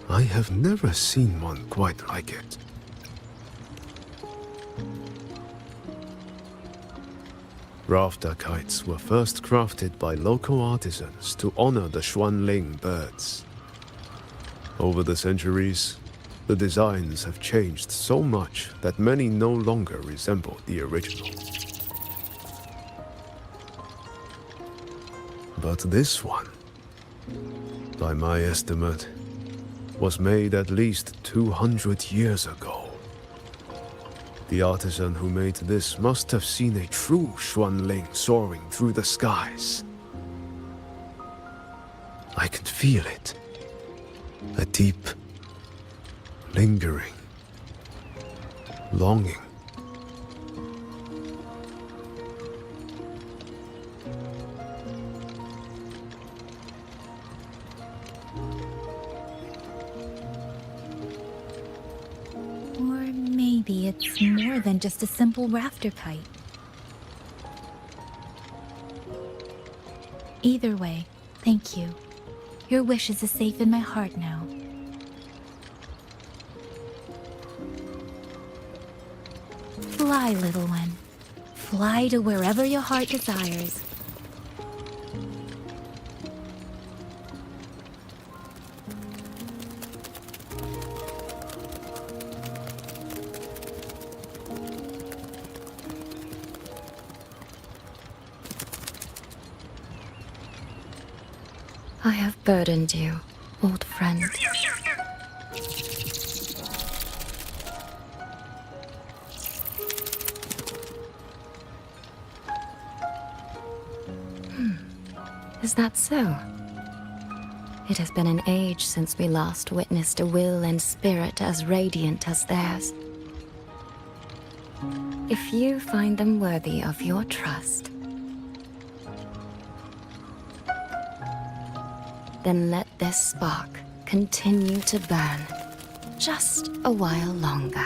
I have never seen one quite like it. Rafter kites were first crafted by local artisans to honor the Xuanling birds. Over the centuries, the designs have changed so much that many no longer resemble the original. But this one, by my estimate, was made at least 200 years ago. The artisan who made this must have seen a true Xuanling soaring through the skies. I can feel it. A deep, lingering longing. Or maybe it's more than just a simple rafter kite. Either way, thank you. Your wishes is safe in my heart now. Fly, little one. Fly to wherever your heart desires. I have burdened you, old friend. Is that so? It has been an age since we last witnessed a will and spirit as radiant as theirs. If you find them worthy of your trust, then let this spark continue to burn just a while longer.